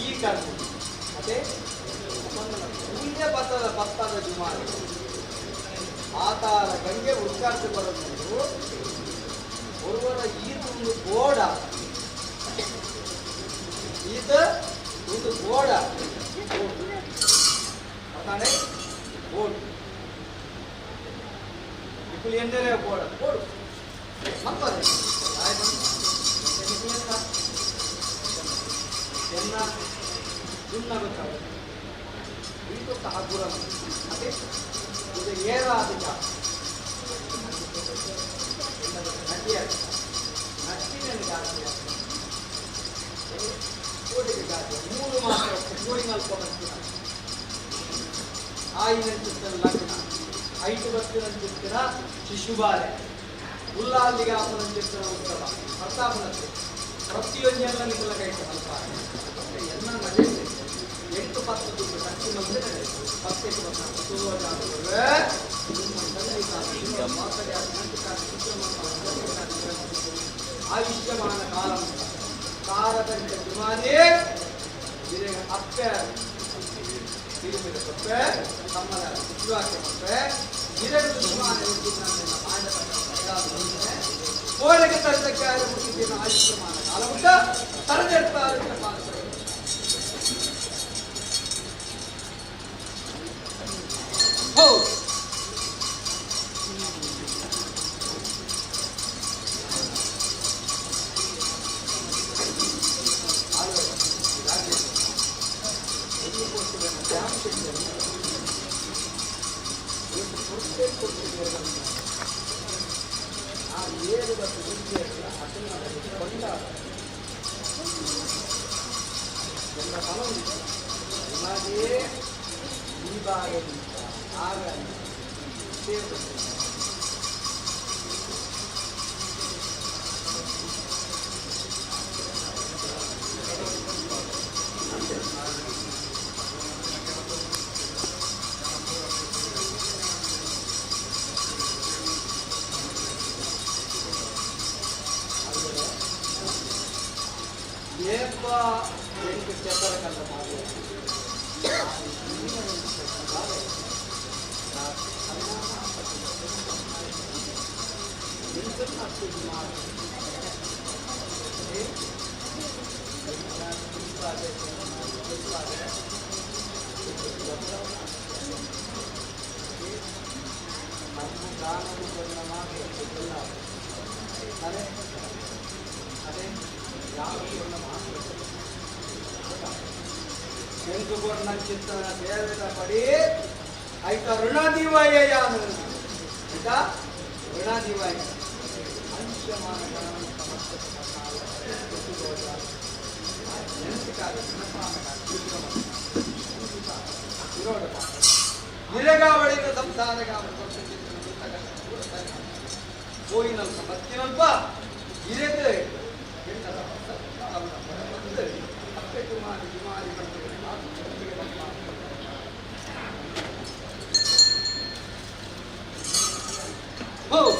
ಈ ಕರ್ಮ ಅದೇ ಪೂಜ್ಯ ಭತ್ತದ ಜುಮಾರಿ ಆತಾರ ಗಂಗೆ ಉತ್ಕರ್ಷ ಬರೋದು ಒರ್ವರ ಈತ ಒಂದು ಗೋಡ ಈತ ಒಂದು ಗೋಡ ಅತಾನೆ ಗೋಡ್ ఇప్పుడు ಎಂದರೆ ಗೋಡ ಗೋಡು ಮತ್ತದೆ ಎನ್ನ ದುನ್ನಗುತ್ತವೆ ಇದು ತಾಗುರ ಅದೇ ಇದು ಏರಾದಿಕ ನಟಿಯ ನಟ್ಟಿನಲ್ಲಿ ಗಾಸಿಯ ಕೋಟಿಗೆ ಗಾಸಿಯ 3 ಮಾತ್ರ ಕೂಡಿ ಮಲ್ಕೊಂಡ್ಬಿಡ್ತೀರ ಆಯಿನಂತಿರ್ತಾರೆ ಲಗ್ನ 5 ವರ್ಷದಂತಿರ್ತೀರ ಶಿಶುಬಾಲೆ ಉಲ್ಲಾಲ್ಲಿಗಾಪನಂತಿರ್ತೀರ ಉತ್ಸವ ಪ್ರತಾಪನಂತೆ ಪ್ರತಿಯೊಂದೆಲ್ಲ ನಿಖಲ ಕೈ ಸ್ವಲ್ಪ ಎಲ್ಲ ನಡೆಯುತ್ತೆ 8-10 ದುಡ್ಡು ಖರ್ಚು ಬಂದರೆ ನಡೆಯುತ್ತೆ 10 ಆಯುಷ್ಯಮಾನ ಕಾಲ ಕಾರದಂಡ ಜುಮಾರಿ ಅಪ್ಪೆ ತಿರುಮಿದ ಸೊಪ್ಪೆ ನಮ್ಮದ ವಿಶ್ವಾಸ ಸೊಪ್ಪೆ ಎರಡು ಜುಮಾನ ಕೋಡೆಗೆ ತರದಕ್ಕೆ ಮುಗಿದಿನ ಆಯುಷ್ಯಮಾನ ಕಾಲ ಉಂಟ ತರದಿರ್ತಾರೆ ಹೌದು ಚಿಂತನ ಸೇವೆದ ಪಡಿ ಆಯ್ತ ಋಣದಿವಾಯ ಆಯ್ತಾ ಋಣದಿವಾಯ ಅಂಶಮಾನ ನಿರಗಾವಳಿನ ಸಂಸಾರಗ ಹೋಯಿನಲ್ಪ ಬತ್ತಿನಲ್ಪ ಇರದೆ Oh!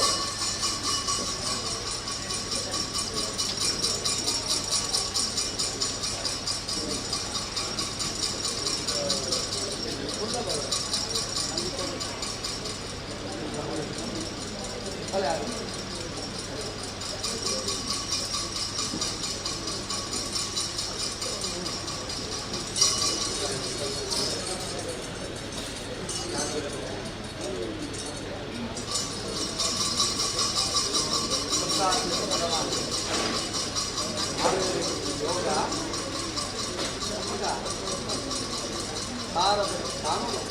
ಈಗ ಭಾರತದ ಕಾನೂನು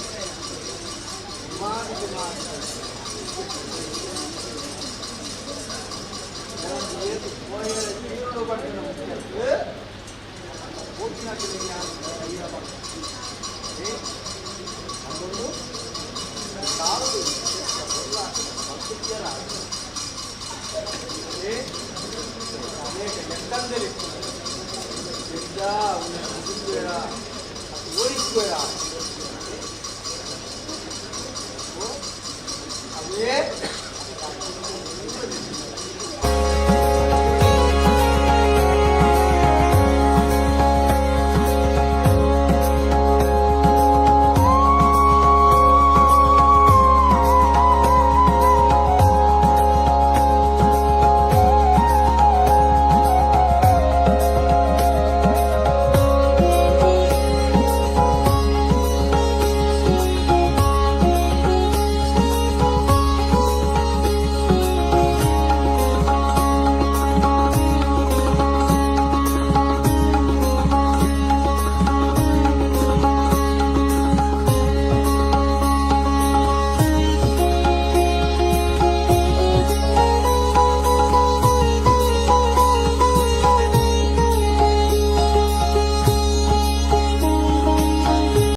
ಜುಮಾದಿ ಏದು ಕೋಯಲ ತೀರ್ಳು ಪಟ್ಟಿನ ಮುಖ್ಯಕ್ಕೆ ಓಟಿನ ಅದೊಂದು ಕಾಲು ಭಕ್ತಿಯರ ಅನೇಕ ಲೆಕ್ಕದಲ್ಲಿ ಓಡಿಸ್ಬೇಡ ಅದೇ